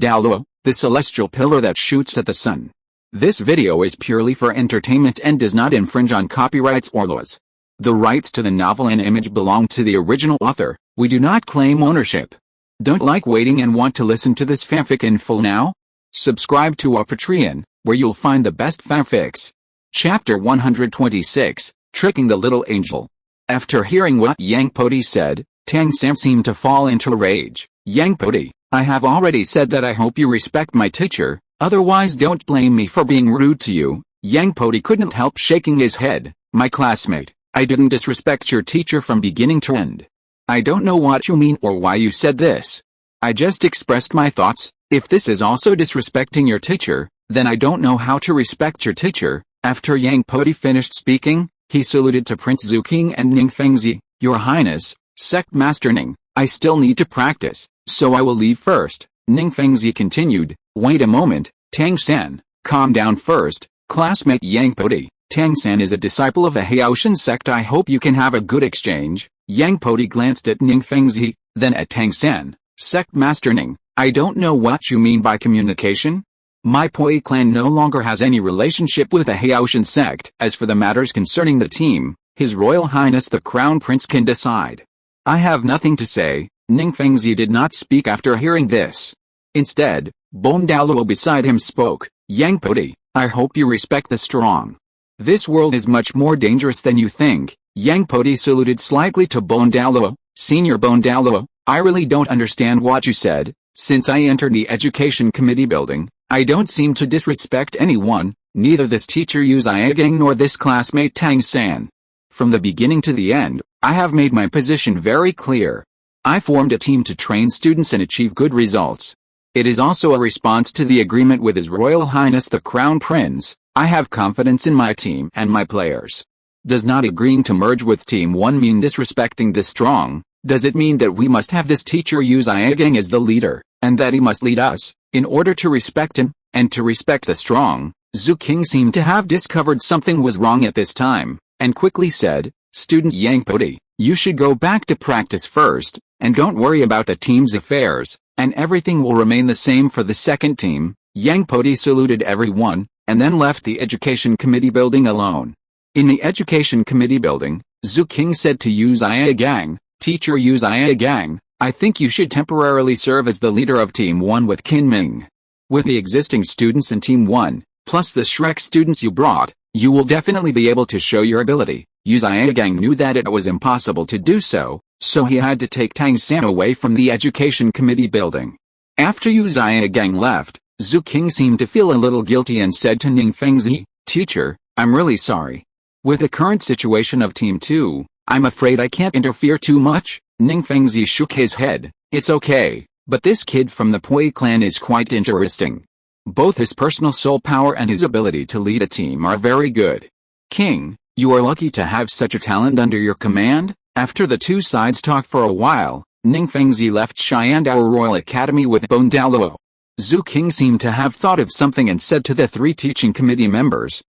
Douluo, the celestial pillar that shoots at the sun. This video is purely for entertainment and does not infringe on copyrights or laws. The rights to the novel and image belong to the original author. We do not claim ownership. Don't like waiting and want to listen to this fanfic in full now? Subscribe to our Patreon, where you'll find the best fanfics. Chapter 126, Tricking the Little Angel. After hearing what Yang Podi said, Tang San seemed to fall into a rage. Yang Podi, I have already said that I hope you respect my teacher, otherwise don't blame me for being rude to you. Yang Podi couldn't help shaking his head. My classmate, I didn't disrespect your teacher from beginning to end. I don't know what you mean or why you said this. I just expressed my thoughts. If this is also disrespecting your teacher, then I don't know how to respect your teacher. After Yang Podi finished speaking, he saluted to Prince Zuking and Ning Fengzi. Your Highness, Sect Master Ning, I still need to practice, so I will leave first. Ning Fengzi continued. Wait a moment, Tang San, calm down first. Classmate Yang Podi, Tang San is a disciple of the Haotian Sect. I hope you can have a good exchange. Yang Podi glanced at Ning Fengzi, then at Tang San. Sect Master Ning, I don't know what you mean by communication. My Poi clan no longer has any relationship with the Haotian Sect. As for the matters concerning the team, His Royal Highness the Crown Prince can decide. I have nothing to say. Ning Fengzi did not speak after hearing this. Instead, Bon Douluo beside him spoke. Yang Podi, I hope you respect the strong. This world is much more dangerous than you think. Yang Podi saluted slightly to Bon Douluo. Senior Bon Douluo, I really don't understand what you said. Since I entered the Education Committee building, I don't seem to disrespect anyone, neither this teacher Yu Zhigang nor this classmate Tang San. From the beginning to the end, I have made my position very clear. I formed a team to train students and achieve good results. It is also a response to the agreement with His Royal Highness the Crown Prince. I have confidence in my team and my players. Does not agreeing to merge with Team 1 mean disrespecting the strong? Does it mean that we must have this teacher Yu Zhigang as the leader, and that he must lead us, in order to respect him, and to respect the strong? Zuking seemed to have discovered something was wrong at this time, and quickly said, Student Yang Podi, you should go back to practice first, and don't worry about the team's affairs, and everything will remain the same for the second team. Yang Podi saluted everyone, and then left the Education Committee building alone. In the Education Committee building, Zuking said to Yu Zhigang, Teacher Yu Zhigang, I think you should temporarily serve as the leader of Team 1 with Qin Ming. With the existing students in Team 1, plus the Shrek students you brought, you will definitely be able to show your ability. Yu Zhigang knew that it was impossible to do so, so he had to take Tang San away from the Education Committee building. After Yu Zhigang left, Zuking seemed to feel a little guilty and said to Ning Fengzi, Teacher, I'm really sorry. With the current situation of Team 2, I'm afraid I can't interfere too much. Ning Fengzi shook his head. It's okay, but this kid from the Poi clan is quite interesting. Both his personal soul power and his ability to lead a team are very good. King, you are lucky to have such a talent under your command. After the two sides talked for a while, Ning Fengzi left Xiandao Royal Academy with Bon Douluo. Zuking seemed to have thought of something and said to the three teaching committee members,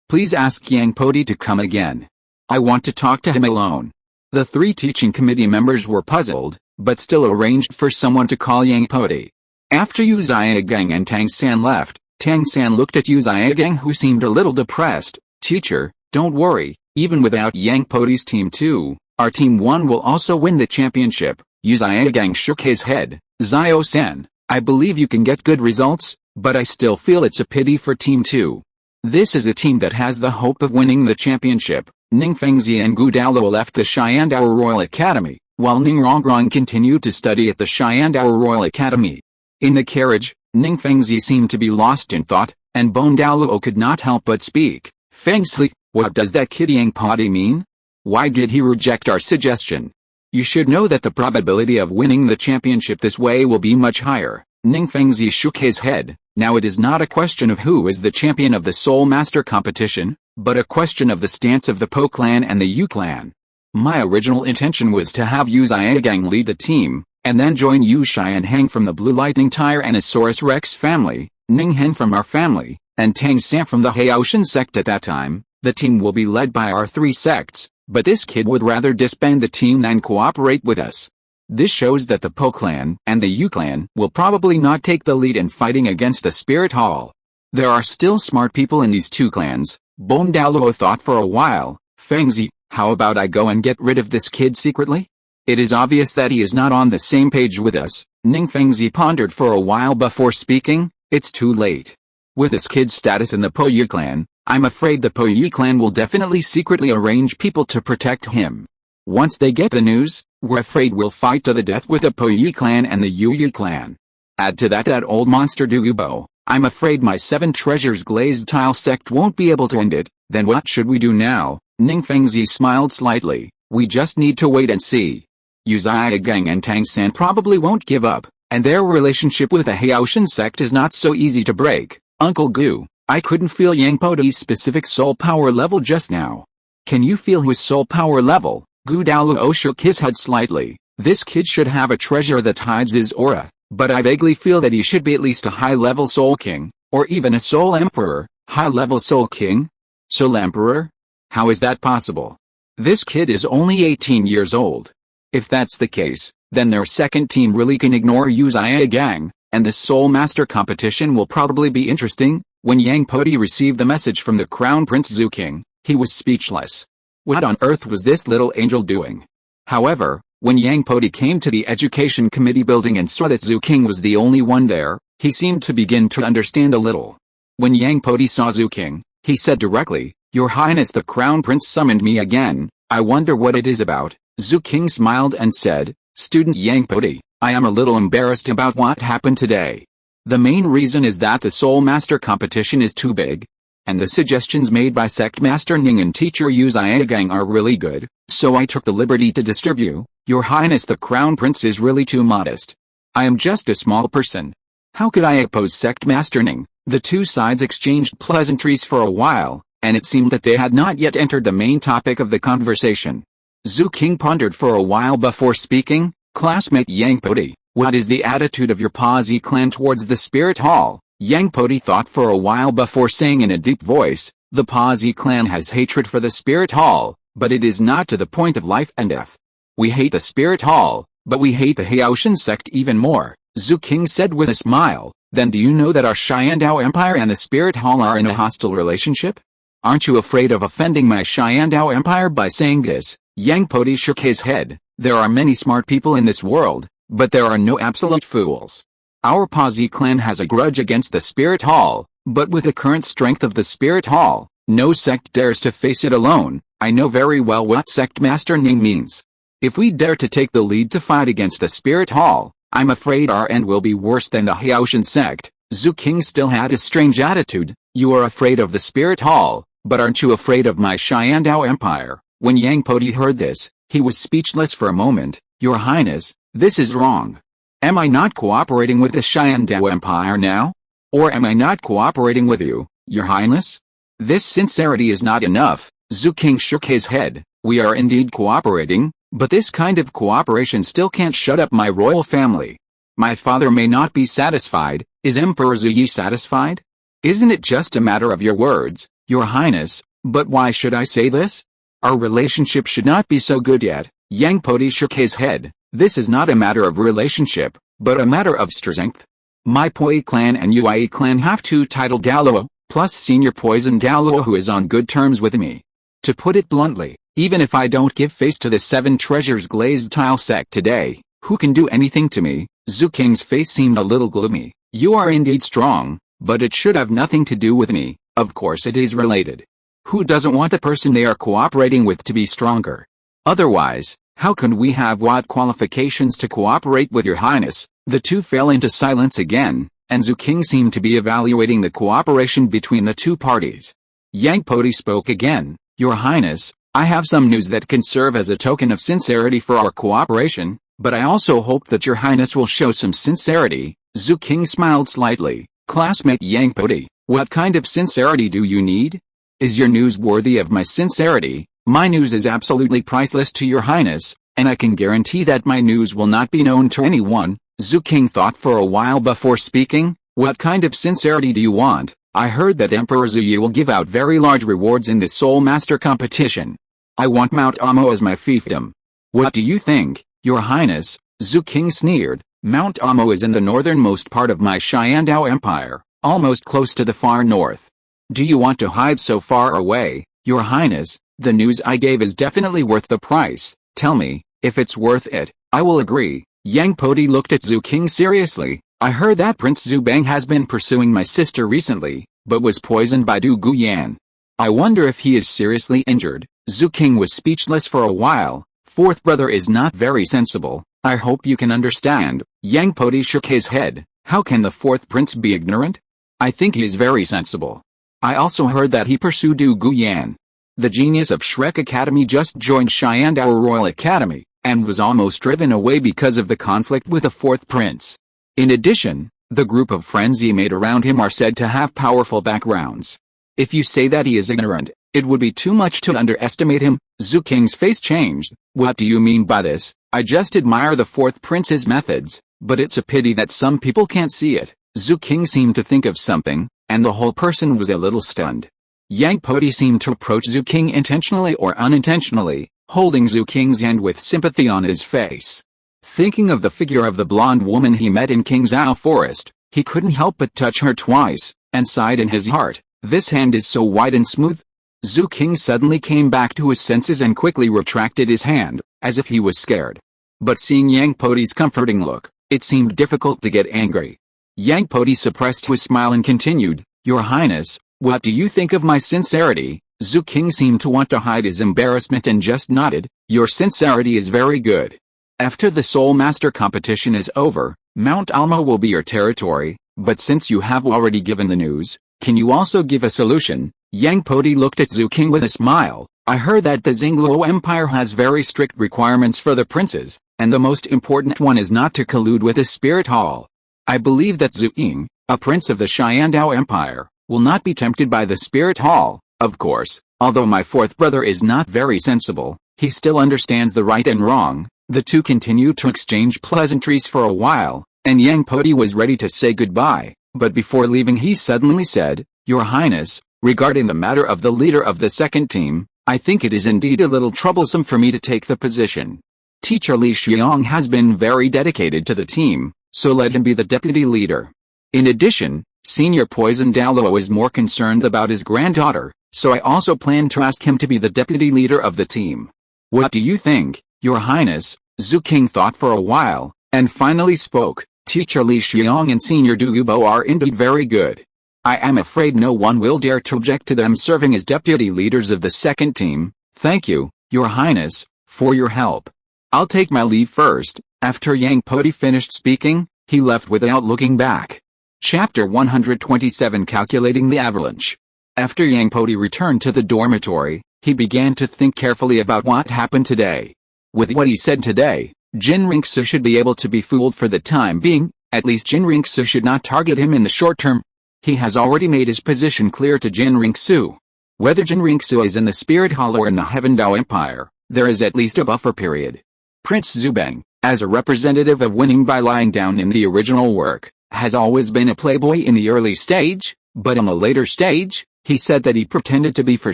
please ask Yang Podi to come again. I want to talk to him alone. The three teaching committee members were puzzled, but still arranged for someone to call Yang Podi. After Yu Zhigang and Tang San left, Tang San looked at Yu Zhigang, who seemed a little depressed. Teacher, don't worry, even without Yang Podi's Team 2, our Team 1 will also win the championship. Yu Zhigang shook his head. Zio-san, I believe you can get good results, but I still feel it's a pity for Team 2. This is a team that has the hope of winning the championship. Ning Fengzi and Gu Douluo left the Xiandao Royal Academy, while Ning Rongrong continued to study at the Xiandao Royal Academy. In the carriage, Ning Fengzi seemed to be lost in thought, and Bon Douluo could not help but speak. Fengzi, what does that kid Yang Podi mean? Why did he reject our suggestion? You should know that the probability of winning the championship this way will be much higher. Ning Fengzi shook his head. Now it is not a question of who is the champion of the Soul Master competition, but a question of the stance of the Po clan and the Yu clan. My original intention was to have Yu Zhigang lead the team, and then join Yu Xianhang from the Blue Lightning Tyrannosaurus Rex family, Ning Hen from our family, and Tang San from the Haotian Sect. At that time, the team will be led by our three sects, but this kid would rather disband the team than cooperate with us. This shows that the Po clan and the Yu clan will probably not take the lead in fighting against the Spirit Hall. There are still smart people in these two clans. Bon Douluo thought for a while. Fengzi, how about I go and get rid of this kid secretly? It is obvious that he is not on the same page with us. Ning Fengzi pondered for a while before speaking. It's too late. With this kid's status in the Po Yi clan, I'm afraid the Po Yi clan will definitely secretly arrange people to protect him. Once they get the news, we're afraid we'll fight to the death with the Po Yi clan and the Yu Yi clan. Add to that old monster Douluo. I'm afraid my 7 treasures glazed tile sect won't be able to end it. Then what should we do now? Ning Fengzi smiled slightly. We just need to wait and see. Uzia Gang and Tang San probably won't give up, and their relationship with the Haotian Sect is not so easy to break. Uncle Gu, I couldn't feel Yang Podi's specific soul power level just now. Can you feel his soul power level? Gu Douluo shook his head slightly. This kid should have a treasure that hides his aura, but I vaguely feel that he should be at least a high-level soul king, or even a soul emperor. High-level soul king? Soul emperor? How is that possible? This kid is only 18 years old. If that's the case, then their second team really can ignore Uzia Gang, and the Soul Master competition will probably be interesting. When Yang Podi received the message from the Crown Prince Zhu King, he was speechless. What on earth was this little angel doing? However, when Yang Podi came to the Education Committee building and saw that Zhu King was the only one there, he seemed to begin to understand a little. When Yang Podi saw Zhu King, he said directly, Your Highness, the Crown Prince summoned me again. I wonder what it is about. Zhu King smiled and said, Student Yang Podi, I am a little embarrassed about what happened today. The main reason is that the Soul Master competition is too big, and the suggestions made by Sect Master Ning and Teacher Uzia Gang are really good, so I took the liberty to disturb you. Your Highness, the Crown Prince is really too modest. I am just a small person. How could I oppose Sect Master Ning? The two sides exchanged pleasantries for a while, and it seemed that they had not yet entered the main topic of the conversation. Zhu King pondered for a while before speaking. Classmate Yang Podi, what is the attitude of your Podi clan towards the Spirit Hall? Yang Podi thought for a while before saying in a deep voice, the Podi clan has hatred for the Spirit Hall, but it is not to the point of life and death. We hate the Spirit Hall, but we hate the Haotian Sect even more, Zhu King said with a smile. Then do you know that our Xiandao Empire and the Spirit Hall are in a hostile relationship? Aren't you afraid of offending my Xiandao Empire by saying this? Yang Podi shook his head. There are many smart people in this world, but there are no absolute fools. Our Podi clan has a grudge against the Spirit Hall, but with the current strength of the Spirit Hall, no sect dares to face it alone. I know very well what Sect Master Ning means. If we dare to take the lead to fight against the Spirit Hall, I'm afraid our end will be worse than the Haotian Sect. Zhu King still had a strange attitude. You are afraid of the Spirit Hall, but aren't you afraid of my Xiandao Empire? When Yang Podi heard this, he was speechless for a moment. Your Highness, this is wrong. Am I not cooperating with the Xiandao Empire now? Or am I not cooperating with you, Your Highness? This sincerity is not enough. Zhu King shook his head. We are indeed cooperating, but this kind of cooperation still can't shut up my royal family. My father may not be satisfied. Is Emperor Zhu Yi satisfied? Isn't it just a matter of your words, Your Highness? But why should I say this? Our relationship should not be so good yet. Yang Podi shook his head. This is not a matter of relationship, but a matter of strength. My Poi clan and Ui clan have 2 titled Douluo, plus Senior Poison Douluo who is on good terms with me. To put it bluntly, even if I don't give face to the 7 treasures glazed tile sect today, who can do anything to me? Zhu King's face seemed a little gloomy. You are indeed strong, but it should have nothing to do with me. Of course it is related. Who doesn't want the person they are cooperating with to be stronger? Otherwise, how can we have what qualifications to cooperate with Your Highness? The two fell into silence again, and Zhu King seemed to be evaluating the cooperation between the two parties. Yang Podi spoke again. Your Highness, I have some news that can serve as a token of sincerity for our cooperation, but I also hope that Your Highness will show some sincerity. Zhu King smiled slightly. Classmate Yang Podi, what kind of sincerity do you need? Is your news worthy of my sincerity? My news is absolutely priceless to Your Highness, and I can guarantee that my news will not be known to anyone. Zhu King thought for a while before speaking. What kind of sincerity do you want? I heard that Emperor Zhu Yi will give out very large rewards in the Soul Master competition. I want Mount Amo as my fiefdom. What do you think, Your Highness? Zhu King sneered. Mount Amo is in the northernmost part of my Xiandao Empire, almost close to the far north. Do you want to hide so far away, Your Highness? The news I gave is definitely worth the price. Tell me, if it's worth it, I will agree. Yang Podi looked at Zhu King seriously. I heard that Prince Zhu Bang has been pursuing my sister recently, but was poisoned by Du Guyan. I wonder if he is seriously injured. Zhu King was speechless for a while. Fourth brother is not very sensible. I hope you can understand. Yang Podi shook his head. How can the fourth prince be ignorant? I think he is very sensible. I also heard that he pursued Du Guyan. The genius of Shrek Academy just joined Xiandao Royal Academy, and was almost driven away because of the conflict with the fourth prince. In addition, the group of friends he made around him are said to have powerful backgrounds. If you say that he is ignorant, it would be too much to underestimate him. Zhu King's face changed. What do you mean by this? I just admire the fourth prince's methods, but it's a pity that some people can't see it. Zhu King seemed to think of something, and the whole person was a little stunned. Yang Podi seemed to approach Zhu King intentionally or unintentionally, holding Zhu King's hand with sympathy on his face. Thinking of the figure of the blonde woman he met in Qingzhou Forest, he couldn't help but touch her twice, and sighed in his heart. This hand is so white and smooth. Zhu King suddenly came back to his senses and quickly retracted his hand, as if he was scared. But seeing Yang Podi's comforting look, it seemed difficult to get angry. Yang Podi suppressed his smile and continued, Your Highness, what do you think of my sincerity? Zhu King seemed to want to hide his embarrassment and just nodded. Your sincerity is very good. After the Soul Master competition is over, Mount Almo will be your territory, but since you have already given the news, can you also give a solution? Yang Podi looked at Zhu King with a smile. I heard that the Xingluo Empire has very strict requirements for the princes, and the most important one is not to collude with the Spirit Hall. I believe that Zhu Ying, a prince of the Xiandao Empire, will not be tempted by the Spirit Hall. Of course, although my fourth brother is not very sensible, he still understands the right and wrong. The two continued to exchange pleasantries for a while, and Yang Podi was ready to say goodbye, but before leaving he suddenly said, Your Highness, regarding the matter of the leader of the second team, I think it is indeed a little troublesome for me to take the position. Teacher Li Xiong has been very dedicated to the team, so let him be the deputy leader. In addition, Senior Poison Douluo is more concerned about his granddaughter, so I also plan to ask him to be the deputy leader of the team. What do you think, Your Highness? Zhu King thought for a while, and finally spoke. Teacher Li Xiong and Senior Du Gubo are indeed very good. I am afraid no one will dare to object to them serving as deputy leaders of the second team. Thank you, Your Highness, for your help. I'll take my leave first. After Yang Podi finished speaking, he left without looking back. Chapter 127 Calculating the Avalanche. After Yang Podi returned to the dormitory, he began to think carefully about what happened today. With what he said today, Jin Ringsu should be able to be fooled for the time being. At least Jin Ringsu should not target him in the short term. He has already made his position clear to Jin Ringsu. Whether Jin Ringsu is in the Spirit Hall or in the Heavendao Empire, there is at least a buffer period. Prince Zubeng, as a representative of winning by lying down in the original work, has always been a playboy in the early stage, but in the later stage, he said that he pretended to be for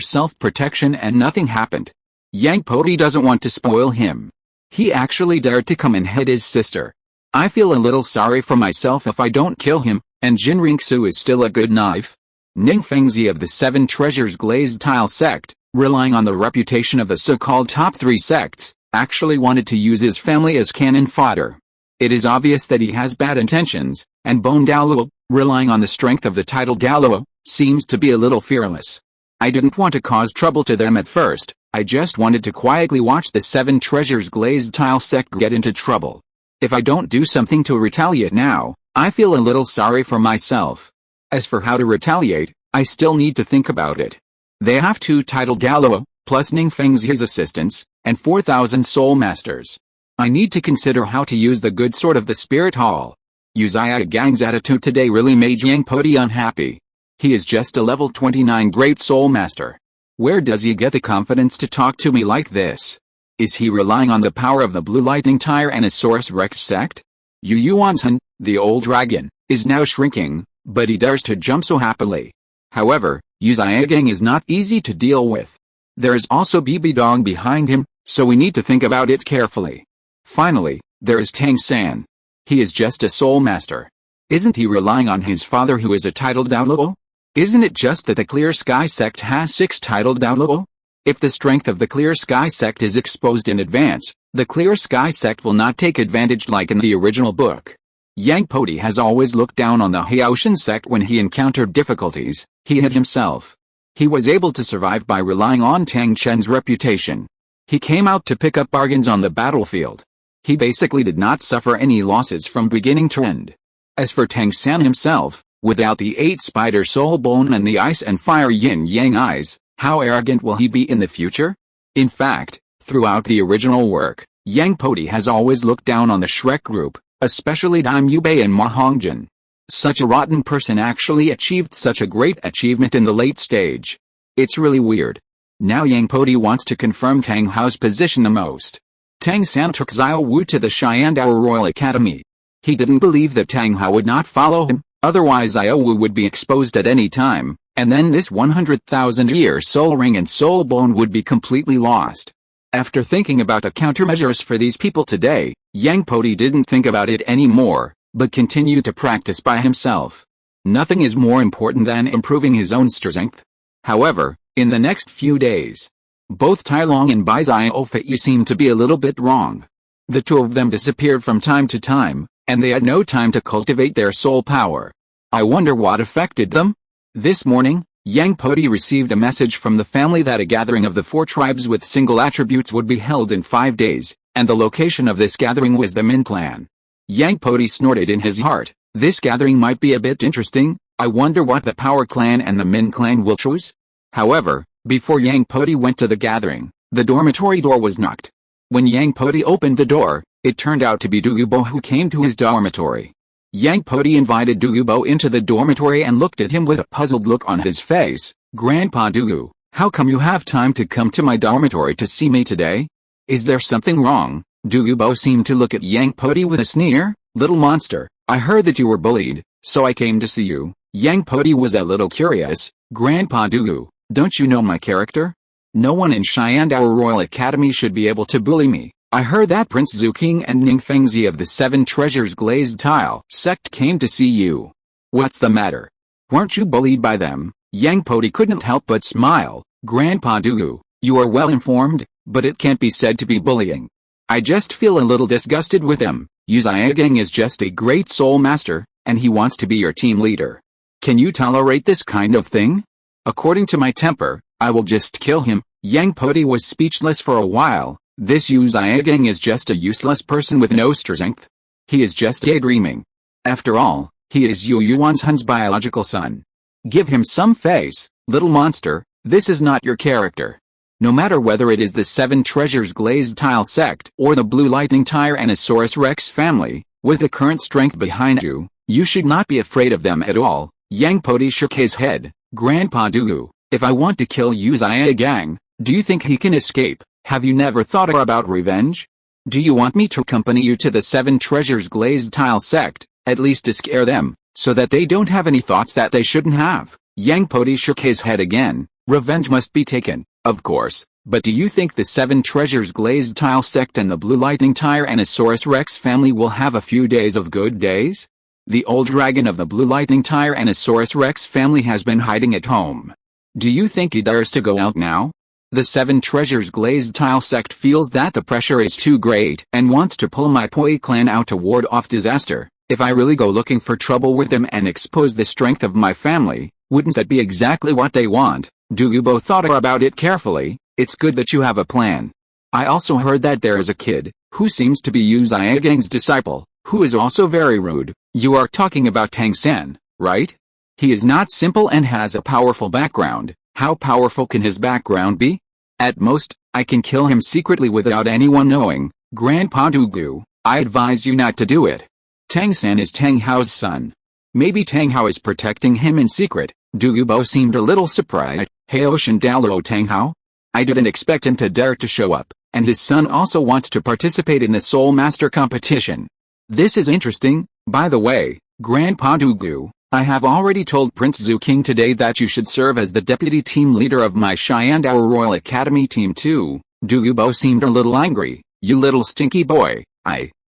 self-protection and nothing happened. Yang Podi doesn't want to spoil him. He actually dared to come and hit his sister. I feel a little sorry for myself if I don't kill him, and Jin Ringsu is still a good knife. Ning Fengzi of the Seven Treasures Glazed Tile Sect, relying on the reputation of the so-called top three sects, actually wanted to use his family as cannon fodder. It is obvious that he has bad intentions, and Bone Douluo, relying on the strength of the title Douluo, seems to be a little fearless. I didn't want to cause trouble to them at first, I just wanted to quietly watch the Seven Treasures Glazed Tile Sect get into trouble. If I don't do something to retaliate now, I feel a little sorry for myself. As for how to retaliate, I still need to think about it. They have two titled Douluo, plus Ning Fengzi's assistants, and 4,000 soul masters. I need to consider how to use the good sword of the Spirit Hall. Uzziah Gang's attitude today really made Yang Podi unhappy. He is just a level 29 great soul master. Where does he get the confidence to talk to me like this? Is he relying on the power of the Blue Lightning Tyrannosaurus Rex sect? Yu Yuanzhen, the old dragon, is now shrinking, but he dares to jump so happily. However, Uzziah Gang is not easy to deal with. There is also BB Dong behind him, so we need to think about it carefully. Finally, There is Tang San. He is just a soul master. Isn't he relying on his father who is a titled Douluo? Isn't it just that the Clear Sky Sect has 6 titled Douluo? If the strength of the Clear Sky Sect is exposed in advance, the Clear Sky Sect will not take advantage like in the original book. Yang Podi has always looked down on the Haotian Sect when he encountered difficulties. He hid himself. He was able to survive by relying on Tang Chen's reputation. He came out to pick up bargains on the battlefield. He basically did not suffer any losses from beginning to end. As for Tang San himself, without the 8 spider soul bone and the ice and fire yin-yang eyes, how arrogant will he be in the future? In fact, throughout the original work, Yang Podi has always looked down on the Shrek group, especially Dime Yubei and Ma Hongjin. Such a rotten person actually achieved such a great achievement in the late stage. It's really weird. Now Yang Podi wants to confirm Tang Hao's position the most. Tang San took Xiao Wu to the Shyandao Royal Academy. He didn't believe that Tang Hao would not follow him, otherwise Xiao Wu would be exposed at any time, and then this 100,000-year soul ring and soul bone would be completely lost. After thinking about the countermeasures for these people today, Yang Podi didn't think about it anymore, but continued to practice by himself. Nothing is more important than improving his own strength. However, in the next few days, both Tai Long and Bai Xiaofei seemed to be a little bit wrong. The two of them disappeared from time to time, and they had no time to cultivate their soul power. I wonder what affected them? This morning, Yang Podi received a message from the family that a gathering of the 4 tribes with single attributes would be held in 5 days, and the location of this gathering was the Min clan. Yang Podi snorted in his heart. This gathering might be a bit interesting. I wonder what the Power clan and the Min clan will choose. However, before Yang Podi went to the gathering, the dormitory door was knocked. When Yang Podi opened the door, it turned out to be Douluo who came to his dormitory. Yang Podi invited Douluo into the dormitory and looked at him with a puzzled look on his face. Grandpa Douluo, how come you have time to come to my dormitory to see me today? Is there something wrong? Douluo seemed to look at Yang Podi with a sneer. Little monster, I heard that you were bullied, so I came to see you. Yang Podi was a little curious. Grandpa Douluo, don't you know my character? No one in Shyandao Royal Academy should be able to bully me. I heard that Prince Zuking and Ning Fengzi of the 7 Treasures Glazed Tile Sect came to see you. What's the matter? Weren't you bullied by them? Yang Podi couldn't help but smile. Grandpa Douluo, you are well informed, but it can't be said to be bullying. I just feel a little disgusted with him. Yu Xiaogang is just a great soul master, and he wants to be your team leader. Can you tolerate this kind of thing? According to my temper, I will just kill him. Yang Podi was speechless for a while. This Yu Xiaogang is just a useless person with no strength. He is just daydreaming. After all, he is Yu Yuan's biological son. Give him some face, little monster. This is not your character. No matter whether it is the 7 Treasures Glazed Tile Sect or the Blue Lightning Tyrannosaurus Rex family, with the current strength behind you, you should not be afraid of them at all. Yang Podi shook his head. Grandpa Douluo, if I want to kill Yu Xiaogang, do you think he can escape? Have you never thought about revenge? Do you want me to accompany you to the 7 Treasures Glazed Tile Sect, at least to scare them, so that they don't have any thoughts that they shouldn't have? Yang Podi shook his head again. Revenge must be taken, of course, but do you think the 7 Treasures Glazed Tile Sect and the Blue Lightning Tyrannosaurus Rex family will have a few days of good days? The old dragon of the Blue Lightning Tyrannosaurus Rex family has been hiding at home. Do you think he dares to go out now? The 7 Treasures Glazed Tile Sect feels that the pressure is too great and wants to pull my Poi clan out to ward off disaster. If I really go looking for trouble with them and expose the strength of my family, wouldn't that be exactly what they want? Douluo thought about it carefully. It's good that you have a plan. I also heard that there is a kid, who seems to be Yu Xiaogang's disciple, who is also very rude. You are talking about Tang San, right? He is not simple and has a powerful background. How powerful can his background be? At most, I can kill him secretly without anyone knowing. Grandpa Douluo, I advise you not to do it. Tang San is Tang Hao's son. Maybe Tang Hao is protecting him in secret. Douluo seemed a little surprised. Haotian Douluo Tang Hao? I didn't expect him to dare to show up, and his son also wants to participate in the Soul Master competition. This is interesting. By the way, Grandpa Douluo, I have already told Prince Zuking today that you should serve as the deputy team leader of my Shyandao Royal Academy team too. Douluo seemed a little angry. You little stinky boy.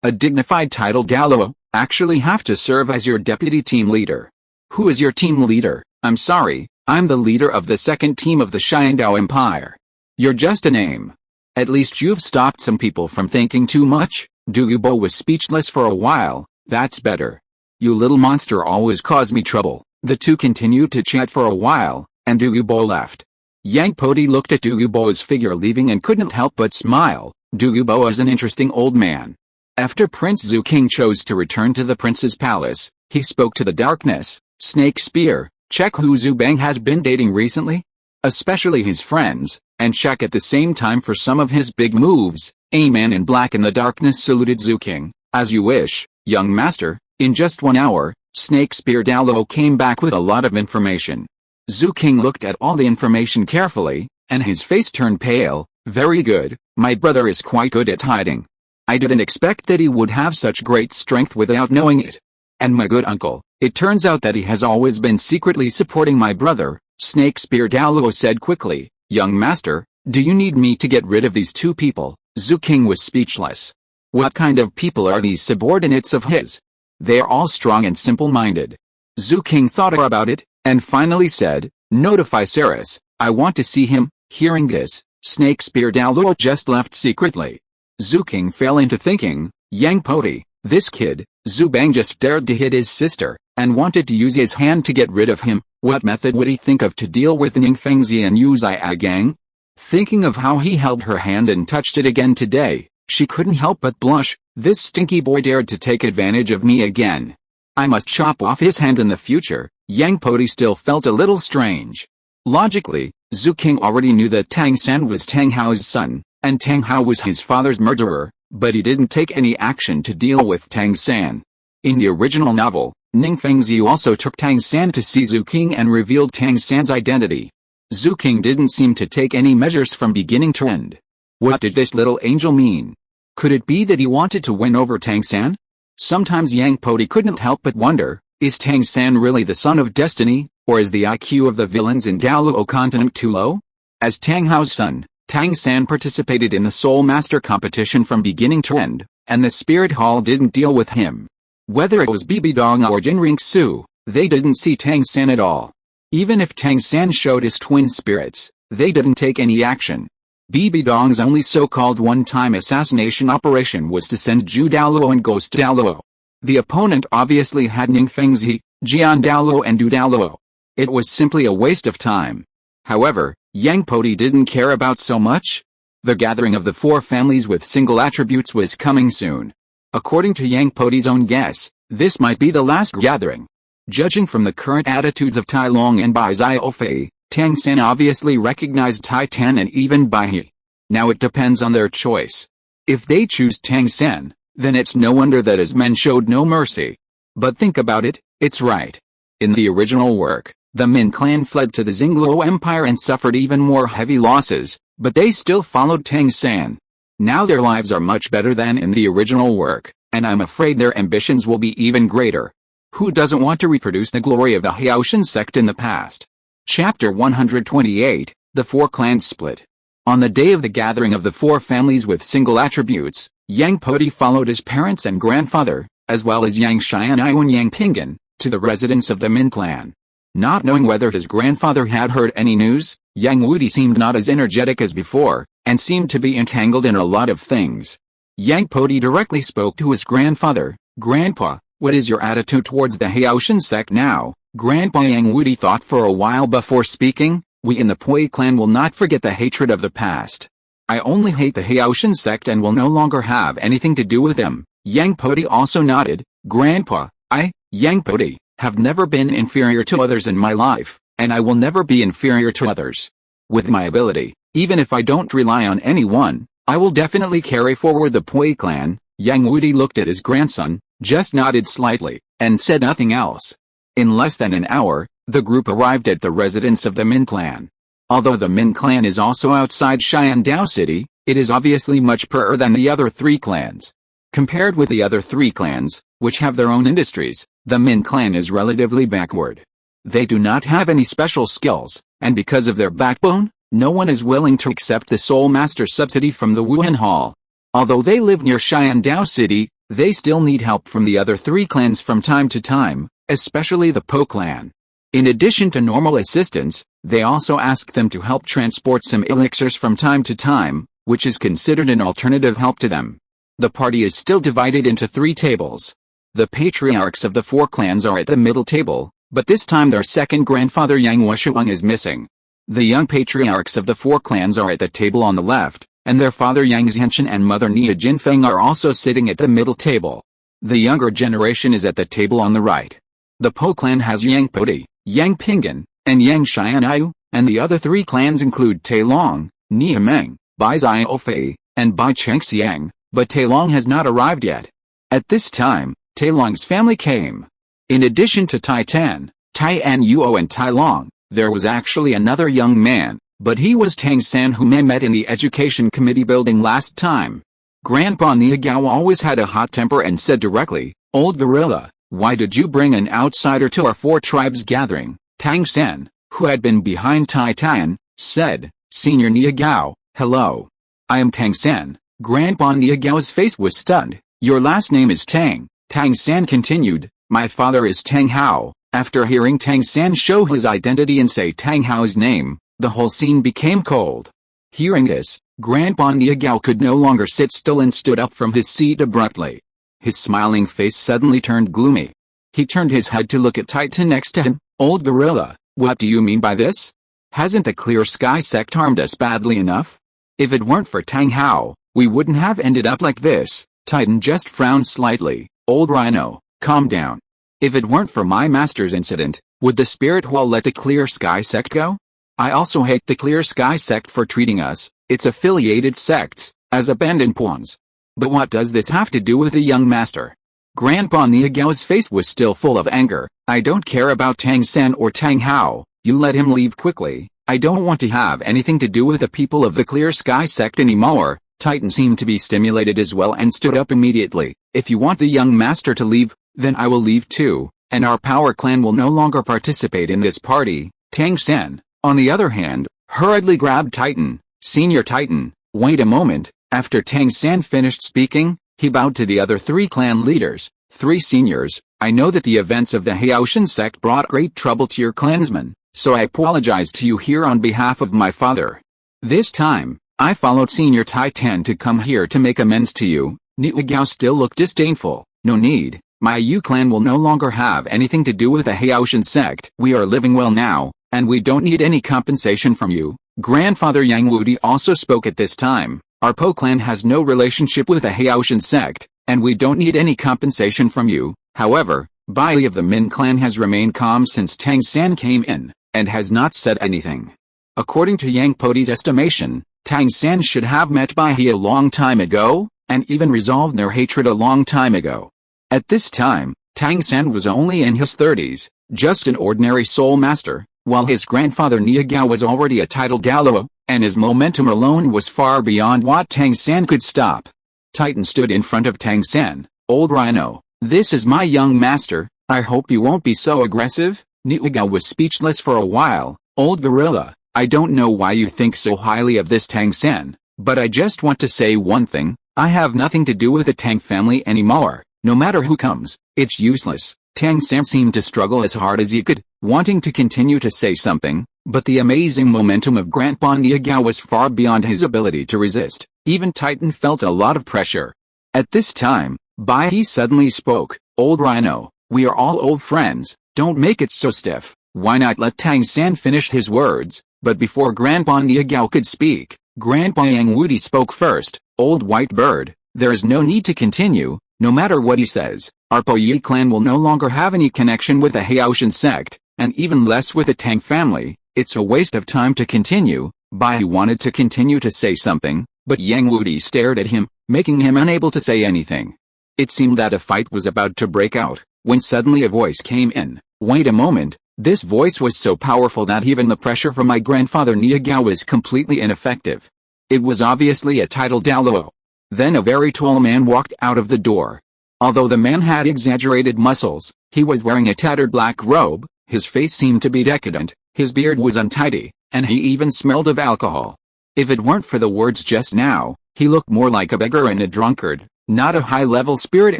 A dignified title Douluo, actually have to serve as your deputy team leader. Who is your team leader? I'm sorry, I'm the leader of the second team of the Xiandao Empire. You're just a name. At least you've stopped some people from thinking too much. Douluo was speechless for a while. That's better. You little monster always cause me trouble. The two continued to chat for a while, and Douluo left. Yang Podi looked at Douluo's figure leaving and couldn't help but smile. Douluo is an interesting old man. After Prince Zhu King chose to return to the prince's palace, he spoke to the darkness. Snake Spear, check who Zhu Bang has been dating recently? Especially his friends, and check at the same time for some of his big moves. A man in black in the darkness saluted Zhu King. As you wish, young master. In just 1 hour, Snake Spear Douluo came back with a lot of information. Zhu King looked at all the information carefully, and his face turned pale. Very good, my brother is quite good at hiding. I didn't expect that he would have such great strength without knowing it. And my good uncle, it turns out that he has always been secretly supporting my brother, Snake Spear Douluo said quickly. Young master, do you need me to get rid of these two people? Zhu King was speechless. What kind of people are these subordinates of his? They are all strong and simple-minded. Zhu King thought about it, and finally said, notify Saris, I want to see him. Hearing this, Snake Spear Douluo just left secretly. Zhu King fell into thinking, Yang Podi, this kid, Zhu Bang just dared to hit his sister, and wanted to use his hand to get rid of him. What method would he think of to deal with Ning Fengzi and Yu Zai Gang? Thinking of how he held her hand and touched it again today, she couldn't help but blush. This stinky boy dared to take advantage of me again. I must chop off his hand in the future. Yang Podi still felt a little strange. Logically, Zhu King already knew that Tang San was Tang Hao's son, and Tang Hao was his father's murderer, but he didn't take any action to deal with Tang San. In the original novel, Ning Fengzi also took Tang San to see Zhu King and revealed Tang San's identity. Zhu King didn't seem to take any measures from beginning to end. What did this little angel mean? Could it be that he wanted to win over Tang San? Sometimes Yang Podi couldn't help but wonder, is Tang San really the son of destiny, or is the IQ of the villains in Douluo Continent too low? As Tang Hao's son, Tang San participated in the Soul Master competition from beginning to end, and the Spirit Hall didn't deal with him. Whether it was Bibi Dong or Jinring Su, they didn't see Tang San at all. Even if Tang San showed his twin spirits, they didn't take any action. Bibi Dong's only so-called one-time assassination operation was to send Zhu Douluo and Ghost Douluo. The opponent obviously had Ning Fengzi, Jian Douluo and Du Douluo. It was simply a waste of time. However, Yang Podi didn't care about so much. The gathering of the four families with single attributes was coming soon. According to Yang Podi's own guess, this might be the last gathering. Judging from the current attitudes of Tai Long and Bai Xiaofei, Tang San obviously recognized Tai Tan and even Bai He. Now it depends on their choice. If they choose Tang San, then it's no wonder that his men showed no mercy. But think about it, it's right. In the original work, the Min clan fled to the Xingluo Empire and suffered even more heavy losses, but they still followed Tang San. Now their lives are much better than in the original work, and I'm afraid their ambitions will be even greater. Who doesn't want to reproduce the glory of the Haotian Sect in the past? Chapter 128, The Four Clans Split. On the day of the gathering of the four families with single attributes, Yang Podi followed his parents and grandfather, as well as Yang Xianai and Yang Pingan, to the residence of the Min clan. Not knowing whether his grandfather had heard any news, Yang Wudi seemed not as energetic as before, and seemed to be entangled in a lot of things. Yang Podi directly spoke to his grandfather. Grandpa, what is your attitude towards the Haotian Sect now? Grandpa Yang Wudi thought for a while before speaking. We in the Poi clan will not forget the hatred of the past. I only hate the Haotian Sect and will no longer have anything to do with them. Yang Podi also nodded. Grandpa, I, Yang Podi, have never been inferior to others in my life, and I will never be inferior to others. With my ability, even if I don't rely on anyone, I will definitely carry forward the Poi clan. Yang Wudi looked at his grandson, just nodded slightly, and said nothing else. In less than an hour, the group arrived at the residence of the Min clan. Although the Min clan is also outside Xiandao City, it is obviously much poorer than the other three clans. Compared with the other three clans, which have their own industries, the Min clan is relatively backward. They do not have any special skills, and because of their backbone, no one is willing to accept the Soul Master subsidy from the Wuhan Hall. Although they live near Xiandao City, They still need help from the other 3 clans from time to time, especially the Po clan. In addition to normal assistance, they also ask them to help transport some elixirs from time to time, which is considered an alternative help to them. The party is still divided into 3 tables. The patriarchs of the 4 clans are at the middle table, but this time their second grandfather Yang Wudi is missing. The young patriarchs of the 4 clans are at the table on the left, and their father Yang Xianchen and mother Nia Jinfeng are also sitting at the middle table. The younger generation is at the table on the right. The Po clan has Yang Podi, Yang Pingan, and Yang Xianayu, and the other 3 clans include Tailong, Nia Meng, Bai Xiaofei, and Bai Chengxiang, but Tailong has not arrived yet. At this time, Tailong's family came. In addition to Tai Tan, Tai An Yuo and Tai Long, there was actually another young man, but he was Tang San whom I met in the education committee building last time. Grandpa Niagao always had a hot temper and said directly, "Old gorilla, why did you bring an outsider to our 4 tribes gathering?" Tang San, who had been behind Tai Tan, said, "Senior Niagao, hello. I am Tang San." Grandpa Niagao's face was stunned. "Your last name is Tang," Tang San continued. "My father is Tang Hao." After hearing Tang San show his identity and say Tang Hao's name, the whole scene became cold. Hearing this, Grandpa Niagao could no longer sit still and stood up from his seat abruptly. His smiling face suddenly turned gloomy. He turned his head to look at Titan next to him. "Old gorilla, what do you mean by this? Hasn't the Clear Sky Sect harmed us badly enough? If it weren't for Tang Hao, we wouldn't have ended up like this." Titan just frowned slightly. "Old Rhino, calm down. If it weren't for my master's incident, would the Spirit Hall let the Clear Sky Sect go? I also hate the Clear Sky Sect for treating us, its affiliated sects, as abandoned pawns. But what does this have to do with the young master?" Grandpa Niagao's face was still full of anger. "I don't care about Tang San or Tang Hao, you let him leave quickly. I don't want to have anything to do with the people of the Clear Sky Sect anymore." Titan seemed to be stimulated as well and stood up immediately. "If you want the young master to leave, then I will leave too, and our Power Clan will no longer participate in this party." Tang San, on the other hand, hurriedly grabbed Titan. "Senior Titan, wait a moment." After Tang San finished speaking, he bowed to the other 3 clan leaders. "3 seniors, I know that the events of the Haotian Sect brought great trouble to your clansmen, so I apologize to you here on behalf of my father. This time, I followed Senior Titan to come here to make amends to you." Niagao still looked disdainful. "No need. My Yu clan will no longer have anything to do with the Haotian Sect. We are living well now, and we don't need any compensation from you." Grandfather Yang Wudi also spoke at this time. "Our Po clan has no relationship with the Haotian Sect, and we don't need any compensation from you." However, Bai of the Min clan has remained calm since Tang San came in, and has not said anything. According to Yang Podi's estimation, Tang San should have met Bai a long time ago, and even resolved their hatred a long time ago. At this time, Tang San was only in his 30s, just an ordinary soul master, while his grandfather Niagao was already a titled Douluo, and his momentum alone was far beyond what Tang San could stop. Titan stood in front of Tang San. "Old Rhino, this is my young master, I hope you won't be so aggressive." Niagao was speechless for a while. "Old gorilla, I don't know why you think so highly of this Tang San, but I just want to say one thing, I have nothing to do with the Tang family anymore. No matter who comes, it's useless." Tang San seemed to struggle as hard as he could, wanting to continue to say something, but the amazing momentum of Grandpa Niagao was far beyond his ability to resist. Even Titan felt a lot of pressure. At this time, Bai suddenly spoke. "Old Rhino, we are all old friends, don't make it so stiff." Why not let Tang San finish his words? But before Grandpa Niagao could speak, Grandpa Yang Wudi spoke first. "Old White Bird, there is no need to continue, no matter what he says. Our Po Yi clan will no longer have any connection with the Haotian Sect, and even less with the Tang family. It's a waste of time to continue." Bai wanted to continue to say something, but Yang Wudi stared at him, making him unable to say anything. It seemed that a fight was about to break out, when suddenly a voice came in. "Wait a moment." This voice was so powerful that even the pressure from my grandfather Niagao was completely ineffective. It was obviously a titled Douluo. Then a very tall man walked out of the door. Although the man had exaggerated muscles, he was wearing a tattered black robe, his face seemed to be decadent, his beard was untidy, and he even smelled of alcohol. If it weren't for the words just now, he looked more like a beggar and a drunkard. Not a high-level spirit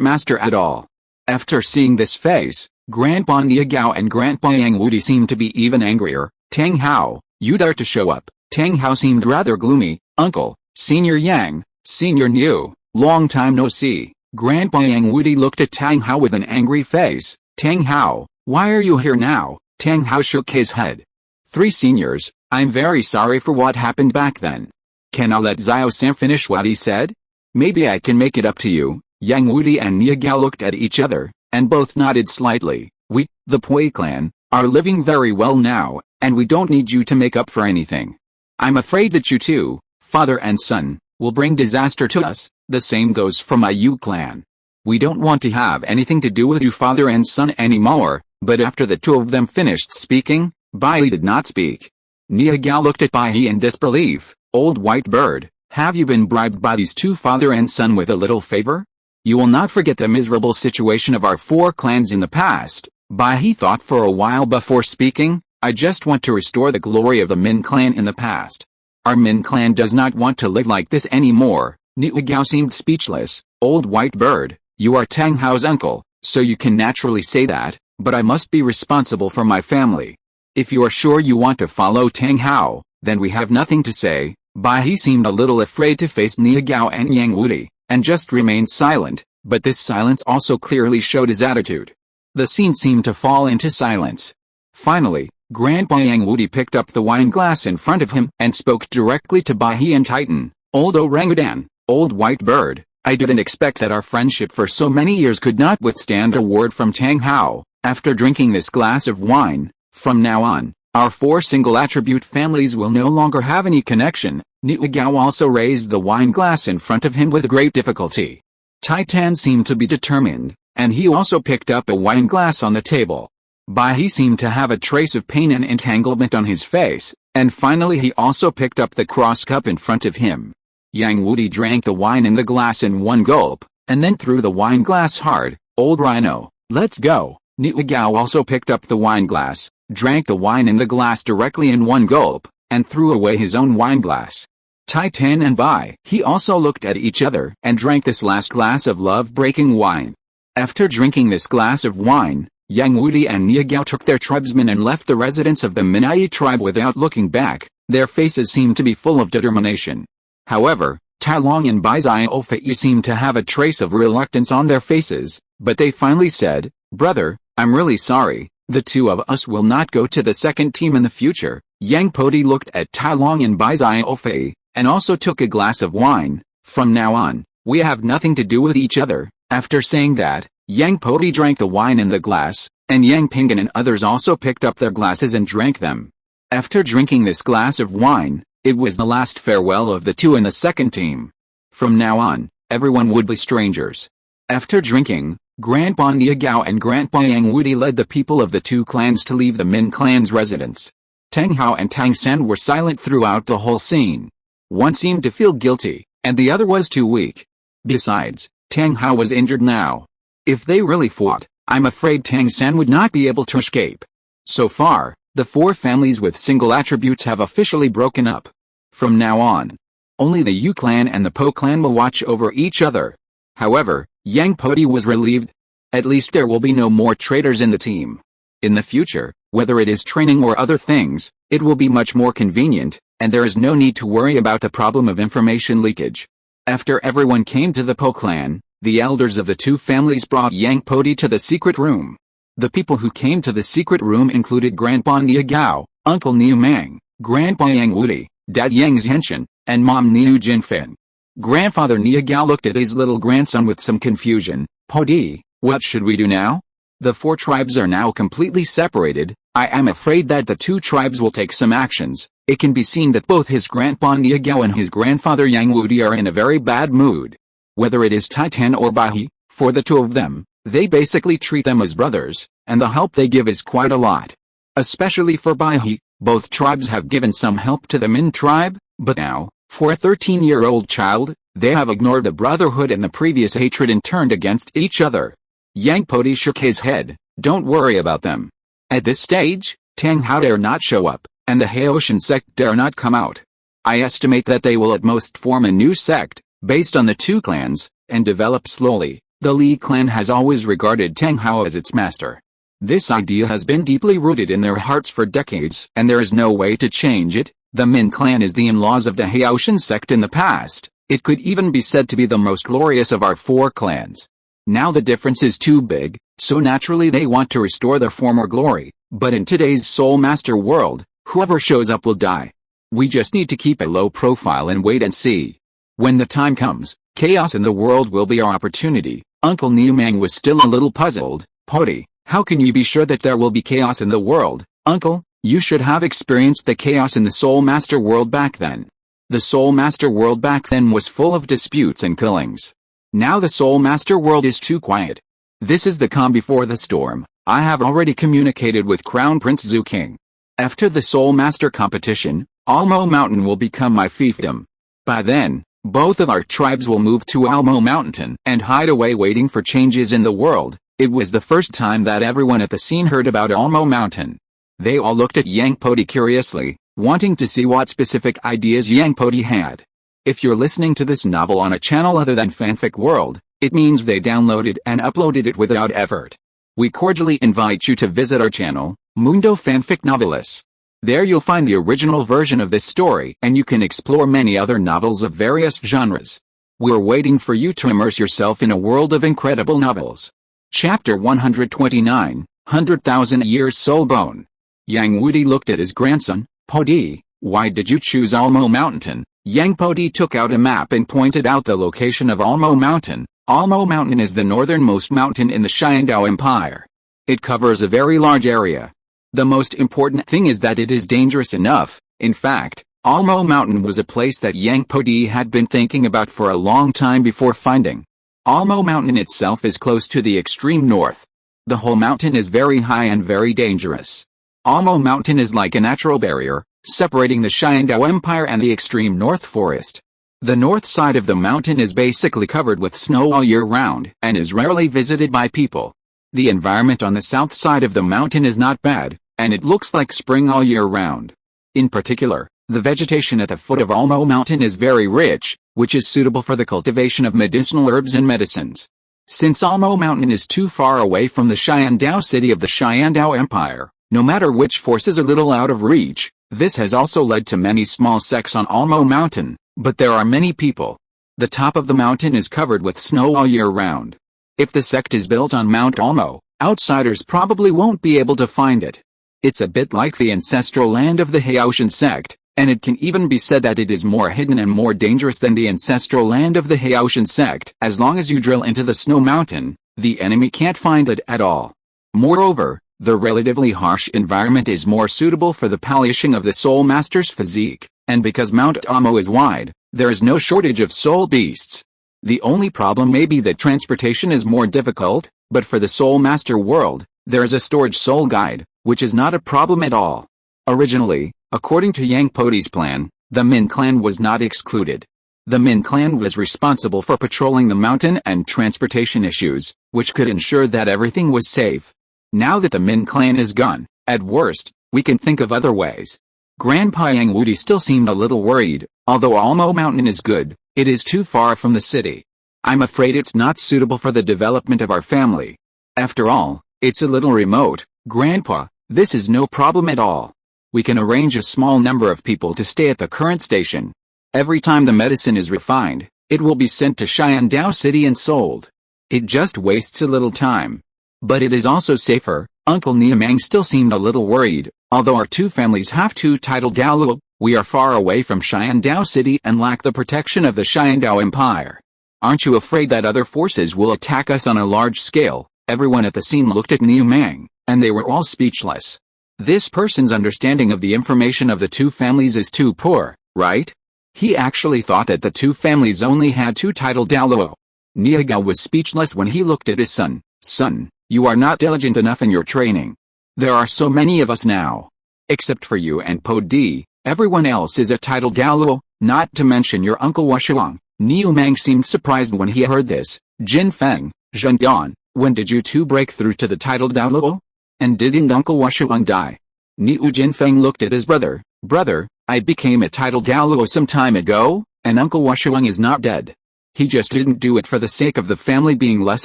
master at all. After seeing this face, Grandpa Niagao and Grandpa Yang Wudi seemed to be even angrier. Tang Hao, you dare to show up. Tang Hao seemed rather gloomy. Uncle, Senior Yang, Senior Niu, long time no see. Grandpa Yang Wudi looked at Tang Hao with an angry face. Tang Hao, why are you here now? Tang Hao shook his head. Three seniors, I'm very sorry for what happened back then. Can I let Xiao-san finish what he said? Maybe I can make it up to you. Yang Wudi and Niagao looked at each other, and both nodded slightly. We, the Poi clan, are living very well now, and we don't need you to make up for anything. I'm afraid that you two, father and son, will bring disaster to us. The same goes for my Yu clan. We don't want to have anything to do with you father and son anymore. But after the two of them finished speaking, Bai did not speak. Niagao looked at Bai in disbelief. Old white bird, have you been bribed by these two father and son with a little favor? You will not forget the miserable situation of our four clans in the past. Bai thought for a while before speaking. I just want to restore the glory of the Min clan in the past. Our Min clan does not want to live like this anymore. Niagao seemed speechless. Old white bird, you are Tang Hao's uncle, so you can naturally say that, but I must be responsible for my family. If you are sure you want to follow Tang Hao, then we have nothing to say. Bai seemed a little afraid to face Niagao and Yang Wudi, and just remained silent, but this silence also clearly showed his attitude. The scene seemed to fall into silence. Finally, Grandpa Yang Wudi picked up the wine glass in front of him and spoke directly to Bai and Titan. Old orangutan, old white bird, I didn't expect that our friendship for so many years could not withstand a word from Tang Hao. After drinking this glass of wine, from now on, our four single attribute families will no longer have any connection. Niagao also raised the wine glass in front of him with great difficulty. Titan seemed to be determined, and he also picked up a wine glass on the table. Bai seemed to have a trace of pain and entanglement on his face, and finally he also picked up the cross cup in front of him. Yang Wudi drank the wine in the glass in one gulp, and then threw the wine glass hard. Old rhino, let's go. Niagao also picked up the wine glass, drank the wine in the glass directly in one gulp, and threw away his own wine glass. Titan and Bai he also looked at each other and drank this last glass of love-breaking wine. After drinking this glass of wine, Yang Wudi and Niagao took their tribesmen and left the residence of the Minai tribe without looking back. Their faces seemed to be full of determination. However, Tai Long and Bai Xiaofei seemed to have a trace of reluctance on their faces, but they finally said, Brother, I'm really sorry, the two of us will not go to the second team in the future. Yang Podi looked at Tai Long and Bai Xiaofei, and also took a glass of wine. From now on, we have nothing to do with each other. After saying that, Yang Podi drank the wine in the glass, and Yang Pingan and others also picked up their glasses and drank them. After drinking this glass of wine, it was the last farewell of the two in the second team. From now on, everyone would be strangers. After drinking, Grandpa Niagao and Grandpa Yang Wudi led the people of the two clans to leave the Min clan's residence. Tang Hao and Tang Sen were silent throughout the whole scene. One seemed to feel guilty, and the other was too weak. Besides, Tang Hao was injured now. If they really fought, I'm afraid Tang Sen would not be able to escape. So far, the four families with single attributes have officially broken up. From now on, only the Yu clan and the Po clan will watch over each other. However, Yang Podi was relieved. At least there will be no more traitors in the team. In the future, whether it is training or other things, it will be much more convenient, and there is no need to worry about the problem of information leakage. After everyone came to the Po clan, the elders of the two families brought Yang Podi to the secret room. The people who came to the secret room included Grandpa Niagao, Uncle Niu Mang, Grandpa Yang Wudi, Dad Yang Zhenshan, and Mom Niu Jinfin. Grandfather Niagao looked at his little grandson with some confusion. Podi, what should we do now? The four tribes are now completely separated. I am afraid that the two tribes will take some actions. It can be seen that both his Grandpa Niagao and his grandfather Yang Wudi are in a very bad mood. Whether it is Titan or Bai, for the two of them, they basically treat them as brothers, and the help they give is quite a lot. Especially for Bai, both tribes have given some help to the Min tribe, but now, for a 13-year-old child, they have ignored the brotherhood and the previous hatred and turned against each other. Yang Podi shook his head. Don't worry about them. At this stage, Tang Hao dare not show up, and the Haotian Sect dare not come out. I estimate that they will at most form a new sect, based on the two clans, and developed slowly. The Li clan has always regarded Tang Hao as its master. This idea has been deeply rooted in their hearts for decades, and there is no way to change it. The Min clan is the in-laws of the Haotian Sect in the past. It could even be said to be the most glorious of our four clans. Now the difference is too big, so naturally they want to restore their former glory, but in today's Soul Master world, whoever shows up will die. We just need to keep a low profile and wait and see. When the time comes, chaos in the world will be our opportunity. Uncle Niumang was still a little puzzled. Podi, how can you be sure that there will be chaos in the world? Uncle, you should have experienced the chaos in the Soul Master world back then. The Soul Master world back then was full of disputes and killings. Now the Soul Master world is too quiet. This is the calm before the storm. I have already communicated with Crown Prince Zhu King. After the Soul Master competition, Almo Mountain will become my fiefdom. By then, both of our tribes will move to Almo Mountain and hide away waiting for changes in the world. It was the first time that everyone at the scene heard about Almo Mountain. They all looked at Yang Podi curiously, wanting to see what specific ideas Yang Podi had. If you're listening to this novel on a channel other than Fanfic World, it means they downloaded and uploaded it without effort. We cordially invite you to visit our channel, Mundo Fanfic Novelis. There you'll find the original version of this story and you can explore many other novels of various genres. We're waiting for you to immerse yourself in a world of incredible novels. Chapter 129, 100,000 Years Soulbone. Yang Wudi looked at his grandson, Podi. Why did you choose Almo Mountain? Yang Podi took out a map and pointed out the location of Almo Mountain. Almo Mountain is the northernmost mountain in the Xiandao Empire. It covers a very large area. The most important thing is that it is dangerous enough. In fact, Almo Mountain was a place that Yang Podi had been thinking about for a long time before finding. Almo Mountain itself is close to the extreme north. The whole mountain is very high and very dangerous. Almo Mountain is like a natural barrier, separating the Xiandao Empire and the extreme north forest. The north side of the mountain is basically covered with snow all year round and is rarely visited by people. The environment on the south side of the mountain is not bad, and it looks like spring all year round. In particular, the vegetation at the foot of Almo Mountain is very rich, which is suitable for the cultivation of medicinal herbs and medicines. Since Almo Mountain is too far away from the Xiandao city of the Xiandao Empire, no matter which force is a little out of reach, this has also led to many small sects on Almo Mountain, but there are many people. The top of the mountain is covered with snow all year round. If the sect is built on Mount Almo, outsiders probably won't be able to find it. It's a bit like the ancestral land of the Haotian Sect, and it can even be said that it is more hidden and more dangerous than the ancestral land of the Haotian Sect. As long as you drill into the snow mountain, the enemy can't find it at all. Moreover, the relatively harsh environment is more suitable for the polishing of the Soul Master's physique, and because Mount Almo is wide, there is no shortage of soul beasts. The only problem may be that transportation is more difficult, but for the Soul Master world, there is a storage soul guide, which is not a problem at all. Originally, according to Yang Podi's plan, the Min clan was not excluded. The Min clan was responsible for patrolling the mountain and transportation issues, which could ensure that everything was safe. Now that the Min clan is gone, at worst, we can think of other ways. Grandpa Yang Wudi still seemed a little worried. Although Almo Mountain is good, it is too far from the city. I'm afraid it's not suitable for the development of our family. After all, it's a little remote. Grandpa, this is no problem at all. We can arrange a small number of people to stay at the current station. Every time the medicine is refined, it will be sent to Xiandao City and sold. It just wastes a little time. But it is also safer. Uncle Niamang still seemed a little worried. Although our two families have two titled Douluo, we are far away from Xiandao City and lack the protection of the Xiandao Empire. Aren't you afraid that other forces will attack us on a large scale? Everyone at the scene looked at Niamang, and they were all speechless. This person's understanding of the information of the two families is too poor, right? He actually thought that the two families only had two titled Douluo. Niaga was speechless when he looked at his son. Son, you are not diligent enough in your training. There are so many of us now. Except for you and Podi, everyone else is a titled Douluo, not to mention your uncle Washuang. Niumang seemed surprised when he heard this. Jin Feng, Zhengan, when did you two break through to the titled Douluo? And didn't Uncle Washuang die? Niu Jinfeng looked at his brother. Brother, I became a titled Douluo some time ago, and Uncle Washuang is not dead. He just didn't do it for the sake of the family being less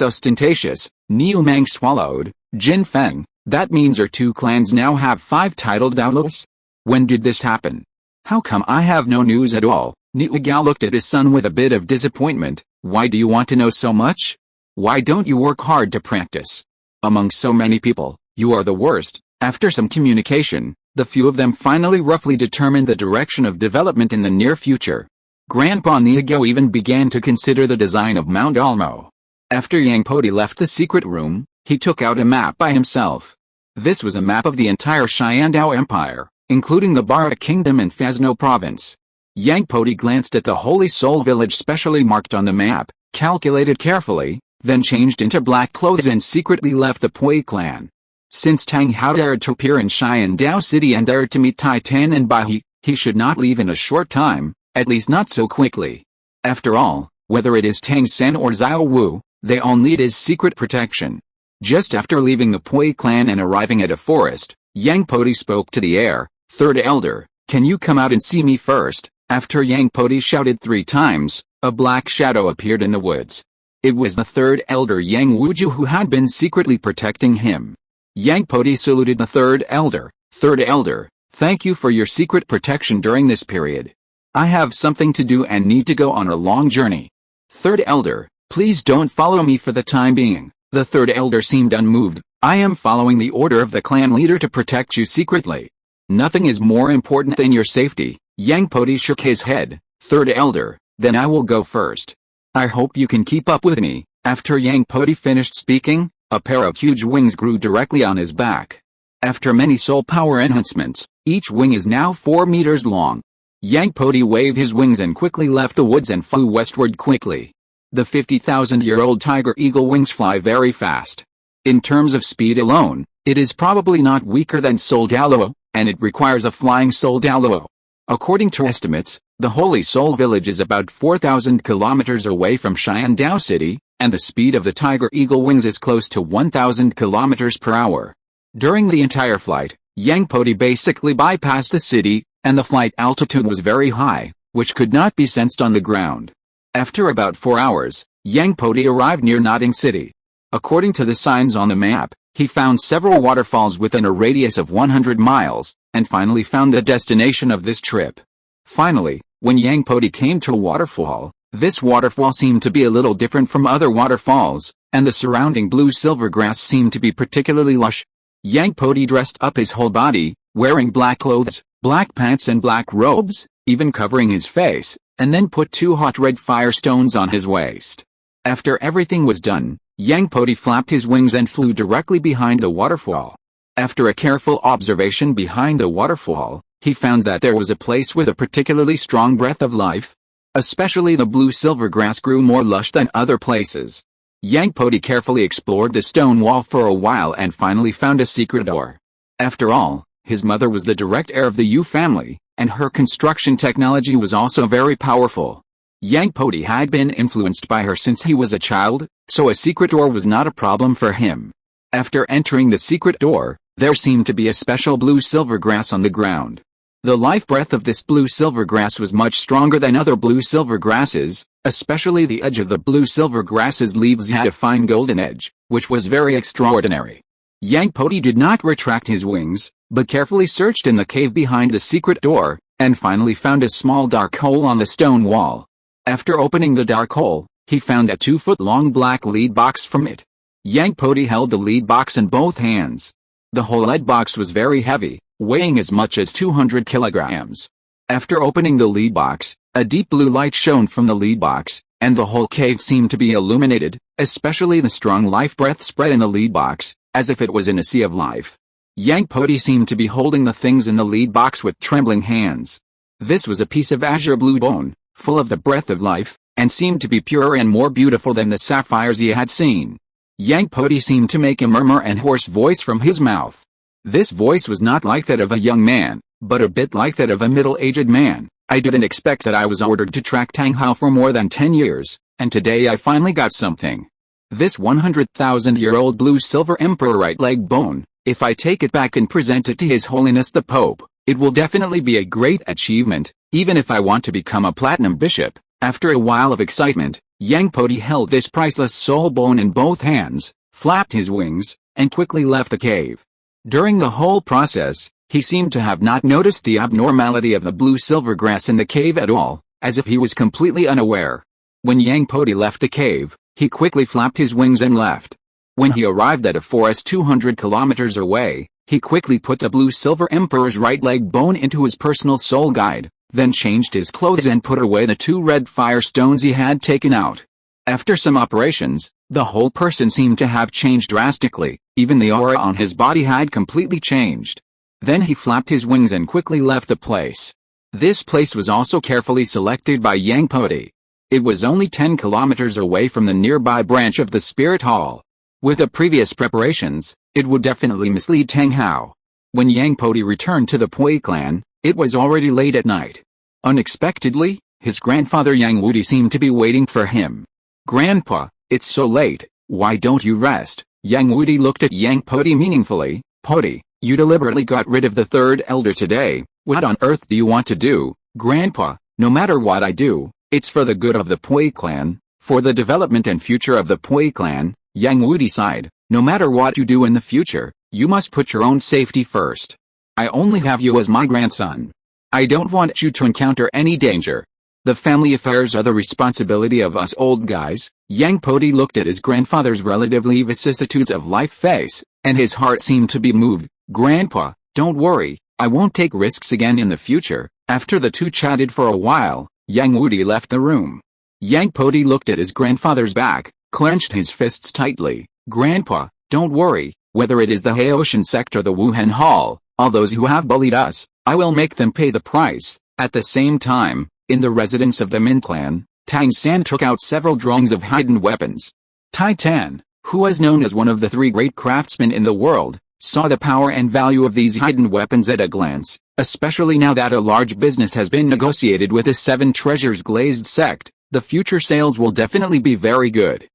ostentatious. Niu Mang swallowed. Jin Feng, that means our two clans now have 5 titled Douluos? When did this happen? How come I have no news at all? Niu Gao looked at his son with a bit of disappointment. Why do you want to know so much? Why don't you work hard to practice? Among so many people, you are the worst. After some communication, the few of them finally roughly determined the direction of development in the near future. Grandpa Niu Gao even began to consider the design of Mount Almo. After Yang Podi left the secret room, he took out a map by himself. This was a map of the entire Xiandao Empire, including the Bara Kingdom and Fazno Province. Yang Podi glanced at the Holy Soul village specially marked on the map, calculated carefully, then changed into black clothes and secretly left the Poi clan. Since Tang Hao dared to appear in Xiandao City and dared to meet Tai Tan and Bai he should not leave in a short time, at least not so quickly. After all, whether it is Tang Sen or Xiao Wu, they all need his secret protection. Just after leaving the Poi clan and arriving at a forest, Yang Podi spoke to the air. Third Elder, can you come out and see me first? After Yang Podi shouted 3 times, a black shadow appeared in the woods. It was the third elder Yang Wudi who had been secretly protecting him. Yang Podi saluted the third elder. Third elder, thank you for your secret protection during this period. I have something to do and need to go on a long journey. Third elder, please don't follow me for the time being. The third elder seemed unmoved. I am following the order of the clan leader to protect you secretly. Nothing is more important than your safety. Yang Podi shook his head. Third elder, then I will go first. I hope you can keep up with me. After Yang Podi finished speaking, a pair of huge wings grew directly on his back. After many soul power enhancements, each wing is now 4 meters long. Yang Podi waved his wings and quickly left the woods and flew westward quickly. The 50,000-year-old tiger eagle wings fly very fast. In terms of speed alone, it is probably not weaker than Soul Douluo, and it requires a flying Soul Douluo. According to estimates, the Holy Soul Village is about 4,000 kilometers away from Xiandao City, and the speed of the tiger eagle wings is close to 1,000 kilometers per hour. During the entire flight, Yang Podi basically bypassed the city, and the flight altitude was very high, which could not be sensed on the ground. After about 4 hours, Yang Podi arrived near Nodding City. According to the signs on the map, he found several waterfalls within a radius of 100 miles, and finally found the destination of this trip. Finally, when Yang Podi came to a waterfall, this waterfall seemed to be a little different from other waterfalls, and the surrounding blue-silver grass seemed to be particularly lush. Yang Podi dressed up his whole body, wearing black clothes, black pants and black robes, even covering his face, and then put 2 hot red fire stones on his waist. After everything was done, Yang Podi flapped his wings and flew directly behind the waterfall. After a careful observation behind the waterfall, he found that there was a place with a particularly strong breath of life. Especially the blue-silver grass grew more lush than other places. Yang Podi carefully explored the stone wall for a while and finally found a secret door. After all, his mother was the direct heir of the Yu family, and her construction technology was also very powerful. Yang Podi had been influenced by her since he was a child, so a secret door was not a problem for him. After entering the secret door, there seemed to be a special blue-silver grass on the ground. The life breath of this blue-silver grass was much stronger than other blue-silver grasses, especially the edge of the blue-silver grass's leaves had a fine golden edge, which was very extraordinary. Yang Podi did not retract his wings, but carefully searched in the cave behind the secret door, and finally found a small dark hole on the stone wall. After opening the dark hole, he found a 2-foot-long black lead box from it. Yang Podi held the lead box in both hands. The whole lead box was very heavy, weighing as much as 200 kilograms. After opening the lead box, a deep blue light shone from the lead box, and the whole cave seemed to be illuminated, especially the strong life breath spread in the lead box, as if it was in a sea of life. Yang Podi seemed to be holding the things in the lead box with trembling hands. This was a piece of azure blue bone, full of the breath of life, and seemed to be purer and more beautiful than the sapphires he had seen. Yang Podi seemed to make a murmur and hoarse voice from his mouth. This voice was not like that of a young man, but a bit like that of a middle-aged man. I didn't expect that. I was ordered to track Tang Hao for more than 10 years, and today I finally got something. This 100,000-year-old blue-silver emperor right leg bone, if I take it back and present it to His Holiness the Pope, it will definitely be a great achievement, even if I want to become a platinum bishop. After a while of excitement, Yang Podi held this priceless soul bone in both hands, flapped his wings, and quickly left the cave. During the whole process, he seemed to have not noticed the abnormality of the blue-silver grass in the cave at all, as if he was completely unaware. When Yang Podi left the cave, he quickly flapped his wings and left. When he arrived at a forest 200 kilometers away, he quickly put the blue-silver emperor's right leg bone into his personal soul guide, then changed his clothes and put away the 2 red fire stones he had taken out. After some operations, the whole person seemed to have changed drastically, even the aura on his body had completely changed. Then he flapped his wings and quickly left the place. This place was also carefully selected by Yang Podi. It was only 10 kilometers away from the nearby branch of the Spirit Hall. With the previous preparations, it would definitely mislead Tang Hao. When Yang Podi returned to the Poi clan, it was already late at night. Unexpectedly, his grandfather Yang Wudi seemed to be waiting for him. "Grandpa, it's so late, why don't you rest?" Yang Wudi looked at Yang Podi meaningfully. "Podi, you deliberately got rid of the third elder today, what on earth do you want to do?" "Grandpa, no matter what I do, it's for the good of the Poi clan, for the development and future of the Poi clan." Yang Wudi sighed. "No matter what you do in the future, you must put your own safety first. I only have you as my grandson. I don't want you to encounter any danger. The family affairs are the responsibility of us old guys." Yang Podi looked at his grandfather's relatively vicissitudes of life face, and his heart seemed to be moved. "Grandpa, don't worry, I won't take risks again in the future." After the two chatted for a while, Yang Wudi left the room. Yang Podi looked at his grandfather's back, clenched his fists tightly. "Grandpa, don't worry, whether it is the Haotian Sect or the Wuhan Hall, all those who have bullied us, I will make them pay the price." At the same time, in the residence of the Min clan, Tang San took out several drawings of hidden weapons. Tai Tan, who was known as one of the 3 great craftsmen in the world, saw the power and value of these hidden weapons at a glance, especially now that a large business has been negotiated with the 7 Treasures Glazed Sect. The future sales will definitely be very good.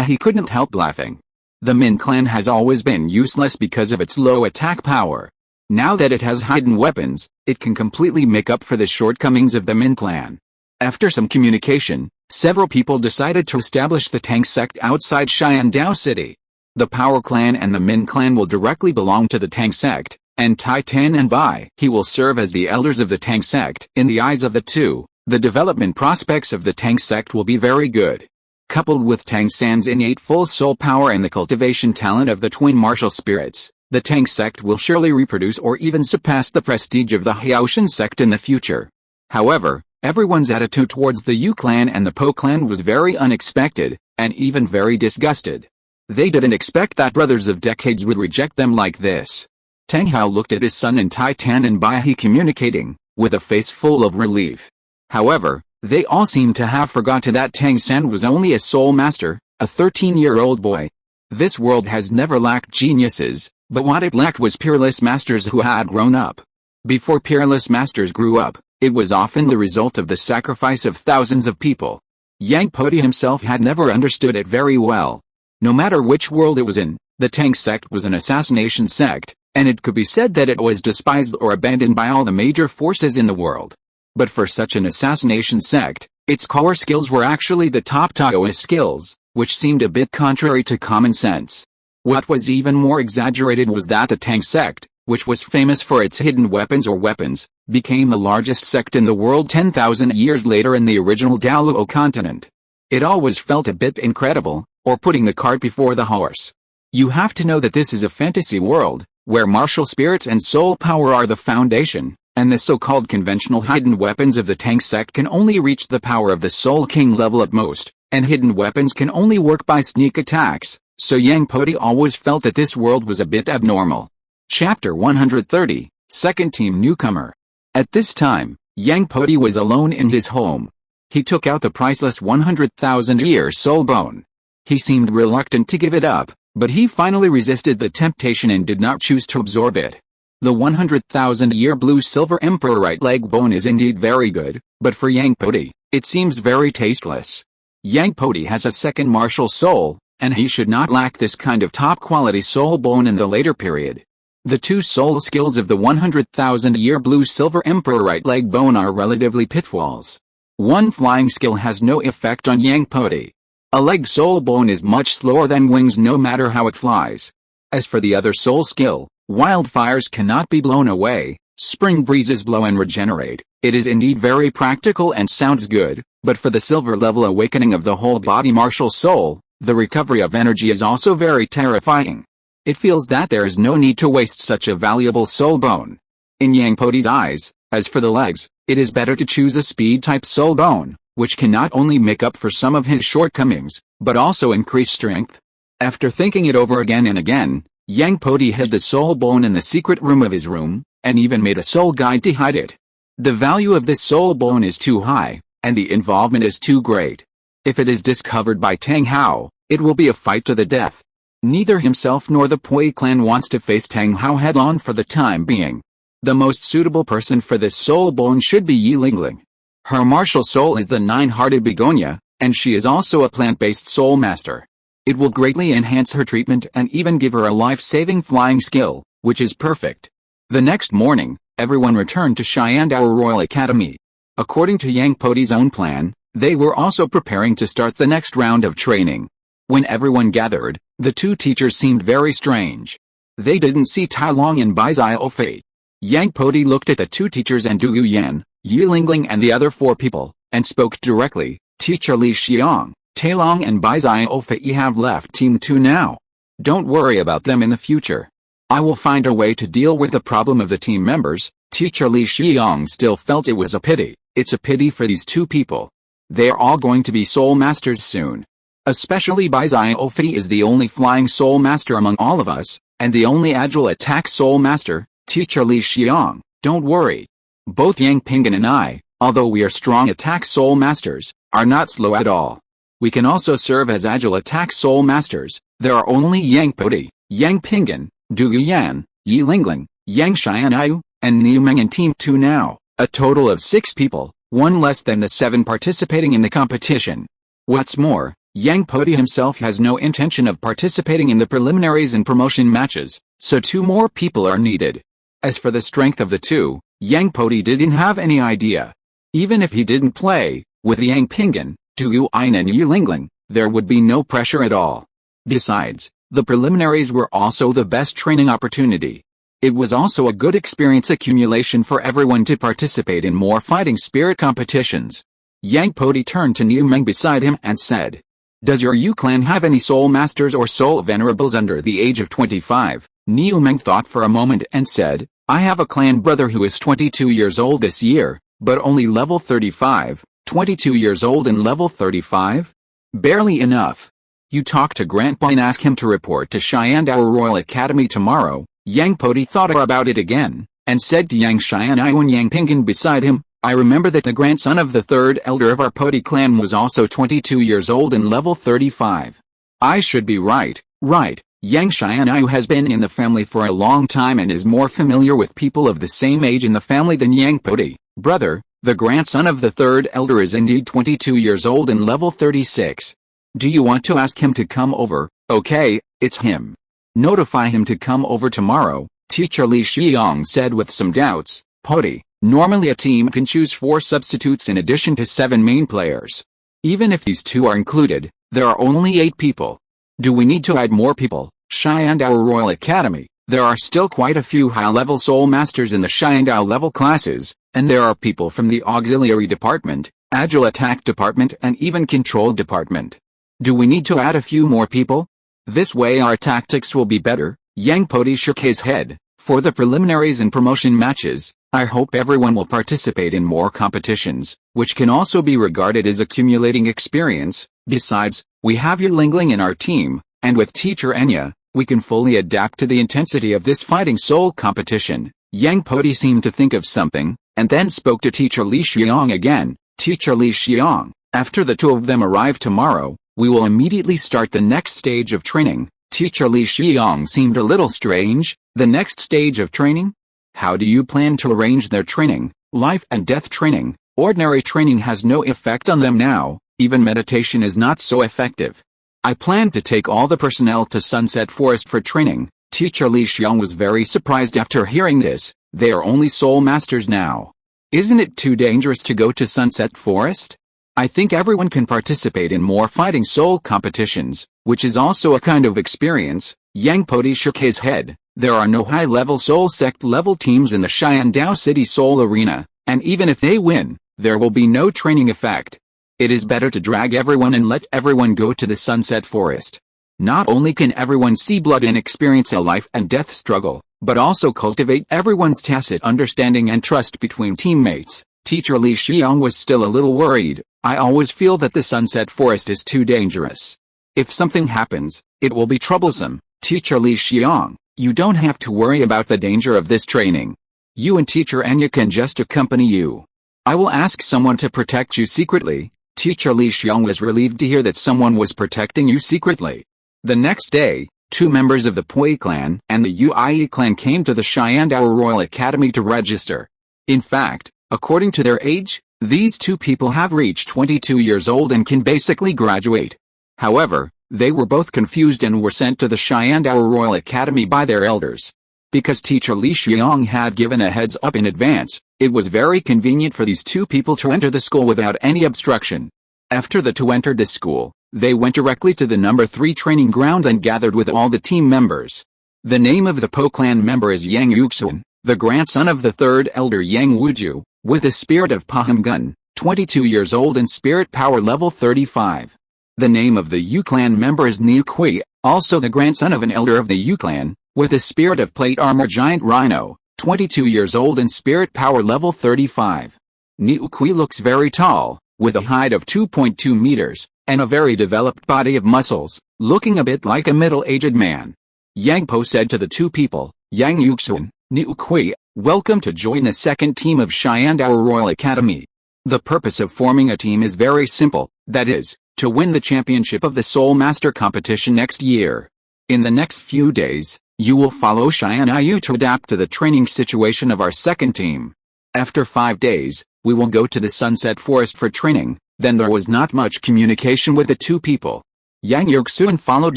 He couldn't help laughing. The Min clan has always been useless because of its low attack power. Now that it has hidden weapons, it can completely make up for the shortcomings of the Min clan. After some communication, several people decided to establish the Tang Sect outside Xiandao City. The Power Clan and the Min clan will directly belong to the Tang Sect, and Tai Tan and Bai he will serve as the elders of the Tang Sect. In the eyes of the two, the development prospects of the Tang Sect will be very good. Coupled with Tang San's innate full soul power and the cultivation talent of the twin martial spirits, the Tang Sect will surely reproduce or even surpass the prestige of the Haotian Sect in the future. However, everyone's attitude towards the Yu clan and the Po clan was very unexpected, and even very disgusted. They didn't expect that brothers of decades would reject them like this. Tang Hao looked at his son and Tai Tan and Bai He communicating, with a face full of relief. However, they all seemed to have forgotten that Tang San was only a soul master, a 13-year-old boy. This world has never lacked geniuses, but what it lacked was peerless masters who had grown up. Before peerless masters grew up, it was often the result of the sacrifice of thousands of people. Yang Podi himself had never understood it very well. No matter which world it was in, the Tang Sect was an assassination sect, and it could be said that it was despised or abandoned by all the major forces in the world. But for such an assassination sect, its core skills were actually the top Taoist skills, which seemed a bit contrary to common sense. What was even more exaggerated was that the Tang Sect, which was famous for its hidden weapons, became the largest sect in the world 10,000 years later in the original Douluo Continent. It always felt a bit incredible, or putting the cart before the horse. You have to know that this is a fantasy world, where martial spirits and soul power are the foundation, and the so-called conventional hidden weapons of the Tang Sect can only reach the power of the Soul King level at most, and hidden weapons can only work by sneak attacks, so Yang Podi always felt that this world was a bit abnormal. Chapter 130, Second Team Newcomer. At this time, Yang Podi was alone in his home. He took out the priceless 100,000-year soul bone. He seemed reluctant to give it up, but he finally resisted the temptation and did not choose to absorb it. The 100,000-year blue-silver emperor right leg bone is indeed very good, but for Yang Podi, it seems very tasteless. Yang Podi has a second martial soul, and he should not lack this kind of top-quality soul bone in the later period. The two soul skills of the 100,000-year blue-silver emperor right leg bone are relatively pitfalls. One flying skill has no effect on Yang Podi. A leg soul bone is much slower than wings no matter how it flies. As for the other soul skill, wildfires cannot be blown away, spring breezes blow and regenerate. It is indeed very practical and sounds good, but for the silver level awakening of the whole body martial soul, the recovery of energy is also very terrifying. It feels that there is no need to waste such a valuable soul bone. In Yang Podi's eyes, as for the legs, it is better to choose a speed-type soul bone, which can not only make up for some of his shortcomings, but also increase strength. After thinking it over again and again, Yang Podi hid the soul bone in the secret room of his room, and even made a soul guide to hide it. The value of this soul bone is too high, and the involvement is too great. If it is discovered by Tang Hao, it will be a fight to the death. Neither himself nor the Poi clan wants to face Tang Hao head-on for the time being. The most suitable person for this soul bone should be Yi Lingling. Her martial soul is the nine-hearted begonia, and she is also a plant-based soul master. It will greatly enhance her treatment and even give her a life-saving flying skill, which is perfect. The next morning, everyone returned to Shyandao Royal Academy. According to Yang Podi's own plan, they were also preparing to start the next round of training. When everyone gathered, the two teachers seemed very strange. They didn't see Tai Long and Bai Xiaofei. Yang Podi looked at the two teachers and Du Yan, Yi Lingling and the other four people, and spoke directly. Teacher Li Xiang, Tai Long and Bai Xiaofei have left Team 2 now. Don't worry about them in the future. I will find a way to deal with the problem of the team members. Teacher Li Xiang still felt it was a pity. It's a pity for these two people. They are all going to be soul masters soon. Especially Bai Xiaofei is the only flying soul master among all of us, and the only agile attack soul master. Teacher Li Xiang, don't worry. Both Yang Pingan and I, although we are strong attack soul masters, are not slow at all. We can also serve as agile attack soul masters. There are only Yang Podi, Yang Pingan, Du Yan, Yi Lingling, Yang Xianayu, and Niu Meng in Team 2 now, a total of 6 people, one less than the 7 participating in the competition. What's more, Yang Podi himself has no intention of participating in the preliminaries and promotion matches, so 2 more people are needed. As for the strength of the two, Yang Podi didn't have any idea. Even if he didn't play, with Yang Pingan, Du Yuan and Yi Lingling, there would be no pressure at all. Besides, the preliminaries were also the best training opportunity. It was also a good experience accumulation for everyone to participate in more fighting spirit competitions. Yang Podi turned to Niu Meng beside him and said, "Does your Yu clan have any soul masters or soul venerables under the age of 25? Niu Meng thought for a moment and said, "I have a clan brother who is 22 years old this year, but only level 35, 22 years old and level 35? Barely enough. You talk to Grandpa and ask him to report to Shyandao Royal Academy tomorrow." Yang Podi thought about it again, and said to Yang Xianai and Yang Pingan beside him, "I remember that the grandson of the third elder of our Podi clan was also 22 years old and level 35. I should be right, right. Yang Xianai has been in the family for a long time and is more familiar with people of the same age in the family than Yang Podi. Brother, the grandson of the third elder is indeed 22 years old and level 36. Do you want to ask him to come over?" "Okay, it's him. Notify him to come over tomorrow," Teacher Li Xiang said with some doubts. "Podi, normally a team can choose 4 substitutes in addition to 7 main players. Even if these 2 are included, there are only 8 people. Do we need to add more people?" Shyandao Royal Academy, there are still quite a few high-level soul masters in the Shyandao level classes, and there are people from the auxiliary department, agile attack department and even control department. Do we need to add a few more people? This way our tactics will be better. Yang Podi shook his head. For the preliminaries and promotion matches, I hope everyone will participate in more competitions, which can also be regarded as accumulating experience. Besides, we have Yi Lingling in our team, and with Teacher Enya, we can fully adapt to the intensity of this fighting soul competition. Yang Podi seemed to think of something, and then spoke to Teacher Li Xiang again. "Teacher Li Xiang, after the 2 of them arrive tomorrow, we will immediately start the next stage of training." Teacher Li Xiang seemed a little strange. "The next stage of training? How do you plan to arrange their training?" "Life and death training. Ordinary training has no effect on them now, even meditation is not so effective. I plan to take all the personnel to Sunset Forest for training." Teacher Li Xiang was very surprised after hearing this. They are only soul masters now. Isn't it too dangerous to go to Sunset Forest? I think everyone can participate in more fighting soul competitions, which is also a kind of experience. Yang Podi shook his head. There are no high-level Soul Sect-level teams in the Xiandao City Soul Arena, and even if they win, there will be no training effect. It is better to drag everyone and let everyone go to the Sunset Forest. Not only can everyone see blood and experience a life and death struggle, but also cultivate everyone's tacit understanding and trust between teammates. Teacher Li Xiong was still a little worried. I always feel that the Sunset Forest is too dangerous. If something happens, it will be troublesome. Teacher Li Xiong, you don't have to worry about the danger of this training. You and Teacher Anya can just accompany you. I will ask someone to protect you secretly. Teacher Li Xiong was relieved to hear that someone was protecting you secretly. The next day, 2 members of the Poi clan and the Ui clan came to the Xiandao Royal Academy to register. In fact, according to their age, these 2 people have reached 22 years old and can basically graduate. However, they were both confused and were sent to the Xiandao Royal Academy by their elders. Because Teacher Li Xiong had given a heads up in advance, it was very convenient for these 2 people to enter the school without any obstruction. After the 2 entered the school, they went directly to the number 3 training ground and gathered with all the team members. The name of the Po clan member is Yang Yuxun, the grandson of the 3rd elder Yang Wudi, with the spirit of Po Hun Gun, 22 years old and spirit power level 35. The name of the Yu clan member is Niu Kui, also the grandson of an elder of the Yu clan, with the spirit of plate armor giant Rhino, 22 years old and spirit power level 35. Niu Kui looks very tall, with a height of 2.2 meters, and a very developed body of muscles, looking a bit like a middle-aged man. Yang Po said to the 2 people, Yang Yuxun, Niu Kui, welcome to join the 2nd team of Xiandao Royal Academy. The purpose of forming a team is very simple, that is, to win the championship of the Soul Master competition next year. In the next few days, you will follow Xianyu to adapt to the training situation of our 2nd team. After 5 days, we will go to the Sunset Forest for training. Then there was not much communication with the 2 people. Yang Yuxun followed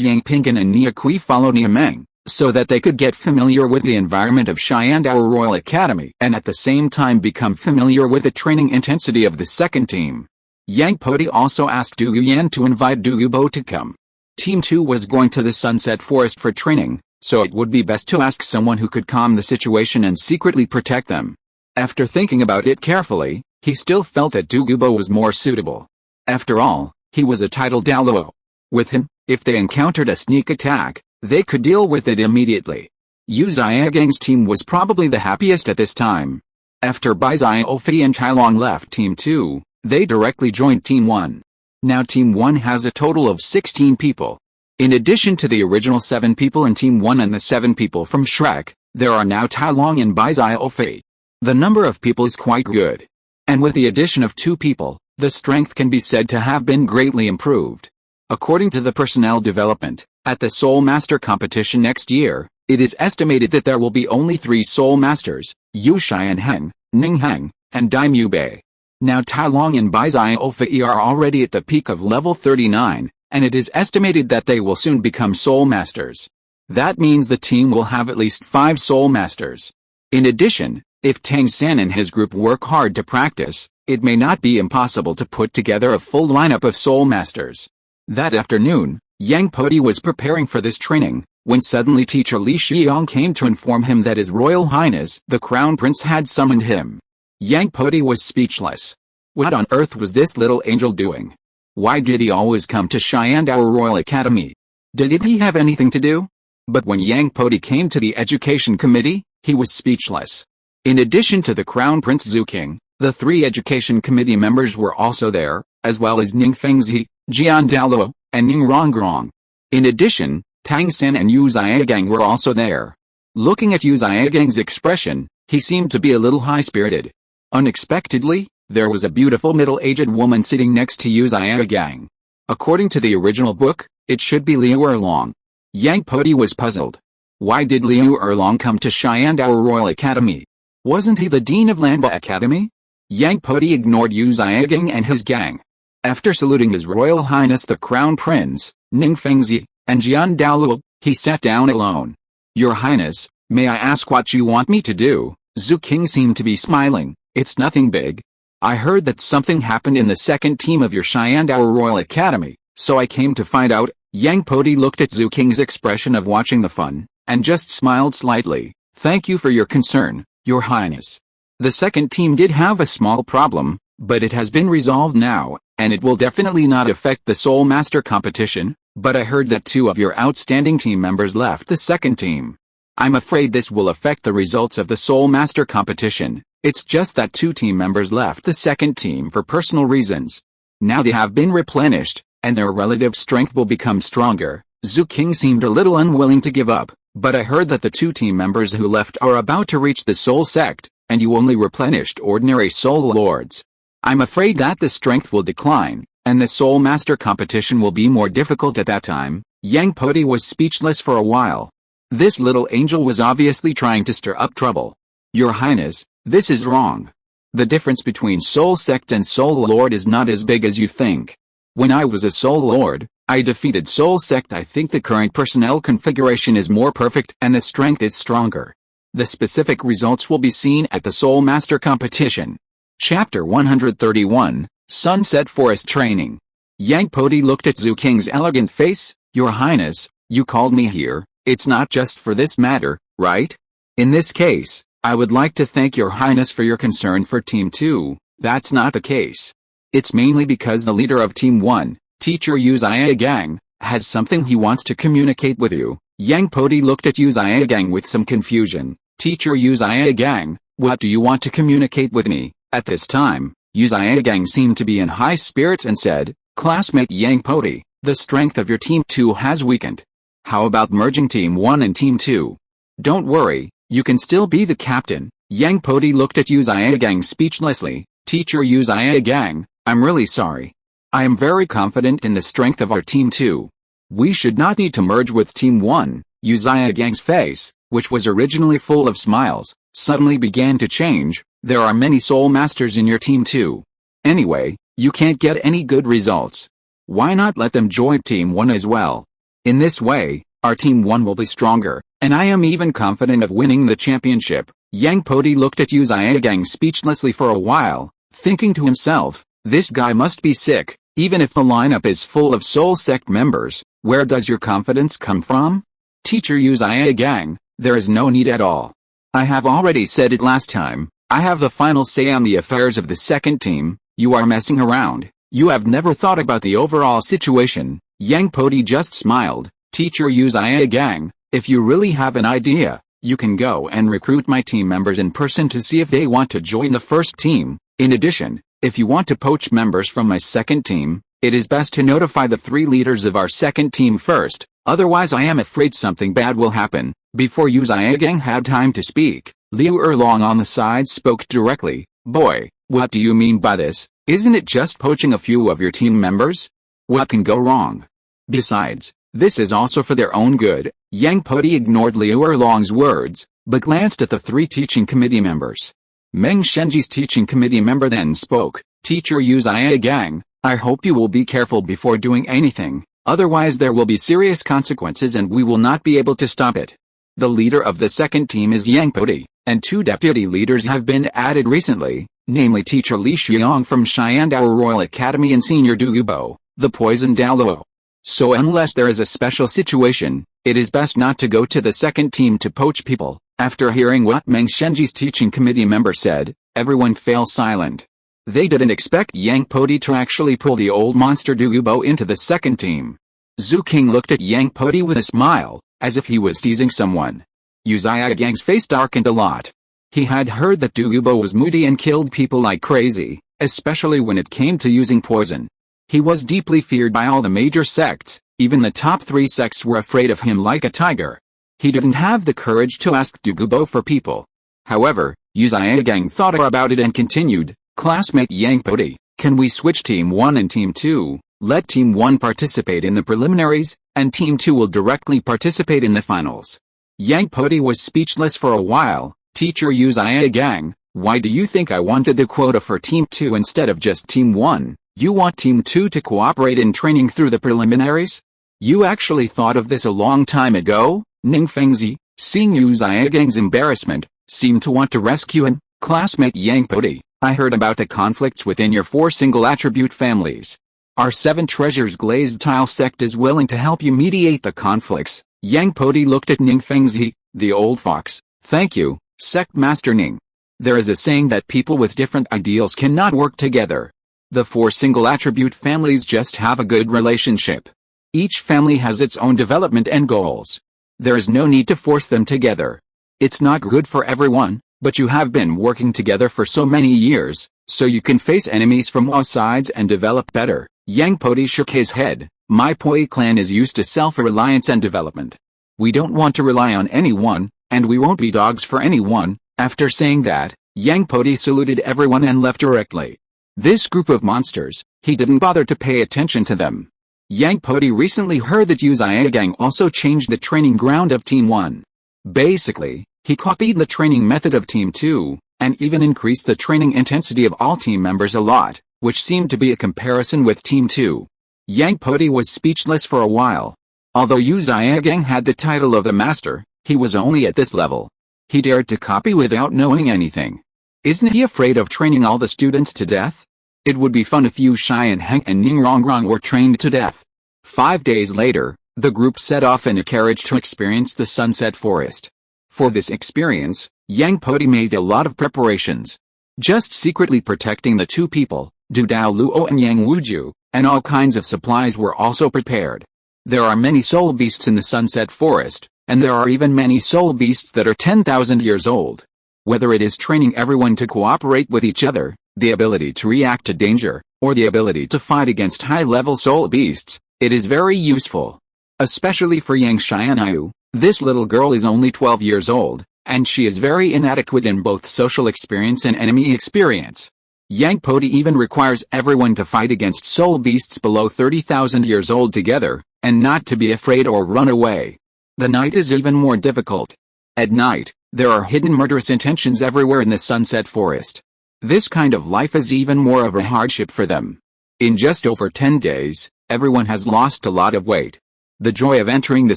Yang Pingan and Nia Kui followed Nia Meng, so that they could get familiar with the environment of Xiandao Royal Academy and at the same time become familiar with the training intensity of the 2nd team. Yang Podi also asked Du Yan to invite Du Bo to come. Team 2 was going to the Sunset Forest for training, so it would be best to ask someone who could calm the situation and secretly protect them. After thinking about it carefully, he still felt that Du Bo was more suitable. After all, he was a titled Douluo. With him, if they encountered a sneak attack, they could deal with it immediately. Yu Xiagang's team was probably the happiest at this time. After Bai Xiaofei and Chailong left Team 2, they directly joined Team 1. Now Team 1 has a total of 16 people. In addition to the original 7 people in Team 1 and the 7 people from Shrek, there are now Chailong and Bai Xiaofei. The number of people is quite good. And with the addition of 2 people, the strength can be said to have been greatly improved. According to the personnel development, at the Soul Master competition next year, it is estimated that there will be only 3 Soul Masters, Yu Xianheng, Ning Heng, and Daimyu Bei. Now Tailong and Bai Xiaofei are already at the peak of level 39, and it is estimated that they will soon become Soul Masters. That means the team will have at least 5 Soul Masters. In addition, if Tang San and his group work hard to practice, it may not be impossible to put together a full lineup of Soul Masters. That afternoon, Yang Podi was preparing for this training, when suddenly Teacher Li Xiong came to inform him that His Royal Highness the Crown Prince had summoned him. Yang Podi was speechless. What on earth was this little angel doing? Why did he always come to Xiandao Royal Academy? Did he have anything to do? But when Yang Podi came to the education committee, he was speechless. In addition to the Crown Prince Zhu King, the 3 education committee members were also there, as well as Ning Fengzi, Jian Daoluo, and Ning Rongrong. In addition, Tang San and Yu Xiagang were also there. Looking at Yu Xiagang's expression, he seemed to be a little high-spirited. Unexpectedly, there was a beautiful middle-aged woman sitting next to Yu Xiagang. According to the original book, it should be Liu Erlong. Yang Podi was puzzled. Why did Liu Erlong come to Xiandao Royal Academy? Wasn't he the dean of Lanba Academy? Yang Podi ignored Yu Xiagang and his gang. After saluting His Royal Highness the Crown Prince, Ning Fengzi, and Jian Daoluo, he sat down alone. Your Highness, may I ask what you want me to do? Zhu King seemed to be smiling. It's nothing big. I heard that something happened in the second team of your Shandao Royal Academy, so I came to find out. Yang Podi looked at Zhu King's expression of watching the fun, and just smiled slightly. Thank you for your concern, Your Highness. The second team did have a small problem, but it has been resolved now, and it will definitely not affect the Soul Master competition, but I heard that 2 of your outstanding team members left the second team. I'm afraid this will affect the results of the Soul Master competition. It's just that 2 team members left the second team for personal reasons. Now they have been replenished, and their relative strength will become stronger. Zhu King seemed a little unwilling to give up, but I heard that the 2 team members who left are about to reach the Soul Sect, and you only replenished ordinary Soul Lords. I'm afraid that the strength will decline, and the Soul Master competition will be more difficult at that time. Yang Podi was speechless for a while. This little angel was obviously trying to stir up trouble. Your Highness, this is wrong. The difference between Soul Sect and Soul Lord is not as big as you think. When I was a Soul Lord, I defeated Soul Sect. I think the current personnel configuration is more perfect and the strength is stronger. The specific results will be seen at the Soul Master competition. Chapter 131, Sunset Forest Training. Yang Podi looked at Zhu King's elegant face. Your Highness, you called me here, it's not just for this matter, right? In this case, I would like to thank Your Highness for your concern for Team 2. That's not the case. It's mainly because the leader of Team 1, Teacher Yu Gang, has something he wants to communicate with you. Yang Podi looked at Yu Gang with some confusion. Teacher Yu Gang, what do you want to communicate with me? At this time, Yu Gang seemed to be in high spirits and said, Classmate Yang Podi, the strength of your Team 2 has weakened. How about merging Team 1 and Team 2? Don't worry, you can still be the captain. Yang Podi looked at Yu Gang speechlessly. Teacher Yu Gang, I'm really sorry. I am very confident in the strength of our Team 2. We should not need to merge with Team 1. Yu Gang's face, which was originally full of smiles, suddenly began to change. There are many Soul Masters in your Team 2. Anyway, you can't get any good results. Why not let them join Team 1 as well? In this way, our Team 1 will be stronger, and I am even confident of winning the championship. Yang Podi looked at Yu Gang speechlessly for a while, thinking to himself, this guy must be sick. Even if the lineup is full of Soul Sect members, where does your confidence come from? Teacher Yu Gang, there is no need at all. I have already said it last time, I have the final say on the affairs of the second team. You are messing around. You have never thought about the overall situation. Yang Podi just smiled. Teacher Yu Gang, if you really have an idea, you can go and recruit my team members in person to see if they want to join the first team. In addition, if you want to poach members from my second team, it is best to notify the 3 leaders of our second team first, otherwise I am afraid something bad will happen. Before Yu Gang had time to speak, Liu Erlong on the side spoke directly. Boy, what do you mean by this? Isn't it just poaching a few of your team members? What can go wrong? Besides, this is also for their own good. Yang Podi ignored Liu Erlong's words, but glanced at the 3 teaching committee members. Meng Shenji's teaching committee member then spoke. Teacher Yu Gang, I hope you will be careful before doing anything, otherwise there will be serious consequences and we will not be able to stop it. The leader of the second team is Yang Podi, and 2 deputy leaders have been added recently, namely Teacher Li Xiong from Shandao Royal Academy and Senior Douluo, the poisoned Douluo. So unless there is a special situation, it is best not to go to the second team to poach people. After hearing what Meng Shenji's teaching committee member said, everyone fell silent. They didn't expect Yang Podi to actually pull the old monster Douluo into the second team. Zhu King looked at Yang Podi with a smile, as if he was teasing someone. Yu Gang's face darkened a lot. He had heard that Douluo was moody and killed people like crazy, especially when it came to using poison. He was deeply feared by all the major sects, even the top 3 sects were afraid of him like a tiger. He didn't have the courage to ask Douluo for people. However, Yu Gang thought about it and continued, Classmate Yang Podi, can we switch Team 1 and Team 2? Let Team 1 participate in the preliminaries, and Team 2 will directly participate in the finals. Yang Podi was speechless for a while. Teacher Yu Gang, why do you think I wanted the quota for Team 2 instead of just Team 1? You want Team 2 to cooperate in training through the preliminaries? You actually thought of this a long time ago? Ning Fengzi, seeing Yu Gang's embarrassment, seemed to want to rescue him. Classmate Yang Podi, I heard about the conflicts within your 4 single attribute families. Our 7 treasures glazed tile sect is willing to help you mediate the conflicts. Yang Podi looked at Ning Fengzi, the old fox. Thank you, Sect Master Ning. There is a saying that people with different ideals cannot work together. The 4 single attribute families just have a good relationship. Each family has its own development and goals. There is no need to force them together. It's not good for everyone, but you have been working together for so many years, so you can face enemies from all sides and develop better. Yang Podi shook his head. My Poi clan is used to self-reliance and development. We don't want to rely on anyone, and we won't be dogs for anyone. After saying that, Yang Podi saluted everyone and left directly. This group of monsters, he didn't bother to pay attention to them. Yang Podi recently heard that Yu Gang also changed the training ground of Team 1. Basically, he copied the training method of Team 2, and even increased the training intensity of all team members a lot, which seemed to be a comparison with Team 2. Yang Podi was speechless for a while. Although Yu Gang had the title of the master, he was only at this level. He dared to copy without knowing anything. Isn't he afraid of training all the students to death? It would be fun if Yu Xianheng and Ning Rongrong were trained to death. 5 days later, the group set off in a carriage to experience the Sunset Forest. For this experience, Yang Podi made a lot of preparations. Just secretly protecting the 2 people, Douluo and Yang Wudi, and all kinds of supplies were also prepared. There are many soul beasts in the Sunset Forest, and there are even many soul beasts that are 10,000 years old. Whether it is training everyone to cooperate with each other, the ability to react to danger, or the ability to fight against high-level soul beasts, it is very useful. Especially for Yang Xianheng, this little girl is only 12 years old, and she is very inadequate in both social experience and enemy experience. Yang Podi even requires everyone to fight against soul beasts below 30,000 years old together, and not to be afraid or run away. The night is even more difficult. At night, there are hidden murderous intentions everywhere in the Sunset Forest. This kind of life is even more of a hardship for them. In just over 10 days, everyone has lost a lot of weight. The joy of entering the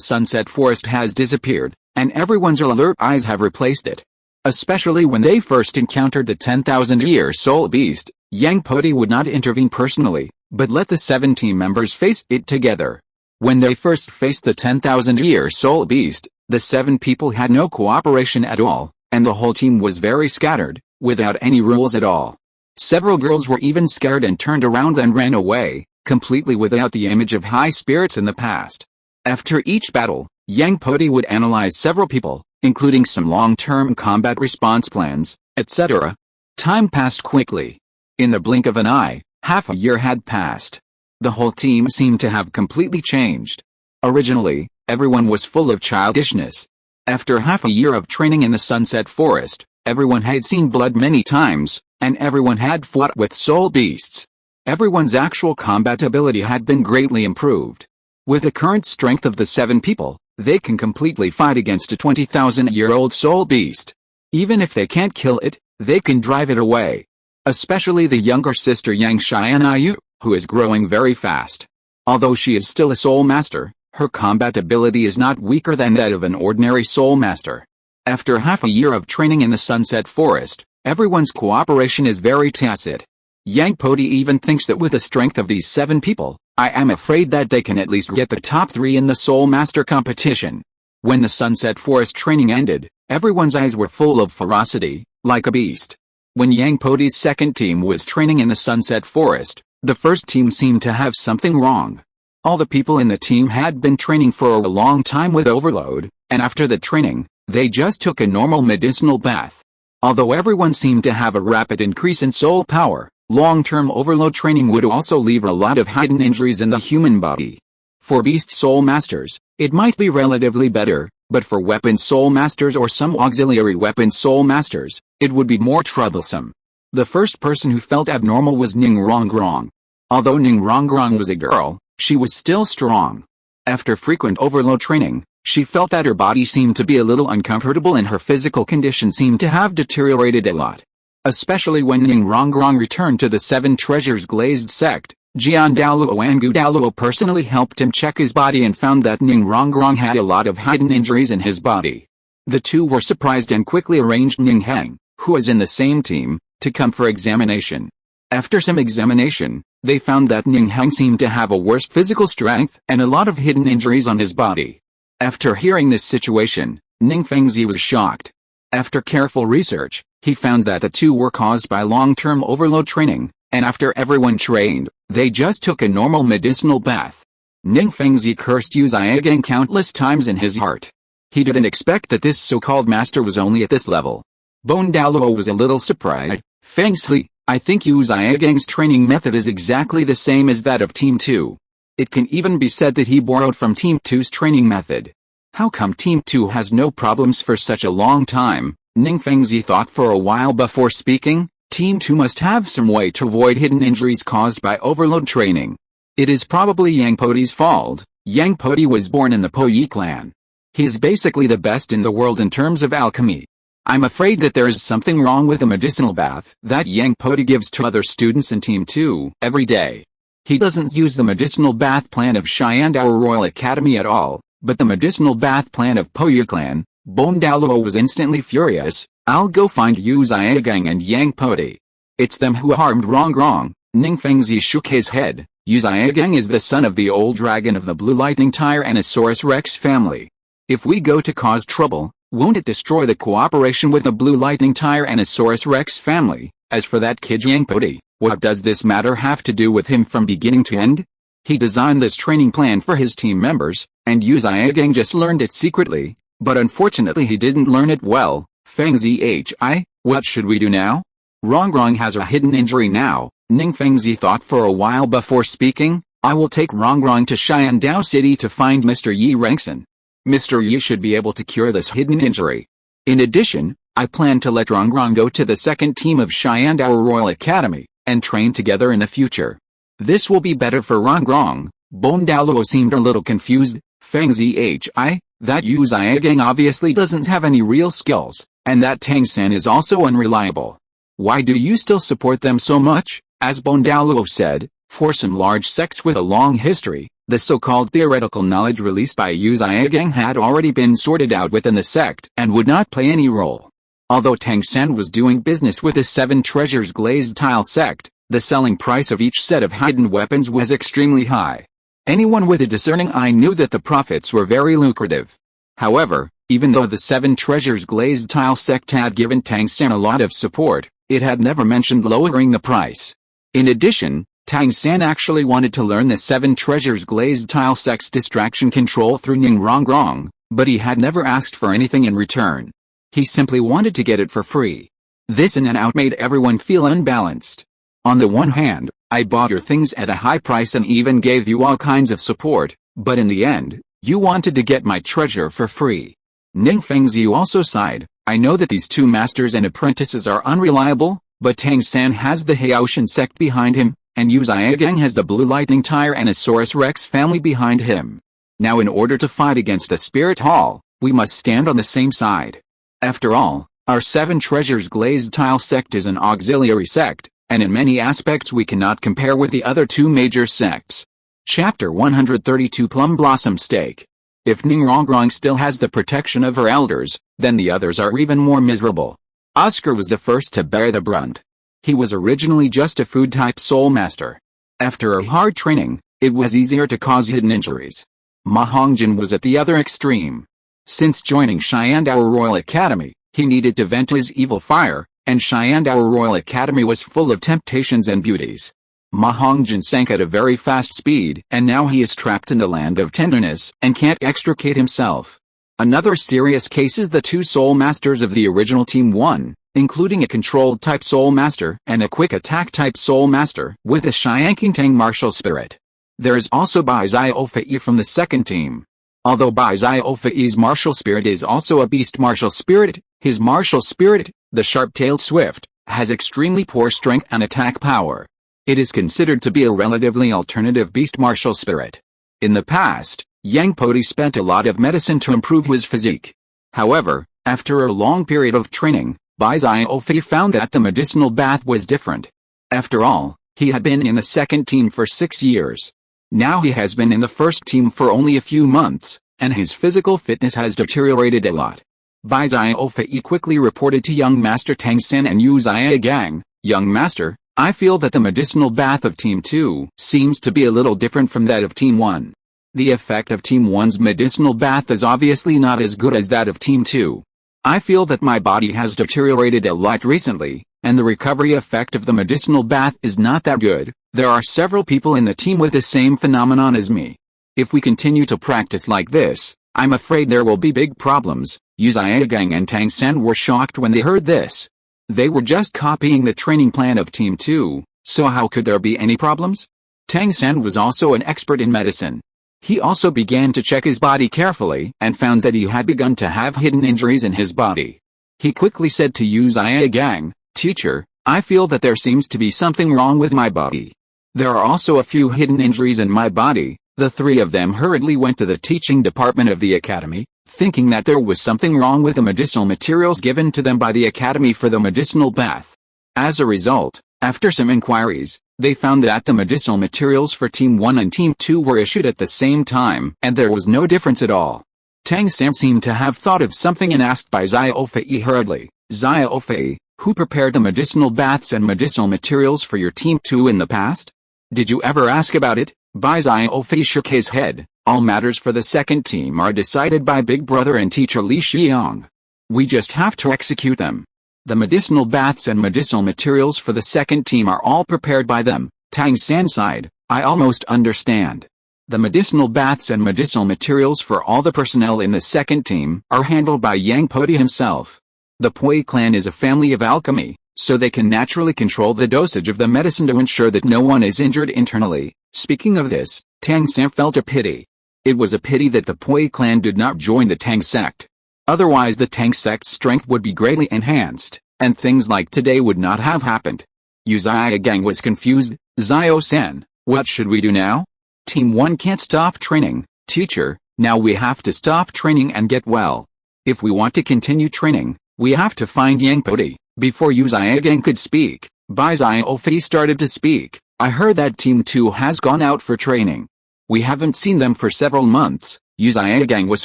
Sunset Forest has disappeared, and everyone's alert eyes have replaced it. Especially when they first encountered the 10,000-year soul beast, Yang Podi would not intervene personally, but let the 7 team members face it together. When they first faced the 10,000-year soul beast, the 7 people had no cooperation at all, and the whole team was very scattered, without any rules at all. Several girls were even scared and turned around and ran away, completely without the image of high spirits in the past. After each battle, Yang Podi would analyze several people, including some long-term combat response plans, etc. Time passed quickly. In the blink of an eye, half a year had passed. The whole team seemed to have completely changed. Originally, everyone was full of childishness. After half a year of training in the Sunset Forest, everyone had seen blood many times, and everyone had fought with soul beasts. Everyone's actual combat ability had been greatly improved. With the current strength of the 7 people, they can completely fight against a 20,000-year-old soul beast. Even if they can't kill it, they can drive it away. Especially the younger sister Yang Xianheng, who is growing very fast. Although she is still a soul master, her combat ability is not weaker than that of an ordinary soul master. After half a year of training in the Sunset Forest, everyone's cooperation is very tacit. Yang Podi even thinks that with the strength of these 7 people, I am afraid that they can at least get the top 3 in the Soul Master competition. When the Sunset Forest training ended, everyone's eyes were full of ferocity, like a beast. When Yang Podi's second team was training in the Sunset Forest, the first team seemed to have something wrong. All the people in the team had been training for a long time with overload, and after the training, they just took a normal medicinal bath. Although everyone seemed to have a rapid increase in soul power, long-term overload training would also leave a lot of hidden injuries in the human body. For beast soul masters, it might be relatively better, but for weapon soul masters or some auxiliary weapon soul masters, it would be more troublesome. The first person who felt abnormal was Ning Rongrong. Although Ning Rongrong was a girl, she was still strong. After frequent overload training, she felt that her body seemed to be a little uncomfortable and her physical condition seemed to have deteriorated a lot. Especially when Ning Rongrong returned to the 7 Treasures Glazed Sect, Jian Douluo and Gu Douluo personally helped him check his body and found that Ning Rongrong had a lot of hidden injuries in his body. The two were surprised and quickly arranged Ning Heng, who was in the same team, to come for examination. After some examination, they found that Ning Heng seemed to have a worse physical strength and a lot of hidden injuries on his body. After hearing this situation, Ning Fengzi was shocked. After careful research, he found that the two were caused by long-term overload training, and after everyone trained, they just took a normal medicinal bath. Ning Fengzi cursed Yu Zhigang countless times in his heart. He didn't expect that this so-called master was only at this level. Douluo was a little surprised. Fengzi, I think Yu Zhigang's training method is exactly the same as that of Team 2. It can even be said that he borrowed from Team 2's training method. How come Team 2 has no problems for such a long time? Ning Fengzi thought for a while before speaking. Team 2 must have some way to avoid hidden injuries caused by overload training. It is probably Yang Podi's fault. Yang Podi was born in the Po Yi clan. He is basically the best in the world in terms of alchemy. I'm afraid that there is something wrong with the medicinal bath that Yang Podi gives to other students in Team 2 every day. He doesn't use the medicinal bath plan of Shandao Royal Academy at all, but the medicinal bath plan of Po Yi clan. Douluo was instantly furious. I'll go find Yu Zhigang and Yang Podi. It's them who harmed Rongrong. Ning Fengzi shook his head. Yu Zhigang is the son of the old dragon of the Blue Lightning Tyrannosaurus Rex family. If we go to cause trouble, won't it destroy the cooperation with the Blue Lightning Tyrannosaurus Rex family? As for that kid Yang Podi, what does this matter have to do with him from beginning to end? He designed this training plan for his team members, and Yu Zhigang just learned it secretly, but unfortunately he didn't learn it well. Fengzi hi, what should we do now? Rongrong has a hidden injury now. Ning Fengzi thought for a while before speaking. I will take Rongrong to Shandao City to find Mr. Yi Rengson. Mr. Yi should be able to cure this hidden injury. In addition, I plan to let Rongrong go to the second team of Shandao Royal Academy, and train together in the future. This will be better for Rongrong. Douluo seemed a little confused. Fengzi hi, that Yu Zhigang obviously doesn't have any real skills, and that Tang San is also unreliable. Why do you still support them so much? As Douluo said, for some large sects with a long history, the so-called theoretical knowledge released by Yu Zhigang had already been sorted out within the sect and would not play any role. Although Tang San was doing business with the Seven Treasures Glazed Tile sect, the selling price of each set of hidden weapons was extremely high. Anyone with a discerning eye knew that the profits were very lucrative. However, even though the Seven Treasures Glazed Tile sect had given Tang San a lot of support, it had never mentioned lowering the price. In addition, Tang San actually wanted to learn the Seven Treasures Glazed Tile sect's distraction control through Ning Rongrong, but he had never asked for anything in return. He simply wanted to get it for free. This in and out made everyone feel unbalanced. On the one hand, I bought your things at a high price and even gave you all kinds of support, but in the end, you wanted to get my treasure for free. Ning Fengzi also sighed. I know that these two masters and apprentices are unreliable, but Tang San has the Haotian Sect behind him, and Yu Zhigang has the Blue Lightning Tyrannosaurus Rex family behind him. Now in order to fight against the Spirit Hall, we must stand on the same side. After all, our Seven Treasures Glazed Tile sect is an auxiliary sect, and in many aspects we cannot compare with the other two major sects. Chapter 132 Plum Blossom Stake. If Ning Rongrong still has the protection of her elders, then the others are even more miserable. Oscar was the first to bear the brunt. He was originally just a food-type soul master. After a hard training, it was easier to cause hidden injuries. Ma Hongjin was at the other extreme. Since joining Shandao Royal Academy, he needed to vent his evil fire, and Shandao Royal Academy was full of temptations and beauties. Ma Hongjin sank at a very fast speed, and now he is trapped in the land of tenderness and can't extricate himself. Another serious case is the two soul masters of the original Team 1, including a controlled type soul master and a quick attack type soul master with a Xiangqingtang martial spirit. There is also Bai Xiaofei from the second team. Although Bai Xiaofei's martial spirit is also a beast martial spirit, his martial spirit, the sharp-tailed swift, has extremely poor strength and attack power. It is considered to be a relatively alternative beast martial spirit. In the past, Yang Podi spent a lot of medicine to improve his physique. However, after a long period of training, Bai Xiaofei found that the medicinal bath was different. After all, he had been in the second team for 6 years. Now he has been in the first team for only a few months, and his physical fitness has deteriorated a lot. Bai Xiaofei quickly reported to young Master Tang San and Yu Xiaogang, "Young Master, I feel that the medicinal bath of Team 2 seems to be a little different from that of Team 1. The effect of Team 1's medicinal bath is obviously not as good as that of Team 2. I feel that my body has deteriorated a lot recently, and the recovery effect of the medicinal bath is not that good. There are several people in the team with the same phenomenon as me. If we continue to practice like this, I'm afraid there will be big problems." Yu Xiaogang and Tang San were shocked when they heard this. They were just copying the training plan of Team 2, so how could there be any problems? Tang San was also an expert in medicine. He also began to check his body carefully and found that he had begun to have hidden injuries in his body. He quickly said to Yu Xiaogang, "Teacher, I feel that there seems to be something wrong with my body. There are also a few hidden injuries in my body." The three of them hurriedly went to the teaching department of the academy, thinking that there was something wrong with the medicinal materials given to them by the academy for the medicinal bath. As a result, after some inquiries, they found that the medicinal materials for Team 1 and Team 2 were issued at the same time, and there was no difference at all. Tang San seemed to have thought of something and asked Bai Xiaofei hurriedly, "Xiaofei, who prepared the medicinal baths and medicinal materials for your Team 2 in the past? Did you ever ask about it?" Bai Xiaofei shook his head. "All matters for the second team are decided by Big Brother and Teacher Li Xiang. We just have to execute them. The medicinal baths and medicinal materials for the second team are all prepared by them." Tang San sighed, "I almost understand. The medicinal baths and medicinal materials for all the personnel in the second team are handled by Yang Podi himself. The Poi clan is a family of alchemy, so they can naturally control the dosage of the medicine to ensure that no one is injured internally." Speaking of this, Tang San felt a pity. It was a pity that the Poi clan did not join the Tang Sect. Otherwise the Tang Sect's strength would be greatly enhanced, and things like today would not have happened. Yu Xiaogang was confused. "Xiao-san, what should we do now? Team 1 can't stop training, teacher, now we have to stop training and get well. If we want to continue training, we have to find Yang Podi." Before Yu Xiaogang could speak, Bai Xiaofei started to speak. "I heard that Team 2 has gone out for training. We haven't seen them for several months." Yu Xiaogang was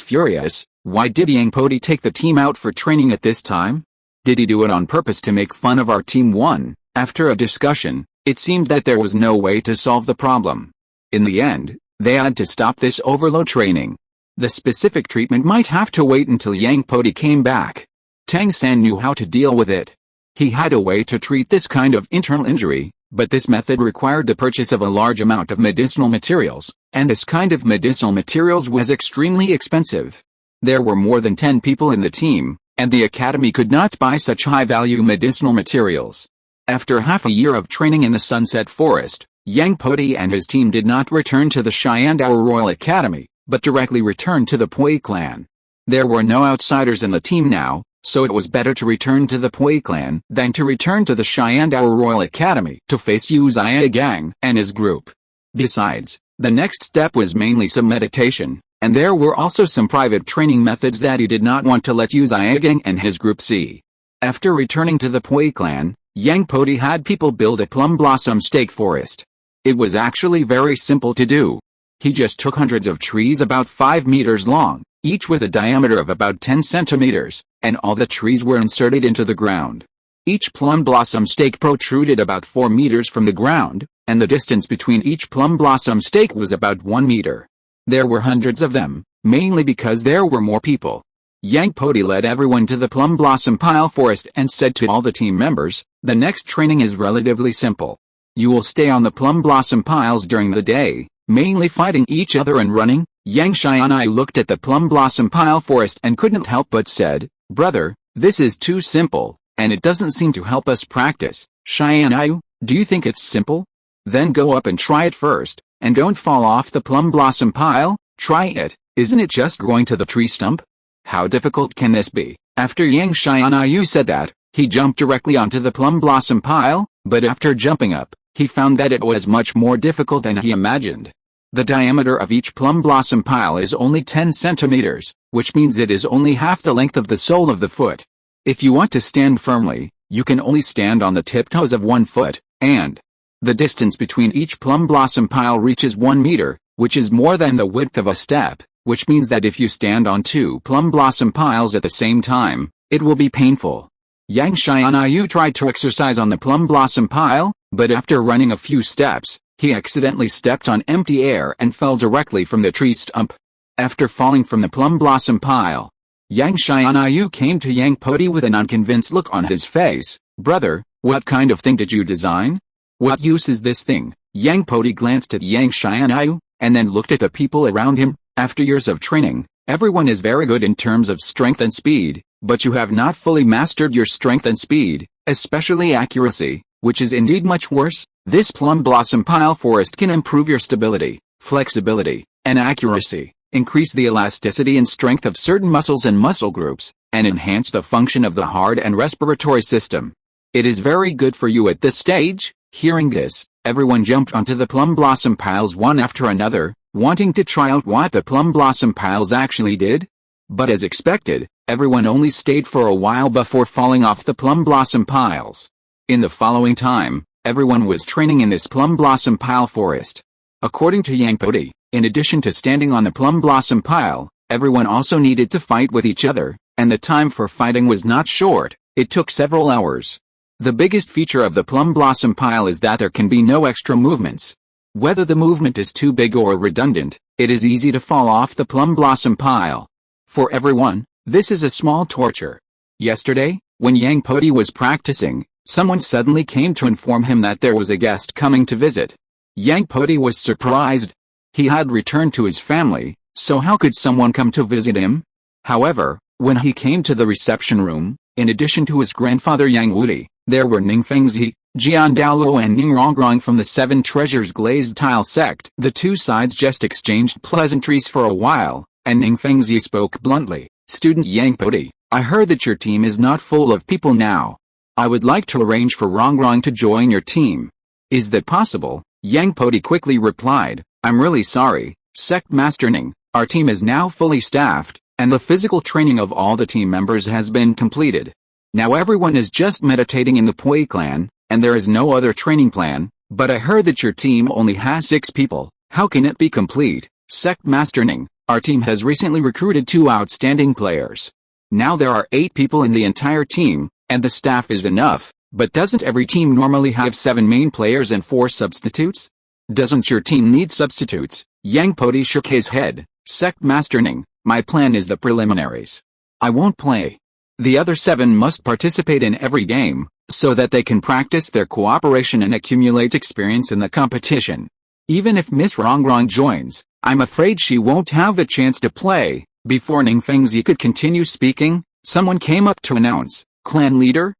furious. Why did Yang Podi take the team out for training at this time? Did he do it on purpose to make fun of our Team 1? After a discussion, it seemed that there was no way to solve the problem. In the end, they had to stop this overload training. The specific treatment might have to wait until Yang Podi came back. Tang San knew how to deal with it. He had a way to treat this kind of internal injury, but this method required the purchase of a large amount of medicinal materials, and this kind of medicinal materials was extremely expensive. There were more than 10 people in the team, and the academy could not buy such high-value medicinal materials. After half a year of training in the Sunset Forest, Yang Podi and his team did not return to the Shyandao Royal Academy, but directly returned to the Poi clan. There were no outsiders in the team now, so it was better to return to the Poi clan than to return to the Shyandao Royal Academy to face Yu Xiaogang and his group. Besides, the next step was mainly some meditation, and there were also some private training methods that he did not want to let Yu Xiaogang and his group see. After returning to the Poi clan, Yang Podi had people build a plum blossom stake forest. It was actually very simple to do. He just took hundreds of trees about 5 meters long, each with a diameter of about 10 centimeters, and all the trees were inserted into the ground. Each plum blossom stake protruded about 4 meters from the ground, and the distance between each plum blossom stake was about 1 meter. There were hundreds of them, mainly because there were more people. Yang Podi led everyone to the plum blossom pile forest and said to all the team members, "The next training is relatively simple. You will stay on the plum blossom piles during the day, mainly fighting each other and running." Yang Xianai looked at the plum blossom pile forest and couldn't help but said, "Brother, this is too simple, and it doesn't seem to help us practice." "Xianai, do you think it's simple? Then go up and try it first, and don't fall off the plum blossom pile. Try it, isn't it just going to the tree stump? How difficult can this be?" After Yang Xianai said that, he jumped directly onto the plum blossom pile, but after jumping up, he found that it was much more difficult than he imagined. The diameter of each plum blossom pile is only 10 centimeters, which means it is only half the length of the sole of the foot. If you want to stand firmly, you can only stand on the tiptoes of 1 foot, and the distance between each plum blossom pile reaches 1 meter, which is more than the width of a step. which means that if you stand on 2 plum blossom piles at the same time, it will be painful. Yang Xianyu tried to exercise on the plum blossom pile, but after running a few steps, he accidentally stepped on empty air and fell directly from the tree stump. After falling from the plum blossom pile, Yang Xianyu came to Yang Podi with an unconvinced look on his face. "Brother, what kind of thing did you design? What use is this thing?" Yang Podi glanced at Yang Xianyu, and then looked at the people around him. "After years of training, everyone is very good in terms of strength and speed, but you have not fully mastered your strength and speed, especially accuracy, which is indeed much worse. This plum blossom pile forest can improve your stability, flexibility, and accuracy, increase the elasticity and strength of certain muscles and muscle groups, and enhance the function of the heart and respiratory system. It is very good for you at this stage." Hearing this, everyone jumped onto the plum blossom piles one after another, wanting to try out what the plum blossom piles actually did. But as expected, everyone only stayed for a while before falling off the plum blossom piles. In the following time, everyone was training in this plum blossom pile forest. According to Yang Podi, in addition to standing on the plum blossom pile, everyone also needed to fight with each other, and the time for fighting was not short. It took several hours. The biggest feature of the plum blossom pile is that there can be no extra movements. Whether the movement is too big or redundant, it is easy to fall off the plum blossom pile. For everyone, this is a small torture. Yesterday, when Yang Podi was practicing, someone suddenly came to inform him that there was a guest coming to visit. Yang Podi was surprised. He had returned to his family, so how could someone come to visit him? However, when he came to the reception room, in addition to his grandfather Yang Wudi, there were Ning Fengzi, Jian Douluo and Ning Rongrong from the 7 Treasures Glazed Tile Sect. The two sides just exchanged pleasantries for a while, and Ning Fengzi spoke bluntly. "Student Yang Podi, I heard that your team is not full of people now. I would like to arrange for Rongrong to join your team. Is that possible?" Yang Podi quickly replied, "I'm really sorry, Sect Master Ning, our team is now fully staffed, and the physical training of all the team members has been completed. Now everyone is just meditating in the Poi clan, and there is no other training plan, but I heard that your team only has 6 people. How can it be complete?" "Sect Master Ning, our team has recently recruited 2 outstanding players. Now there are 8 people in the entire team, and the staff is enough, but doesn't every team normally have 7 main players and 4 substitutes? Doesn't your team need substitutes?" Yang Podi shook his head. "Sect Master Ning, my plan is the preliminaries. I won't play. The other 7 must participate in every game, so that they can practice their cooperation and accumulate experience in the competition. Even if Miss Rongrong joins, I'm afraid she won't have the chance to play." Before Ning Fengzi could continue speaking, someone came up to announce, Clan Leader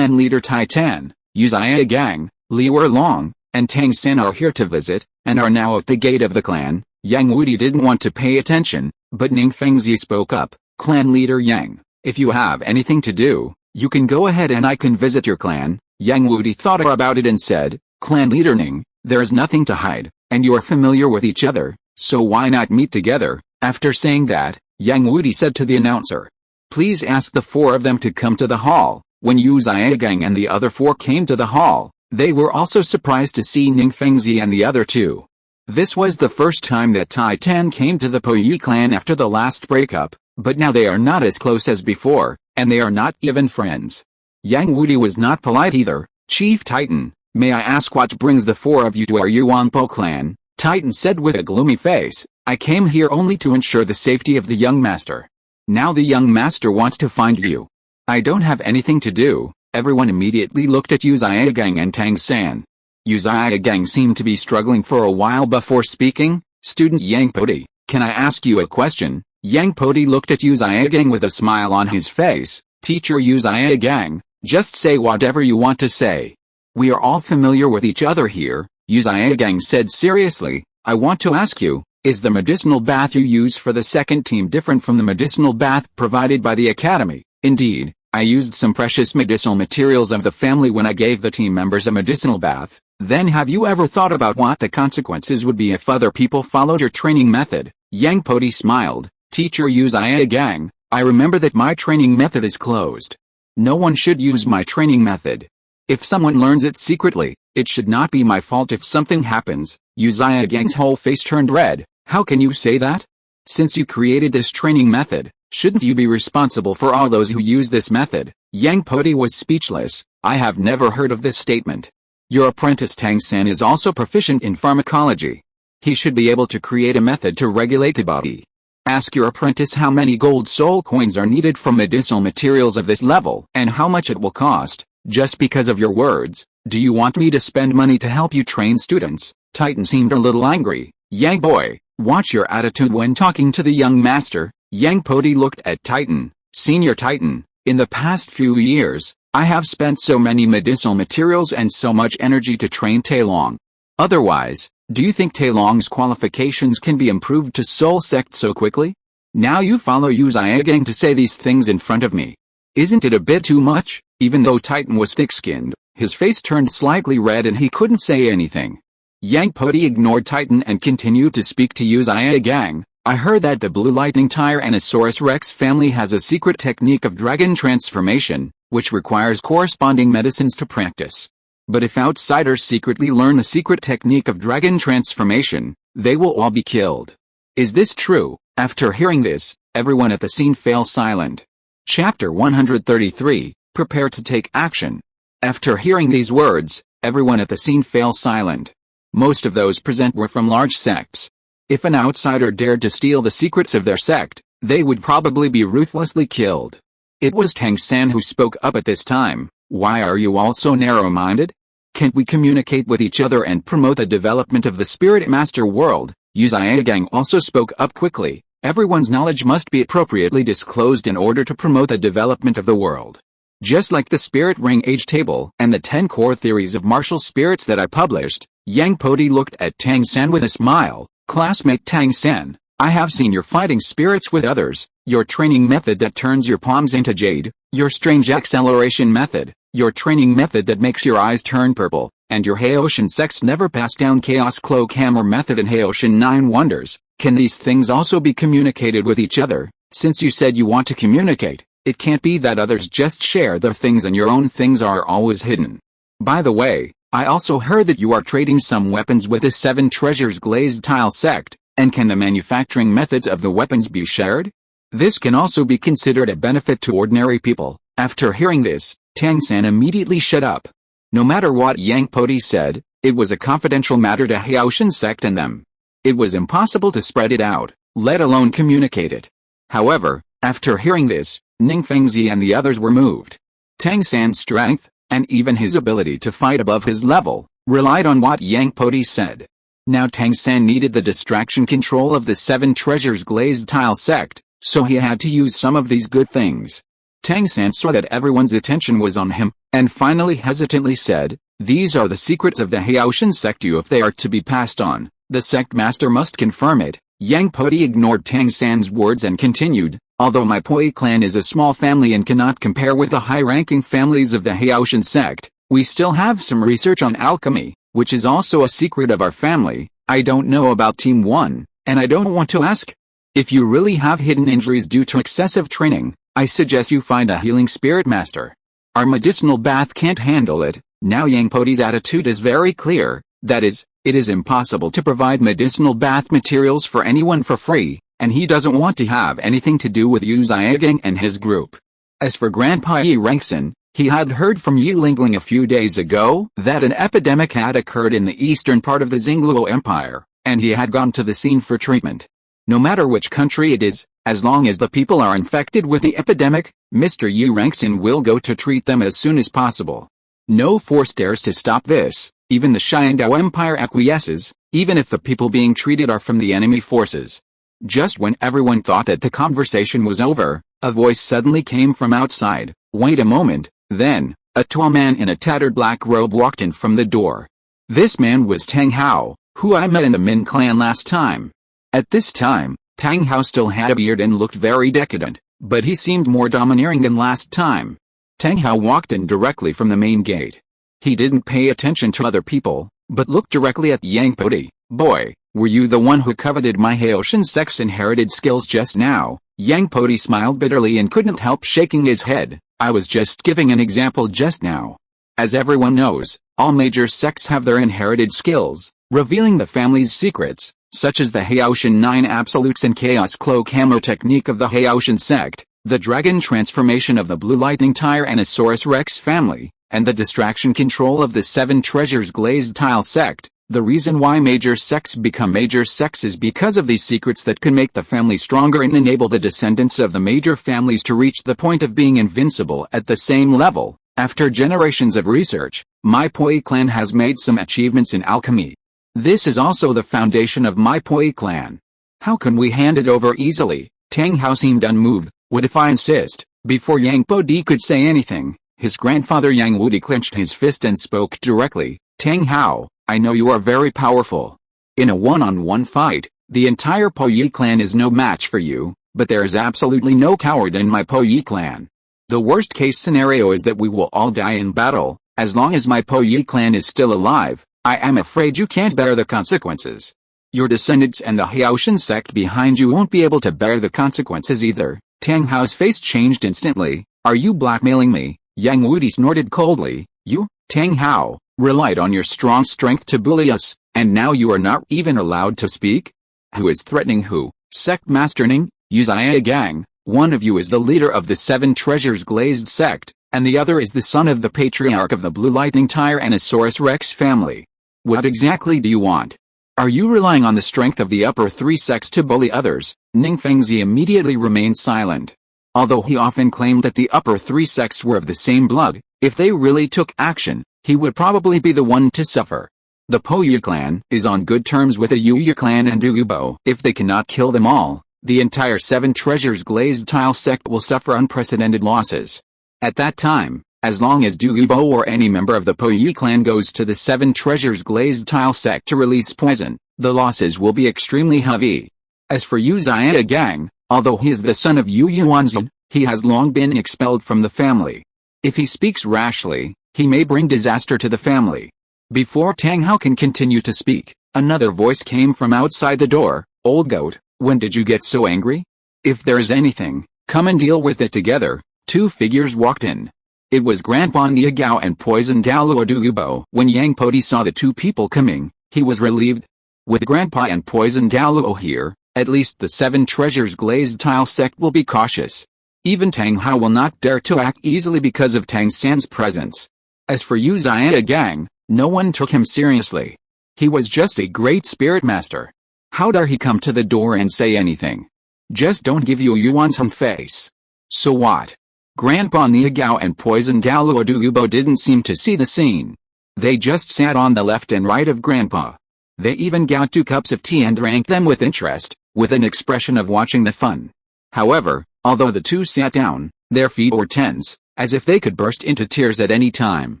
Titan, Uzia Gang, Liu Long, and Tang San are here to visit, and are now at the gate of the clan." Yang Wudi didn't want to pay attention, but Ning Fengzi spoke up, "Clan Leader Yang, if you have anything to do, you can go ahead and I can visit your clan." Yang Wudi thought about it and said, "Clan Leader Ning, there is nothing to hide, and you are familiar with each other, so why not meet together?" After saying that, Yang Wudi said to the announcer, "Please ask the 4 of them to come to the hall." When Uzia Gang and the other 4 came to the hall, they were also surprised to see Ning Fengzi and the other 2. This was the first time that Titan came to the Podi clan after the last breakup, but now they are not as close as before, and they are not even friends. Yang Wudi was not polite either. "Chief Titan, may I ask what brings the 4 of you to our Yuanpo clan?" Titan said with a gloomy face, "I came here only to ensure the safety of the young master. Now the young master wants to find you. I don't have anything to do." Everyone immediately looked at Uzia Gang and Tang San. Uzia Gang seemed to be struggling for a while before speaking. "Student Yang Podi, can I ask you a question?" Yang Podi looked at Uzia Gang with a smile on his face. "Teacher Uzia Gang, just say whatever you want to say. We are all familiar with each other here." Uzia Gang said seriously, "I want to ask you, is the medicinal bath you use for the second team different from the medicinal bath provided by the academy?" "Indeed, I used some precious medicinal materials of the family when I gave the team members a medicinal bath." "Then have you ever thought about what the consequences would be if other people followed your training method?" Yang Podi smiled. "Teacher Uzia Gang, I remember that my training method is closed. No one should use my training method. If someone learns it secretly, it should not be my fault if something happens." Uzia Gang's whole face turned red. "How can you say that? Since you created this training method, shouldn't you be responsible for all those who use this method? Yang Podi was speechless. I have never heard of this statement. Your apprentice Tang San is also proficient in pharmacology. He should be able to create a method to regulate the body. Ask your apprentice how many gold soul coins are needed for medicinal materials of this level and how much it will cost. Just because of your words, do you want me to spend money to help you train students? Titan seemed a little angry. Yang boy, watch your attitude when talking to the young master. Yang Podi looked at Titan. Senior Titan, in the past few years, I have spent so many medicinal materials and so much energy to train Taelong. Otherwise, do you think Taelong's qualifications can be improved to Soul Sect so quickly? Now you follow Yu Zhigang to say these things in front of me. Isn't it a bit too much? Even though Titan was thick-skinned, his face turned slightly red and he couldn't say anything. Yang Podi ignored Titan and continued to speak to Yu Zhigang. I heard that the Blue Lightning Tyrannosaurus Rex family has a secret technique of dragon transformation, which requires corresponding medicines to practice. But if outsiders secretly learn the secret technique of dragon transformation, they will all be killed. Is this true? After hearing this, everyone at the scene fell silent. Chapter 133, Prepare to take action. After hearing these words, everyone at the scene fell silent. Most of those present were from large sects. If an outsider dared to steal the secrets of their sect, they would probably be ruthlessly killed. It was Tang San who spoke up at this time. Why are you all so narrow-minded? Can't we communicate with each other and promote the development of the Spirit Master world? Yu Zhigang also spoke up quickly. Everyone's knowledge must be appropriately disclosed in order to promote the development of the world. Just like the Spirit Ring Age Table and the 10 core theories of martial spirits that I published, Yang Podi looked at Tang San with a smile. Classmate Tang San, I have seen your fighting spirits with others, your training method that turns your palms into jade, your strange acceleration method, your training method that makes your eyes turn purple, and your Haotian Sect's never passed down chaos cloak hammer method and Haotian 9 wonders. Can these things also be communicated with each other? Since you said you want to communicate, it can't be that others just share their things and your own things are always hidden. By the way, I also heard that you are trading some weapons with the 7 Treasures Glazed Tile Sect, and can the manufacturing methods of the weapons be shared? This can also be considered a benefit to ordinary people. After hearing this, Tang San immediately shut up. No matter what Yang Podi said, it was a confidential matter to Haotian Sect and them. It was impossible to spread it out, let alone communicate it. However, after hearing this, Ning Fengzi and the others were moved. Tang San's strength, and even his ability to fight above his level, relied on what Yang Podi said. Now Tang San needed the distraction control of the 7 Treasures Glazed Tile Sect, so he had to use some of these good things. Tang San saw that everyone's attention was on him, and finally hesitantly said, these are the secrets of the Haotian Sect. If they are to be passed on, the sect master must confirm it. Yang Podi ignored Tang San's words and continued, although my Poi clan is a small family and cannot compare with the high-ranking families of the Haotian Sect, we still have some research on alchemy, which is also a secret of our family. I don't know about Team 1, and I don't want to ask. If you really have hidden injuries due to excessive training, I suggest you find a healing spirit master. Our medicinal bath can't handle it. Now Yang Podi's attitude is very clear, that is, it is impossible to provide medicinal bath materials for anyone for free, and he doesn't want to have anything to do with Yu Zhigang and his group. As for Grandpa Yi Rengson, he had heard from Yi Lingling a few days ago that an epidemic had occurred in the eastern part of the Xingluo Empire, and he had gone to the scene for treatment. No matter which country it is, as long as the people are infected with the epidemic, Mr. Yi Rengson will go to treat them as soon as possible. No force dares to stop this. Even the Xiandao Empire acquiesces, even if the people being treated are from the enemy forces. Just when everyone thought that the conversation was over, a voice suddenly came from outside. Wait a moment. Then, a tall man in a tattered black robe walked in from the door. This man was Tang Hao, who I met in the Min clan last time. At this time, Tang Hao still had a beard and looked very decadent, but he seemed more domineering than last time. Tang Hao walked in directly from the main gate. He didn't pay attention to other people, but looked directly at Yang Podi. Boy, were you the one who coveted my Haotian Sect's inherited skills just now? Yang Podi smiled bitterly and couldn't help shaking his head. I was just giving an example just now. As everyone knows, all major sects have their inherited skills, revealing the family's secrets, such as the Haotian 9 Absolutes and Chaos Cloak Hammer technique of the Haotian Sect, the Dragon transformation of the Blue Lightning Tyrannosaurus Rex family, and the distraction control of the 7 Treasures Glazed Tile Sect. The reason why major sects become major sects is because of these secrets that can make the family stronger and enable the descendants of the major families to reach the point of being invincible at the same level. After generations of research, my Podi clan has made some achievements in alchemy. This is also the foundation of my Podi clan. How can we hand it over easily? Tang Hao seemed unmoved. What if I insist? Before Yang Wudi could say anything, his grandfather Yang Wudi clenched his fist and spoke directly. Tang Hao, I know you are very powerful. In a one-on-one fight, the entire Podi clan is no match for you, but there is absolutely no coward in my Podi clan. The worst case scenario is that we will all die in battle. As long as my Podi clan is still alive, I am afraid you can't bear the consequences. Your descendants and the Haotian sect behind you won't be able to bear the consequences either. Tang Hao's face changed instantly. Are you blackmailing me? Yang Wudi snorted coldly. You, Tang Hao, relied on your strong strength to bully us, and now you are not even allowed to speak? Who is threatening who? Sect Master Ning, Uzia Gang. One of you is the leader of the 7 Treasures Glazed Sect, and the other is the son of the patriarch of the Blue Lightning Tyrannosaurus Rex family. What exactly do you want? Are you relying on the strength of the upper 3 sects to bully others? Ning Fengzi immediately remained silent. Although he often claimed that the upper 3 sects were of the same blood, if they really took action, he would probably be the one to suffer. The Podi clan is on good terms with the Yuya clan and Douluo. If they cannot kill them all, the entire 7 Treasures Glazed Tile Sect will suffer unprecedented losses. At that time, as long as Douluo or any member of the Podi clan goes to the 7 Treasures Glazed Tile Sect to release poison, the losses will be extremely heavy. As for Uzia Gang, although he is the son of Yu Yuanzhen, he has long been expelled from the family. If he speaks rashly, he may bring disaster to the family. Before Tang Hao can continue to speak, another voice came from outside the door. Old goat, when did you get so angry? If there is anything, come and deal with it together. 2 figures walked in. It was Grandpa Niagao and Poison Douluo Douluo. When Yang Wudi saw the 2 people coming, he was relieved. With Grandpa and Poison Douluo here, at least the 7 Treasures Glazed Tile Sect will be cautious. Even Tang Hao will not dare to act easily because of Tang San's presence. As for Uzia Gang, no one took him seriously. He was just a great spirit master. How dare he come to the door and say anything? Just don't give Yu Yuanzhen face. So what? Grandpa Niagao and Poison Douluo Douluo didn't seem to see the scene. They just sat on the left and right of Grandpa. They even got 2 cups of tea and drank them with interest, with an expression of watching the fun. However, although the 2 sat down, their feet were tense, as if they could burst into tears at any time.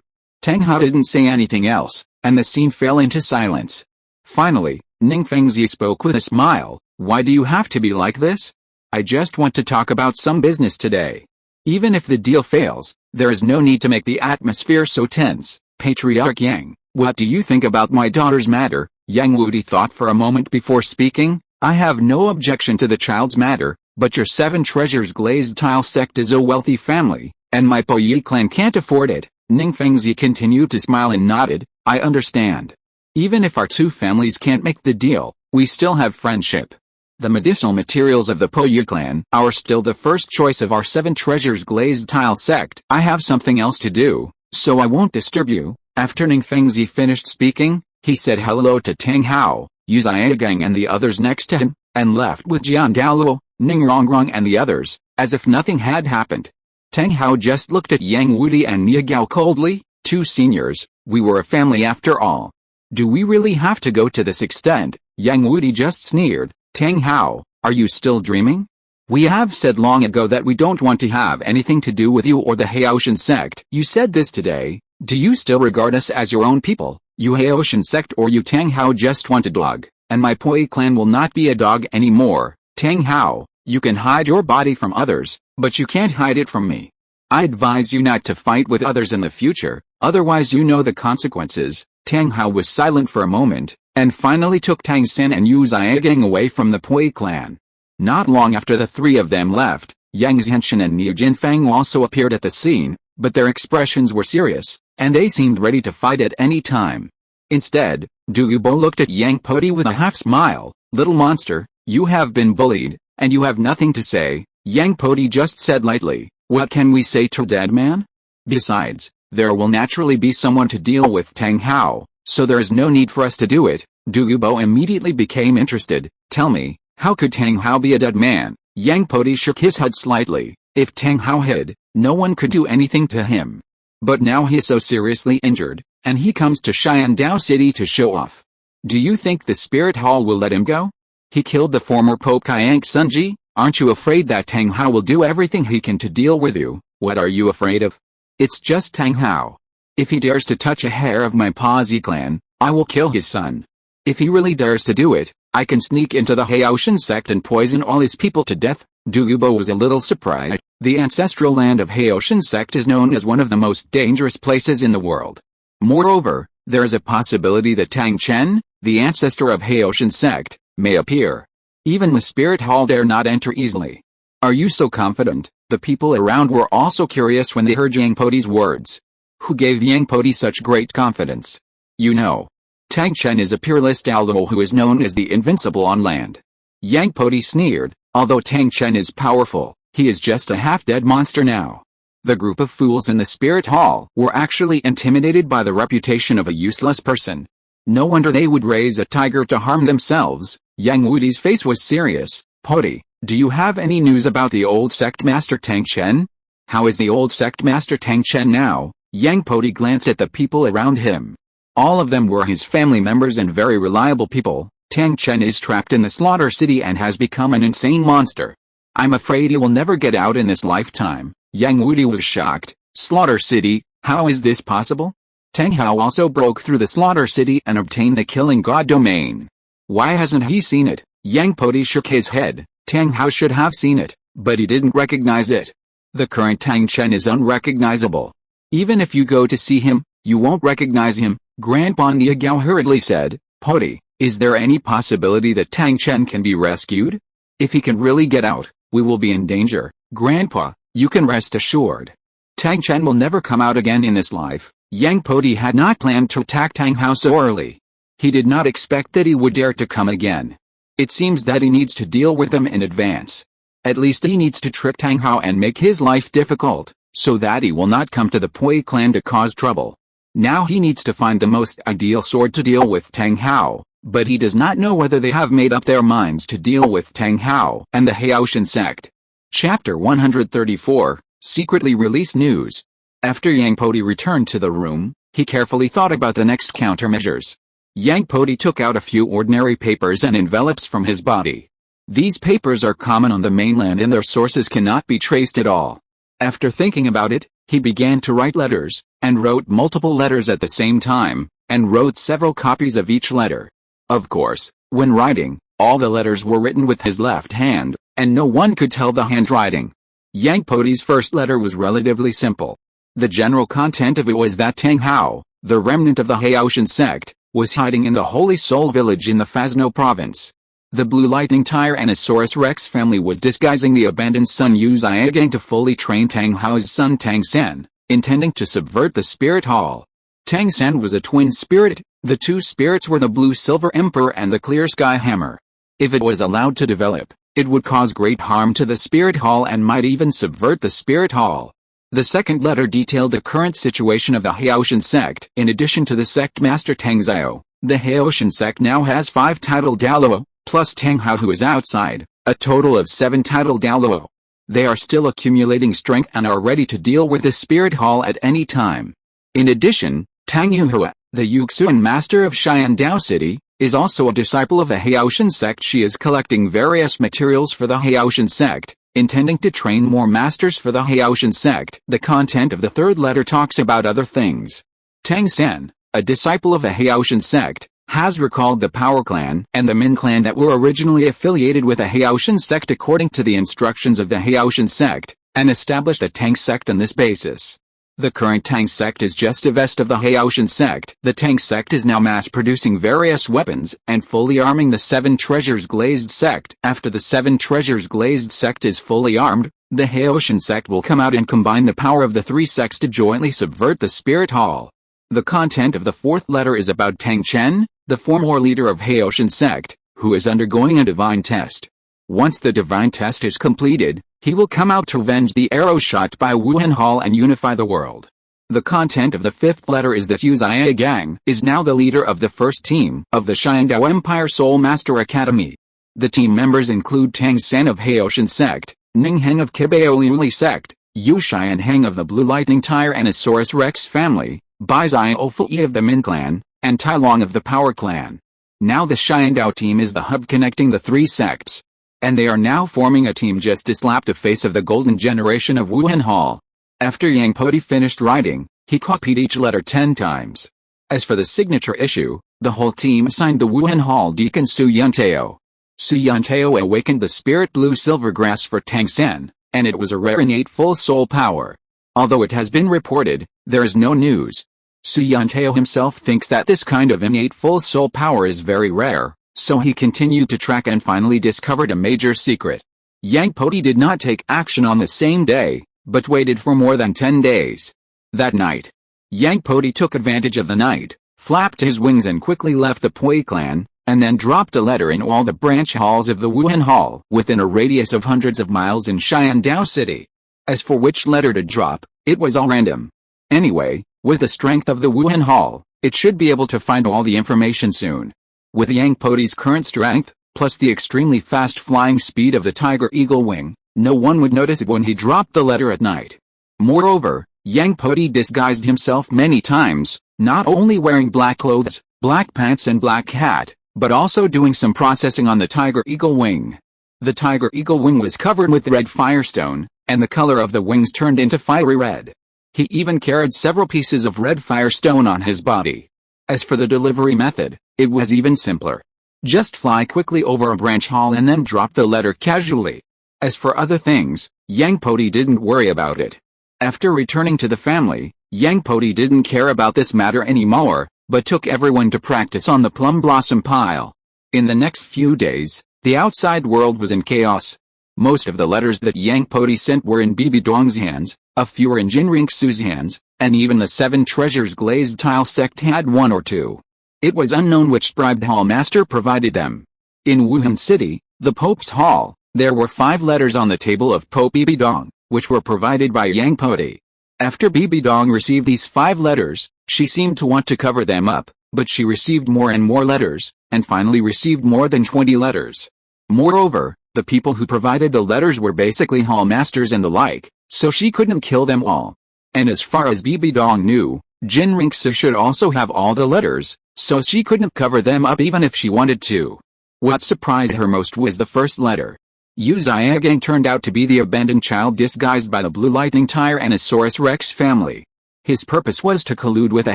Tang Hao didn't say anything else, and the scene fell into silence. Finally, Ning Fengzi spoke with a smile. Why do you have to be like this? I just want to talk about some business today. Even if the deal fails, there is no need to make the atmosphere so tense. Patriarch Yang, what do you think about my daughter's matter? Yang Wudi thought for a moment before speaking. I have no objection to the child's matter, but your 7 Treasures Glazed Tile Sect is a wealthy family, and my Podi clan can't afford it. Ning Fengzi continued to smile and nodded. I understand. Even if our 2 families can't make the deal, we still have friendship. The medicinal materials of the Podi clan are still the first choice of our 7 Treasures Glazed Tile Sect. I have something else to do, so I won't disturb you. After Ning Fengzi finished speaking, he said hello to Tang Hao, Uzia Gang and the others next to him, and left with Jian Douluo, Ning Rongrong and the others, as if nothing had happened. Tang Hao just looked at Yang Wudi and Niagao coldly. 2 seniors, we were a family after all. Do we really have to go to this extent? Yang Wudi just sneered. Tang Hao, are you still dreaming? We have said long ago that we don't want to have anything to do with you or the Haotian Sect. You said this today. Do you still regard us as your own people? You Haotian Sect or you Tang Hao just want a dog, and my Podi clan will not be a dog anymore. Tang Hao, you can hide your body from others, but you can't hide it from me. I advise you not to fight with others in the future, otherwise you know the consequences. Tang Hao was silent for a moment, and finally took Tang San and Uzia Gang away from the Podi clan. Not long after the 3 of them left, Yang Zhenshan and Niu Jinfang also appeared at the scene, but their expressions were serious, and they seemed ready to fight at any time. Instead, Douluo looked at Yang Podi with a half smile. Little monster, you have been bullied, and you have nothing to say, Yang Podi just said lightly. What can we say to dead man? Besides, there will naturally be someone to deal with Tang Hao, so there is no need for us to do it. Douluo immediately became interested. Tell me, how could Tang Hao be a dead man? Yang Podi shook his head slightly. If Tang Hao hid, no one could do anything to him. But now he is so seriously injured, and he comes to Xiandao City to show off. Do you think the Spirit Hall will let him go? He killed the former Pope Kayang Sunji. Aren't you afraid that Tang Hao will do everything he can to deal with you? What are you afraid of? It's just Tang Hao. If he dares to touch a hair of my Podi clan, I will kill his son. If he really dares to do it, I can sneak into the Haotian Sect and poison all his people to death. Douluo was a little surprised. The ancestral land of Haotian Sect is known as one of the most dangerous places in the world. Moreover, there is a possibility that Tang Chen, the ancestor of Haotian Sect, may appear. Even the Spirit Hall dare not enter easily. Are you so confident? The people around were also curious when they heard Yang Podi's words. Who gave Yang Podi such great confidence? You know. Tang Chen is a peerless Douluo who is known as the invincible on land. Yang Podi sneered. Although Tang Chen is powerful, he is just a half-dead monster now. The group of fools in the Spirit Hall were actually intimidated by the reputation of a useless person. No wonder they would raise a tiger to harm themselves. Yang Wudi's face was serious. Podi, do you have any news about the old sect master Tang Chen? How is the old sect master Tang Chen now? Yang Podi glanced at the people around him. All of them were his family members and very reliable people. Tang Chen is trapped in the slaughter city and has become an insane monster. I'm afraid he will never get out in this lifetime. Yang Wudi was shocked. Slaughter city, how is this possible? Tang Hao also broke through the slaughter city and obtained the killing god domain. Why hasn't he seen it? Yang Podi shook his head. Tang Hao should have seen it, but he didn't recognize it. The current Tang Chen is unrecognizable. Even if you go to see him, you won't recognize him, Grandpa Niagao hurriedly said. Podi, is there any possibility that Tang Chen can be rescued? If he can really get out, we will be in danger. Grandpa, you can rest assured. Tang Chen will never come out again in this life. Yang Podi had not planned to attack Tang Hao so early. He did not expect that he would dare to come again. It seems that he needs to deal with them in advance. At least he needs to trick Tang Hao and make his life difficult, so that he will not come to the Poi clan to cause trouble. Now he needs to find the most ideal sword to deal with Tang Hao, but he does not know whether they have made up their minds to deal with Tang Hao and the Haotian Sect. Chapter 134, Secretly Released News. After Yang Podi returned to the room, he carefully thought about the next countermeasures. Yang Podi took out a few ordinary papers and envelopes from his body. These papers are common on the mainland and their sources cannot be traced at all. After thinking about it, he began to write letters, and wrote multiple letters at the same time, and wrote several copies of each letter. Of course, when writing, all the letters were written with his left hand, and no one could tell the handwriting. Yang Podi's first letter was relatively simple. The general content of it was that Tang Hao, the remnant of the Haotian Sect, was hiding in the Holy Soul village in the Fresno province. The Blue Lightning Tyrannosaurus Rex family was disguising the abandoned Sun Yu Zhiagang to fully train Tang Hao's son Tang Sen, intending to subvert the Spirit Hall. Tang Sen was a twin spirit. The two spirits were the Blue Silver Emperor and the Clear Sky Hammer. If it was allowed to develop, it would cause great harm to the Spirit Hall and might even subvert the Spirit Hall. The second letter detailed the current situation of the Haotian Sect. In addition to the sect master Tang Xiao, the Haotian Sect now has 5 titled Douluo, plus Tang Hao who is outside, a total of 7 titled Douluo. They are still accumulating strength and are ready to deal with the Spirit Hall at any time. In addition, Tang Yuhua, the Yuxuan master of Xiandao City, is also a disciple of the Haotian Sect. She is collecting various materials for the Haotian Sect, intending to train more masters for the Haotian Sect. The content of the third letter talks about other things. Tang Sen, a disciple of the Haotian Sect, has recalled the Power Clan and the Min Clan that were originally affiliated with the Haotian Sect according to the instructions of the Haotian Sect, and established a Tang Sect on this basis. The current Tang Sect is just a vest of the Haotian Sect. The Tang Sect is now mass-producing various weapons and fully arming the 7 Treasures Glazed Sect. After the 7 Treasures Glazed Sect is fully armed, the Haotian Sect will come out and combine the power of the 3 sects to jointly subvert the Spirit Hall. The content of the fourth letter is about Tang Chen, the former leader of Haotian Sect, who is undergoing a divine test. Once the divine test is completed, he will come out to avenge the arrow shot by Wu Hun Hall and unify the world. The content of the fifth letter is that Yu Gang is now the leader of the first team of the Xiandao Empire Soul Master Academy. The team members include Tang San of Haotian Sect, Ning Heng of Kibaoliuli Sect, Yu Xian Heng of the Blue Lightning Tyrannosaurus Rex family, Bai Zai Ofui of the Min Clan, and Tai Long of the Power Clan. Now the Xiandao team is the hub connecting the three sects. And they are now forming a team just to slap the face of the golden generation of Wu Hun Hall. After Yang Podi finished writing, he copied each letter 10 times. As for the signature issue, the whole team assigned the Wu Hun Hall deacon Su Yunteo. Su Yunteo awakened the spirit blue silver grass for Tang San, and it was a rare innate full soul power. Although it has been reported, there is no news. Su Yunteo himself thinks that this kind of innate full soul power is very rare, so he continued to track and finally discovered a major secret. Yang Podi did not take action on the same day, but waited for more than 10 days. That night, Yang Podi took advantage of the night, flapped his wings and quickly left the Poi clan, and then dropped a letter in all the branch halls of the Wu Hun Hall within a radius of hundreds of miles in Xiandao City. As for which letter to drop, it was all random. Anyway, with the strength of the Wu Hun Hall, it should be able to find all the information soon. With Yang Podi's current strength, plus the extremely fast flying speed of the Tiger Eagle wing, no one would notice it when he dropped the letter at night. Moreover, Yang Podi disguised himself many times, not only wearing black clothes, black pants and black hat, but also doing some processing on the Tiger Eagle wing. The Tiger Eagle wing was covered with red firestone, and the color of the wings turned into fiery red. He even carried several pieces of red firestone on his body. As for the delivery method, it was even simpler. Just fly quickly over a branch hall and then drop the letter casually. As for other things, Yang Podi didn't worry about it. After returning to the family, Yang Podi didn't care about this matter anymore, but took everyone to practice on the plum blossom pile. In the next few days, the outside world was in chaos. Most of the letters that Yang Podi sent were in Bibi Dong's hands, a few were in Jinring Su's hands, and even the Seven Treasures Glazed Tile sect had one or two. It was unknown which bribed hall master provided them. In Wuhan City, the Pope's Hall, there were 5 letters on the table of Pope Bibi Dong, which were provided by Yang Podi. After Bibi Dong received these 5 letters, she seemed to want to cover them up, but she received more and more letters, and finally received more than 20 letters. Moreover, the people who provided the letters were basically hall masters and the like, so she couldn't kill them all. And as far as Bibi Dong knew, Jin Rinxu should also have all the letters, so she couldn't cover them up even if she wanted to. What surprised her most was the first letter. Yu Xiagang turned out to be the abandoned child disguised by the Blue Lightning Tyrannosaurus Rex family. His purpose was to collude with a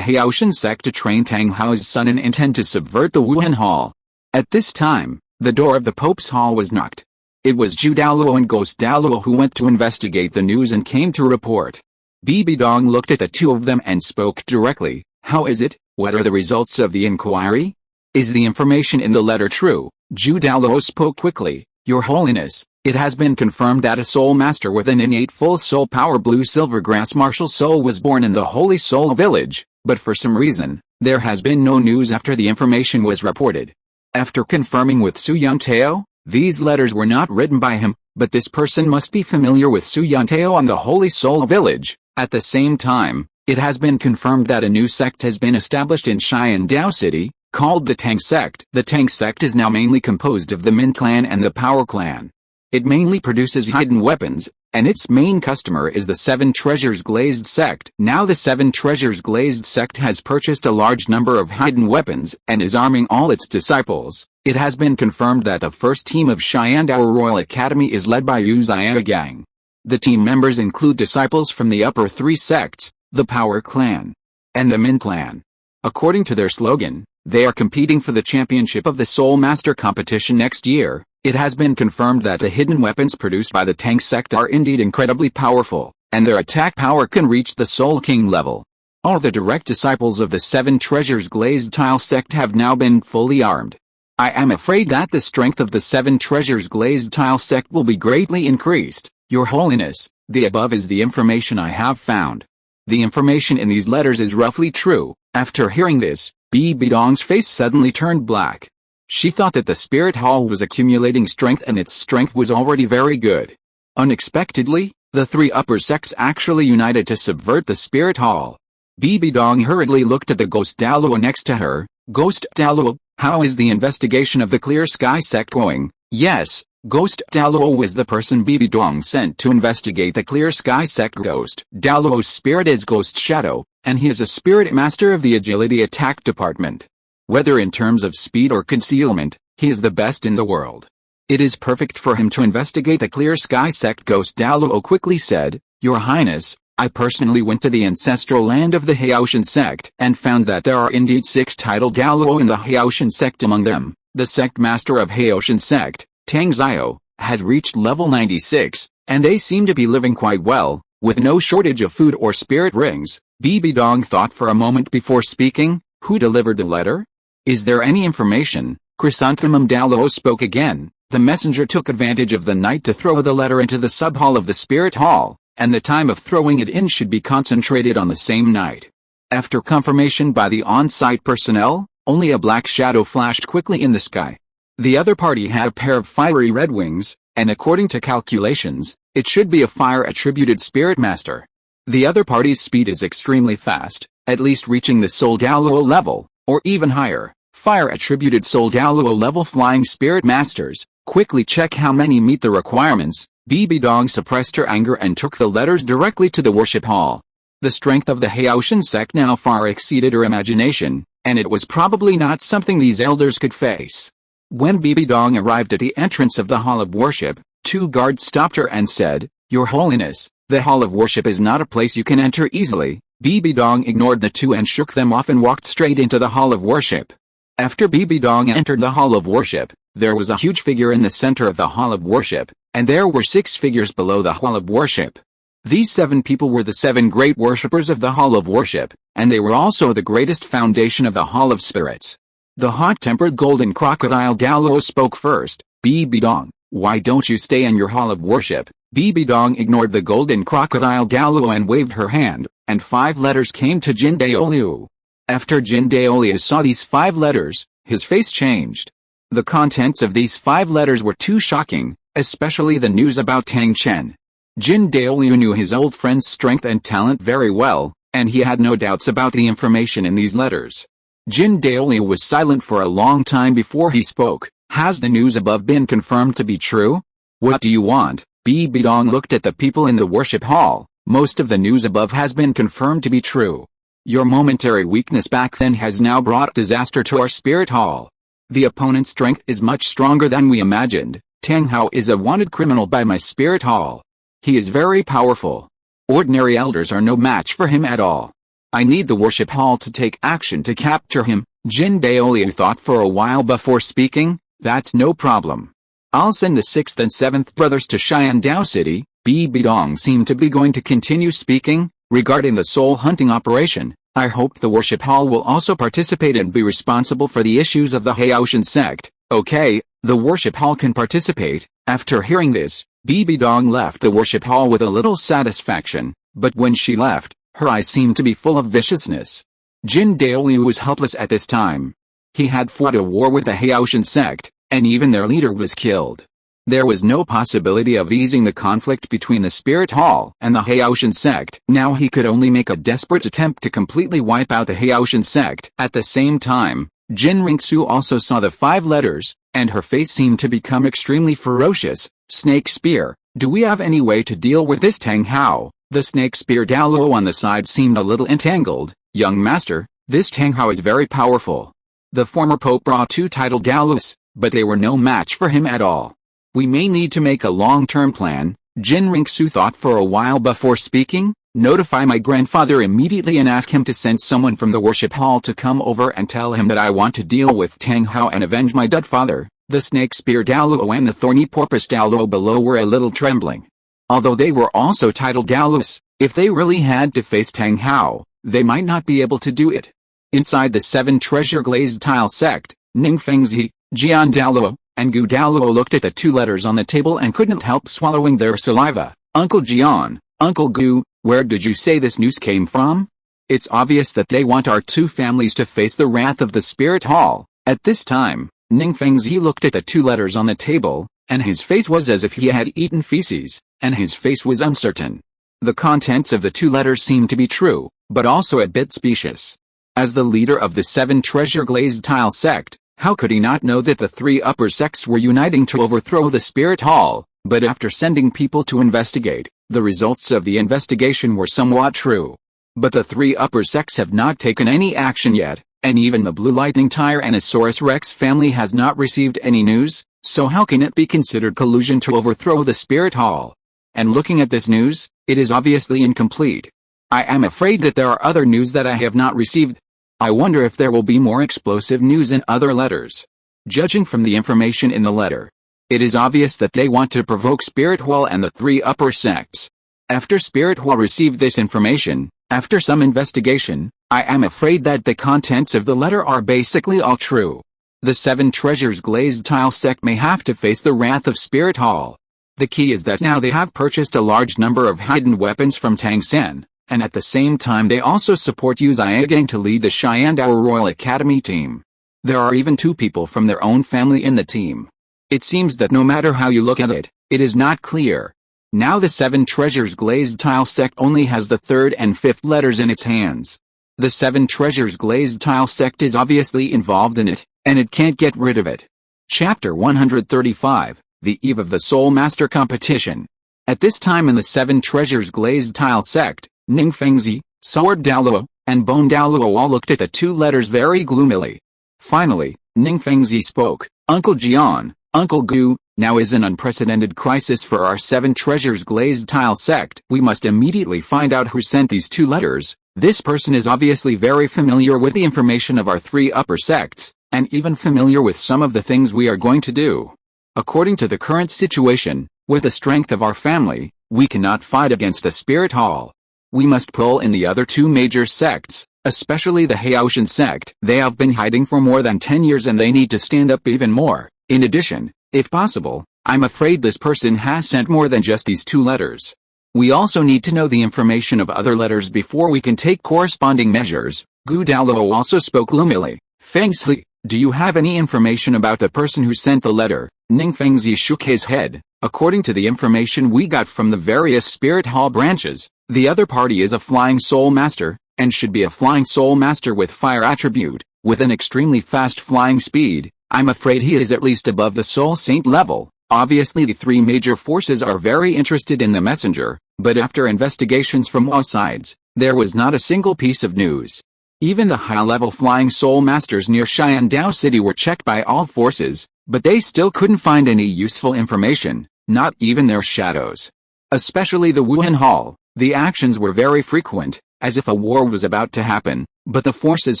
Haotian Sect to train Tang Hao's son and intend to subvert the Wu Hun Hall. At this time, the door of the Pope's Hall was knocked. It was Zhu Douluo and Ghost Douluo who went to investigate the news and came to report. Bibi Dong looked at the two of them and spoke directly. How is it? What are the results of the inquiry? Is the information in the letter true? Zhu Douluo spoke quickly. Your Holiness, it has been confirmed that a soul master with an innate full soul power blue silver grass martial soul was born in the Holy Soul Village, but for some reason, there has been no news after the information was reported. After confirming with Su Yunteo, these letters were not written by him, but this person must be familiar with Su Yunteo on the Holy Soul Village. At the same time, it has been confirmed that a new sect has been established in Xiandao City, called the Tang Sect. The Tang Sect is now mainly composed of the Min Clan and the Power Clan. It mainly produces hidden weapons, and its main customer is the Seven Treasures Glazed Sect. Now the Seven Treasures Glazed Sect has purchased a large number of hidden weapons and is arming all its disciples. It has been confirmed that the first team of Xiandao Royal Academy is led by Yu Xiagang. The team members include disciples from the upper 3 sects, the Power Clan, and the Min Clan. According to their slogan, they are competing for the championship of the Soul Master competition next year. It has been confirmed that the hidden weapons produced by the Tang Sect are indeed incredibly powerful, and their attack power can reach the Soul King level. All the direct disciples of the Seven Treasures Glazed Tile Sect have now been fully armed. I am afraid that the strength of the Seven Treasures Glazed Tile Sect will be greatly increased. Your Holiness, the above is the information I have found. The information in these letters is roughly true. After hearing this, Bibi Dong's face suddenly turned black. She thought that the spirit hall was accumulating strength and its strength was already very good. Unexpectedly, the three upper sects actually united to subvert the spirit hall. Bibi Dong hurriedly looked at the ghost Douluo next to her. Ghost Douluo, how is the investigation of the Clear Sky sect going? Yes, Ghost Douluo was the person Bibi Dong sent to investigate the Clear Sky sect. Ghost Douluo's spirit is Ghost Shadow, and he is a spirit master of the Agility Attack Department. Whether in terms of speed or concealment, he is the best in the world. It is perfect for him to investigate the Clear Sky sect. Ghost Douluo quickly said, Your Highness, I personally went to the ancestral land of the Haotian Sect and found that there are indeed 6 titled Douluo in the Haotian Sect. Among them, the sect master of Haotian Sect, Tang Xiao, has reached level 96, and they seem to be living quite well, with no shortage of food or spirit rings. Bibi Dong thought for a moment before speaking. Who delivered the letter? Is there any information? Chrysanthemum Douluo spoke again. The messenger took advantage of the night to throw the letter into the sub-hall of the spirit hall, and the time of throwing it in should be concentrated on the same night. After confirmation by the on-site personnel, only a black shadow flashed quickly in the sky. The other party had a pair of fiery red wings, and according to calculations, it should be a fire-attributed spirit master. The other party's speed is extremely fast, at least reaching the Soul Douluo level, or even higher. Fire-attributed Soul Douluo level flying spirit masters, quickly check how many meet the requirements. Bibi Dong suppressed her anger and took the letters directly to the worship hall. The strength of the Haotian sect now far exceeded her imagination, and it was probably not something these elders could face. When Bibi Dong arrived at the entrance of the hall of worship, 2 guards stopped her and said, Your Holiness, the hall of worship is not a place you can enter easily. Bibi Dong ignored the 2 and shook them off and walked straight into the hall of worship. After Bibi Dong entered the hall of worship, there was a huge figure in the center of the hall of worship, and there were 6 figures below the hall of worship. These 7 people were the 7 great worshippers of the hall of worship, and they were also the greatest foundation of the hall of spirits. The hot-tempered golden crocodile Douluo spoke first. Bibi Dong, why don't you stay in your hall of worship? Bibi Dong ignored the golden crocodile Douluo and waved her hand, and 5 letters came to Jin Daoliu. After Jin Daoliu saw these 5 letters, his face changed. The contents of these 5 letters were too shocking, especially the news about Tang Chen. Jin Daoliu knew his old friend's strength and talent very well, and he had no doubts about the information in these letters. Jin Daoliu was silent for a long time before he spoke. Has the news above been confirmed to be true? What do you want? Bibi Dong looked at the people in the worship hall. Most of the news above has been confirmed to be true. Your momentary weakness back then has now brought disaster to our spirit hall. The opponent's strength is much stronger than we imagined. Tang Hao is a wanted criminal by my spirit hall. He is very powerful. Ordinary elders are no match for him at all. I need the worship hall to take action to capture him. Jin Daoliu thought for a while before speaking. That's no problem. I'll send the 6th and 7th brothers to Xiandao City. Bibi Dong seemed to be going to continue speaking. Regarding the soul hunting operation, I hope the worship hall will also participate and be responsible for the issues of the Haotian sect. Okay, the worship hall can participate. After hearing this, Bibi Dong left the worship hall with a little satisfaction, but when she left, her eyes seemed to be full of viciousness. Jin Daoliu was helpless at this time. He had fought a war with the Haotian sect, and even their leader was killed. There was no possibility of easing the conflict between the Spirit Hall and the Haotian Sect. Now he could only make a desperate attempt to completely wipe out the Haotian Sect. At the same time, Jin Ringsu also saw the 5 letters, and her face seemed to become extremely ferocious. Snake Spear, do we have any way to deal with this Tang Hao? The Snake Spear Douluo on the side seemed a little entangled. Young master, this Tang Hao is very powerful. The former Pope brought 2 titled Douluos, but they were no match for him at all. We may need to make a long-term plan. Jin Ringsu thought for a while before speaking. Notify my grandfather immediately and ask him to send someone from the worship hall to come over and tell him that I want to deal with Tang Hao and avenge my dead father. The Snake Spear Douluo and the Thorny Porpoise Douluo below were a little trembling. Although they were also titled Douluos, if they really had to face Tang Hao, they might not be able to do it. Inside the 7 treasure glazed tile sect, Ning Fengzi, Jian Douluo, and Gu Douluo looked at the 2 letters on the table and couldn't help swallowing their saliva. Uncle Jian, Uncle Gu, where did you say this news came from? It's obvious that they want our 2 families to face the wrath of the Spirit Hall. At this time, Ning Fengzi looked at the two letters on the table, and his face was as if he had eaten feces, and his face was uncertain. The contents of the two letters seemed to be true, but also a bit specious. As the leader of the 7 treasure glazed tile sect, how could he not know that the 3 upper sects were uniting to overthrow the spirit hall? But after sending people to investigate, the results of the investigation were somewhat true. But the 3 upper sects have not taken any action yet, and even the Blue Lightning Tyrannosaurus Rex family has not received any news, so how can it be considered collusion to overthrow the spirit hall? And looking at this news, it is obviously incomplete. I am afraid that there are other news that I have not received. I wonder if there will be more explosive news in other letters. Judging from the information in the letter, it is obvious that they want to provoke Spirit Hall and the 3 upper sects. After Spirit Hall received this information, after some investigation, I am afraid that the contents of the letter are basically all true. The 7 treasures glazed tile sect may have to face the wrath of Spirit Hall. The key is that now they have purchased a large number of hidden weapons from Tang San, and at the same time they also support Yu Zhigang to lead the Xiandao Royal Academy team. There are even 2 people from their own family in the team. It seems that no matter how you look at it, it is not clear. Now the 7 treasures glazed tile sect only has the 3rd and 5th letters in its hands. The 7 treasures glazed tile sect is obviously involved in it, and it can't get rid of it. Chapter 135, The Eve of the Soul Master Competition. At this time in the 7 treasures glazed tile sect, Ning Fengzi, Sword Douluo, and Bone Douluo all looked at the 2 letters very gloomily. Finally, Ning Fengzi spoke. Uncle Jian, Uncle Gu, now is an unprecedented crisis for our 7 treasures glazed tile sect. We must immediately find out who sent these 2 letters. This person is obviously very familiar with the information of our 3 upper sects, and even familiar with some of the things we are going to do. According to the current situation, with the strength of our family, we cannot fight against the Spirit Hall. We must pull in the other 2 major sects, especially the Haotian Sect. They have been hiding for more than 10 years and they need to stand up even more. In addition, if possible, I'm afraid this person has sent more than just these 2 letters. We also need to know the information of other letters before we can take corresponding measures. Gu Douluo also spoke gloomily. Fengzi, do you have any information about the person who sent the letter? Ning Fengzi shook his head. According to the information we got from the various Spirit Hall branches, the other party is a Flying Soul Master, and should be a Flying Soul Master with fire attribute, with an extremely fast flying speed. I'm afraid he is at least above the Soul Saint level. Obviously the 3 major forces are very interested in the messenger, but after investigations from all sides, there was not a single piece of news. Even the high-level Flying Soul Masters near Xiandao City were checked by all forces, but they still couldn't find any useful information, not even their shadows. Especially the Wuhan Hall, the actions were very frequent, as if a war was about to happen, but the forces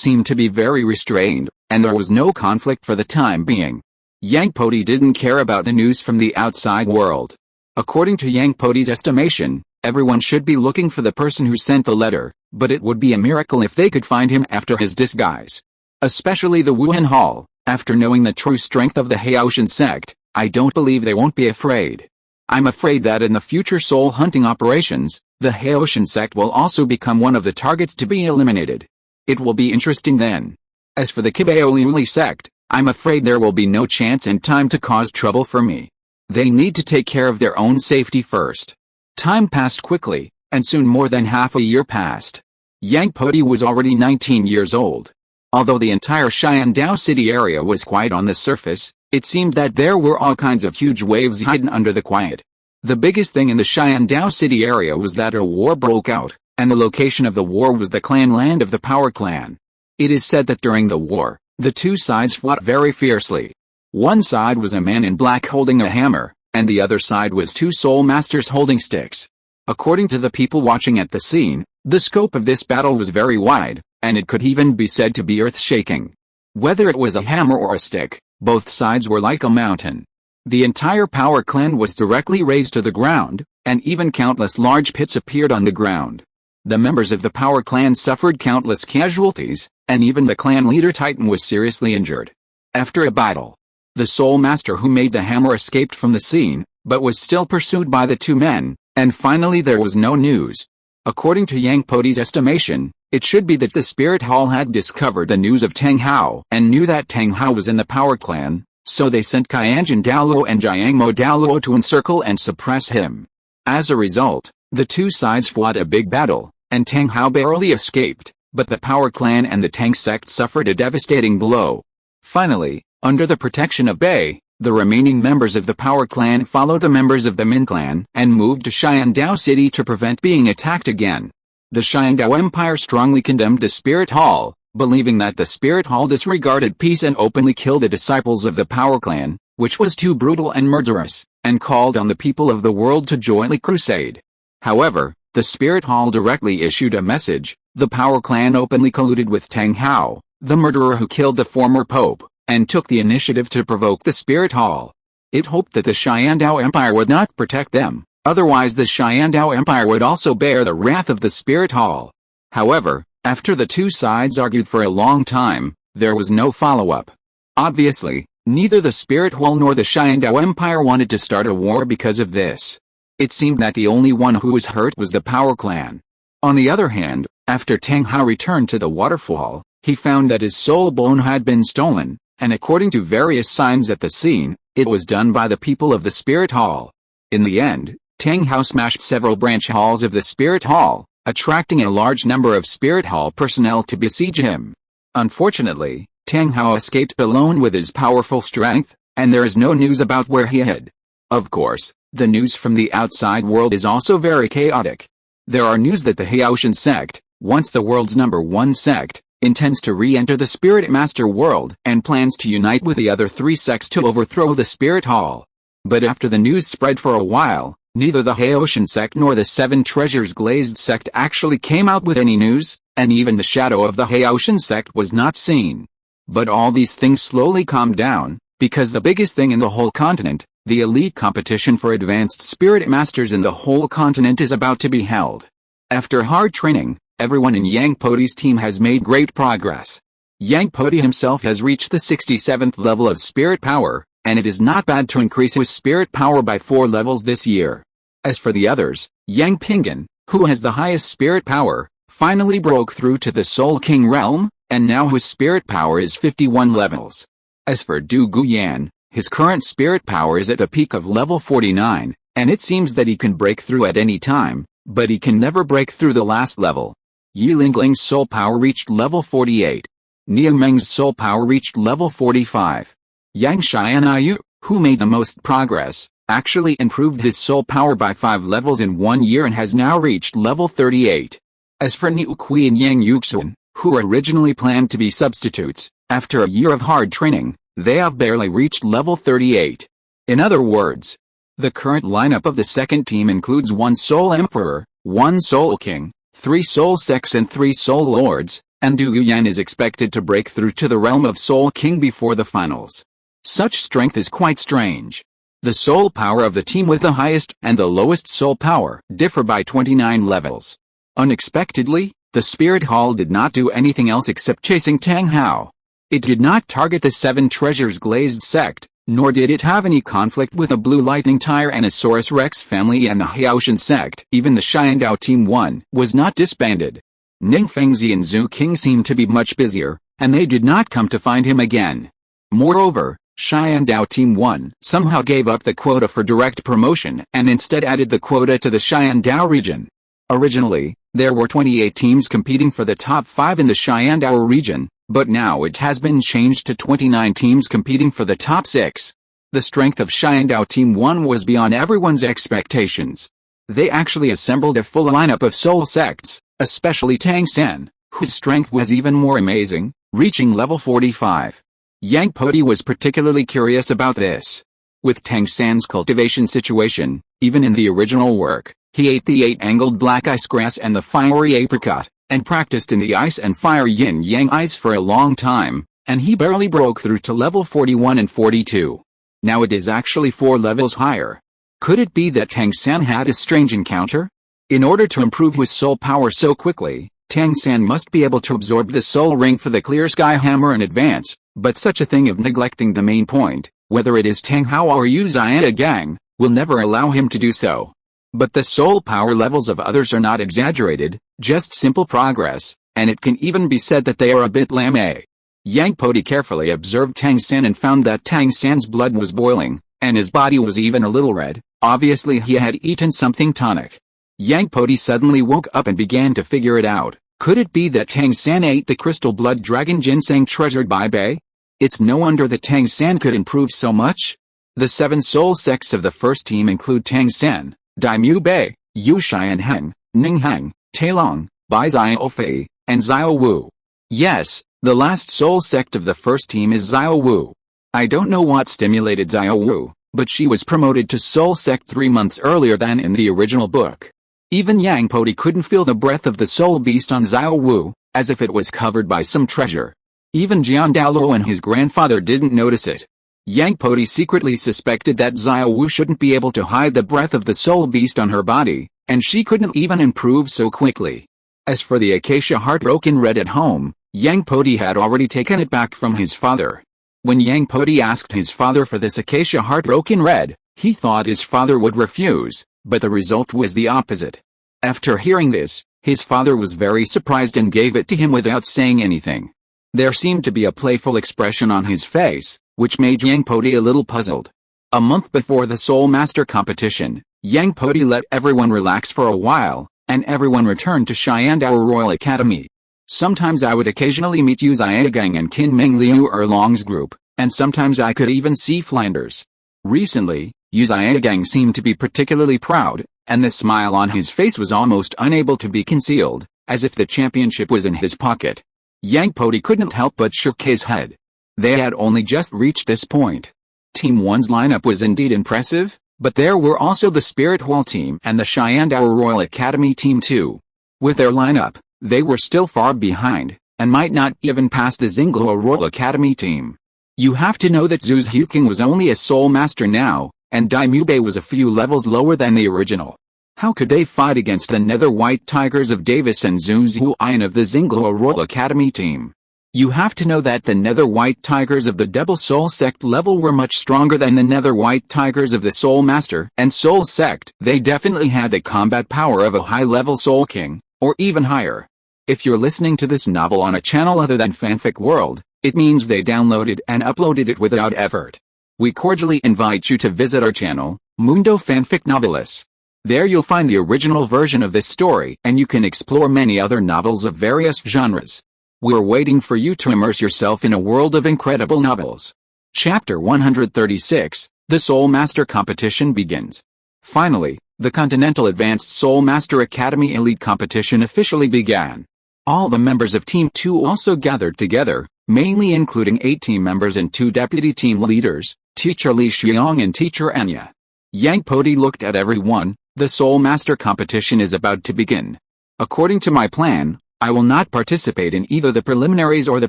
seemed to be very restrained, and there was no conflict for the time being. Yang Podi didn't care about the news from the outside world. According to Yang Podi's estimation, everyone should be looking for the person who sent the letter, but it would be a miracle if they could find him after his disguise. Especially the Wuhan Hall, after knowing the true strength of the Haotian Sect, I don't believe they won't be afraid. I'm afraid that in the future soul hunting operations, the Haotian Sect will also become one of the targets to be eliminated. It will be interesting then. As for the Kibaoliuli sect, I'm afraid there will be no chance and time to cause trouble for me. They need to take care of their own safety first. Time passed quickly, and soon more than half a year passed. Yang Podi was already 19 years old. Although the entire Xiandao City area was quiet on the surface, it seemed that there were all kinds of huge waves hidden under the quiet. The biggest thing in the Xiandao City area was that a war broke out, and the location of the war was the clan land of the Power Clan. It is said that during the war, the 2 sides fought very fiercely. One side was a man in black holding a hammer, and the other side was 2 soul masters holding sticks. According to the people watching at the scene, the scope of this battle was very wide, and it could even be said to be earth-shaking. Whether it was a hammer or a stick, both sides were like a mountain. The entire Power Clan was directly razed to the ground, and even countless large pits appeared on the ground. The members of the Power Clan suffered countless casualties, and even the clan leader Titan was seriously injured. After a battle, the Soul Master who made the hammer escaped from the scene, but was still pursued by the 2 men, and finally there was no news. According to Yang Podi's estimation, it should be that the Spirit Hall had discovered the news of Tang Hao and knew that Tang Hao was in the Power Clan, so they sent Qianjin Douluo and Jiangmo Douluo to encircle and suppress him. As a result, the two sides fought a big battle, and Tang Hao barely escaped, but the Power Clan and the Tang Sect suffered a devastating blow. Finally, under the protection of Bei, the remaining members of the Power Clan followed the members of the Min Clan and moved to Xiandao City to prevent being attacked again. The Xiandao Empire strongly condemned the Spirit Hall, believing that the Spirit Hall disregarded peace and openly killed the disciples of the Power Clan, which was too brutal and murderous, and called on the people of the world to jointly crusade. However, the Spirit Hall directly issued a message: the Power Clan openly colluded with Tang Hao, the murderer who killed the former pope, and took the initiative to provoke the Spirit Hall. It hoped that the Xiandao Empire would not protect them, otherwise the Xiandao Empire would also bear the wrath of the Spirit Hall. However, after the two sides argued for a long time, there was no follow-up. Obviously, neither the Spirit Hall nor the Xiandao Empire wanted to start a war because of this. It seemed that the only one who was hurt was the Power Clan. On the other hand, after Tang Hao returned to the waterfall, he found that his soul bone had been stolen, and according to various signs at the scene, it was done by the people of the Spirit Hall. In the end, Tang Hao smashed several branch halls of the Spirit Hall, attracting a large number of Spirit Hall personnel to besiege him. Unfortunately, Tang Hao escaped alone with his powerful strength, and there is no news about where he hid. Of course, the news from the outside world is also very chaotic. There are news that the Haotian Sect, once the world's #1 sect, intends to re-enter the Spirit Master world and plans to unite with the other 3 sects to overthrow the Spirit Hall. But after the news spread for a while, neither the Haotian Sect nor the 7 Treasures Glazed Sect actually came out with any news, and even the shadow of the Haotian Sect was not seen. But all these things slowly calmed down, because the biggest thing in the whole continent, the elite competition for advanced Spirit Masters in the whole continent, is about to be held. After hard training, everyone in Yang Podi's team has made great progress. Yang Podi himself has reached the 67th level of spirit power, and it is not bad to increase his spirit power by 4 levels this year. As for the others, Yang Pingan, who has the highest spirit power, finally broke through to the Soul King realm, and now his spirit power is 51 levels. As for Du Guyan, his current spirit power is at the peak of level 49, and it seems that he can break through at any time, but he can never break through the last level. Yi Lingling's soul power reached level 48. Niang Meng's soul power reached level 45. Yang Xianayu, who made the most progress, actually improved his soul power by 5 levels in 1 year and has now reached level 38. As for Niu Kui and Yang Yuxun, who originally planned to be substitutes, after a year of hard training, they have barely reached level 38. In other words, the current lineup of the second team includes 1 Soul Emperor, 1 Soul King, 3 Soul Sects and 3 Soul Lords, and Du Guyan is expected to break through to the realm of Soul King before the finals. Such strength is quite strange. The soul power of the team with the highest and the lowest soul power differ by 29 levels. Unexpectedly, the Spirit Hall did not do anything else except chasing Tang Hao. It did not target the 7 Treasures Glazed Sect, nor did it have any conflict with the Blue Lightning Tyrannosaurus Rex family and the Haotian Sect. Even the Xiandao Team 1 was not disbanded. Ning Fengzi and Zhu King seemed to be much busier, and they did not come to find him again. Moreover, Xiandao Team 1 somehow gave up the quota for direct promotion and instead added the quota to the Xiandao region. Originally, there were 28 teams competing for the top 5 in the Xiandao region, but now it has been changed to 29 teams competing for the top 6. The strength of Xiandao Team 1 was beyond everyone's expectations. They actually assembled a full lineup of soul sects, especially Tang San, whose strength was even more amazing, reaching level 45. Yang Podi was particularly curious about this. With Tang San's cultivation situation, even in the original work, he ate the 8-angled black ice grass and the fiery apricot, and practiced in the ice and fire yin-yang ice for a long time, and he barely broke through to level 41 and 42. Now it is actually 4 levels higher. Could it be that Tang San had a strange encounter? In order to improve his soul power so quickly, Tang San must be able to absorb the soul ring for the clear sky hammer in advance, but such a thing of neglecting the main point, whether it is Tang Hao or Yu Xiana Gang, will never allow him to do so. But the soul power levels of others are not exaggerated, just simple progress, and it can even be said that they are a bit lame. Yang Podi carefully observed Tang San and found that Tang San's blood was boiling, and his body was even a little red. Obviously he had eaten something tonic. Yang Podi suddenly woke up and began to figure it out. Could it be that Tang San ate the crystal blood dragon ginseng treasured by Bei? It's no wonder that Tang San could improve so much. The 7 soul sects of the first team include Tang San, Daimyu Bei, Yu Xian Heng, Ning Heng, Tailong, Bai Xiao Fei, and Xiao Wu. Yes, the last soul sect of the first team is Xiao Wu. I don't know what stimulated Xiao Wu, but she was promoted to soul sect 3 months earlier than in the original book. Even Yang Podi couldn't feel the breath of the soul beast on Xiao Wu, as if it was covered by some treasure. Even Jian Daoluo and his grandfather didn't notice it. Yang Podi secretly suspected that Xiao Wu shouldn't be able to hide the breath of the soul beast on her body, and she couldn't even improve so quickly. As for the acacia heartbroken red at home, Yang Podi had already taken it back from his father. When Yang Podi asked his father for this acacia heartbroken red, he thought his father would refuse, but the result was the opposite. After hearing this, his father was very surprised and gave it to him without saying anything. There seemed to be a playful expression on his face, which made Yang Podi a little puzzled. A month before the Soul Master competition, Yang Podi let everyone relax for a while, and everyone returned to Xiandao Royal Academy. Sometimes I would occasionally meet Yu Zhiagang and Qin Ming Liu Erlong's group, and sometimes I could even see Flanders. Recently, Yu Zhiagang seemed to be particularly proud, and the smile on his face was almost unable to be concealed, as if the championship was in his pocket. Yang Podi couldn't help but shook his head. They had only just reached this point. Team 1's lineup was indeed impressive, but there were also the Spirit Hall team and the Xiandao Royal Academy team too. With their lineup, they were still far behind, and might not even pass the Xingluo Royal Academy team. You have to know that Zhu Huqing was only a Soul Master now, and Daimyu Bei was a few levels lower than the original. How could they fight against the Nether White Tigers of Davis and Zhu Zuoyan of the Xingluo Royal Academy team? You have to know that the Nether White Tigers of the Double Soul Sect level were much stronger than the Nether White Tigers of the Soul Master and Soul Sect. They definitely had the combat power of a high-level Soul King, or even higher. If you're listening to this novel on a channel other than Fanfic World, it means they downloaded and uploaded it without effort. We cordially invite you to visit our channel, Mundo Fanfic Novelis. There you'll find the original version of this story and you can explore many other novels of various genres. We're waiting for you to immerse yourself in a world of incredible novels. Chapter 136, The Soul Master Competition begins. Finally, the Continental Advanced Soul Master Academy Elite Competition officially began. All the members of Team 2 also gathered together, mainly including 8 team members and 2 deputy team leaders, Teacher Li Xiong and Teacher Anya. Yang Podi looked at everyone. The Soul Master competition is about to begin. According to my plan, I will not participate in either the preliminaries or the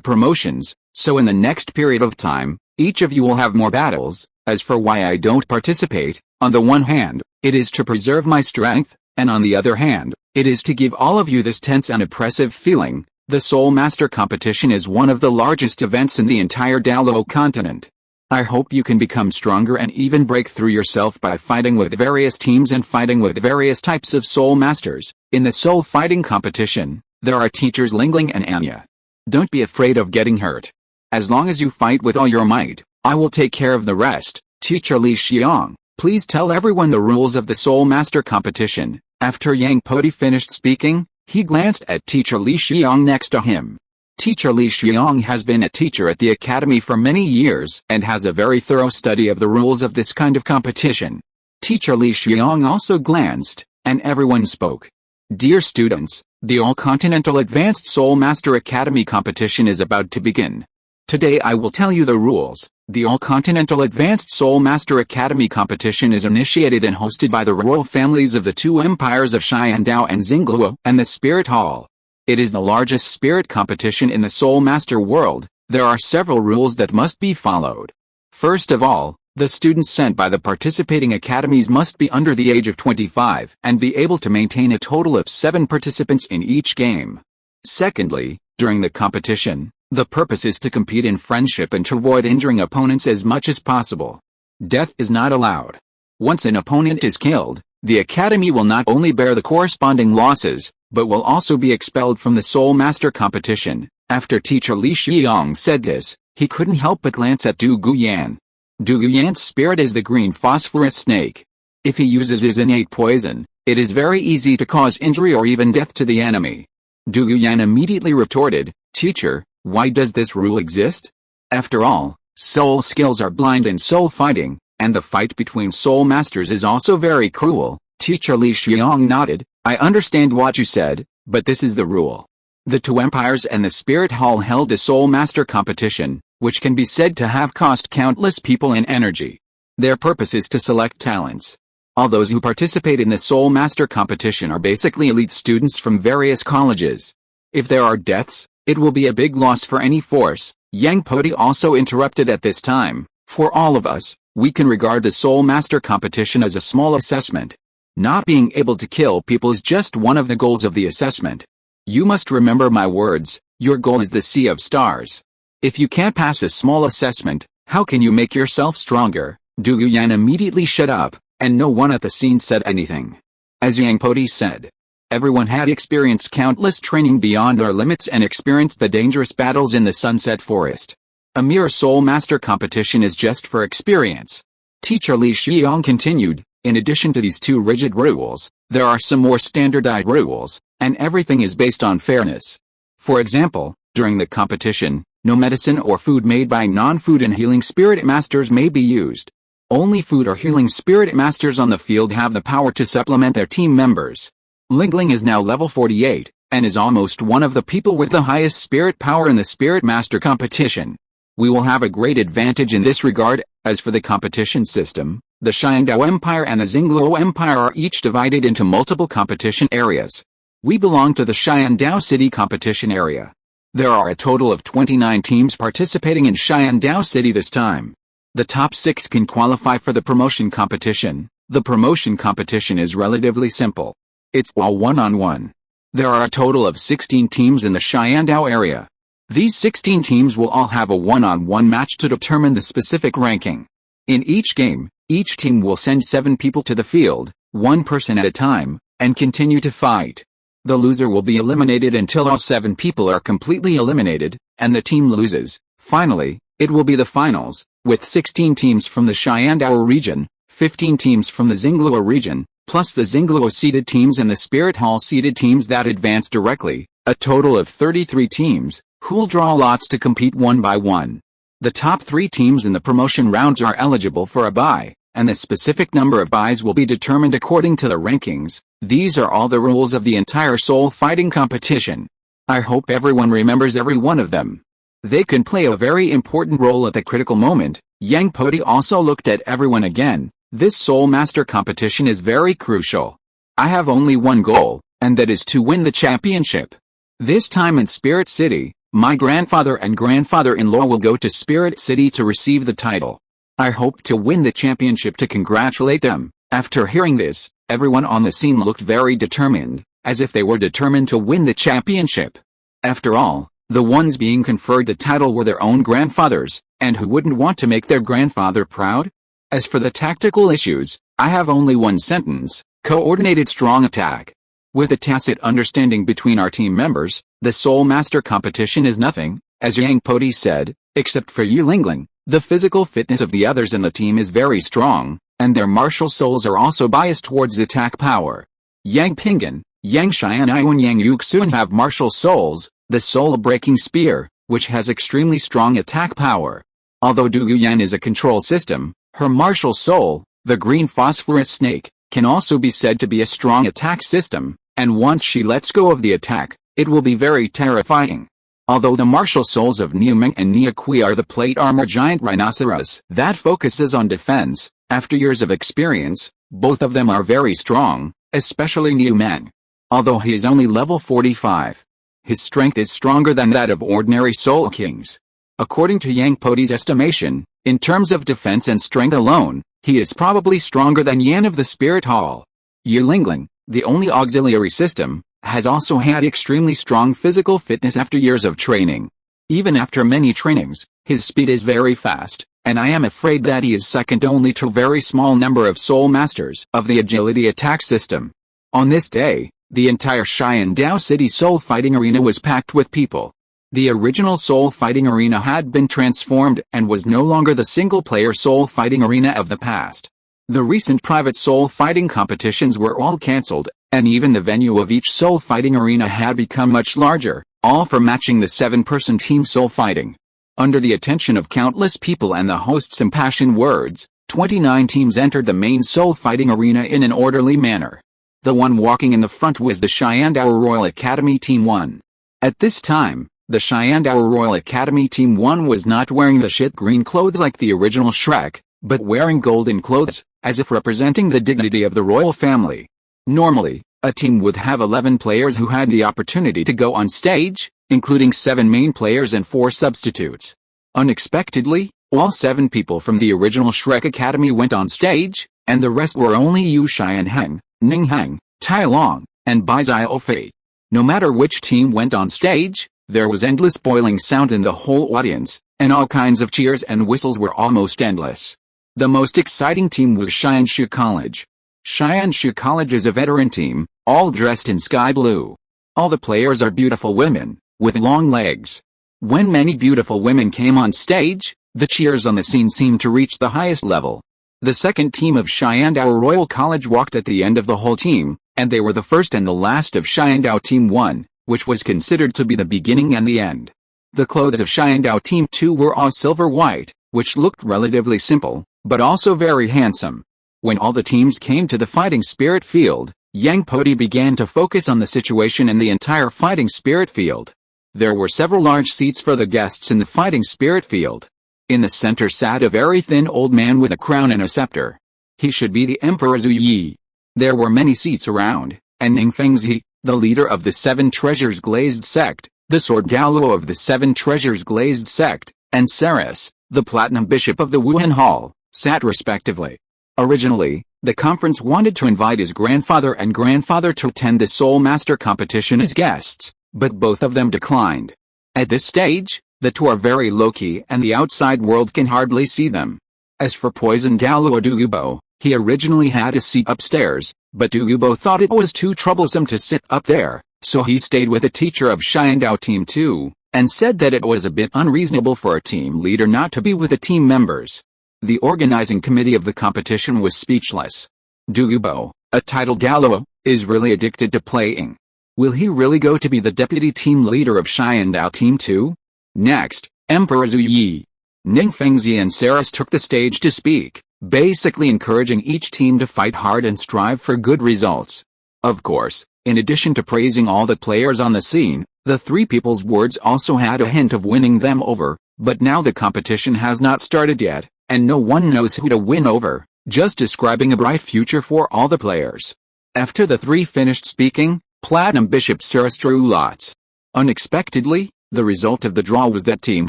promotions, so in the next period of time, each of you will have more battles. As for why I don't participate, on the one hand, it is to preserve my strength, and on the other hand, it is to give all of you this tense and oppressive feeling. The Soul Master competition is one of the largest events in the entire Douluo Continent. I hope you can become stronger and even break through yourself by fighting with various teams and fighting with various types of Soul Masters. In the Soul Fighting competition, there are teachers Lingling and Anya. Don't be afraid of getting hurt. As long as you fight with all your might, I will take care of the rest. Teacher Li Xiong, please tell everyone the rules of the Soul Master competition. After Yang Podi finished speaking, he glanced at Teacher Li Xiong next to him. Teacher Li Xiong has been a teacher at the academy for many years and has a very thorough study of the rules of this kind of competition. Teacher Li Xiong also glanced, and everyone spoke. Dear students, the All-Continental Advanced Soul Master Academy competition is about to begin. Today I will tell you the rules. The All-Continental Advanced Soul Master Academy competition is initiated and hosted by the royal families of the 2 empires of Xiandao and Xingluo and the Spirit Hall. It is the largest spirit competition in the Soul Master world. There are several rules that must be followed. First of all, the students sent by the participating academies must be under the age of 25 and be able to maintain a total of 7 participants in each game. Secondly, during the competition, the purpose is to compete in friendship and to avoid injuring opponents as much as possible. Death is not allowed. Once an opponent is killed, The academy will not only bear the corresponding losses, but will also be expelled from the Soul Master competition. After teacher Li Shiyong said this, he couldn't help but glance at Du Guyan. Du Guyan's spirit is the green phosphorus snake. If he uses his innate poison, it is very easy to cause injury or even death to the enemy. Du Guyan immediately retorted, "Teacher, why does this rule exist? After all, soul skills are blind in soul fighting, and the fight between soul masters is also very cruel." Teacher Li Xiong nodded, "I understand what you said, but this is the rule." The two empires and the Spirit Hall held a soul master competition, which can be said to have cost countless people in energy. Their purpose is to select talents. All those who participate in the soul master competition are basically elite students from various colleges. If there are deaths, it will be a big loss for any force. Yang Podi also interrupted at this time. For all of us, we can regard the soul master competition as a small assessment. Not being able to kill people is just one of the goals of the assessment. You must remember my words, your goal is the sea of stars. If you can't pass a small assessment, how can you make yourself stronger? Du Guyan immediately shut up, and no one at the scene said anything. As Yang Podi said, everyone had experienced countless training beyond their limits and experienced the dangerous battles in the Sunset Forest. A mere soul master competition is just for experience. Teacher Li Xiong continued, in addition to these two rigid rules, there are some more standardized rules, and everything is based on fairness. For example, during the competition, no medicine or food made by non-food and healing spirit masters may be used. Only food or healing spirit masters on the field have the power to supplement their team members. Lingling is now level 48, and is almost one of the people with the highest spirit power in the Spirit Master competition. We will have a great advantage in this regard. As for the competition system, the Xiandao Empire and the Xingluo Empire are each divided into multiple competition areas. We belong to the Xiandao City competition area. There are a total of 29 teams participating in Xiandao City this time. The top 6 can qualify for the promotion competition. The promotion competition is relatively simple. It's all one-on-one. There are a total of 16 teams in the Xiandao area. These 16 teams will all have a one-on-one match to determine the specific ranking. In each game, each team will send 7 people to the field, 1 person at a time, and continue to fight. The loser will be eliminated until all 7 people are completely eliminated, and the team loses. Finally, it will be the finals, with 16 teams from the Xiandao region, 15 teams from the Xingluo region, plus the Xingluo seeded teams and the Spirit Hall seeded teams that advance directly, a total of 33 teams, who'll draw lots to compete one by one. The top 3 teams in the promotion rounds are eligible for a bye, and the specific number of byes will be determined according to the rankings. These are all the rules of the entire soul fighting competition. I hope everyone remembers every one of them. They can play a very important role at the critical moment. Yang Podi also looked at everyone again. This Soul Master competition is very crucial. I have only one goal, and that is to win the championship. This time in Spirit City, my grandfather and grandfather-in-law will go to Spirit City to receive the title. I hope to win the championship to congratulate them. After hearing this, everyone on the scene looked very determined, as if they were determined to win the championship. After all, the ones being conferred the title were their own grandfathers, and who wouldn't want to make their grandfather proud? As for the tactical issues, I have only one sentence: coordinated strong attack. With a tacit understanding between our team members, the Soul Master competition is nothing, as Yang Podi said, except for Yu Lingling. The physical fitness of the others in the team is very strong, and their martial souls are also biased towards attack power. Yang Pingan, Yang Xianai and Yang Yuxun have martial souls, the soul-breaking spear, which has extremely strong attack power. Although Du Guyan is a control system, her martial soul, the green phosphorus snake, can also be said to be a strong attack system, and once she lets go of the attack, it will be very terrifying. Although the martial souls of Niumeng and Niakui are the plate armor giant rhinoceros that focuses on defense, after years of experience, both of them are very strong, especially Niumeng. Although he is only level 45, his strength is stronger than that of ordinary soul kings. According to Yang Podi's estimation, in terms of defense and strength alone, he is probably stronger than Yan of the Spirit Hall. Yu Lingling, the only auxiliary system, has also had extremely strong physical fitness after years of training. Even after many trainings, his speed is very fast, and I am afraid that he is second only to a very small number of soul masters of the agility attack system. On this day, the entire Xiandao City Soul Fighting Arena was packed with people. The original Soul Fighting Arena had been transformed and was no longer the single-player Soul Fighting Arena of the past. The recent private soul fighting competitions were all cancelled, and even the venue of each soul fighting arena had become much larger, all for matching the 7-person team soul fighting. Under the attention of countless people and the host's impassioned words, 29 teams entered the main soul fighting arena in an orderly manner. The one walking in the front was the Xiandao Royal Academy Team 1. At this time, the Xiandao Royal Academy Team 1 was not wearing the shit green clothes like the original Shrek, but wearing golden clothes, as if representing the dignity of the royal family. Normally, a team would have 11 players who had the opportunity to go on stage, including 7 main players and 4 substitutes. Unexpectedly, all 7 people from the original Shrek Academy went on stage, and the rest were only Yu Xianheng, Ning Heng, Tai Long, and Bai Xiaofei. No matter which team went on stage, there was endless boiling sound in the whole audience, and all kinds of cheers and whistles were almost endless. The most exciting team was Xianshu College. Xianshu College is a veteran team, all dressed in sky blue. All the players are beautiful women, with long legs. When many beautiful women came on stage, the cheers on the scene seemed to reach the highest level. The second team of Xiandao Royal College walked at the end of the whole team, and they were the first and the last of Xiandao Team 1, which was considered to be the beginning and the end. The clothes of Xiandao Team 2 were all silver white, which looked relatively simple, but also very handsome. When all the teams came to the fighting spirit field, Yang Podi began to focus on the situation in the entire fighting spirit field. There were several large seats for the guests in the fighting spirit field. In the center sat a very thin old man with a crown and a scepter. He should be the Emperor Zhu Yi. There were many seats around, and Ning Fengzi, the leader of the 7 Treasures Glazed Sect, the Sword Douluo of the 7 Treasures Glazed Sect, and Saris, the Platinum Bishop of the Wuhan Hall, sat respectively. Originally, the conference wanted to invite his grandfather and grandfather to attend the Soul Master competition as guests, but both of them declined. At this stage, the two are very low-key and the outside world can hardly see them. As for Poison Douluo Dugubo, he originally had a seat upstairs, but Dugubo thought it was too troublesome to sit up there, so he stayed with a teacher of Xiandao Team 2, and said that it was a bit unreasonable for a team leader not to be with the team members. The organizing committee of the competition was speechless. Dugubo, a titled Douluo, is really addicted to playing. Will he really go to be the deputy team leader of Xiandao Team 2? Next, Emperor Zhu Yi, Ning Fengzi and Saris took the stage to speak, basically encouraging each team to fight hard and strive for good results. Of course, in addition to praising all the players on the scene, the 3 people's words also had a hint of winning them over, but now the competition has not started yet, and no one knows who to win over, just describing a bright future for all the players. After the 3 finished speaking, Platinum Bishop Saris drew lots. Unexpectedly, the result of the draw was that Team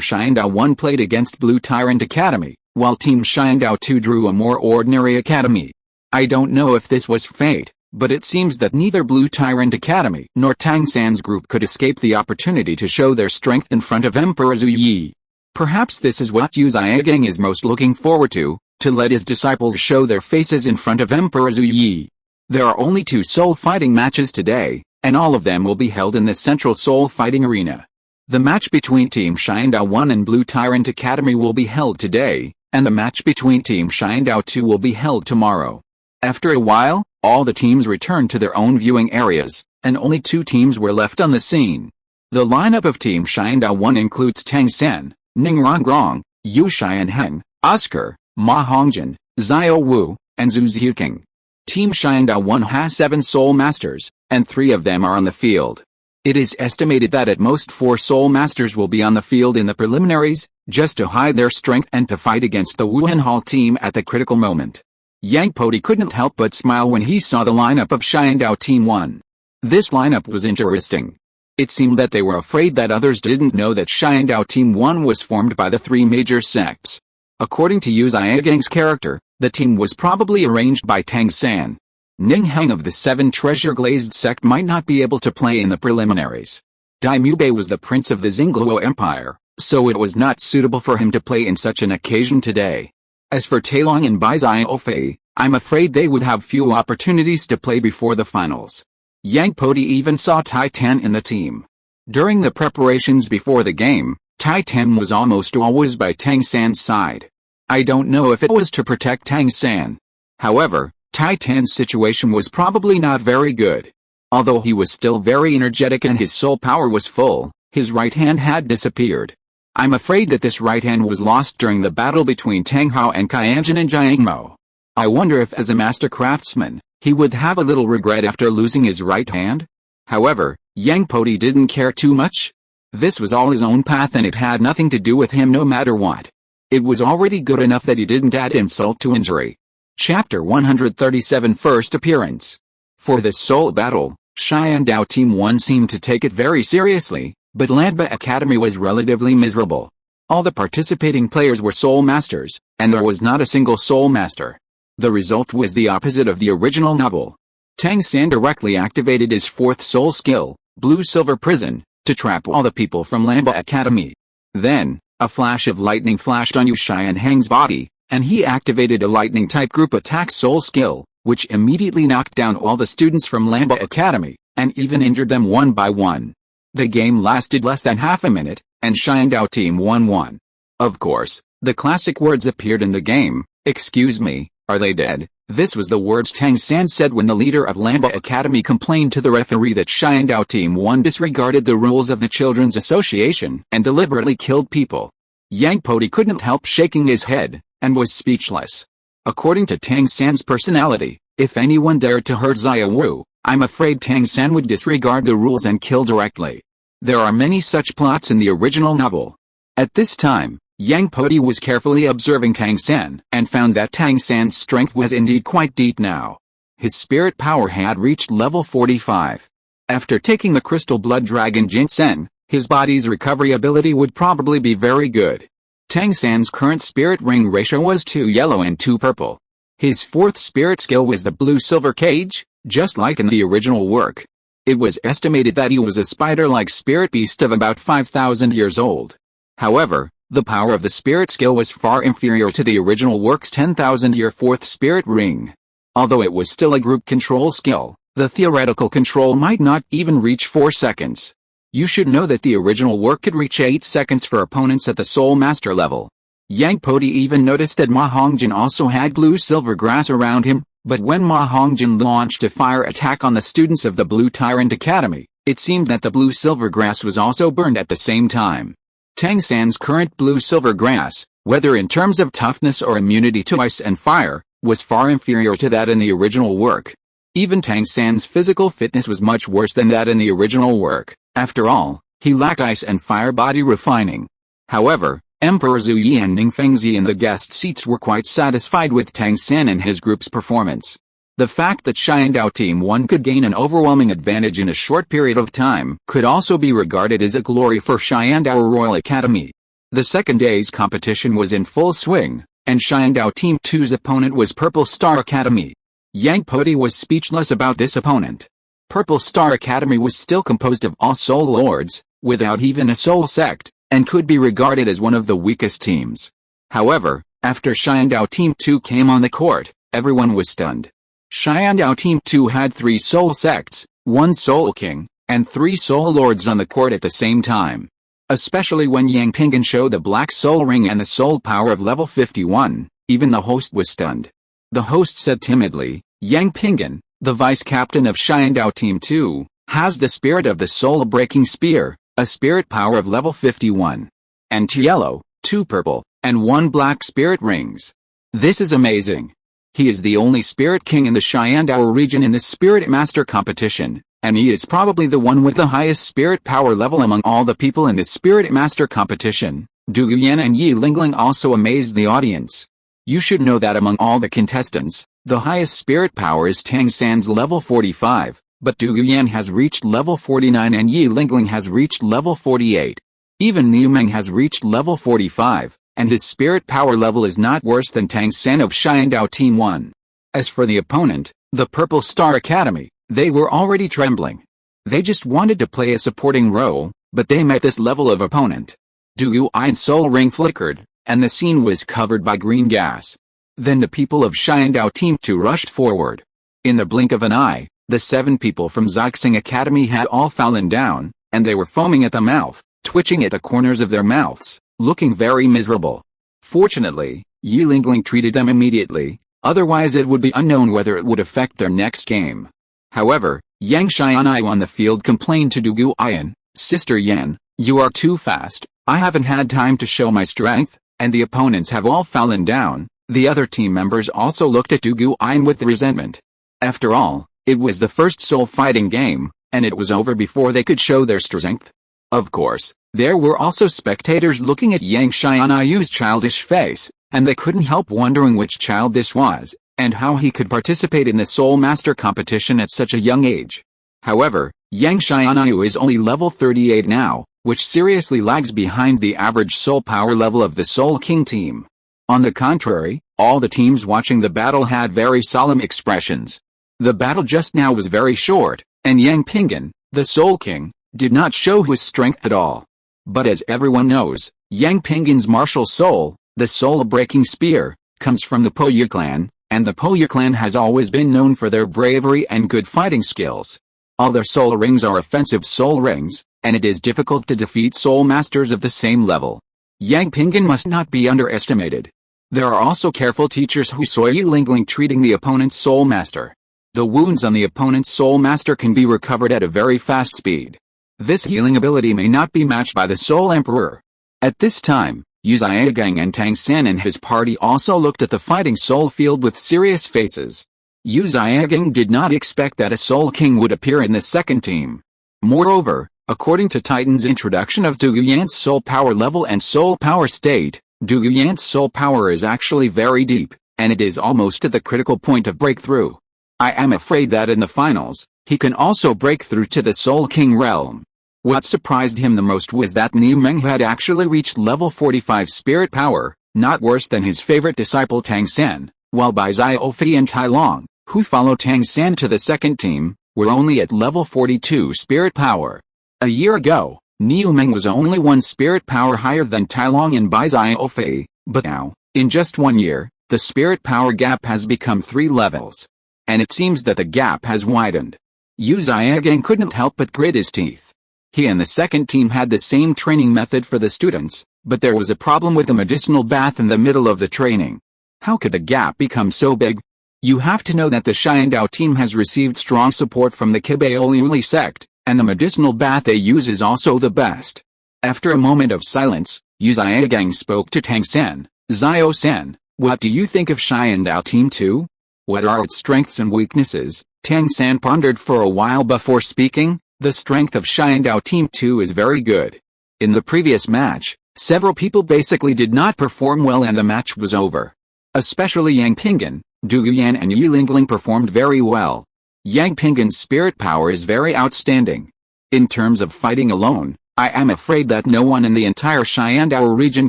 Xiandao 1 played against Blue Tyrant Academy, while Team Xiandao 2 drew a more ordinary academy. I don't know if this was fate, but it seems that neither Blue Tyrant Academy nor Tang San's group could escape the opportunity to show their strength in front of Emperor Zhu Yi. Perhaps this is what Yu Ziyang is most looking forward to let his disciples show their faces in front of Emperor Zhu Yi. There are only 2 soul fighting matches today, and all of them will be held in the central soul fighting arena. The match between Team Xiandao 1 and Blue Tyrant Academy will be held today, and the match between Team Xiandao 2 will be held tomorrow. After a while, all the teams returned to their own viewing areas, and only 2 teams were left on the scene. The lineup of Team Xiandao 1 includes Tang San, Ning Rongrong, Yu Xianheng, Oscar, Ma Hongjin, Xiao Wu, and Zhu Ziuqing. Team Xiandao 1 has 7 Soul Masters, and 3 of them are on the field. It is estimated that at most 4 Soul Masters will be on the field in the preliminaries, just to hide their strength and to fight against the Wuhan Hall team at the critical moment. Yang Podi couldn't help but smile when he saw the lineup of Xiandao Team 1. This lineup was interesting. It seemed that they were afraid that others didn't know that Xiandao Team 1 was formed by the 3 major sects. According to Yu Ziyang's character, the team was probably arranged by Tang San. Ning Heng of the 7 Treasure Glazed Sect might not be able to play in the preliminaries. Dai Mubei was the prince of the Xingluo Empire, so it was not suitable for him to play in such an occasion today. As for Taelong and Bai Xiaofei, I'm afraid they would have few opportunities to play before the finals. Yang Podi even saw Tai Tan in the team. During the preparations before the game, Tai Tan was almost always by Tang San's side. I don't know if it was to protect Tang San. However, Tai Tan's situation was probably not very good. Although he was still very energetic and his soul power was full, his right hand had disappeared. I'm afraid that this right hand was lost during the battle between Tang Hao and Qianjin and Jiang Mo. I wonder if as a master craftsman, he would have a little regret after losing his right hand? However, Yang Podi didn't care too much. This was all his own path and it had nothing to do with him no matter what. It was already good enough that he didn't add insult to injury. Chapter 137 First Appearance. For this soul battle, Xiandao Team 1 seemed to take it very seriously, but Lanba Academy was relatively miserable. All the participating players were soul masters, and there was not a single soul master. The result was the opposite of the original novel. Tang San directly activated his fourth soul skill, Blue Silver Prison, to trap all the people from Lanba Academy. Then, a flash of lightning flashed on Yu Xianhang's body, and he activated a lightning-type group attack soul skill, which immediately knocked down all the students from Lanba Academy, and even injured them one by one. The game lasted less than half a minute, and Xiandao Team 1 won. Of course, the classic words appeared in the game, "Excuse me, are they dead?" This was the words Tang San said when the leader of Lanba Academy complained to the referee that Xiandao Team 1 disregarded the rules of the Children's Association and deliberately killed people. Yang Podi couldn't help shaking his head, and was speechless. According to Tang San's personality, if anyone dared to hurt Xia Wu, I'm afraid Tang San would disregard the rules and kill directly. There are many such plots in the original novel. At this time, Yang Podi was carefully observing Tang San and found that Tang San's strength was indeed quite deep now. His spirit power had reached level 45. After taking the Crystal Blood Dragon Ginseng, his body's recovery ability would probably be very good. Tang San's current spirit ring ratio was 2 yellow and 2 purple. His fourth spirit skill was the Blue-Silver Cage, just like in the original work. It was estimated that he was a spider-like spirit beast of about 5,000 years old. However, the power of the spirit skill was far inferior to the original work's 10,000-year fourth spirit ring. Although it was still a group control skill, the theoretical control might not even reach 4 seconds. You should know that the original work could reach 8 seconds for opponents at the Soul Master level. Yang Podi even noticed that Ma Hongjin also had blue-silver grass around him, but when Ma Hongjin launched a fire attack on the students of the Blue Tyrant Academy, it seemed that the blue-silver grass was also burned at the same time. Tang San's current blue-silver grass, whether in terms of toughness or immunity to ice and fire, was far inferior to that in the original work. Even Tang San's physical fitness was much worse than that in the original work. After all, he lacked ice and fire body refining. However, Emperor Zhu Yi and Ning Fengzi in the guest seats were quite satisfied with Tang San and his group's performance. The fact that Xiandao Team 1 could gain an overwhelming advantage in a short period of time could also be regarded as a glory for Xiandao Royal Academy. The second day's competition was in full swing, and Xiandao Team 2's opponent was Purple Star Academy. Yang Podi was speechless about this opponent. Purple Star Academy was still composed of all Soul Lords, without even a Soul Sect, and could be regarded as one of the weakest teams. However, after Xiandao Team 2 came on the court, everyone was stunned. Xiandao Team 2 had 3 Soul Sects, 1 Soul King, and 3 Soul Lords on the court at the same time. Especially when Yang Pingan showed the Black Soul Ring and the Soul Power of level 51, even the host was stunned. The host said timidly, "Yang Pingan, the vice-captain of Xiandao Team 2, has the spirit of the Soul-Breaking Spear, a spirit power of level 51. And 2 yellow, 2 purple, and 1 black spirit rings. This is amazing. He is the only Spirit King in the Xiandao region in this Spirit Master competition, and he is probably the one with the highest spirit power level among all the people in this Spirit Master competition." Du Guyan and Yi Lingling also amazed the audience. You should know that among all the contestants, the highest spirit power is Tang San's level 45, but Du Guyan has reached level 49 and Yi Lingling has reached level 48. Even Liu Meng has reached level 45. And his spirit power level is not worse than Tang San of Xiandao Team 1. As for the opponent, the Purple Star Academy, they were already trembling. They just wanted to play a supporting role, but they met this level of opponent. Douluo's soul ring flickered, and the scene was covered by green gas. Then the people of Xiandao Team 2 rushed forward. In the blink of an eye, the 7 people from Zixing Academy had all fallen down, and they were foaming at the mouth, twitching at the corners of their mouths, looking very miserable. Fortunately, Yi Lingling treated them immediately, otherwise it would be unknown whether it would affect their next game. However, Yang Xianai on the field complained to Douluo, "Sister Yan, you are too fast, I haven't had time to show my strength, and the opponents have all fallen down." The other team members also looked at Douluo with resentment. After all, it was the first soul fighting game, and it was over before they could show their strength. Of course, there were also spectators looking at Yang Xianai's childish face, and they couldn't help wondering which child this was, and how he could participate in the Soul Master competition at such a young age. However, Yang Xianai is only level 38 now, which seriously lags behind the average soul power level of the Soul King team. On the contrary, all the teams watching the battle had very solemn expressions. The battle just now was very short, and Yang Pingan, the Soul King, did not show his strength at all. But as everyone knows, Yang Pingan's martial soul, the soul-breaking spear, comes from the Po Yu clan, and the Po Yu clan has always been known for their bravery and good fighting skills. All their soul rings are offensive soul rings, and it is difficult to defeat soul masters of the same level. Yang Pingan must not be underestimated. There are also careful teachers who saw Yi Lingling treating the opponent's soul master. The wounds on the opponent's soul master can be recovered at a very fast speed. This healing ability may not be matched by the Soul Emperor. At this time, Yu Zaigang and Tang San and his party also looked at the fighting soul field with serious faces. Yu Zaigang did not expect that a Soul King would appear in the second team. Moreover, according to Titan's introduction of Douluo's soul power level and soul power state, Douluo's soul power is actually very deep, and it is almost at the critical point of breakthrough. I am afraid that in the finals, he can also break through to the Soul King realm. What surprised him the most was that Niu Meng had actually reached level 45 spirit power, not worse than his favorite disciple Tang San, while Bai Xiaofei and Tai Long, who followed Tang San to the second team, were only at level 42 spirit power. A year ago, Niu Meng was only 1 spirit power higher than Tai Long and Bai Xiaofei, but now, in just 1 year, the spirit power gap has become 3 levels. And it seems that the gap has widened. Yu Zaigang couldn't help but grit his teeth. He and the second team had the same training method for the students, but there was a problem with the medicinal bath in the middle of the training. How could the gap become so big? You have to know that the Xiandao team has received strong support from the Haotian Sect, and the medicinal bath they use is also the best. After a moment of silence, Yu Zaigang spoke to Tang San. "Zio-san, what do you think of Xiandao Team 2? What are its strengths and weaknesses?" Tang San pondered for a while before speaking. "The strength of Xiandao Team 2 is very good. In the previous match, several people basically did not perform well and the match was over. Especially Yang Pingan, Douluo and Yi Lingling performed very well. Yang Pingan's spirit power is very outstanding. In terms of fighting alone, I am afraid that no one in the entire Xiandao region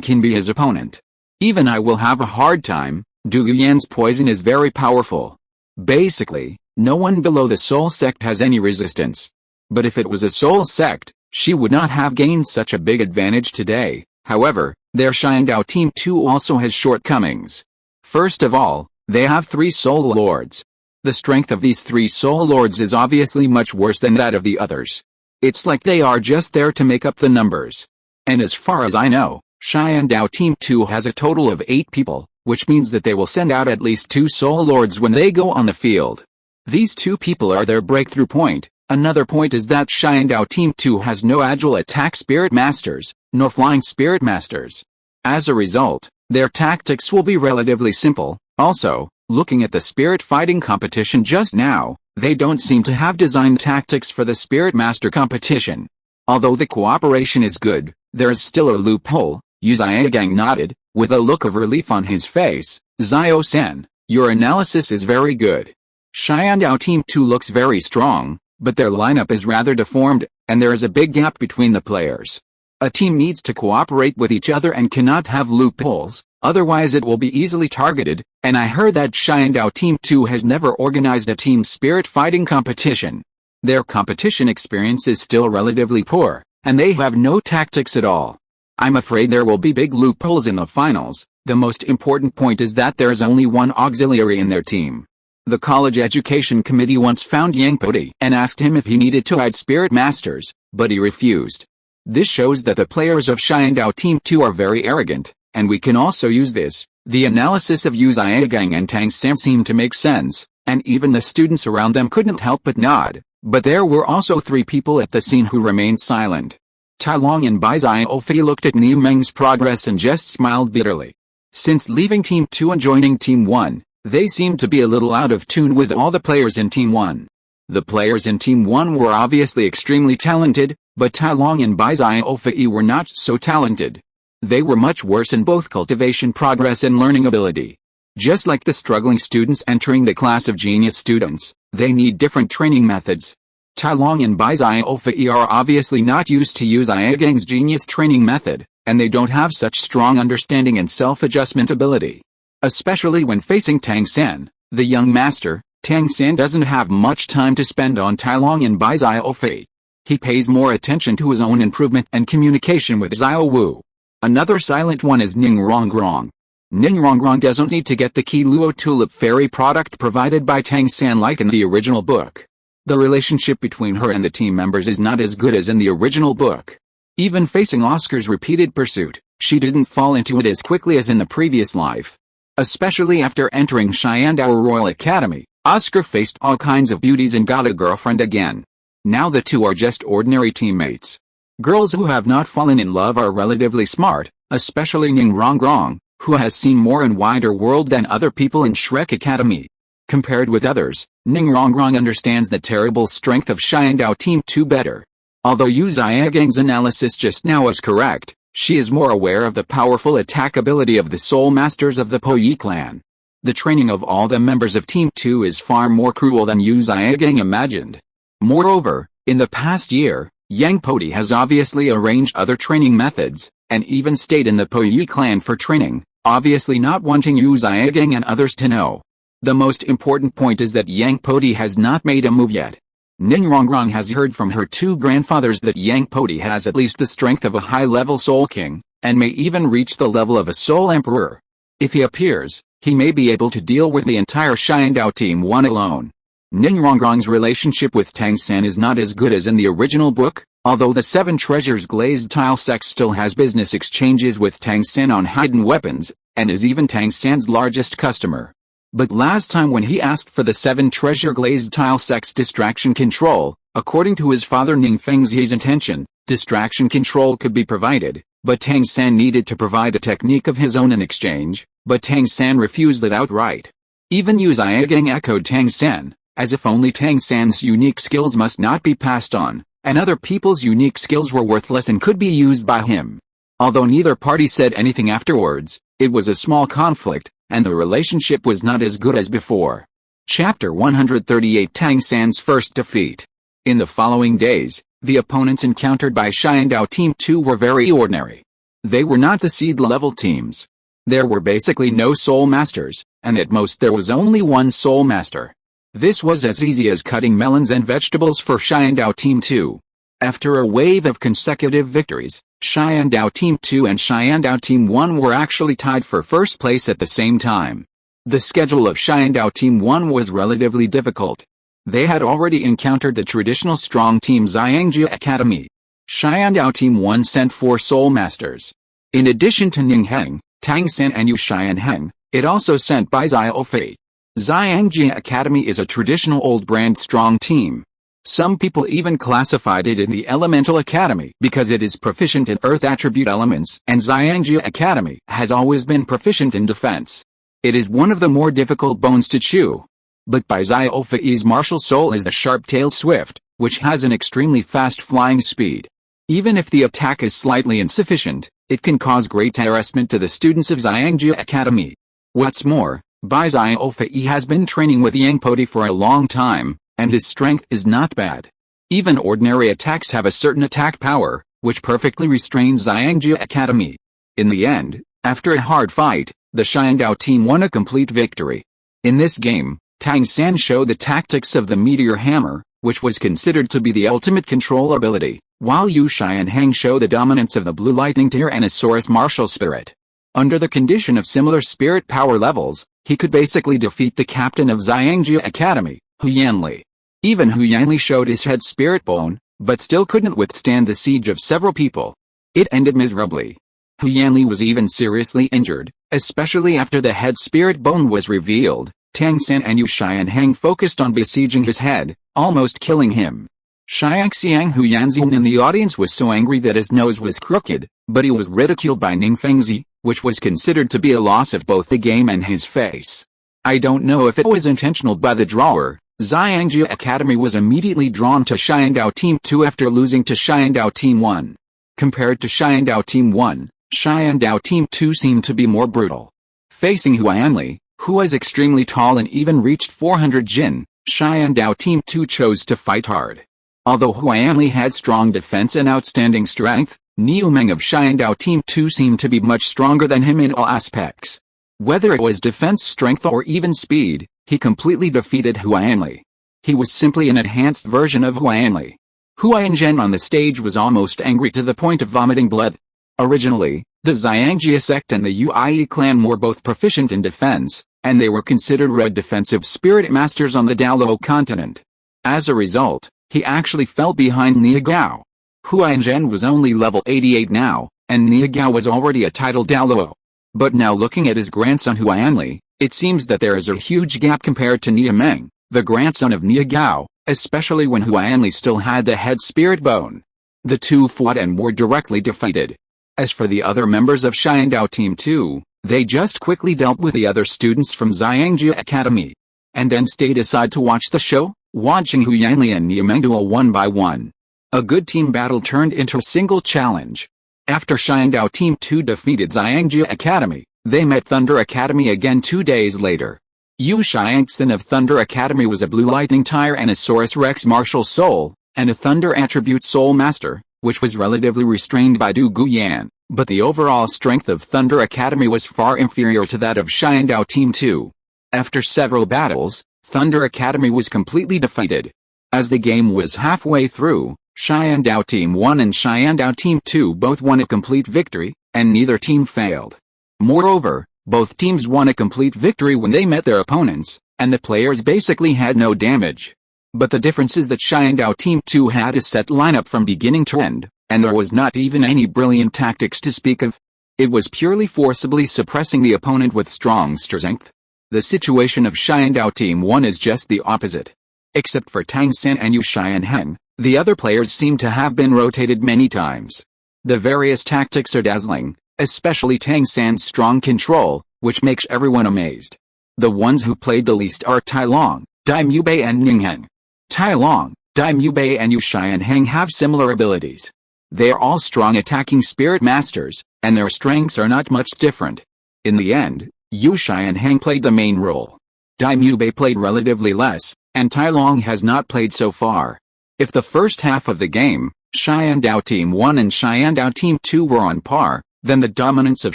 can be his opponent. Even I will have a hard time. Douluo's poison is very powerful. Basically, no one below the Soul Sect has any resistance. But if it was a Soul Sect, she would not have gained such a big advantage today. However, their Xiandao Team 2 also has shortcomings. First of all, they have 3 Soul Lords. The strength of these 3 Soul Lords is obviously much worse than that of the others. It's like they are just there to make up the numbers. And as far as I know, Xiandao Team 2 has a total of 8 people, which means that they will send out at least 2 Soul Lords when they go on the field. These 2 people are their breakthrough point. Another point is that Xiandao Team 2 has no agile attack spirit masters, nor flying spirit masters. As a result, their tactics will be relatively simple. Also, looking at the spirit fighting competition just now, they don't seem to have designed tactics for the spirit master competition. Although the cooperation is good, there is still a loophole. Yu Zaigang nodded, with a look of relief on his face. "Zio-san, your analysis is very good. Xiandao Team 2 looks very strong, but their lineup is rather deformed, and there is a big gap between the players. A team needs to cooperate with each other and cannot have loopholes, otherwise it will be easily targeted, and I heard that Xiandao Team 2 has never organized a team spirit fighting competition. Their competition experience is still relatively poor, and they have no tactics at all. I'm afraid there will be big loopholes in the finals. The most important point is that there's only one auxiliary in their team. The college education committee once found Yang Podi and asked him if he needed to add spirit masters, but he refused. This shows that the players of Xiandao Team 2 are very arrogant, and we can also use this. The analysis of Yu Zhigang and Tang San seemed to make sense, and even the students around them couldn't help but nod. But there were also 3 people at the scene who remained silent. Tai Long and Bai Xiaofei looked at Niu Meng's progress and just smiled bitterly. Since leaving Team 2 and joining Team 1, they seemed to be a little out of tune with all the players in Team 1. The players in Team 1 were obviously extremely talented, but Tai Long and Bai Xiaofei were not so talented. They were much worse in both cultivation progress and learning ability. Just like the struggling students entering the class of genius students, they need different training methods. Tai Long and Bai Xiaofei are obviously not used to Yu Zhigang's genius training method, and they don't have such strong understanding and self-adjustment ability. Especially when facing Tang San, the young master, Tang San doesn't have much time to spend on Tai Long and Bai Xiaofei. He pays more attention to his own improvement and communication with Xiao Wu. Another silent one is Ning Rongrong. Ning Rongrong doesn't need to get the key Luo Tulip Fairy product provided by Tang San like in the original book. The relationship between her and the team members is not as good as in the original book. Even facing Oscar's repeated pursuit, she didn't fall into it as quickly as in the previous life. Especially after entering Xiandao Royal Academy, Oscar faced all kinds of beauties and got a girlfriend again. Now the two are just ordinary teammates. Girls who have not fallen in love are relatively smart, especially Ning Rongrong, who has seen more and wider world than other people in Shrek Academy. Compared with others, Ning Rongrong understands the terrible strength of Xiandao Team 2 better. Although Yu Zhiagang's analysis just now is correct, she is more aware of the powerful attack ability of the Soul Masters of the Po Yi clan. The training of all the members of Team 2 is far more cruel than Yu Zhiagang imagined. Moreover, in the past year, Yang Podi has obviously arranged other training methods, and even stayed in the Po Yi clan for training, obviously not wanting Yu Zhiagang and others to know. The most important point is that Yang Podi has not made a move yet. Ning Rongrong has heard from her 2 grandfathers that Yang Podi has at least the strength of a high-level Soul King, and may even reach the level of a Soul Emperor. If he appears, he may be able to deal with the entire Xiandao Team 1 alone. Ning Rongrong's relationship with Tang San is not as good as in the original book, although the 7 Treasures Glazed Tile Sect still has business exchanges with Tang San on hidden weapons, and is even Tang San's largest customer. But last time when he asked for the 7 Treasure Glazed Tile Sect's distraction control, according to his father Ning Fengzi's intention, distraction control could be provided, but Tang San needed to provide a technique of his own in exchange, but Tang San refused it outright. Even Yu Zhiagang echoed Tang San, as if only Tang San's unique skills must not be passed on, and other people's unique skills were worthless and could be used by him. Although neither party said anything afterwards, it was a small conflict, and the relationship was not as good as before. Chapter 138 Tang San's first defeat. In the following days, the opponents encountered by Xiandao Team 2 were very ordinary. They were not the seed-level teams. There were basically no Soul Masters, and at most there was only one Soul Master. This was as easy as cutting melons and vegetables for Xiandao Team 2. After a wave of consecutive victories, Xiandao Team 2 and Xiandao Team 1 were actually tied for first place at the same time. The schedule of Xiandao Team 1 was relatively difficult. They had already encountered the traditional strong team Xiangji Academy. Xiandao Team 1 sent 4 Soul Masters. In addition to Ning Heng, Tang San and Yu Xianheng, it also sent Bai Xiaofei. Xiangji Academy is a traditional old brand strong team. Some people even classified it in the Elemental Academy because it is proficient in Earth attribute elements, and Xiangji Academy has always been proficient in defense. It is one of the more difficult bones to chew. But Bai Xiaofei's martial soul is the sharp-tailed swift, which has an extremely fast flying speed. Even if the attack is slightly insufficient, it can cause great harassment to the students of Xiangji Academy. What's more, Bai Xiaofei has been training with Yang Podi for a long time, and his strength is not bad. Even ordinary attacks have a certain attack power, which perfectly restrains Xiangji Academy. In the end, after a hard fight, the Xiandao team won a complete victory. In this game, Tang San showed the tactics of the Meteor Hammer, which was considered to be the ultimate control ability, while Yu Shai and Heng show the dominance of the Blue Lightning Tyrannosaurus martial spirit. Under the condition of similar spirit power levels, he could basically defeat the captain of Xiangjia Academy, Hu Yanli. Even Hu Yanli showed his head spirit bone, but still couldn't withstand the siege of several people. It ended miserably. Hu Yanli was even seriously injured, especially after the head spirit bone was revealed. Tang San and Yu Shai and Heng focused on besieging his head, almost killing him. Xiangxiang Hu Yanzin in the audience was so angry that his nose was crooked, but he was ridiculed by Ning Fengzi, which was considered to be a loss of both the game and his face. I don't know if it was intentional by the drawer. Xiangjia Academy was immediately drawn to Xiandao Team 2 after losing to Xiandao Team 1. Compared to Xiandao Team 1, Xiandao Team 2 seemed to be more brutal. Facing Hu Yanli, who was extremely tall and even reached 400 Jin, Xiandao Team 2 chose to fight hard. Although Hu Yanli had strong defense and outstanding strength, Niu Meng of Xiandao Team 2 seemed to be much stronger than him in all aspects. Whether it was defense strength or even speed, he completely defeated Hu Yanli. He was simply an enhanced version of Hu Yanli. Hu Yanzhen on the stage was almost angry to the point of vomiting blood. Originally, the Xiangjia sect and the Uie clan were both proficient in defense, and they were considered red defensive spirit masters on the Douluo Continent. As a result, he actually fell behind Niagao. Hu Yanzhen was only level 88 now, and Niagao was already a title Douluo. But now looking at his grandson Hu Yanli, it seems that there is a huge gap compared to Niu Meng, the grandson of Niagao, especially when Hu Yanli still had the head spirit bone. The two fought and were directly defeated. As for the other members of Xiandao Team 2, they just quickly dealt with the other students from Xiangjia Academy. And then stayed aside to watch the show, watching Hu Yanli and Niu Meng duel one by one. A good team battle turned into a single challenge. After Xiandao Team 2 defeated Xiangjia Academy, they met Thunder Academy again 2 days later. Yu Xiangxin of Thunder Academy was a Blue Lightning Tyrannosaurus Rex martial soul, and a Thunder Attribute Soul Master, which was relatively restrained by Du Guyan, but the overall strength of Thunder Academy was far inferior to that of Xiandao Team 2. After several battles, Thunder Academy was completely defeated. As the game was halfway through, Xiandao Team 1 and Xiandao Team 2 both won a complete victory, and neither team failed. Moreover, both teams won a complete victory when they met their opponents, and the players basically had no damage. But the difference is that Xiandao Team 2 had a set lineup from beginning to end, and there was not even any brilliant tactics to speak of. It was purely forcibly suppressing the opponent with strong strength. The situation of Xiandao Team 1 is just the opposite. Except for Tang San and Yu Shai and Heng, the other players seem to have been rotated many times. The various tactics are dazzling, especially Tang San's strong control, which makes everyone amazed. The ones who played the least are Tai Long, Dai Mubei and Ning Heng. Tai Long, Dai Mubei and Yu Shai and Heng have similar abilities. They are all strong attacking spirit masters, and their strengths are not much different. In the end, Yu Shai and Heng played the main role. Dai Mubei played relatively less, and Tai Long has not played so far. If the first half of the game, Xiandao Team 1 and Xiandao Team 2 were on par, then the dominance of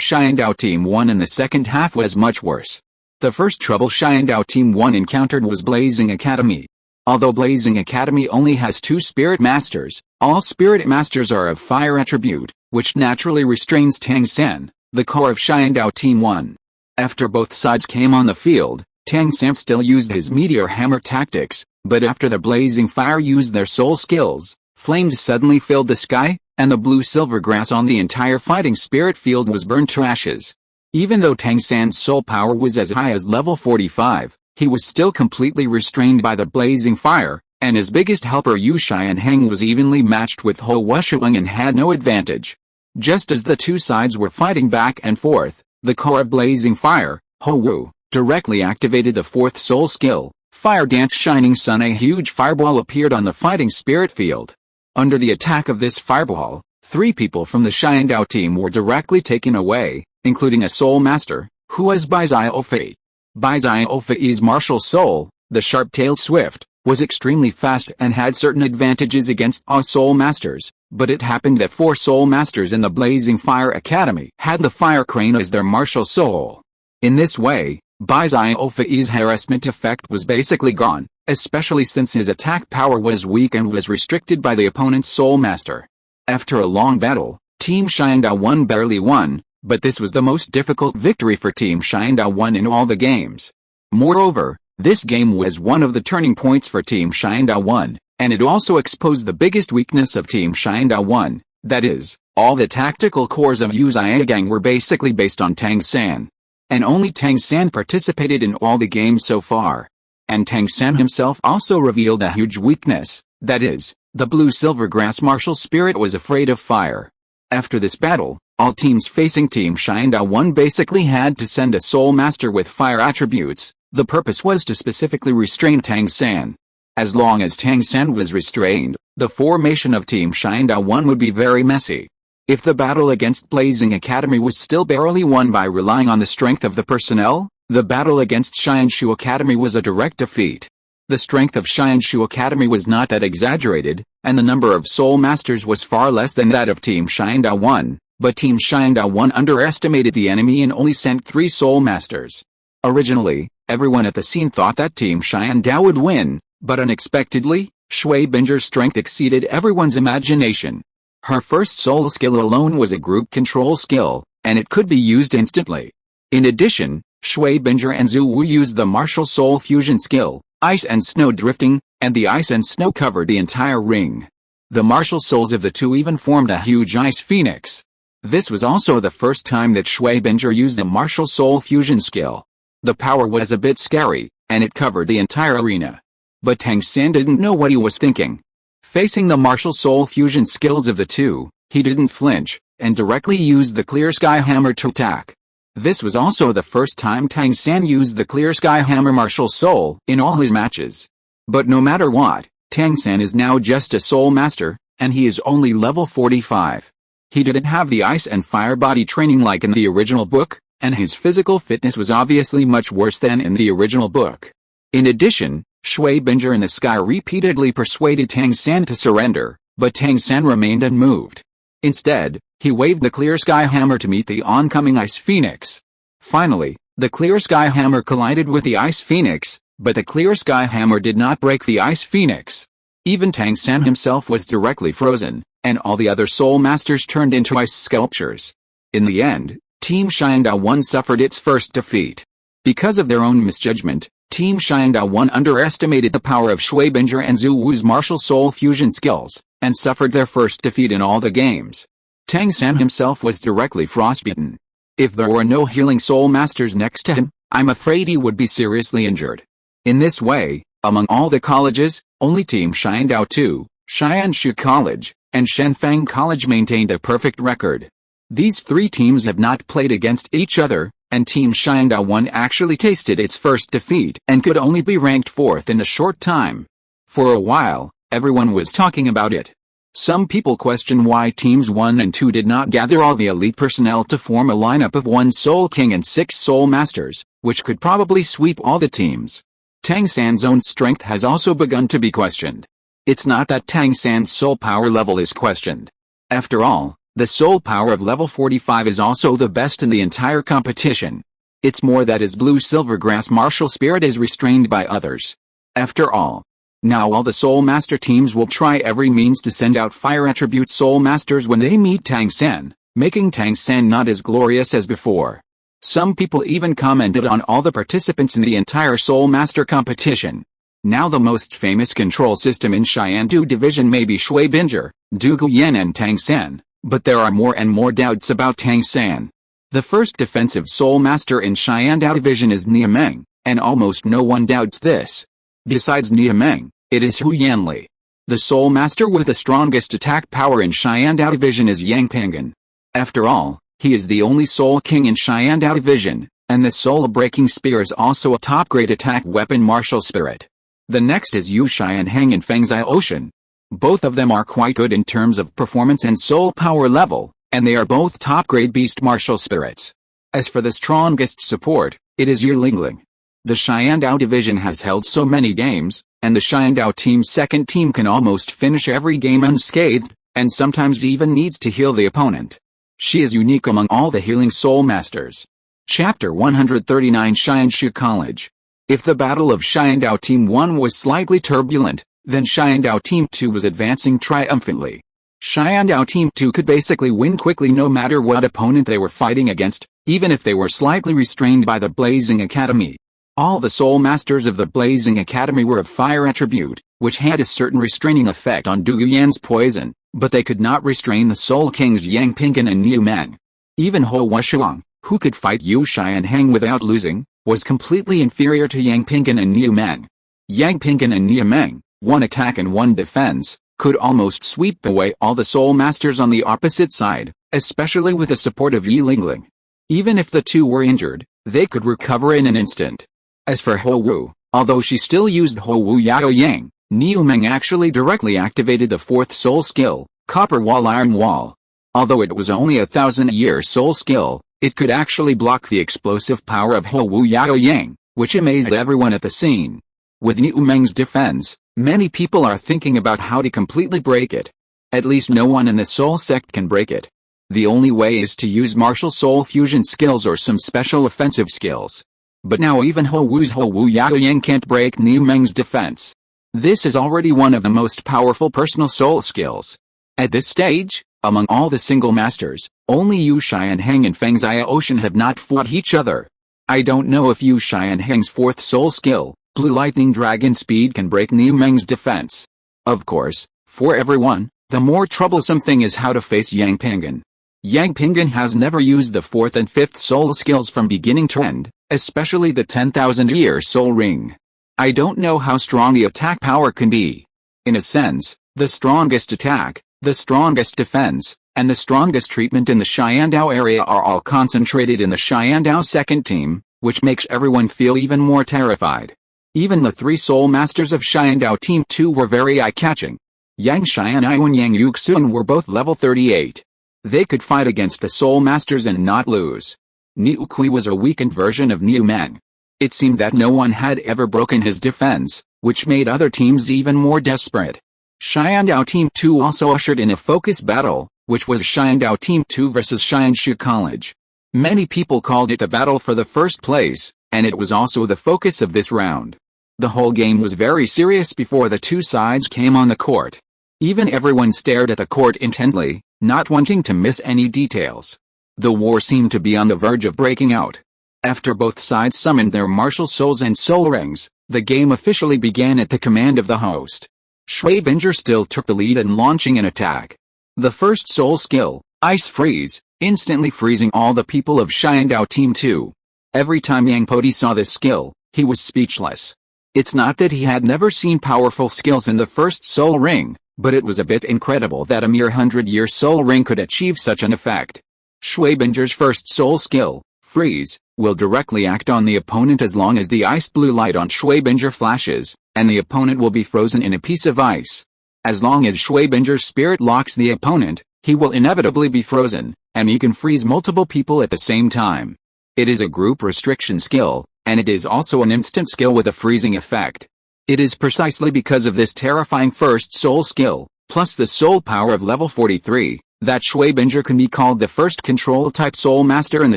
Xiandao Team 1 in the second half was much worse. The first trouble Xiandao Team 1 encountered was Blazing Academy. Although Blazing Academy only has 2 Spirit Masters, all Spirit Masters are of Fire Attribute, which naturally restrains Tang San, the core of Xiandao Team 1. After both sides came on the field, Tang San still used his Meteor Hammer tactics, but after the Blazing Fire used their soul skills, flames suddenly filled the sky, and the blue-silver grass on the entire fighting spirit field was burned to ashes. Even though Tang San's soul power was as high as level 45, he was still completely restrained by the blazing fire, and his biggest helper Yu Shai and Heng was evenly matched with Ho Wushuang and had no advantage. Just as the two sides were fighting back and forth, the core of blazing fire, Ho Wu, directly activated the fourth soul skill, Fire Dance Shining Sun. A huge fireball appeared on the fighting spirit field. Under the attack of this fireball, 3 people from the Xiandao team were directly taken away, including a soul master, who was Bai Xiaofei. Bai Xiaofei's martial soul, the sharp-tailed swift, was extremely fast and had certain advantages against all soul masters, but it happened that 4 soul masters in the Blazing Fire Academy had the fire crane as their martial soul. In this way, Bai Xiaofei's harassment effect was basically gone, especially since his attack power was weak and was restricted by the opponent's Soul Master. After a long battle, Team Xiandao barely won, but this was the most difficult victory for Team Xiandao in all the games. Moreover, this game was one of the turning points for Team Xiandao, and it also exposed the biggest weakness of Team Xiandao, that is, all the tactical cores of Yu Xiaogang were basically based on Tang San. And only Tang San participated in all the games so far. And Tang San himself also revealed a huge weakness, that is, the blue-silver grass martial spirit was afraid of fire. After this battle, all teams facing Team Xiandao basically had to send a Soul Master with fire attributes. The purpose was to specifically restrain Tang San. As long as Tang San was restrained, the formation of Team Xiandao would be very messy. If the battle against Blazing Academy was still barely won by relying on the strength of the personnel, the battle against Xianshu Academy was a direct defeat. The strength of Xianshu Academy was not that exaggerated, and the number of Soul Masters was far less than that of Team Xiandao, but Team Xiandao underestimated the enemy and only sent 3 Soul Masters. Originally, everyone at the scene thought that Team Xiandao would win, but unexpectedly, Shui Binger's strength exceeded everyone's imagination. Her first soul skill alone was a group control skill, and it could be used instantly. In addition, Shui Binger and Zhu Wu used the martial soul fusion skill, ice and snow drifting, and the ice and snow covered the entire ring. The martial souls of the two even formed a huge ice phoenix. This was also the first time that Shui Binger used the martial soul fusion skill. The power was a bit scary, and it covered the entire arena. But Tang San didn't know what he was thinking. Facing the martial soul fusion skills of the two, he didn't flinch, and directly used the Clear Sky Hammer to attack. This was also the first time Tang San used the Clear Sky Hammer martial soul in all his matches. But no matter what, Tang San is now just a Soul Master, and he is only level 45. He didn't have the ice and fire body training like in the original book, and his physical fitness was obviously much worse than in the original book. In addition, Shui Binger in the sky repeatedly persuaded Tang San to surrender, but Tang San remained unmoved. Instead, he waved the Clear Sky Hammer to meet the oncoming Ice Phoenix. Finally, the Clear Sky Hammer collided with the Ice Phoenix, but the Clear Sky Hammer did not break the Ice Phoenix. Even Tang San himself was directly frozen, and all the other Soul Masters turned into ice sculptures. In the end, Team Xiandao suffered its first defeat. Because of their own misjudgment, Team Xiandao underestimated the power of Shui Binger and Zhu Wu's martial soul fusion skills, and suffered their first defeat in all the games. Tang San himself was directly frostbitten. If there were no healing Soul Masters next to him, I'm afraid he would be seriously injured. In this way, among all the colleges, only Team Xiandao 2, Xianshu College, and Shenfang College maintained a perfect record. These 3 teams have not played against each other, and Team Xiandao actually tasted its first defeat and could only be ranked 4th in a short time. For a while, everyone was talking about it. Some people question why Teams 1 and 2 did not gather all the elite personnel to form a lineup of 1 Soul King and 6 Soul Masters, which could probably sweep all the teams. Tang San's own strength has also begun to be questioned. It's not that Tang San's soul power level is questioned. After all, the soul power of level 45 is also the best in the entire competition. It's more that his blue-silver grass martial spirit is restrained by others. After all, now all the Soul Master teams will try every means to send out fire attribute Soul Masters when they meet Tang San, making Tang San not as glorious as before. Some people even commented on all the participants in the entire Soul Master competition. Now the most famous control system in Xiandu Division may be Shui Binger, Du Guyan and Tang San. But there are more and more doubts about Tang San. The first defensive Soul Master in Xiandao Division is Niameng, and almost no one doubts this. Besides Niameng, it is Hu Yanli. The Soul Master with the strongest attack power in Xiandao Division is Yang Pangan. After all, he is the only Soul King in Xiandao Division, and the Soul Breaking Spear is also a top-grade attack weapon martial spirit. The next is Yu Xianheng and Feng Zai Ocean. Both of them are quite good in terms of performance and soul power level, and they are both top-grade beast martial spirits. As for the strongest support, it is Yu Lingling. The Xiandao Division has held so many games, and the Xiandao team's second team can almost finish every game unscathed, and sometimes even needs to heal the opponent. She is unique among all the healing Soul Masters. Chapter 139 Xianshu College. If the battle of Xiandao Team 1 was slightly turbulent, then Xiandao Team 2 was advancing triumphantly. Xiandao Team 2 could basically win quickly no matter what opponent they were fighting against, even if they were slightly restrained by the Blazing Academy. All the Soul Masters of the Blazing Academy were of fire attribute, which had a certain restraining effect on Du Yuan's poison, but they could not restrain the Soul Kings Yang Pingan and Niu Meng. Even Ho Wuxiang, who could fight Yu Shai and Hang without losing, was completely inferior to Yang Pingan and Niu Meng. Yang Pingan and Niu Meng, one attack and one defense, could almost sweep away all the Soul Masters on the opposite side, especially with the support of Yi Lingling. Even if the two were injured, they could recover in an instant. As for Ho Wu, although she still used Ho Wu Yao Yang, Niu Meng actually directly activated the fourth soul skill, Copper Wall Iron Wall. Although it was only a 1,000-year soul skill, it could actually block the explosive power of Ho Wu Yao Yang, which amazed everyone at the scene. With Niu Meng's defense, many people are thinking about how to completely break it. At least no one in the Soul Sect can break it. The only way is to use martial soul fusion skills or some special offensive skills. But now even Ho Wu's Ho Wu Yao Yang can't break Niu Meng's defense. This is already one of the most powerful personal soul skills. At this stage, among all the single masters, only Yu Shai and Heng and Feng Xia Ocean have not fought each other. I don't know if Yu Shai and Heng's fourth soul skill, Blue Lightning Dragon Speed, can break Niu Meng's defense. Of course, for everyone, the more troublesome thing is how to face Yang Pingan. Yang Pingan has never used the fourth and fifth soul skills from beginning to end, especially the 10,000-year soul ring. I don't know how strong the attack power can be. In a sense, the strongest attack, the strongest defense, and the strongest treatment in the Xiandao area are all concentrated in the Xiandao second team, which makes everyone feel even more terrified. Even the three soul masters of Xiandao Team 2 were very eye-catching. Yang Xianai and Yang Yuxun were both level 38. They could fight against the soul masters and not lose. Niu Kui was a weakened version of Niu Meng. It seemed that no one had ever broken his defense, which made other teams even more desperate. Xiandao Team 2 also ushered in a focus battle, which was Xiandao Team 2 versus Xianshu College. Many people called it the battle for the first place, and it was also the focus of this round. The whole game was very serious before the two sides came on the court. Even everyone stared at the court intently, not wanting to miss any details. The war seemed to be on the verge of breaking out. After both sides summoned their martial souls and soul rings, the game officially began at the command of the host. Shui Binger still took the lead in launching an attack. The first soul skill, Ice Freeze, instantly freezing all the people of Xiandao Team 2. Every time Yang Podi saw this skill, he was speechless. It's not that he had never seen powerful skills in the first soul ring, but it was a bit incredible that a mere 100-year soul ring could achieve such an effect. Shui Binger's first soul skill, Freeze, will directly act on the opponent as long as the ice blue light on Shui Binger flashes, and the opponent will be frozen in a piece of ice. As long as Shui Binger's spirit locks the opponent, he will inevitably be frozen, and he can freeze multiple people at the same time. It is a group restriction skill, and it is also an instant skill with a freezing effect. It is precisely because of this terrifying first soul skill, plus the soul power of level 43, that Shui Binger can be called the first control-type soul master in the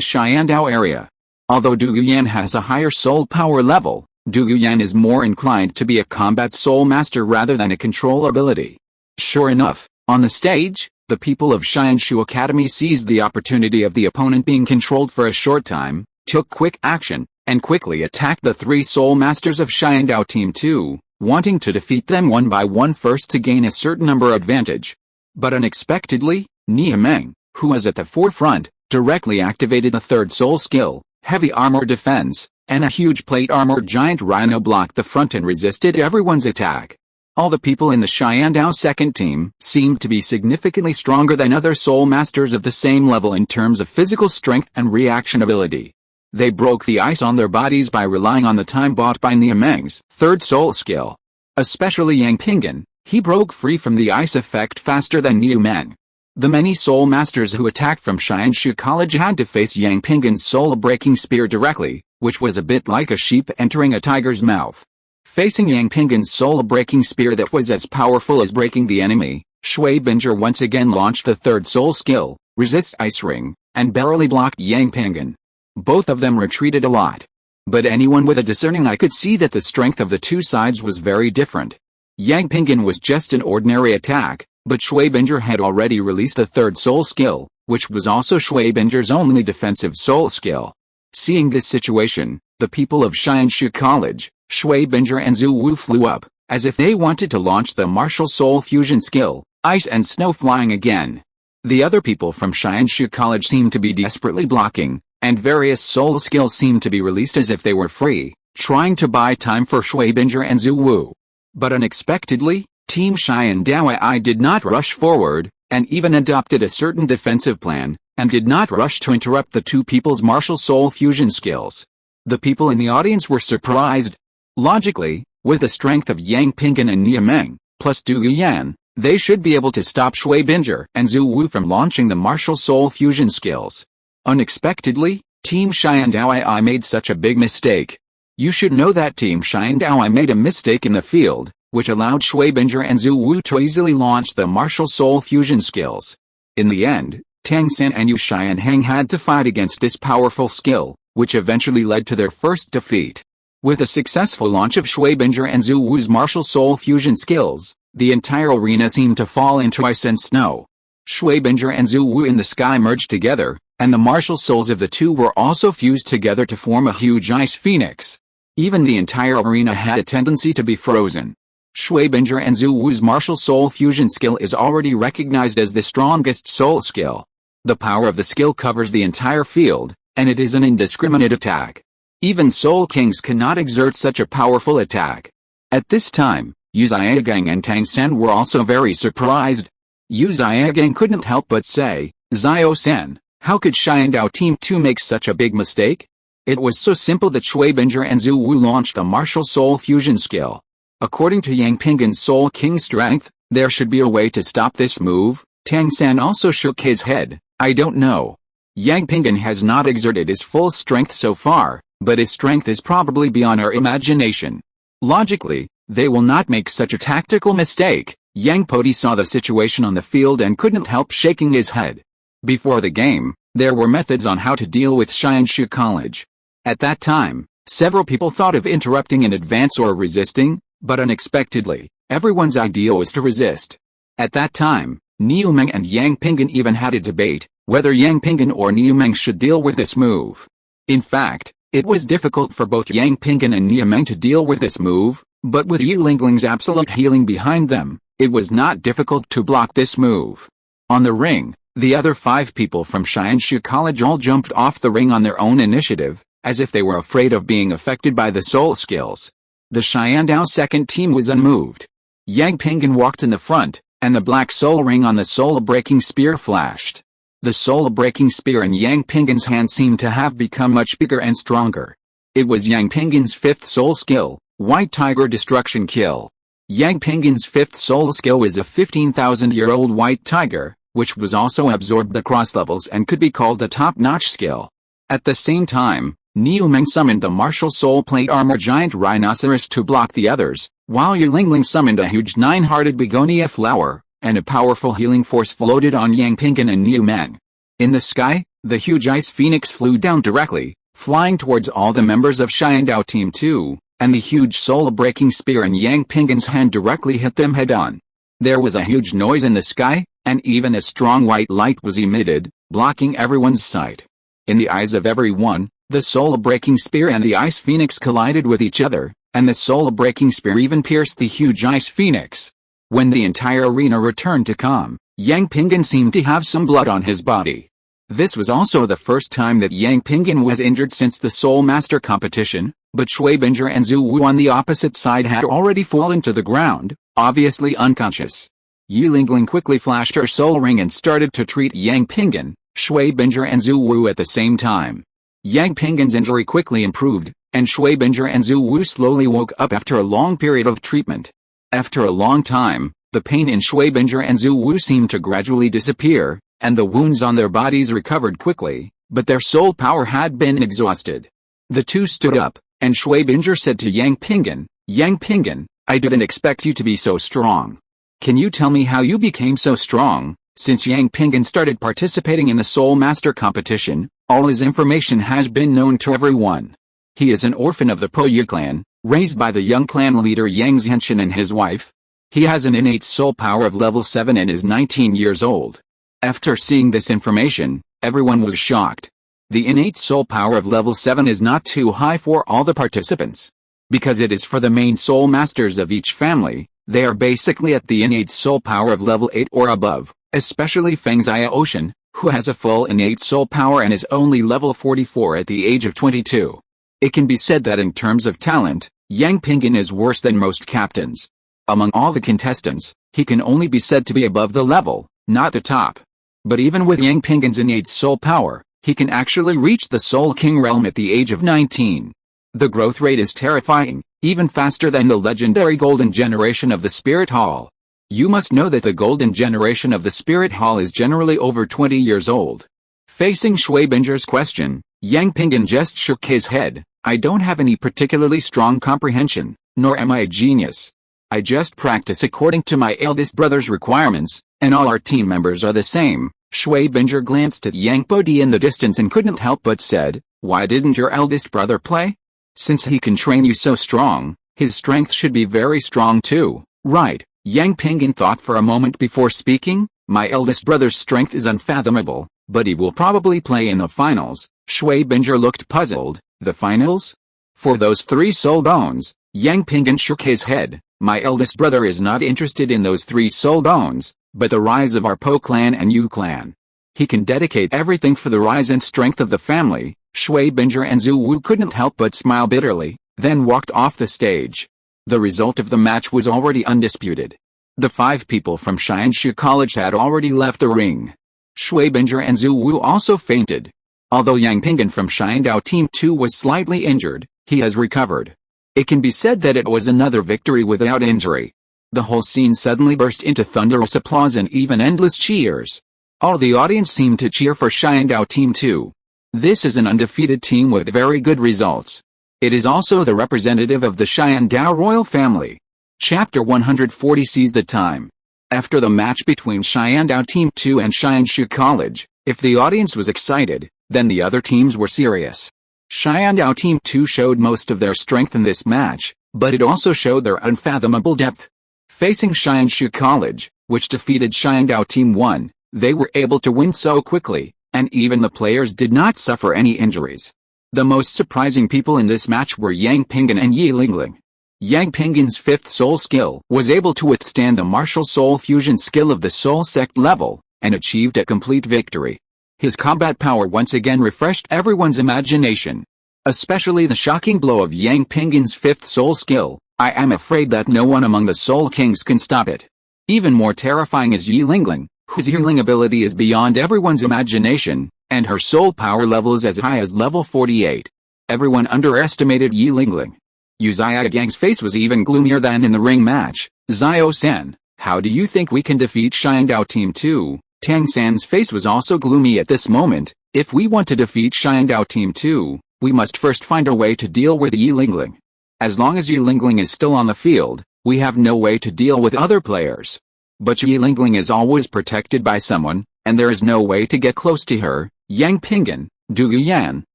Xiandao area. Although Du Yuan has a higher soul power level, Du Yuan is more inclined to be a combat soul master rather than a control ability. Sure enough, on the stage, the people of Xianshu Academy seized the opportunity of the opponent being controlled for a short time, took quick action, and quickly attacked the three soul masters of Xiandao Team 2, wanting to defeat them one by one first to gain a certain number advantage. But unexpectedly, Niu Meng, who was at the forefront, directly activated the third soul skill, Heavy Armor Defense, and a huge plate armored giant rhino blocked the front and resisted everyone's attack. All the people in the Xiandao second team seemed to be significantly stronger than other soul masters of the same level in terms of physical strength and reaction ability. They broke the ice on their bodies by relying on the time bought by Niu Meng's third soul skill. Especially Yang Pingan, he broke free from the ice effect faster than Niu Meng. The many soul masters who attacked from Xianshu College had to face Yang Pingan's soul-breaking spear directly, which was a bit like a sheep entering a tiger's mouth. Facing Yang Pingan's soul-breaking spear that was as powerful as breaking the enemy, Shui Binger once again launched the third soul skill, Resist Ice Ring, and barely blocked Yang Pingan. Both of them retreated a lot. But anyone with a discerning eye could see that the strength of the two sides was very different. Yang Pingan was just an ordinary attack, but Shui Binger had already released a third soul skill, which was also Shui Binger's only defensive soul skill. Seeing this situation, the people of Xianshu College, Shui Binger and Zhu Wu flew up, as if they wanted to launch the martial soul fusion skill, ice and snow flying again. The other people from Xianshu College seemed to be desperately blocking, and various soul skills seemed to be released as if they were free, trying to buy time for Shui Binger and Zhu Wu. But unexpectedly, Team Xiandao did not rush forward, and even adopted a certain defensive plan, and did not rush to interrupt the two people's martial soul fusion skills. The people in the audience were surprised. Logically, with the strength of Yang Pingan and Nia Meng, plus Du Yan, they should be able to stop Shui Binger and Zhu Wu from launching the martial soul fusion skills. Unexpectedly, Team Xiandao made such a big mistake. You should know that Team Xiandao made a mistake in the field, which allowed Shui Binger and Zhu Wu to easily launch the martial soul fusion skills. In the end, Tang San and Yu Xianheng had to fight against this powerful skill, which eventually led to their first defeat. With a successful launch of Shui Binger and Zhu Wu's martial soul fusion skills, the entire arena seemed to fall into ice and snow. Shui Binger and Zhu Wu in the sky merged together, and the martial souls of the two were also fused together to form a huge ice phoenix. Even the entire arena had a tendency to be frozen. Shui Binger and Zhu Wu's martial soul fusion skill is already recognized as the strongest soul skill. The power of the skill covers the entire field, and it is an indiscriminate attack. Even Soul Kings cannot exert such a powerful attack. At this time, Yu Xiaogang and Tang San were also very surprised. Yu Xiaogang couldn't help but say, "Xiao-san, how could Xiandao Team 2 make such a big mistake?" It was so simple that Shui Binger and Zhu Wu launched the martial soul fusion skill. According to Yang Pingan's Soul King strength, there should be a way to stop this move. Tang San also shook his head. I don't know. Yang Pingan has not exerted his full strength so far, but his strength is probably beyond our imagination. Logically, they will not make such a tactical mistake. Yang Podi saw the situation on the field and couldn't help shaking his head. Before the game, there were methods on how to deal with Xianshu College. At that time, several people thought of interrupting in advance or resisting, but unexpectedly, everyone's idea was to resist. At that time, Niu Meng and Yang Pingan even had a debate, whether Yang Pingan or Niu Meng should deal with this move. In fact, it was difficult for both Yang Pingan and Niu Meng to deal with this move, but with Yu Lingling's absolute healing behind them, it was not difficult to block this move. On the ring, the other 5 people from Xianshu College all jumped off the ring on their own initiative, as if they were afraid of being affected by the soul skills. The Xiandao second team was unmoved. Yang Pingan walked in the front, and the black soul ring on the soul-breaking spear flashed. The soul-breaking spear in Yang Pingan's hand seemed to have become much bigger and stronger. It was Yang Pingan's 5th soul skill, White Tiger Destruction Kill. Yang Pingan's 5th soul skill was a 15,000-year-old white tiger, which was also absorbed across levels and could be called a top-notch skill. At the same time, Niu Meng summoned the martial soul plate armor giant rhinoceros to block the others, while Yu Lingling summoned a huge 9-hearted begonia flower, and a powerful healing force floated on Yang Pingan and Niu Meng. In the sky, the huge ice phoenix flew down directly, flying towards all the members of Xiandao Team 2, and the huge soul-breaking spear in Yang Pingan's hand directly hit them head-on. There was a huge noise in the sky, and even a strong white light was emitted, blocking everyone's sight. In the eyes of everyone, the soul-breaking spear and the ice phoenix collided with each other, and the soul-breaking spear even pierced the huge ice phoenix. When the entire arena returned to calm, Yang Pingan seemed to have some blood on his body. This was also the first time that Yang Pingan was injured since the Soul Master competition, but Shui Binger and Zhu Wu on the opposite side had already fallen to the ground, obviously unconscious. Yu Lingling quickly flashed her soul ring and started to treat Yang Pingan, Shui Binger and Zhu Wu at the same time. Yang Pingan's injury quickly improved, and Shui Binger and Zhu Wu slowly woke up after a long period of treatment. After a long time, the pain in Shui Binger and Zhu Wu seemed to gradually disappear, and the wounds on their bodies recovered quickly, but their soul power had been exhausted. The two stood up, and Shui Binger said to Yang Pingan, I didn't expect you to be so strong. Can you tell me how you became so strong? Since Yang Pingan started participating in the Soul Master competition, all his information has been known to everyone. He is an orphan of the Po Yu clan, raised by the young clan leader Yang Zhenshin and his wife. He has an innate soul power of level 7 and is 19 years old. After seeing this information, everyone was shocked. The innate soul power of level 7 is not too high for all the participants. Because it is for the main soul masters of each family, they are basically at the innate soul power of level 8 or above, especially Feng Xiaoshan, who has a full innate soul power and is only level 44 at the age of 22. It can be said that in terms of talent, Yang Pingan is worse than most captains. Among all the contestants, he can only be said to be above the level, not the top. But even with Yang Pingan's innate soul power, he can actually reach the Soul King realm at the age of 19. The growth rate is terrifying, even faster than the legendary Golden Generation of the Spirit Hall. You must know that the Golden Generation of the Spirit Hall is generally over 20 years old. Facing Shui Binger's question, Yang Pingan just shook his head. I don't have any particularly strong comprehension, nor am I a genius. I just practice according to my eldest brother's requirements, and all our team members are the same. Shui Binger glanced at Yang Podi in the distance and couldn't help but said, why didn't your eldest brother play? Since he can train you so strong, his strength should be very strong too, right? Yang Pingan thought for a moment before speaking. My eldest brother's strength is unfathomable, but he will probably play in the finals. Shui Binger looked puzzled. The finals? For those 3 soul bones? Yang Pingan shook his head. My eldest brother is not interested in those 3 soul bones, but the rise of our Po clan and Yu clan. He can dedicate everything for the rise and strength of the family. Shui Binger and Zhu Wu couldn't help but smile bitterly, then walked off the stage. The result of the match was already undisputed. The 5 people from Xianshu College had already left the ring. Shui Binger and Zhu Wu also fainted. Although Yang Pingan from Xiandao Team 2 was slightly injured, he has recovered. It can be said that it was another victory without injury. The whole scene suddenly burst into thunderous applause and even endless cheers. All the audience seemed to cheer for Xiandao Team 2. This is an undefeated team with very good results. It is also the representative of the Xiandao royal family. Chapter 140 sees the time. After the match between Xiandao Team 2 and Xianshu College, if the audience was excited, then the other teams were serious. Xiandao Team 2 showed most of their strength in this match, but it also showed their unfathomable depth. Facing Xianshu College, which defeated Xiandao Team 1, they were able to win so quickly, and even the players did not suffer any injuries. The most surprising people in this match were Yang Pingan and Yi Lingling. Yang Pingan's 5th soul skill was able to withstand the martial soul fusion skill of the Soul Sect level, and achieved a complete victory. His combat power once again refreshed everyone's imagination. Especially the shocking blow of Yang Pingan's 5th soul skill. I am afraid that no one among the Soul Kings can stop it. Even more terrifying is Yi Lingling, whose healing ability is beyond everyone's imagination, and her soul power level is as high as level 48. Everyone underestimated Yi Lingling. Yu Xiaogang's face was even gloomier than in the ring match. Xiao-san, how do you think we can defeat Xiandao Team 2? Tang San's face was also gloomy at this moment. If we want to defeat Xiandao Team 2, we must first find a way to deal with Yi Lingling. As long as Yi Lingling is still on the field, we have no way to deal with other players. But Yi Lingling is always protected by someone, and there is no way to get close to her. Yang Pingan, Du Yan,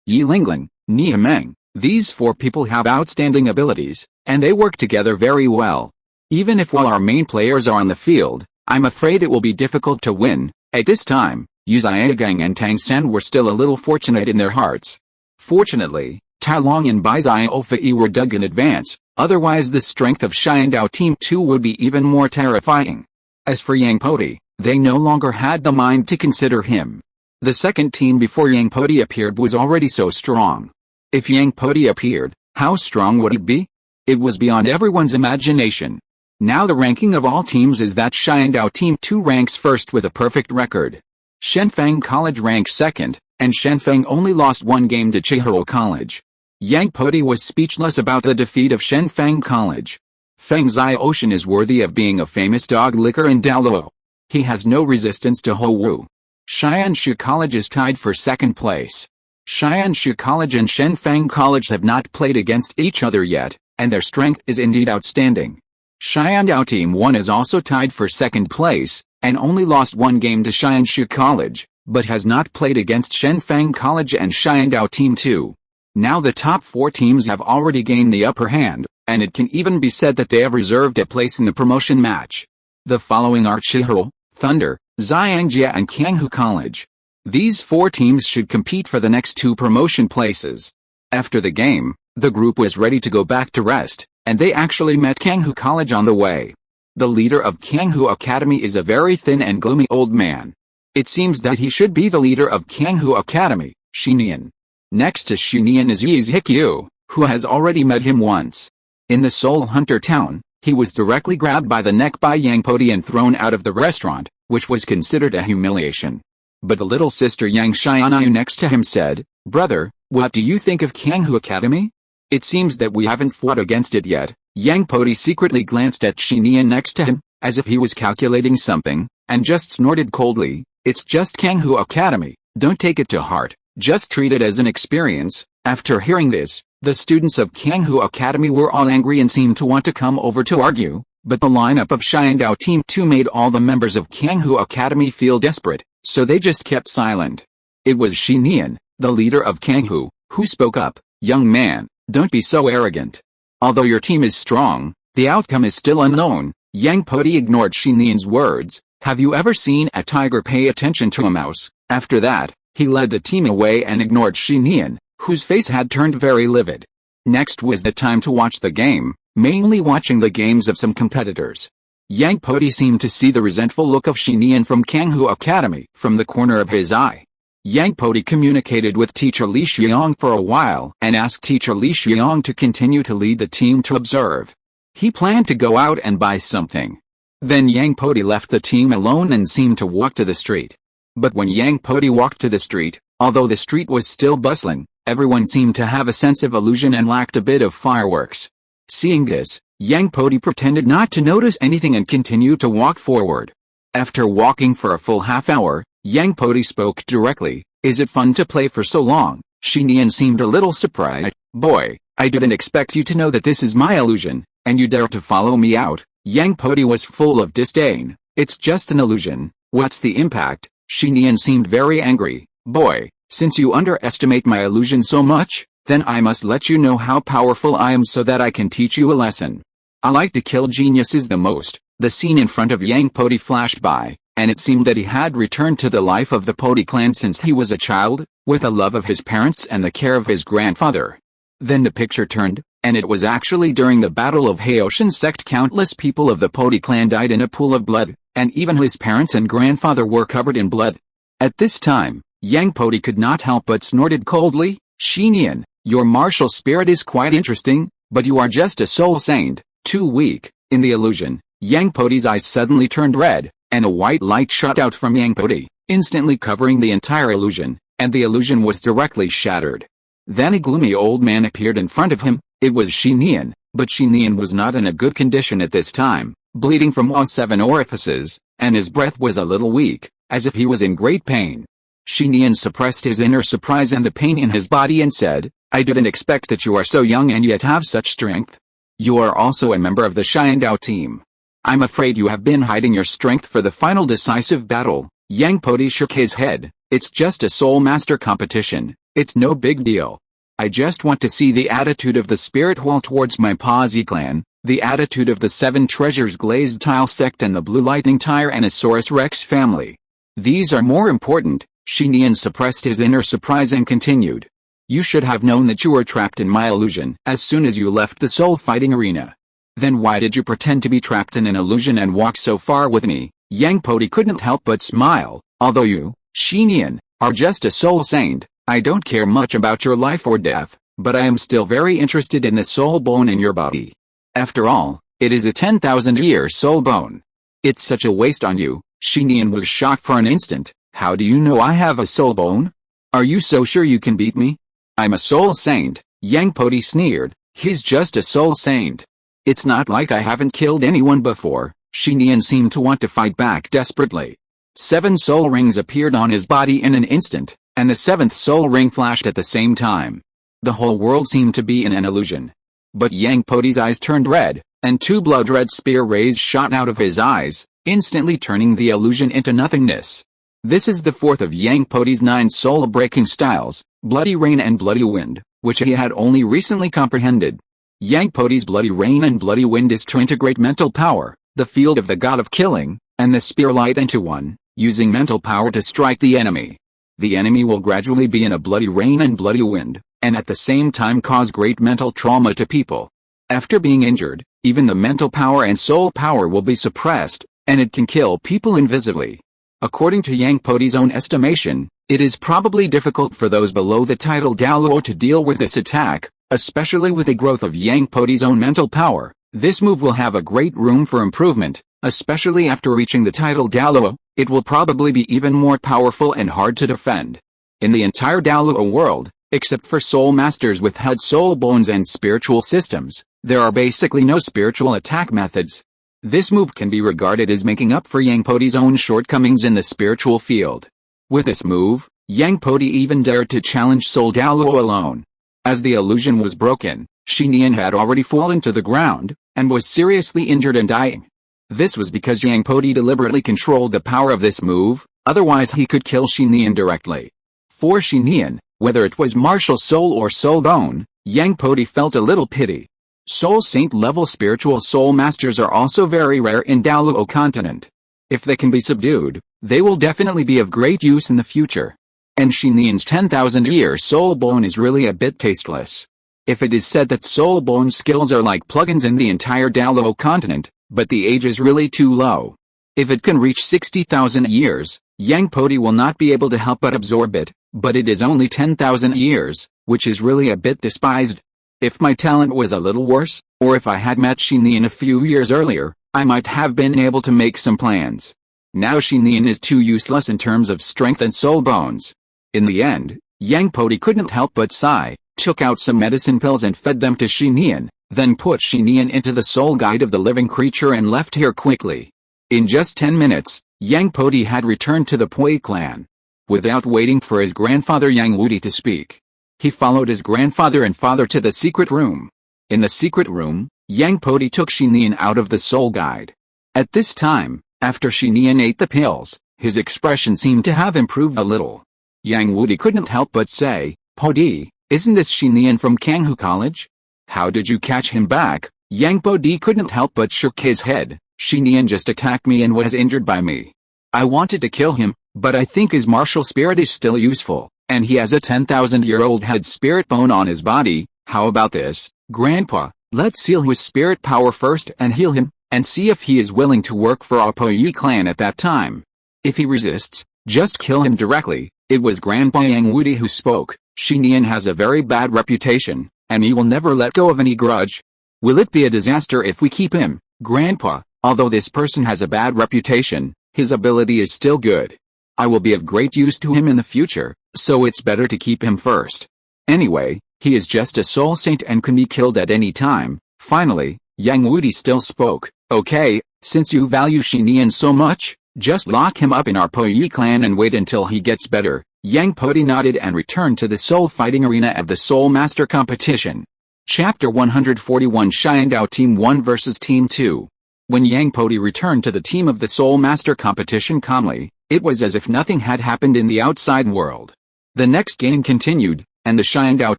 Yi Lingling, Nia Meng, these 4 people have outstanding abilities, and they work together very well. Even if while our main players are on the field, I'm afraid it will be difficult to win. At this time, Yu Xiaogang and Tang San were still a little fortunate in their hearts. Fortunately, Tai Long and Bai Xiaofei were dug in advance, otherwise the strength of Xiandao Team 2 would be even more terrifying. As for Yang Podi, they no longer had the mind to consider him. The second team before Yang Podi appeared was already so strong. If Yang Podi appeared, how strong would it be? It was beyond everyone's imagination. Now the ranking of all teams is that Xiandao Team 2 ranks first with a perfect record. Shenfeng College ranks second, and Shenfeng only lost 1 game to Chihiro College. Yang Podi was speechless about the defeat of Shenfeng College. Feng Xiaoshan is worthy of being a famous dog licker in Douluo. He has no resistance to Ho Wu. Xianshu College is tied for second place. Xianshu College and Shenfeng College have not played against each other yet, and their strength is indeed outstanding. Xiandao Team 1 is also tied for second place, and only lost 1 game to Xianshu College, but has not played against Shenfeng College and Xiandao Team 2. Now the top 4 teams have already gained the upper hand, and it can even be said that they have reserved a place in the promotion match. The following are Chihou, Thunder, Xiangjia and Kanghu College. These 4 teams should compete for the next 2 promotion places. After the game, the group was ready to go back to rest, and they actually met Kanghu College on the way. The leader of Kanghu Academy is a very thin and gloomy old man. It seems that he should be the leader of Kanghu Academy, Shinian. Next to Shinian is Yi Zhikyu, who has already met him once. In the Soul Hunter town, he was directly grabbed by the neck by Yang Podi and thrown out of the restaurant, which was considered a humiliation. But the little sister Yang Xianyu next to him said, "Brother, what do you think of Kanghu Academy? It seems that we haven't fought against it yet." Yang Podi secretly glanced at Shinian next to him, as if he was calculating something, and just snorted coldly, "It's just Kanghu Academy, don't take it to heart, just treat it as an experience." After hearing this, the students of Kanghu Academy were all angry and seemed to want to come over to argue, but the lineup of Xiandao Team 2 made all the members of Kanghu Academy feel desperate, so they just kept silent. It was Shinian, the leader of Kanghu, who spoke up, "Young man, don't be so arrogant. Although your team is strong, the outcome is still unknown." Yang Podi ignored Shinian's words. "Have you ever seen a tiger pay attention to a mouse?" After that, he led the team away and ignored Shinian, whose face had turned very livid. Next was the time to watch the game, mainly watching the games of some competitors. Yang Podi seemed to see the resentful look of Shinian from Kanghu Academy from the corner of his eye. Yang Podi communicated with teacher Li Xiong for a while and asked teacher Li Xiong to continue to lead the team to observe. He planned to go out and buy something. Then Yang Podi left the team alone and seemed to walk to the street. But when Yang Podi walked to the street, although the street was still bustling, everyone seemed to have a sense of illusion and lacked a bit of fireworks. Seeing this, Yang Podi pretended not to notice anything and continued to walk forward. After walking for a full half hour, Yang Podi spoke directly, "Is it fun to play for so long?" Shinian seemed a little surprised. "Boy, I didn't expect you to know that this is my illusion, and you dare to follow me out." Yang Podi was full of disdain. "It's just an illusion, what's the impact?" Shinian seemed very angry. "Boy, since you underestimate my illusion so much, then I must let you know how powerful I am so that I can teach you a lesson. I like to kill geniuses the most." The scene in front of Yang Podi flashed by, and it seemed that he had returned to the life of the Podi clan since he was a child, with a love of his parents and the care of his grandfather. Then the picture turned, and it was actually during the Battle of Haotian Sect. Countless people of the Podi clan died in a pool of blood, and even his parents and grandfather were covered in blood. At this time, Yang Podi could not help but snorted coldly, "Shinian, your martial spirit is quite interesting, but you are just a soul saint, too weak." In the illusion, Yang Podi's eyes suddenly turned red, and a white light shot out from Yang Podi, instantly covering the entire illusion, and the illusion was directly shattered. Then a gloomy old man appeared in front of him. It was Shinian, but Shinian was not in a good condition at this time, bleeding from all 7 orifices, and his breath was a little weak, as if he was in great pain. Shinian suppressed his inner surprise and the pain in his body and said, "I didn't expect that you are so young and yet have such strength. You are also a member of the Xiandao team. I'm afraid you have been hiding your strength for the final decisive battle." Yang Podi shook his head. "It's just a soul master competition, it's no big deal. I just want to see the attitude of the spirit wall towards my Podi clan, the attitude of the 7 treasures glazed tile sect and the blue lightning Tyrannosaurus Rex family. These are more important." Shinian suppressed his inner surprise and continued, "You should have known that you were trapped in my illusion as soon as you left the soul fighting arena. Then why did you pretend to be trapped in an illusion and walk so far with me?" Yang Podi couldn't help but smile. "Although you, Shinian, are just a soul saint, I don't care much about your life or death, but I am still very interested in the soul bone in your body. After all, it is a 10,000-year soul bone. It's such a waste on you." Shinian was shocked for an instant. "How do you know I have a soul bone? Are you so sure you can beat me?" "I'm a soul saint," Yang Podi sneered. "He's just a soul saint. It's not like I haven't killed anyone before." Shinian seemed to want to fight back desperately. 7 soul rings appeared on his body in an instant, and the 7th soul ring flashed at the same time. The whole world seemed to be in an illusion. But Yang Podi's eyes turned red, and 2 blood-red spear rays shot out of his eyes, instantly turning the illusion into nothingness. This is the 4th of Yang Podi's 9 soul-breaking styles, Bloody Rain and Bloody Wind, which he had only recently comprehended. Yang Podi's Bloody Rain and Bloody Wind is to integrate mental power, the field of the god of killing, and the spear light into one, using mental power to strike the enemy. The enemy will gradually be in a bloody rain and bloody wind, and at the same time cause great mental trauma to people. After being injured, even the mental power and soul power will be suppressed, and it can kill people invisibly. According to Yang Podi's own estimation, it is probably difficult for those below the title Douluo to deal with this attack, especially with the growth of Yang Podi's own mental power. This move will have a great room for improvement, especially after reaching the title Douluo. It will probably be even more powerful and hard to defend. In the entire Douluo world, except for soul masters with head soul bones and spiritual systems, there are basically no spiritual attack methods. This move can be regarded as making up for Yang Podi's own shortcomings in the spiritual field. With this move, Yang Podi even dared to challenge Soul Douluo alone. As the illusion was broken, Xinian had already fallen to the ground, and was seriously injured and dying. This was because Yang Podi deliberately controlled the power of this move, otherwise he could kill Xinian directly. For Xinian, whether it was martial soul or soul bone, Yang Podi felt a little pity. Soul Saint level spiritual soul masters are also very rare in Douluo Continent. If they can be subdued, they will definitely be of great use in the future. And Xinian's 10,000-year soul bone is really a bit tasteless. If it is said that soul bone skills are like plugins in the entire Douluo Continent, but the age is really too low. If it can reach 60,000 years, Yang Podi will not be able to help but absorb it, but it is only 10,000 years, which is really a bit despised. If my talent was a little worse, or if I had met Xinian a few years earlier, I might have been able to make some plans. Now Xinian is too useless in terms of strength and soul bones. In the end, Yang Podi couldn't help but sigh, took out some medicine pills and fed them to Xinian, then put Xinian into the soul guide of the living creature and left here quickly. In just 10 minutes, Yang Podi had returned to the Poi clan. Without waiting for his grandfather Yang Wudi to speak, he followed his grandfather and father to the secret room. In the secret room, Yang Podi took Xinian out of the soul guide. At this time, after Xinian ate the pills, his expression seemed to have improved a little. Yang Wudi couldn't help but say, "Podi, isn't this Xinian from Kanghu College? How did you catch him back?" Yang Podi couldn't help but shook his head. "Xinian just attacked me and was injured by me. I wanted to kill him, but I think his martial spirit is still useful, and he has a 10,000-year-old head spirit bone on his body. How about this, Grandpa? Let's seal his spirit power first and heal him, and see if he is willing to work for our Poi clan at that time. If he resists, just kill him directly." It was Grandpa Yang Wudi who spoke. "Xinian has a very bad reputation, and he will never let go of any grudge. Will it be a disaster if we keep him, Grandpa? Although this person has a bad reputation, his ability is still good. I will be of great use to him in the future, so it's better to keep him first. Anyway, he is just a soul saint and can be killed at any time." Finally, Yang Wudi still spoke. "Okay, since you value Xinian so much, just lock him up in our Poi clan and wait until he gets better." Yang Podi nodded and returned to the soul fighting arena of the Soul Master competition. Chapter 141 Xiandao Team 1 vs Team 2. When Yang Podi returned to the team of the Soul Master competition calmly, it was as if nothing had happened in the outside world. The next game continued, and the Xiandao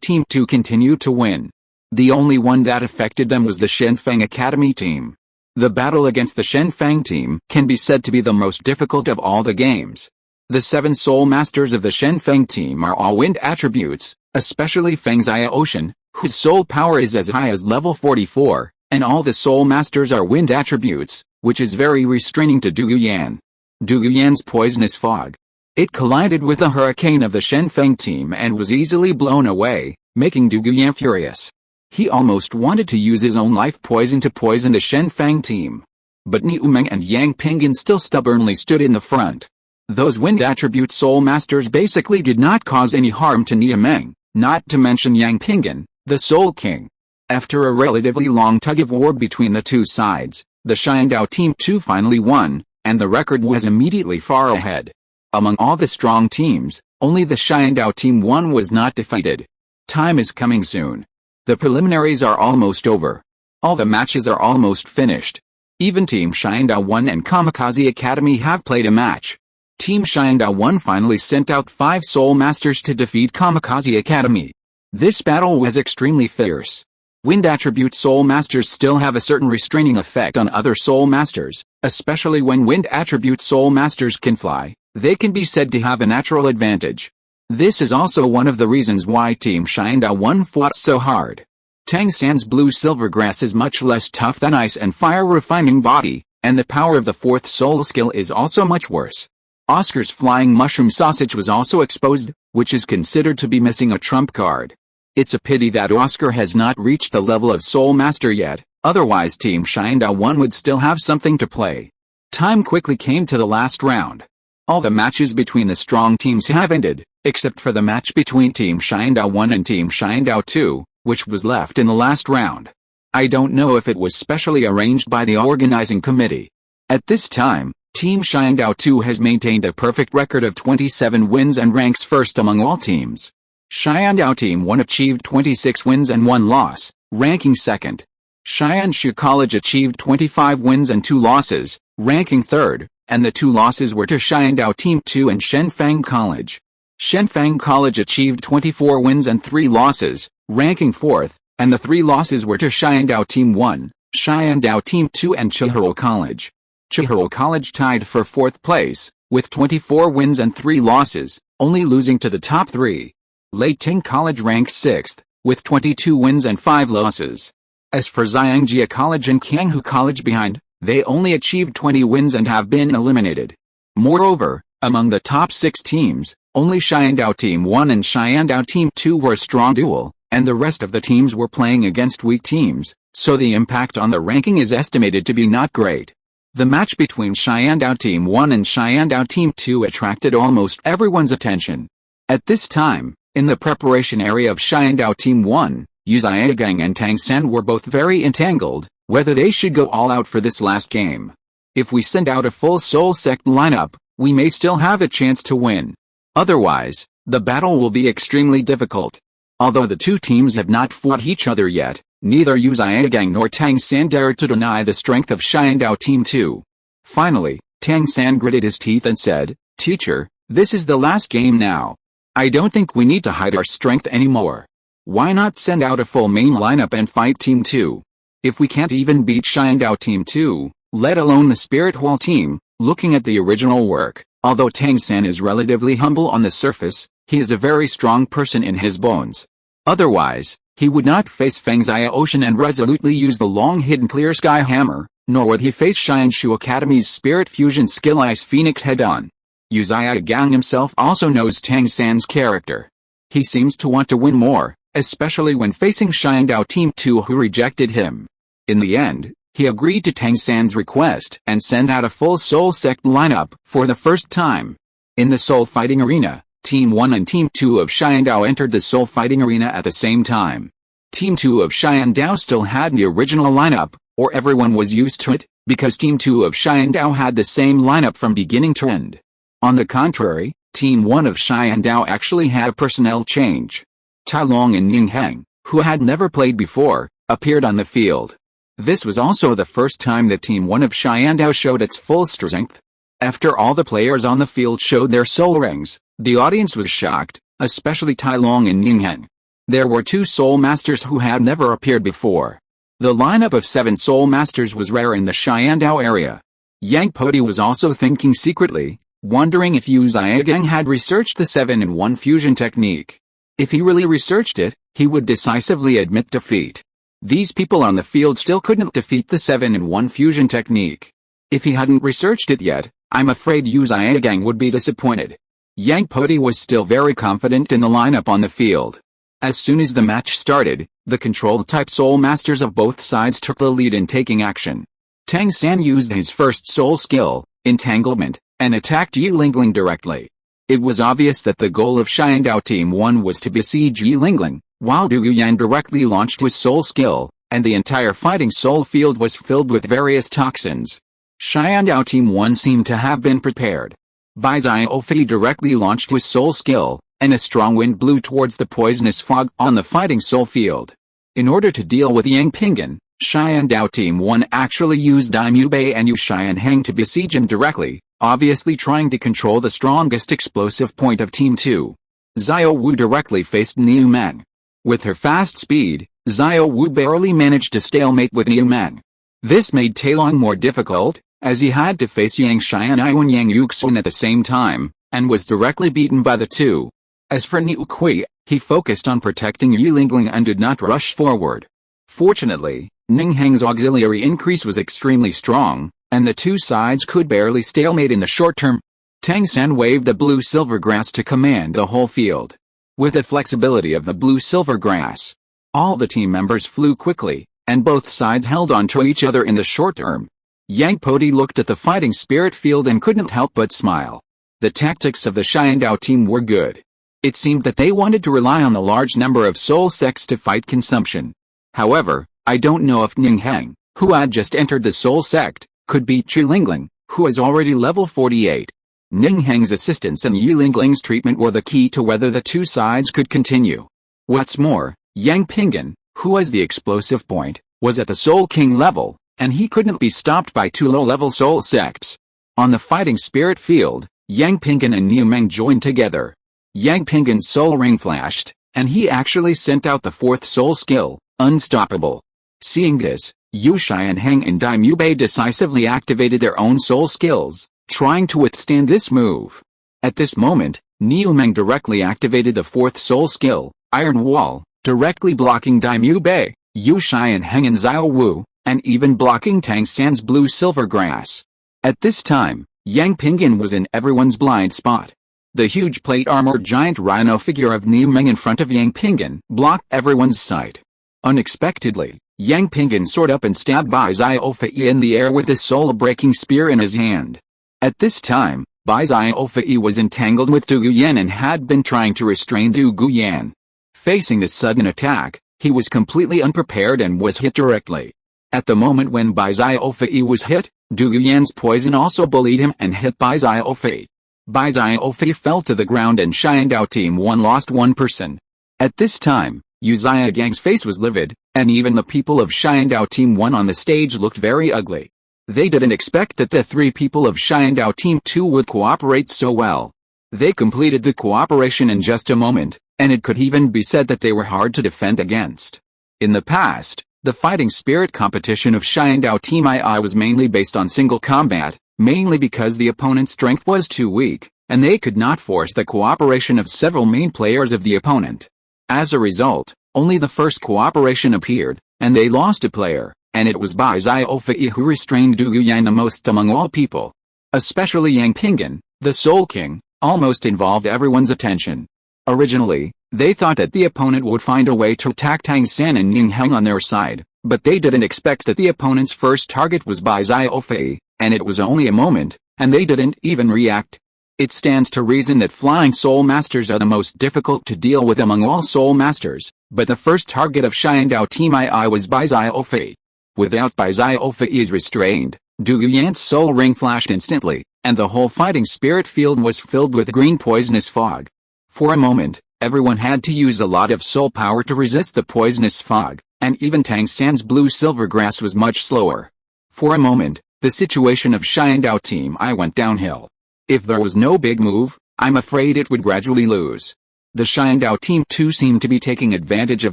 Team 2 continued to win. The only one that affected them was the Shenfeng Academy team. The battle against the Shenfeng team can be said to be the most difficult of all the games. The 7 soul masters of the Shenfeng team are all wind attributes, especially Feng Xia Ocean, whose soul power is as high as level 44, and all the soul masters are wind attributes, which is very restraining to Duguyan. Duguyan's poisonous fog. It collided with the hurricane of the Shenfeng team and was easily blown away, making Duguyan furious. He almost wanted to use his own life poison to poison the Shenfeng team. But Niumeng and Yang Pingan still stubbornly stood in the front. Those wind attribute soul masters basically did not cause any harm to Niumeng, not to mention Yang Pingan, the Soul King. After a relatively long tug-of-war between the two sides, the Xiandao Team 2 finally won, and the record was immediately far ahead. Among all the strong teams, only the Xiandao Team 1 was not defeated. Time is coming soon. The preliminaries are almost over. All the matches are almost finished. Even Team Xiandao 1 and Kamikaze Academy have played a match. Team Xiandao 1 finally sent out 5 Soul Masters to defeat Kamikaze Academy. This battle was extremely fierce. Wind attribute soul masters still have a certain restraining effect on other soul masters, especially when wind attribute soul masters can fly. They can be said to have a natural advantage. This is also one of the reasons why Team Xiandao 1 fought so hard. Tang San's blue silver grass is much less tough than ice and fire refining body, and the power of the fourth soul skill is also much worse. Oscar's flying mushroom sausage was also exposed, which is considered to be missing a trump card. It's a pity that Oscar has not reached the level of soul master yet, otherwise Team Xiandao 1 would still have something to play. Time quickly came to the last round. All the matches between the strong teams have ended, except for the match between Team Xiandao 1 and Team Xiandao 2, which was left in the last round. I don't know if it was specially arranged by the organizing committee. At this time, Team Xiandao 2 has maintained a perfect record of 27 wins and ranks first among all teams. Xiandao Team 1 achieved 26 wins and 1 loss, ranking second. Xianshu College achieved 25 wins and 2 losses, ranking third, and the 2 losses were to Xiandao Team 2 and Shenfang College. Shenfang College achieved 24 wins and 3 losses, ranking fourth, and the 3 losses were to Xiandao Team 1, Xiandao Team 2 and Chihiro College. Chihiro College tied for 4th place, with 24 wins and 3 losses, only losing to the top 3. Leiting College ranked 6th, with 22 wins and 5 losses. As for Xiangjia College and Kanghu College behind, they only achieved 20 wins and have been eliminated. Moreover, among the top 6 teams, only Xiandao Team 1 and Xiandao Team 2 were a strong duel, and the rest of the teams were playing against weak teams, so the impact on the ranking is estimated to be not great. The match between Xiandao Team 1 and Xiandao Team 2 attracted almost everyone's attention. At this time, in the preparation area of Xiandao Team 1, Yu Zaigang and Tang San were both very entangled, whether they should go all out for this last game. If we send out a full Soul Sect lineup, we may still have a chance to win. Otherwise, the battle will be extremely difficult. Although the two teams have not fought each other yet, neither Yu Zaigang nor Tang San dared to deny the strength of Xiandao Team 2. Finally, Tang San gritted his teeth and said, "Teacher, this is the last game now. I don't think we need to hide our strength anymore. Why not send out a full main lineup and fight Team 2? If we can't even beat Xiandao Team 2, let alone the Spirit Hall team." Looking at the original work, although Tang San is relatively humble on the surface, he is a very strong person in his bones. Otherwise, he would not face Fengxia Ocean and resolutely use the long-hidden Clear Sky Hammer, nor would he face Xianshu Academy's Spirit Fusion skill Ice Phoenix head-on. Yu Zaigang himself also knows Tang San's character. He seems to want to win more, especially when facing Xiandao Team 2 who rejected him. In the end, he agreed to Tang San's request and sent out a full Soul Sect lineup for the first time. In the Soul Fighting Arena, Team 1 and Team 2 of Xiandao entered the Soul Fighting Arena at the same time. Team 2 of Xiandao still had the original lineup, or everyone was used to it, because Team 2 of Xiandao had the same lineup from beginning to end. On the contrary, Team 1 of Xiandao actually had a personnel change. Tai Long and Ning Heng, who had never played before, appeared on the field. This was also the first time that Team 1 of Xiandao showed its full strength. After all the players on the field showed their soul rings, the audience was shocked, especially Tai Long and Ning Heng. There were 2 soul masters who had never appeared before. The lineup of 7 soul masters was rare in the Xiandao area. Yang Podi was also thinking secretly, wondering if Yu Zaigang had researched the 7-in-1 fusion technique. If he really researched it, he would decisively admit defeat. These people on the field still couldn't defeat the 7-in-1 fusion technique. If he hadn't researched it yet, I'm afraid Yu Zaigang would be disappointed. Yang Podi was still very confident in the lineup on the field. As soon as the match started, the control-type soul masters of both sides took the lead in taking action. Tang San used his first soul skill, Entanglement, and attacked Yi Lingling directly. It was obvious that the goal of Xiandao Team 1 was to besiege Yi Lingling, while Du Yuyan directly launched his soul skill, and the entire fighting soul field was filled with various toxins. Xiandao Team 1 seemed to have been prepared. Bai Xiaofei directly launched his soul skill, and a strong wind blew towards the poisonous fog on the fighting soul field. In order to deal with Yang Pingan, Xiandao Team 1 actually used Daimyu Bei and Yu Xianheng to besiege him directly, obviously trying to control the strongest explosive point of Team 2. Xiao Wu directly faced Niu Meng. With her fast speed, Xiao Wu barely managed to stalemate with Niu Meng. This made Talong more difficult, as he had to face Yang Xianai and Yang Yuxun at the same time, and was directly beaten by the two. As for Niu Kui, he focused on protecting Yi Lingling and did not rush forward. Fortunately, Ning Heng's auxiliary increase was extremely strong, and the two sides could barely stalemate in the short term. Tang San waved the blue-silver grass to command the whole field. With the flexibility of the blue-silver grass, all the team members flew quickly, and both sides held on to each other in the short term. Yang Podi looked at the fighting spirit field and couldn't help but smile. The tactics of the Xiandao team were good. It seemed that they wanted to rely on the large number of soul sects to fight consumption. However, I don't know if Ning Heng, who had just entered the soul sect, could beat Chi Lingling, who is already level 48. Ning Heng's assistance and Yi Lingling's treatment were the key to whether the two sides could continue. What's more, Yang Pingan, who was the explosive point, was at the Soul King level, and he couldn't be stopped by two low-level soul sects. On the fighting spirit field, Yang Pingan and Niu Meng joined together. Yang Pingan's soul ring flashed, and he actually sent out the fourth soul skill, Unstoppable. Seeing this, Yu Xianheng and Dai Mubei decisively activated their own soul skills, trying to withstand this move. At this moment, Niu Meng directly activated the fourth soul skill, Iron Wall, directly blocking Dai Mubei, Yu Xianheng and Xiao Wu, and even blocking Tang San's blue-silver grass. At this time, Yang Pingan was in everyone's blind spot. The huge plate-armored giant rhino figure of Niu Meng in front of Yang Pingan blocked everyone's sight. Unexpectedly, Yang Pingan soared up and stabbed Bai Xiao Fei in the air with his soul-breaking spear in his hand. At this time, Bai Xiao Fei was entangled with Du Guyan and had been trying to restrain Du Guyan. Facing this sudden attack, he was completely unprepared and was hit directly. At the moment when Bai Xiao Fei was hit, Du Guyan's poison also bullied him and hit Bai Xiao Fei. Bai Xiao Fei fell to the ground and Xiandao Team 1 lost one person. At this time, Yu Xiagang's face was livid, and even the people of Xiandao Team 1 on the stage looked very ugly. They didn't expect that the three people of Xiandao Team 2 would cooperate so well. They completed the cooperation in just a moment, and it could even be said that they were hard to defend against. In the past, the fighting spirit competition of Xiandao Team II was mainly based on single combat, mainly because the opponent's strength was too weak, and they could not force the cooperation of several main players of the opponent. As a result, only the first cooperation appeared, and they lost a player, and it was Bai Xiao Fei who restrained Du Guyan the most among all people. Especially Yang Pingan, the Soul King, almost involved everyone's attention. Originally, they thought that the opponent would find a way to attack Tang San and Ning Heng on their side, but they didn't expect that the opponent's first target was Bai Xiao Fei, and it was only a moment, and they didn't even react. It stands to reason that flying soul masters are the most difficult to deal with among all soul masters, but the first target of Xiandao Team II was Bai Xiao Fei. Without Bai Xiao Fei's restraint, Du Guyan's soul ring flashed instantly, and the whole fighting spirit field was filled with green poisonous fog. For a moment, everyone had to use a lot of soul power to resist the poisonous fog, and even Tang San's blue-silver grass was much slower. For a moment, the situation of Xiandao Team I went downhill. If there was no big move, I'm afraid it would gradually lose. The Xiandao Team 2 seemed to be taking advantage of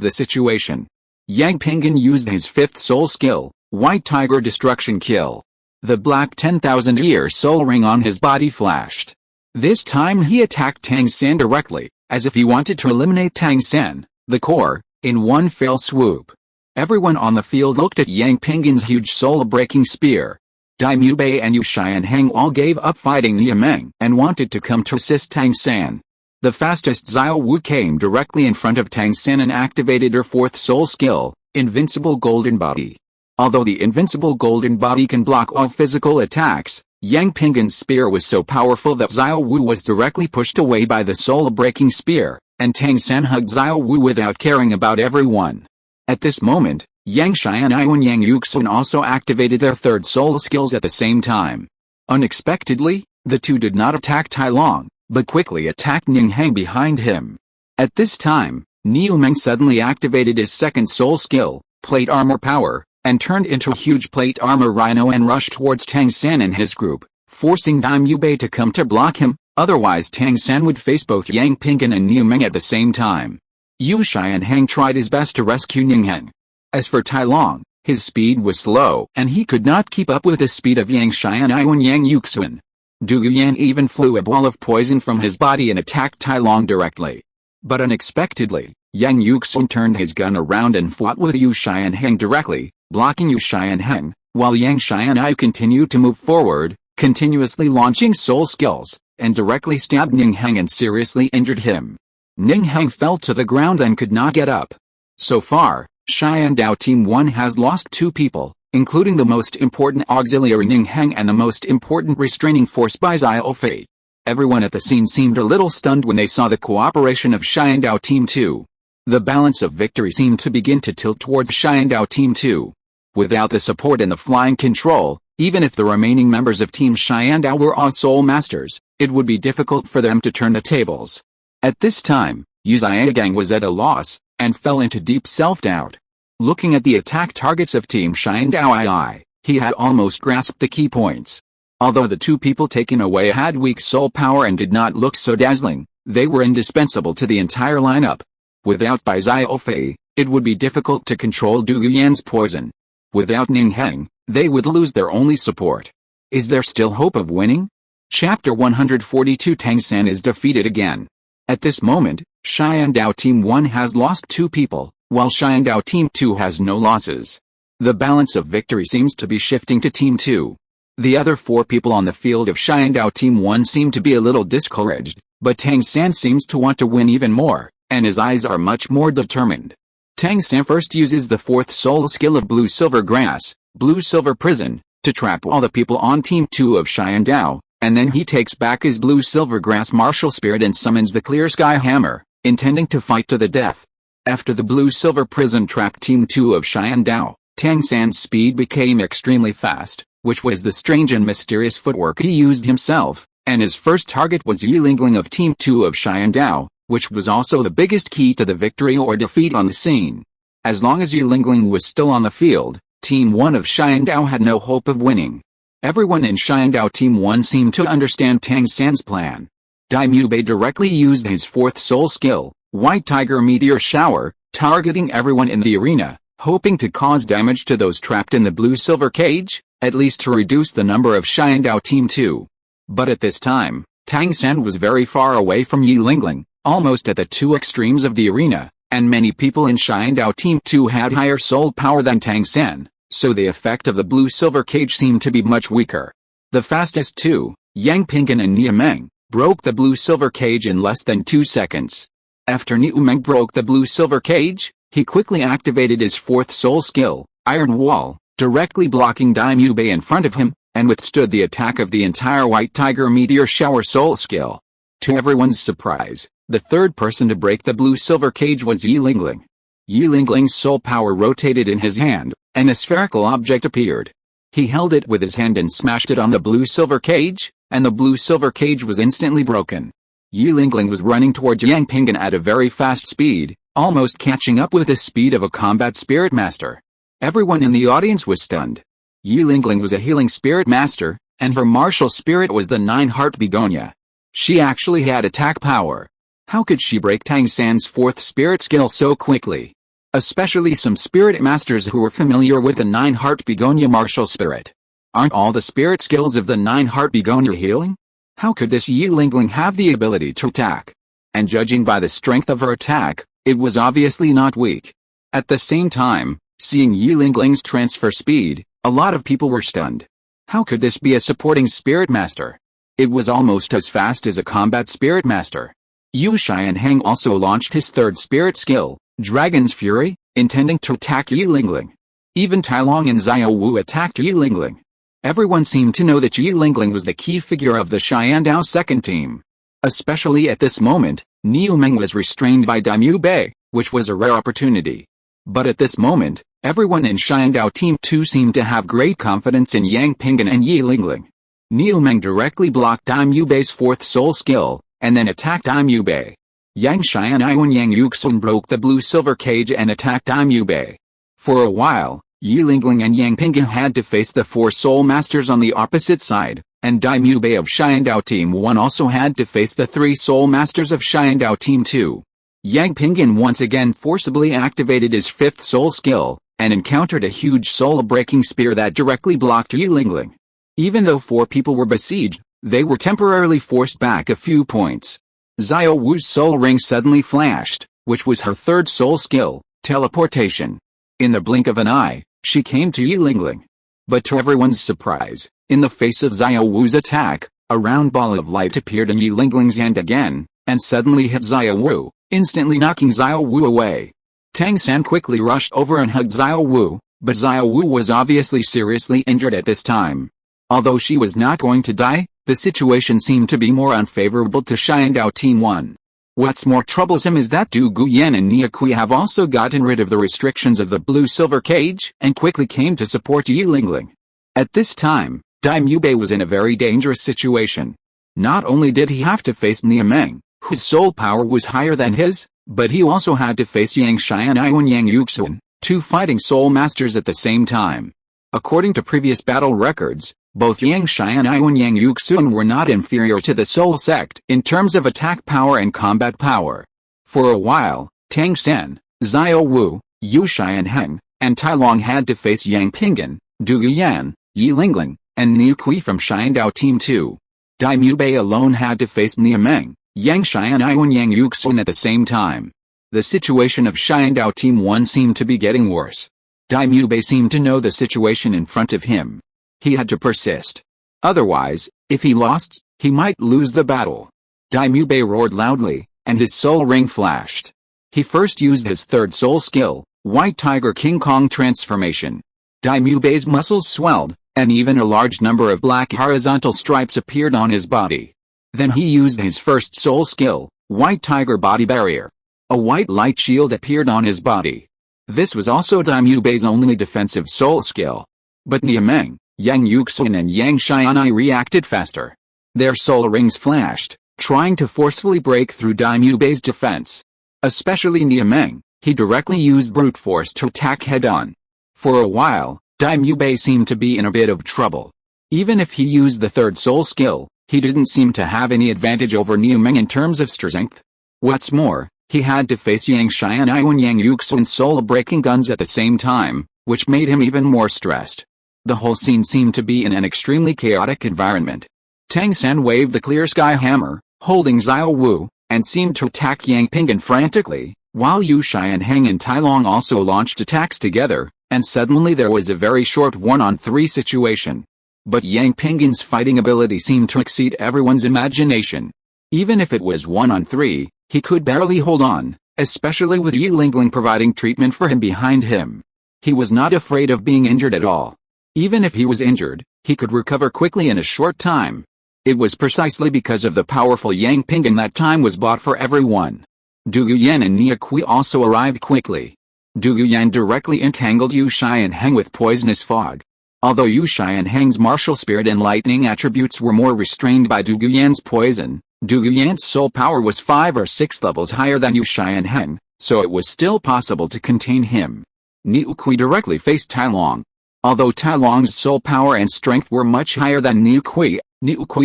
the situation. Yang Pingan used his fifth soul skill, White Tiger Destruction Kill. The black 10,000-year soul ring on his body flashed. This time he attacked Tang San directly, as if he wanted to eliminate Tang San, the core, in one fell swoop. Everyone on the field looked at Yang Pingan's huge soul-breaking spear. Dai Mubei and Yu Xianheng all gave up fighting Niu Meng and wanted to come to assist Tang San. The fastest Xiao Wu came directly in front of Tang San and activated her fourth soul skill, Invincible Golden Body. Although the Invincible Golden Body can block all physical attacks, Yang Pingan's spear was so powerful that Xiao Wu was directly pushed away by the soul-breaking spear, and Tang San hugged Xiao Wu without caring about everyone. At this moment, Yang Xianai and Yang Yuxun also activated their third soul skills at the same time. Unexpectedly, the two did not attack Tai Long, but quickly attacked Ning Heng behind him. At this time, Niu Meng suddenly activated his second soul skill, Plate Armor Power, and turned into a huge plate armor rhino and rushed towards Tang San and his group, forcing Dai Mubei to come to block him, otherwise Tang San would face both Yang Pingan and Niu Meng at the same time. Yu Xianheng tried his best to rescue Ningheng. As for Tai Long, his speed was slow and he could not keep up with the speed of Yang Xianai and Yang Yuxun. Du Yuyan even flew a ball of poison from his body and attacked Tai Long directly. But unexpectedly, Yang Yuxun turned his gun around and fought with Yu Xianheng directly, blocking Yu Xianheng, while Yang Xianai continued to move forward, continuously launching soul skills, and directly stabbed Ningheng and seriously injured him. Ningheng fell to the ground and could not get up. So far, Xiandao Team 1 has lost 2 people, including the most important auxiliary Ningheng and the most important restraining force by Xiao Fei. Everyone at the scene seemed a little stunned when they saw the cooperation of Xiandao Team 2. The balance of victory seemed to begin to tilt towards Xiandao Team 2. Without the support and the flying control, even if the remaining members of Team Xiandao were all soul masters, it would be difficult for them to turn the tables. At this time, Yu Xiaogang was at a loss, and fell into deep self-doubt. Looking at the attack targets of Team Xiandao, he had almost grasped the key points. Although the 2 people taken away had weak soul power and did not look so dazzling, they were indispensable to the entire lineup. Without Bai Xiao Fei, it would be difficult to control Du Yuyan's poison. Without Ningheng, they would lose their only support. Is there still hope of winning? Chapter 142 Tang San is defeated again. At this moment, Xiandao Team 1 has lost 2 people, while Xiandao Team 2 has no losses. The balance of victory seems to be shifting to Team 2. The other 4 people on the field of Xiandao Team 1 seem to be a little discouraged, but Tang San seems to want to win even more, and his eyes are much more determined. Tang San first uses the 4th soul skill of Blue-Silver Grass, Blue-Silver Prison, to trap all the people on Team 2 of Xiandao, and then he takes back his Blue-Silver Grass martial spirit and summons the Clear Sky Hammer, intending to fight to the death. After the Blue-Silver Prison trapped Team 2 of Xiandao, Tang San's speed became extremely fast, which was the strange and mysterious footwork he used himself, and his first target was Yi Lingling of Team 2 of Xiandao, which was also the biggest key to the victory or defeat on the scene. As long as Yi Lingling was still on the field, Team 1 of Xiandao had no hope of winning. Everyone in Xiandao Team 1 seemed to understand Tang San's plan. Daimyo Bei directly used his 4th soul skill, White Tiger Meteor Shower, targeting everyone in the arena, hoping to cause damage to those trapped in the blue-silver cage, at least to reduce the number of Xiandao Team 2. But at this time, Tang San was very far away from Yi Lingling, almost at the 2 extremes of the arena, and many people in Xiandao Team 2 had higher soul power than Tang San, so the effect of the blue-silver cage seemed to be much weaker. The fastest 2, Yang Pingan and Nia Meng, broke the blue-silver cage in less than 2 seconds. After Nia Meng broke the blue-silver cage, he quickly activated his 4th soul skill, Iron Wall, directly blocking Daimyo Bei in front of him, and withstood the attack of the entire White Tiger Meteor Shower soul skill. To everyone's surprise, the 3rd person to break the blue-silver cage was Yi Lingling. Yi Lingling's soul power rotated in his hand, and a spherical object appeared. He held it with his hand and smashed it on the blue-silver cage, and the blue-silver cage was instantly broken. Yi Lingling was running towards Yang Pingan at a very fast speed, almost catching up with the speed of a combat spirit master. Everyone in the audience was stunned. Yi Lingling was a healing spirit master, and her martial spirit was the 9-heart begonia. She actually had attack power. How could she break Tang San's 4th spirit skill so quickly? Especially some spirit masters who were familiar with the 9-heart begonia martial spirit. Aren't all the spirit skills of the 9-heart begonia healing? How could this Yi Lingling have the ability to attack? And judging by the strength of her attack, it was obviously not weak. At the same time, seeing Yi Lingling's transfer speed, a lot of people were stunned. How could this be a supporting spirit master? It was almost as fast as a combat spirit master. Yu Xianheng also launched his 3rd spirit skill, Dragon's Fury, intending to attack Yi Lingling. Even Tai Long and Xiao Wu attacked Yi Lingling. Everyone seemed to know that Yi Lingling was the key figure of the Xiandao second team. Especially at this moment, Nia Meng was restrained by Daimyo Bei, which was a rare opportunity. But at this moment, everyone in Xiandao Team 2 seemed to have great confidence in Yang Pingan and Yi Lingling. Nia Meng directly blocked Daimyo Bei's 4th soul skill, and then attacked Daimyo Bei. Yang Xianai and Yang Yuxun broke the blue-silver cage and attacked Daimyo Bei. For a while, Yi Lingling and Yang Pingan had to face the 4 soul masters on the opposite side, and Daimyo Bei of Xiandao Team 1 also had to face the 3 soul masters of Xiandao Team 2. Yang Pinggan once again forcibly activated his fifth soul skill, and encountered a huge soul-breaking spear that directly blocked Yilingling. Even though 4 people were besieged, they were temporarily forced back a few points. Xiao Wu's soul ring suddenly flashed, which was her third soul skill, teleportation. In the blink of an eye, she came to Yilingling. But to everyone's surprise, in the face of Xiao Wu's attack, a round ball of light appeared in Yilingling's hand again, and suddenly hit Xiao Wu, instantly knocking Xiao Wu away. Tang San quickly rushed over and hugged Xiao Wu, but Xiao Wu was obviously seriously injured at this time. Although she was not going to die, the situation seemed to be more unfavorable to Xiandao Team 1. What's more troublesome is that Du Guyan and Nia Kui have also gotten rid of the restrictions of the blue-silver cage and quickly came to support Yilingling. At this time, Dai Mubei was in a very dangerous situation. Not only did he have to face Nia Meng, whose soul power was higher than his, but he also had to face Yang Xianai and Yang Yuxun, 2 fighting soul masters at the same time. According to previous battle records, both Yang Xianai and Yang Yuxun were not inferior to the Soul Sect in terms of attack power and combat power. For a while, Tang San, Xiao Wu, Yu Xianheng, and Tai Long had to face Yang Pinggan, Du Guyan, Yilingling, and Nia Kui from Xiandao Team 2. Dai Mubei alone had to face Nia Meng, Yang Xianai and Yang Yuxun at the same time. The situation of Xiandao Team 1 seemed to be getting worse. Dai Mubei seemed to know the situation in front of him. He had to persist. Otherwise, if he lost, he might lose the battle. Dai Mubei roared loudly, and his soul ring flashed. He first used his third soul skill, White Tiger King Kong transformation. Dai Mubei's muscles swelled, and even a large number of black horizontal stripes appeared on his body. Then he used his first soul skill, White Tiger Body Barrier. A white light shield appeared on his body. This was also Dai Mubei's only defensive soul skill. But Nia Meng, Yang Yuxun and Yang Xianai reacted faster. Their soul rings flashed, trying to forcefully break through Dai Mubei's defense. Especially Nia Meng, he directly used brute force to attack head-on. For a while, Dai Mubei seemed to be in a bit of trouble. Even if he used the third soul skill, he didn't seem to have any advantage over Nia Meng in terms of strength. What's more, he had to face Yang Xianai and Yang Yuxun's soul-breaking guns at the same time, which made him even more stressed. The whole scene seemed to be in an extremely chaotic environment. Tang San waved the clear sky hammer, holding Xiao Wu, and seemed to attack Yang Pinggan frantically, while Yu Xianheng and Tai Long also launched attacks together, and suddenly there was a very short 1-on-3 situation. But Yang Pinggan's fighting ability seemed to exceed everyone's imagination. Even if it was 1-on-3, he could barely hold on, especially with Yilingling providing treatment for him behind him. He was not afraid of being injured at all. Even if he was injured, he could recover quickly in a short time. It was precisely because of the powerful Yang Pinggan that time was bought for everyone. Du Guyan and Nia Kui also arrived quickly. Du Guyan directly entangled Yu Xianheng with poisonous fog. Although Yu Xianheng's martial spirit and lightning attributes were more restrained by Du Guyan's poison, Du Guyan's soul power was 5 or 6 levels higher than Yu Xianheng, so it was still possible to contain him. Nia Kui directly faced Tai Long. Although Tai Long's soul power and strength were much higher than Nia Kui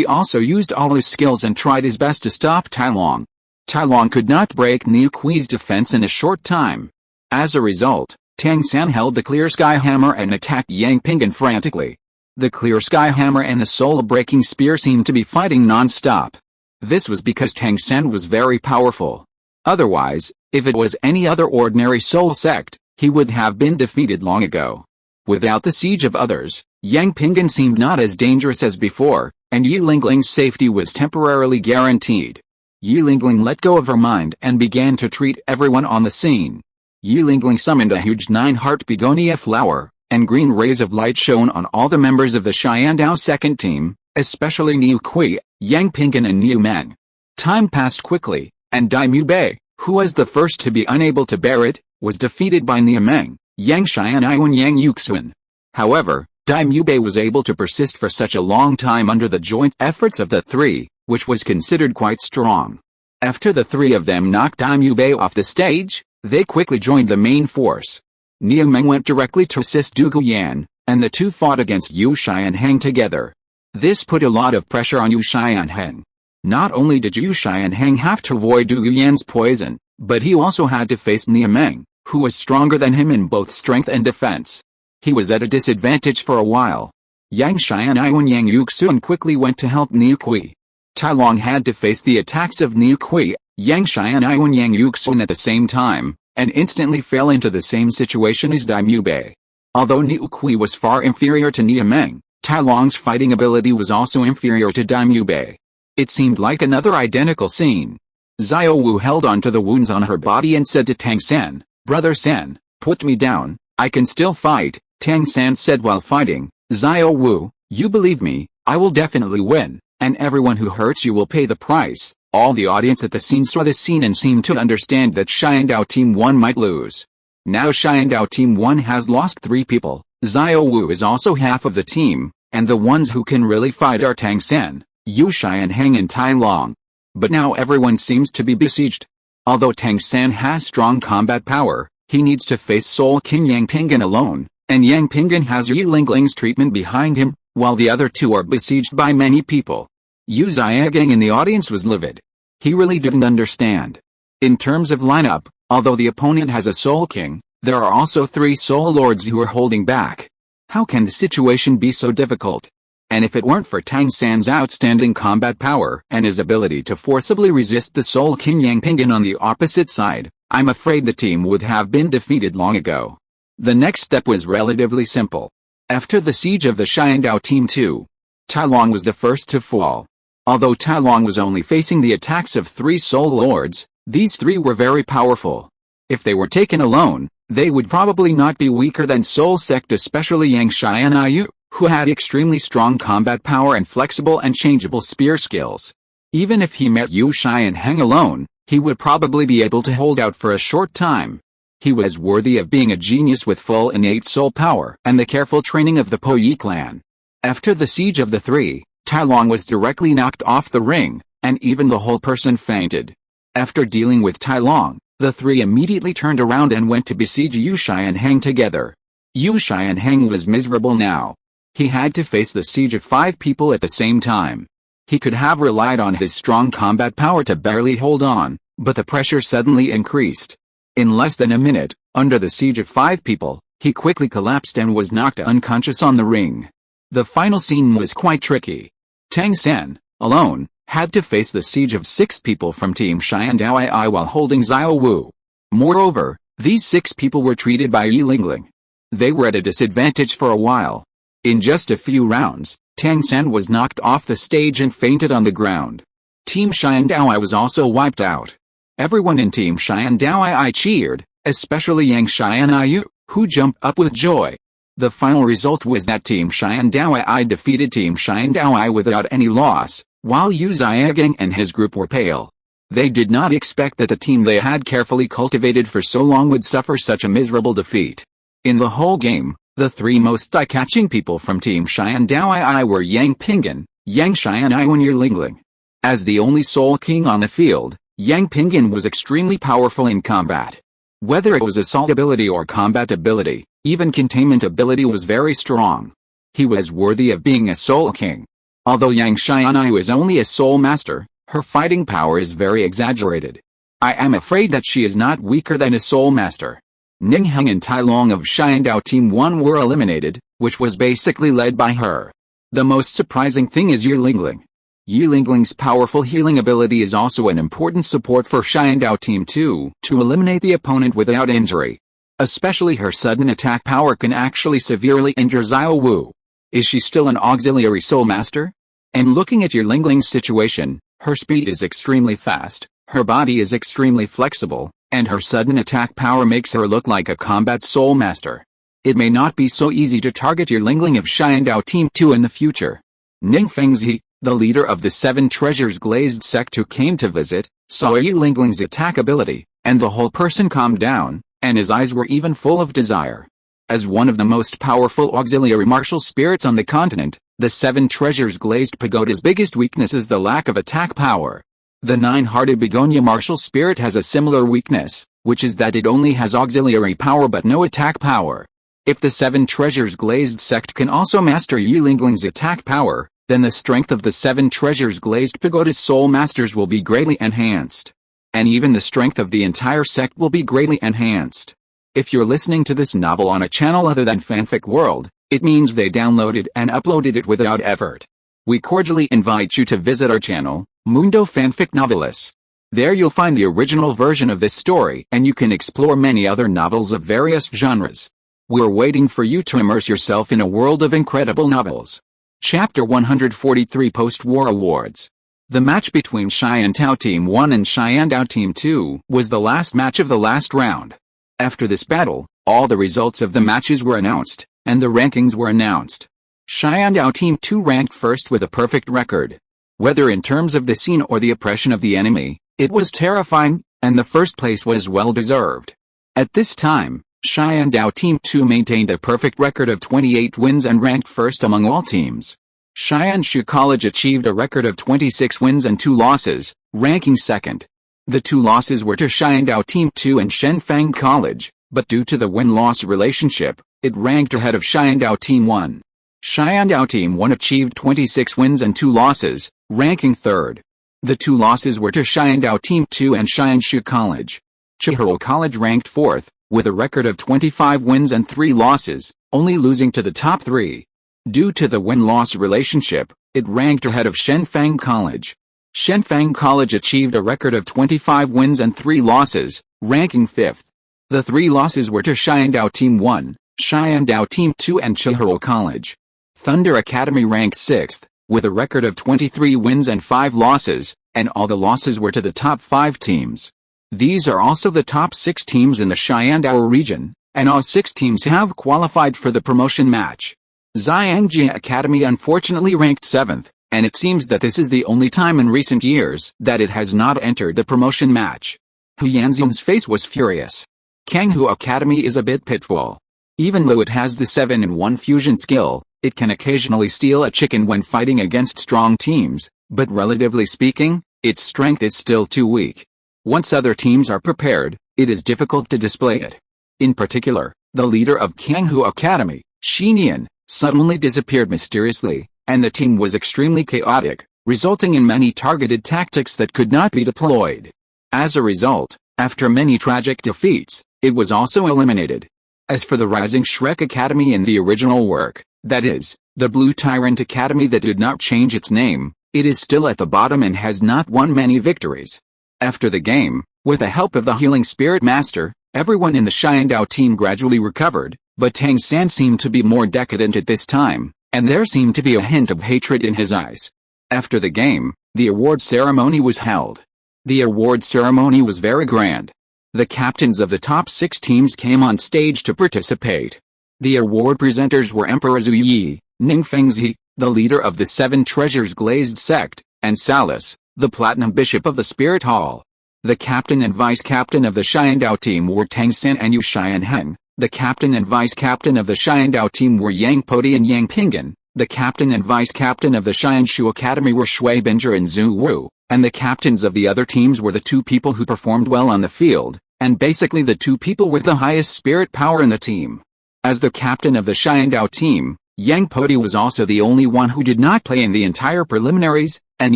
also used all his skills and tried his best to stop Tai Long. Tai Long could not break Nia Kui's defense in a short time. As a result, Tang San held the clear sky hammer and attacked Yang Pinggan frantically. The clear sky hammer and the soul-breaking spear seemed to be fighting non-stop. This was because Tang San was very powerful. Otherwise, if it was any other ordinary soul sect, he would have been defeated long ago. Without the siege of others, Yang Pinggan seemed not as dangerous as before, and Yilingling's safety was temporarily guaranteed. Yilingling let go of her mind and began to treat everyone on the scene. Yilingling summoned a huge 9-heart begonia flower, and green rays of light shone on all the members of the Xiandao second team, especially Nia Kui, Yang Pinggan and Nia Meng. Time passed quickly, and Dai Mubei, who was the first to be unable to bear it, was defeated by Nia Meng, Yang Xianai and Yang Yuxun. However, Dai Mubei was able to persist for such a long time under the joint efforts of the three, which was considered quite strong. After the three of them knocked Dai Mubei off the stage, they quickly joined the main force. Nia Meng went directly to assist Du Guyan, and the two fought against Yu Xianheng together. This put a lot of pressure on Yu Xianheng. Not only did Yu Xianheng have to avoid Du Guyan's poison, But he also had to face Niameng, who was stronger than him in both strength and defense. He was at a disadvantage for a while. Yang Xianai and Yang Yuxun quickly went to help Niu Kui. Tai Long had to face the attacks of Niu Kui, Yang Xianai and Yang Yuxun at the same time, and instantly fell into the same situation as Dai Mu Bei. Although Niu Kui was far inferior to Niameng, Tai Long's fighting ability was also inferior to Dai Mu Bei. It seemed like another identical scene. Xiao Wu held on to the wounds on her body and said to Tang San, "Brother San, put me down, I can still fight." Tang San said while fighting, "Xiao Wu, you believe me, I will definitely win, and everyone who hurts you will pay the price." All the audience at the scene saw the scene and seemed to understand that Xiandao Team 1 might lose. Now Xiandao Team 1 has lost 3 people, Xiao Wu is also half of the team, and the ones who can really fight are Tang San, Yu Xianheng and Tai Long. But now everyone seems to be besieged. Although Tang San has strong combat power, he needs to face Soul King Yang Pingan alone, and Yang Pingan has Yi Lingling's treatment behind him, while the other 2 are besieged by many people. Yu Xiagang in the audience was livid. He really didn't understand. In terms of lineup, although the opponent has a Soul King, there are also 3 Soul Lords who are holding back. How can the situation be so difficult? And if it weren't for Tang San's outstanding combat power and his ability to forcibly resist the Soul King Yang Pingan on the opposite side, I'm afraid the team would have been defeated long ago. The next step was relatively simple. After the siege of the Xiandao Team 2, Tai Long was the first to fall. Although Tai Long was only facing the attacks of 3 Soul Lords, these 3 were very powerful. If they were taken alone, they would probably not be weaker than Soul Sect, especially Yang Xianayu, who had extremely strong combat power and flexible and changeable spear skills. Even if he met Yu Xianheng alone, he would probably be able to hold out for a short time. He was worthy of being a genius with full innate soul power and the careful training of the Po Yi clan. After the siege of the 3, Tai Long was directly knocked off the ring, and even the whole person fainted. After dealing with Tai Long, the 3 immediately turned around and went to besiege Yu Xianheng together. Yu Xianheng was miserable now. He had to face the siege of 5 people at the same time. He could have relied on his strong combat power to barely hold on, but the pressure suddenly increased. In less than a minute, under the siege of 5 people, he quickly collapsed and was knocked unconscious on the ring. The final scene was quite tricky. Tang San, alone, had to face the siege of 6 people from Team Xiandao while holding Xiao Wu. Moreover, these 6 people were treated by Yi Lingling. They were at a disadvantage for a while. In just a few rounds, Tang San was knocked off the stage and fainted on the ground. Team Xiandao was also wiped out. Everyone in Team Xiandao cheered, especially Yang Xianayu, who jumped up with joy. The final result was that Team Xiandao defeated Team Xiandao without any loss, while Yu Xiagang and his group were pale. They did not expect that the team they had carefully cultivated for so long would suffer such a miserable defeat. In the whole game, the 3 most eye-catching people from Team Xiandao were Yang Pingan, Yang Xianai and Yi Lingling. As the only Soul King on the field, Yang Pingan was extremely powerful in combat. Whether it was assault ability or combat ability, even containment ability was very strong. He was worthy of being a Soul King. Although Yang Xianai is only a Soul Master, her fighting power is very exaggerated. I am afraid that she is not weaker than a Soul Master. Ning Heng and Tai Long of Xiandao Team 1 were eliminated, which was basically led by her. The most surprising thing is Yi Lingling. Yi Lingling's powerful healing ability is also an important support for Xiandao Team 2 to eliminate the opponent without injury. Especially her sudden attack power can actually severely injure Xiao Wu. Is she still an auxiliary Soul Master? And looking at Yi Lingling's situation, her speed is extremely fast, her body is extremely flexible, and her sudden attack power makes her look like a combat Soul Master. It may not be so easy to target Yi Lingling of Xiandao Team 2 in the future. Ning Fengzi, the leader of the 7 Treasures Glazed sect who came to visit, saw Yi Lingling's attack ability, and the whole person calmed down, and his eyes were even full of desire. As one of the most powerful auxiliary martial spirits on the continent, the 7 Treasures Glazed Pagoda's biggest weakness is the lack of attack power. The 9-hearted Begonia martial spirit has a similar weakness, which is that it only has auxiliary power but no attack power. If the 7 Treasures Glazed sect can also master Yi Lingling's attack power, then the strength of the 7 Treasures Glazed Pagoda's Soul Masters will be greatly enhanced. and even the strength of the entire sect will be greatly enhanced. If you're listening to this novel on a channel other than Fanfic World, it means they downloaded and uploaded it without effort. We cordially invite you to visit our channel, Mundo Fanfic Novelis. There you'll find the original version of this story and you can explore many other novels of various genres. We're waiting for you to immerse yourself in a world of incredible novels. Chapter 143 Post-War Awards. The match between Cheyenne Tao Team 1 and Cheyenne Tao Team 2 was the last match of the last round. After this battle, all the results of the matches were announced, and the rankings were announced. Cheyenne Tao Team 2 ranked first with a perfect record. Whether in terms of the scene or the oppression of the enemy, it was terrifying, and the first place was well deserved. At this time, Cheyenne Tao Team 2 maintained a perfect record of 28 wins and ranked first among all teams. Cheyenne Shu College achieved a record of 26 wins and 2 losses, ranking second. The 2 losses were to Cheyenne Tao Team 2 and Shenfang College, but due to the win-loss relationship, it ranked ahead of Cheyenne Tao Team 1. Cheyenne Tao Team 1 achieved 26 wins and 2 losses, ranking third. The 2 losses were to Cheyenne Tao Team 2 and Cheyenne Shu College. Chihiro College ranked fourth, with a record of 25 wins and 3 losses, only losing to the top 3. Due to the win-loss relationship, it ranked ahead of Shenfang College. Shenfang College achieved a record of 25 wins and 3 losses, ranking 5th. The 3 losses were to Cheyenne Tao Team 1, Cheyenne Tao Team 2 and Chihiro College. Thunder Academy ranked 6th, with a record of 23 wins and 5 losses, and all the losses were to the top 5 teams. These are also the top 6 teams in the Cheyenne Tao region, and all 6 teams have qualified for the promotion match. Xiangjia Academy unfortunately ranked 7th, and it seems that this is the only time in recent years that it has not entered the promotion match. Hu Yanxian's face was furious. Kanghu Academy is a bit pitfall. Even though it has the 7-in-1 fusion skill, it can occasionally steal a chicken when fighting against strong teams, but relatively speaking, its strength is still too weak. Once other teams are prepared, it is difficult to display it. In particular, the leader of Kanghu Academy, Xinian, suddenly disappeared mysteriously, and the team was extremely chaotic, resulting in many targeted tactics that could not be deployed. As a result, after many tragic defeats, it was also eliminated. As for the Rising Shrek Academy in the original work, that is, the Blue Tyrant Academy that did not change its name, it is still at the bottom and has not won many victories. After the game, with the help of the Healing Spirit Master, everyone in the Cheyenne Tao team gradually recovered, but Tang San seemed to be more decadent at this time, and there seemed to be a hint of hatred in his eyes. After the game, the award ceremony was held. The award ceremony was very grand. The captains of the top 6 teams came on stage to participate. The award presenters were Emperor Zhu Yi, Ning Fengzi, the leader of the 7 Treasures Glazed Sect, and Salus, the Platinum Bishop of the Spirit Hall. The captain and vice-captain of the Cheyenne Tao team were Tang San and Yu Xianheng. The captain and vice-captain of the Cheyenne Tao team were Yang Podi and Yang Pingan. The captain and vice-captain of the Cheyenne Shu Academy were Shui Binger and Zhu Wu, and the captains of the other teams were the 2 people who performed well on the field, and basically the 2 people with the highest spirit power in the team. As the captain of the Cheyenne Tao team, Yang Podi was also the only one who did not play in the entire preliminaries, and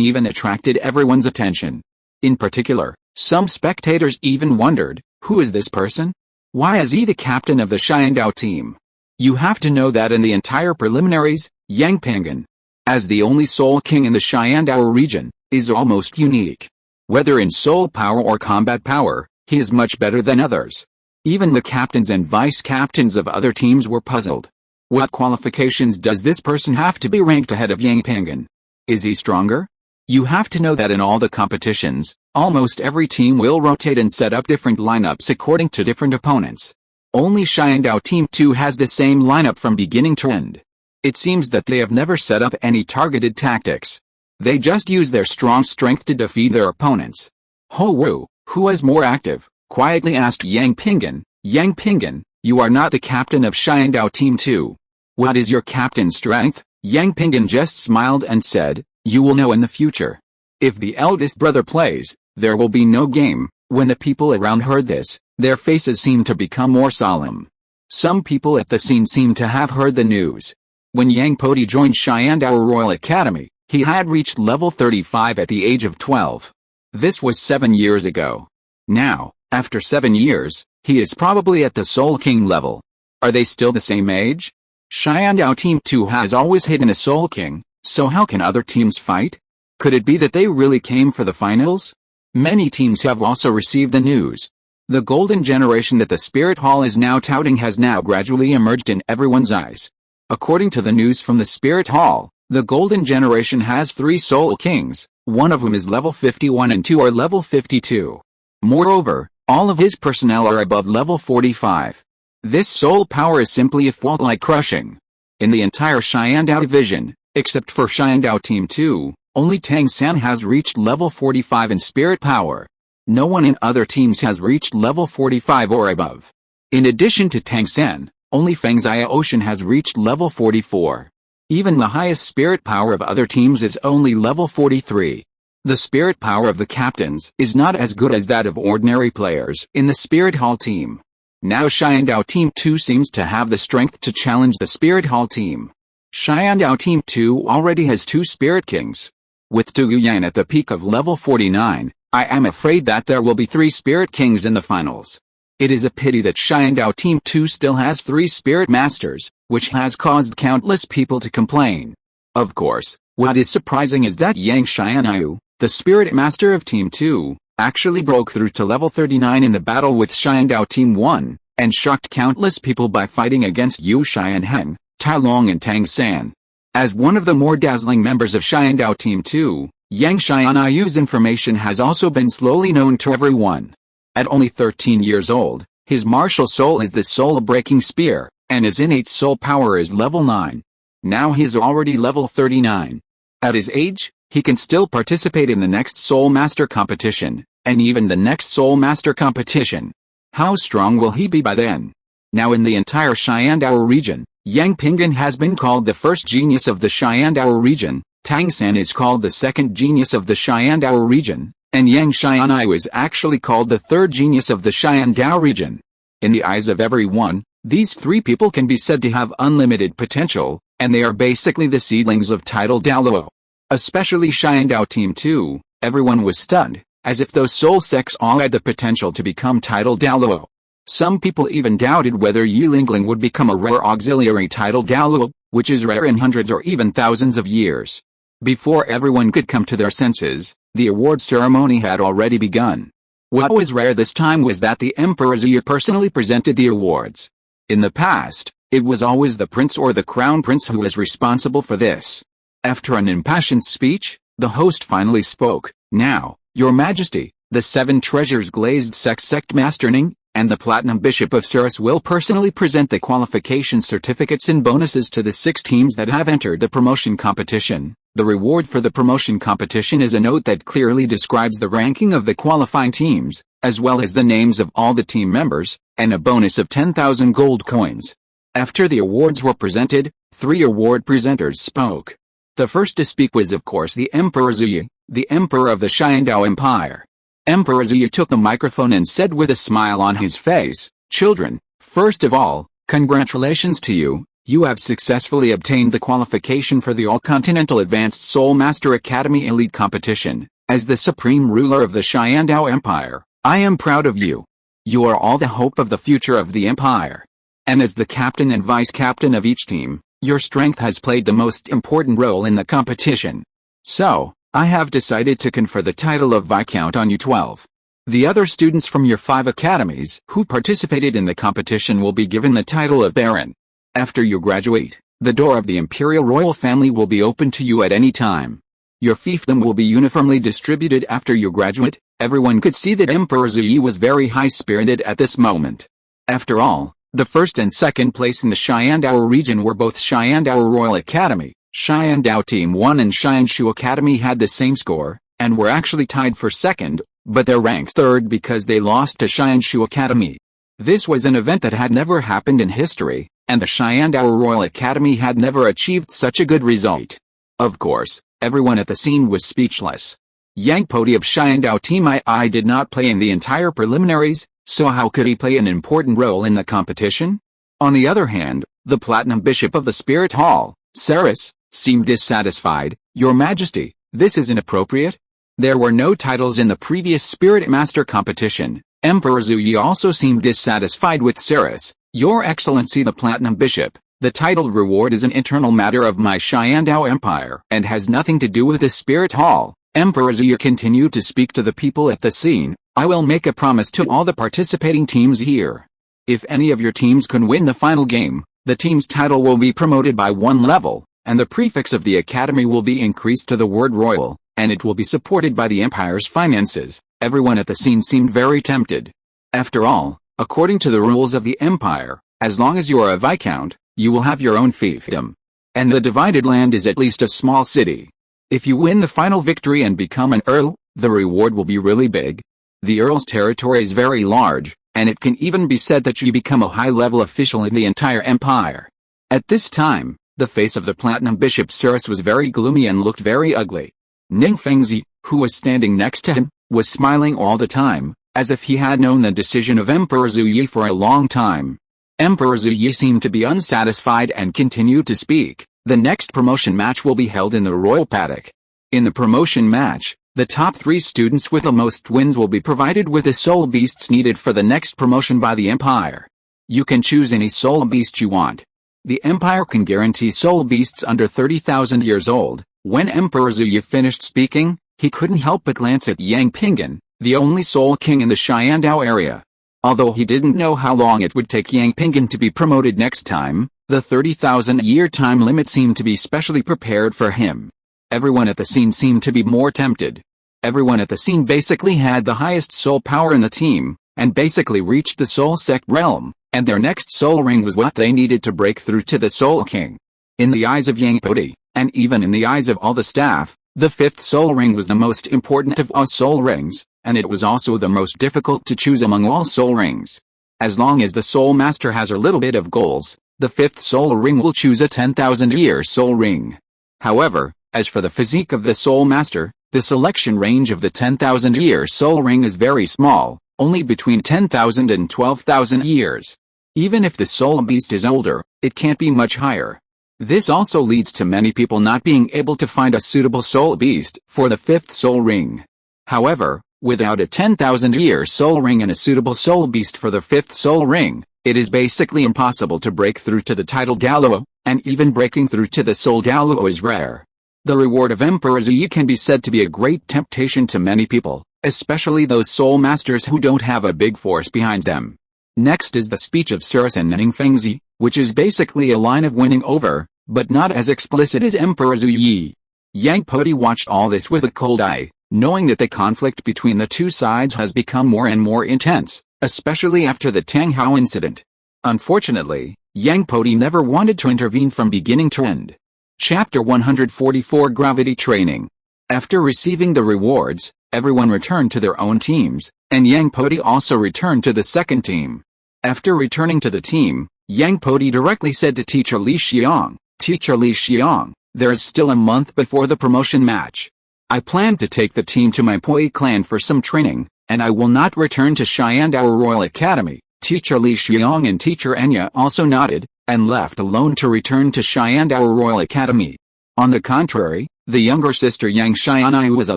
even attracted everyone's attention. In particular, some spectators even wondered, who is this person? Why is he the captain of the Cheyenne Tao team? You have to know that in the entire preliminaries, Yang Pingan, as the only Soul King in the Cheyenne Tao region, is almost unique. Whether in soul power or combat power, he is much better than others. Even the captains and vice-captains of other teams were puzzled. What qualifications does this person have to be ranked ahead of Yang Pingan? Is he stronger? You have to know that in all the competitions, almost every team will rotate and set up different lineups according to different opponents. Only Cheyenne Tao Team 2 has the same lineup from beginning to end. It seems that they have never set up any targeted tactics. They just use their strong strength to defeat their opponents. Ho Wu, who is more active, quietly asked Yang Pingan, Yang Pingan, you are not the captain of Cheyenne Tao Team 2. What is your captain's strength? Yang Pingan just smiled and said, you will know in the future. If the eldest brother plays, there will be no game. When the people around heard this, their faces seemed to become more solemn. Some people at the scene seemed to have heard the news. When Yang Podi joined Cheyenne Tao Royal Academy, he had reached level 35 at the age of 12. This was 7 years ago. Now, after 7 years, he is probably at the Soul King level. Are they still the same age? Xiandao Team 2 has always hidden a Soul King, so how can other teams fight? Could it be that they really came for the finals? Many teams have also received the news. The golden generation that the Spirit Hall is now touting has now gradually emerged in everyone's eyes. According to the news from the Spirit Hall, the golden generation has 3 Soul Kings, one of whom is level 51 and 2 are level 52. Moreover, all of his personnel are above level 45. This soul power is simply a fault-like crushing. In the entire Xiandao division, except for Xiandao Team 2, only Tang San has reached level 45 in spirit power. No one in other teams has reached level 45 or above. In addition to Tang San, only Feng Xia Ocean has reached level 44. Even the highest spirit power of other teams is only level 43. The spirit power of the captains is not as good as that of ordinary players in the Spirit Hall team. Now Xiandao Team 2 seems to have the strength to challenge the Spirit Hall team. Xiandao Team 2 already has 2 Spirit Kings. With Du Yuyan at the peak of level 49, I am afraid that there will be 3 Spirit Kings in the finals. It is a pity that Xiandao Team 2 still has 3 Spirit Masters, which has caused countless people to complain. Of course, what is surprising is that Yang Xianyu, the Spirit Master of Team 2, actually broke through to level 39 in the battle with Xiandao Team 1, and shocked countless people by fighting against Yu Xianheng, Tai Long and Tang San. As one of the more dazzling members of Xiandao Team 2, Yang Xianyu's information has also been slowly known to everyone. At only 13 years old, his martial soul is the soul-breaking spear, and his innate soul power is level 9. Now he is already level 39. At his age, he can still participate in the next Soul Master competition, and even the next Soul Master competition. How strong will he be by then? Now in the entire Xiandao region, Yang Pingan has been called the first genius of the Xiandao region, Tang San is called the second genius of the Xiandao region, and Yang Xianyu is actually called the third genius of the Xiandao region. In the eyes of everyone, these 3 people can be said to have unlimited potential, and they are basically the seedlings of title Douluo. Especially Xiandao Team 2, everyone was stunned, as if those soul sects all had the potential to become title Douluo. Some people even doubted whether Yilingling would become a rare auxiliary title Douluo, which is rare in hundreds or even thousands of years. Before everyone could come to their senses, the award ceremony had already begun. What was rare this time was that the Emperor Zhu personally presented the awards. In the past, it was always the prince or the crown prince who was responsible for this. After an impassioned speech, the host finally spoke. Now, Your Majesty, the 7 treasures glazed sect Master Ning, and the Platinum Bishop of Cirrus will personally present the qualification certificates and bonuses to the 6 teams that have entered the promotion competition. The reward for the promotion competition is a note that clearly describes the ranking of the qualifying teams, as well as the names of all the team members, and a bonus of 10,000 gold coins. After the awards were presented, 3 award presenters spoke. The first to speak was of course the Emperor Zhu, the Emperor of the Xiandao Empire. Emperor Zhu took the microphone and said with a smile on his face, "Children, first of all, congratulations to you, you have successfully obtained the qualification for the All-Continental Advanced Soul Master Academy Elite Competition. As the Supreme Ruler of the Xiandao Empire, I am proud of you. You are all the hope of the future of the Empire. And as the captain and vice-captain of each team, your strength has played the most important role in the competition. So, I have decided to confer the title of Viscount on you 12. The other students from your 5 academies who participated in the competition will be given the title of Baron. After you graduate, the door of the Imperial Royal Family will be open to you at any time. Your fiefdom will be uniformly distributed after you graduate." Everyone could see that Emperor Zhu was very high-spirited at this moment. After all, the first and second place in the Xiandao region were both Xiandao Royal Academy. Xiandao Team 1 and Xianshu Academy had the same score, and were actually tied for second, but they're ranked third because they lost to Xianshu Academy. This was an event that had never happened in history, and the Xiandao Royal Academy had never achieved such a good result. Of course, everyone at the scene was speechless. Yang Podi of Xiandao Team I did not play in the entire preliminaries, so how could he play an important role in the competition? On the other hand, the Platinum Bishop of the Spirit Hall, Ceres, seemed dissatisfied. "Your Majesty, this is inappropriate. There were no titles in the previous Spirit Master competition. Emperor Zuyi also seemed dissatisfied with Saris. Your Excellency the Platinum Bishop, the title reward is an internal matter of my Xiandao Empire and has nothing to do with the Spirit Hall. Emperor Zuyi continued to speak to the people at the scene. I will make a promise to all the participating teams here. If any of your teams can win the final game, the team's title will be promoted by 1 level, and the prefix of the academy will be increased to the word royal, and it will be supported by the empire's finances. Everyone at the scene seemed very tempted. After all, according to the rules of the empire, as long as you are a viscount, you will have your own fiefdom. And the divided land is at least a small city. If you win the final victory and become an earl, the reward will be really big. The earl's territory is very large, and it can even be said that you become a high-level official in the entire empire. At this time, the face of the Platinum Bishop Saris was very gloomy and looked very ugly. Ning Fengzi, who was standing next to him, was smiling all the time, as if he had known the decision of Emperor Zuyi for a long time. Emperor Zuyi seemed to be unsatisfied and continued to speak. The next promotion match will be held in the royal paddock. In the promotion match, the top 3 students with the most wins will be provided with the soul beasts needed for the next promotion by the empire. You can choose any soul beast you want. The empire can guarantee soul beasts under 30,000 years old. When Emperor Zuyi finished speaking, he couldn't help but glance at Yang Pingan, the only soul king in the Xiandao area. Although he didn't know how long it would take Yang Pingan to be promoted next time, the 30,000-year time limit seemed to be specially prepared for him. Everyone at the scene seemed to be more tempted. Everyone at the scene basically had the highest soul power in the team, and basically reached the soul sect realm, and their next soul ring was what they needed to break through to the soul king. In the eyes of Yang Podi, and even in the eyes of all the staff, the 5th soul ring was the most important of all soul rings, and it was also the most difficult to choose among all soul rings. As long as the soul master has a little bit of goals, the 5th soul ring will choose a 10,000-year soul ring. However, as for the physique of the soul master, the selection range of the 10,000-year soul ring is very small, only between 10,000 and 12,000 years. Even if the soul beast is older, it can't be much higher. This also leads to many people not being able to find a suitable soul beast for the 5th soul ring. However, without a 10,000-year soul ring and a suitable soul beast for the 5th soul ring, it is basically impossible to break through to the title Douluo, and even breaking through to the soul Douluo is rare. The reward of Emperor Zuyi can be said to be a great temptation to many people, especially those soul masters who don't have a big force behind them. Next is the speech of Saris and Ning Fengzi, which is basically a line of winning over, but not as explicit as Emperor Zuyi. Yang Podi watched all this with a cold eye, knowing that the conflict between the two sides has become more and more intense, especially after the Tang Hao incident. Unfortunately, Yang Podi never wanted to intervene from beginning to end. Chapter 144 Gravity Training. After receiving the rewards, everyone returned to their own teams, and Yang Podi also returned to the second team. After returning to the team, Yang Podi directly said to Teacher Li Xiang, "Teacher Li Xiang, there is still a month before the promotion match. I plan to take the team to my Poi clan for some training, and I will not return to Xiandao Royal Academy." Teacher Li Xiang and Teacher Enya also nodded, and left alone to return to Xiandao Royal Academy. On the contrary, the younger sister Yang Xianai was a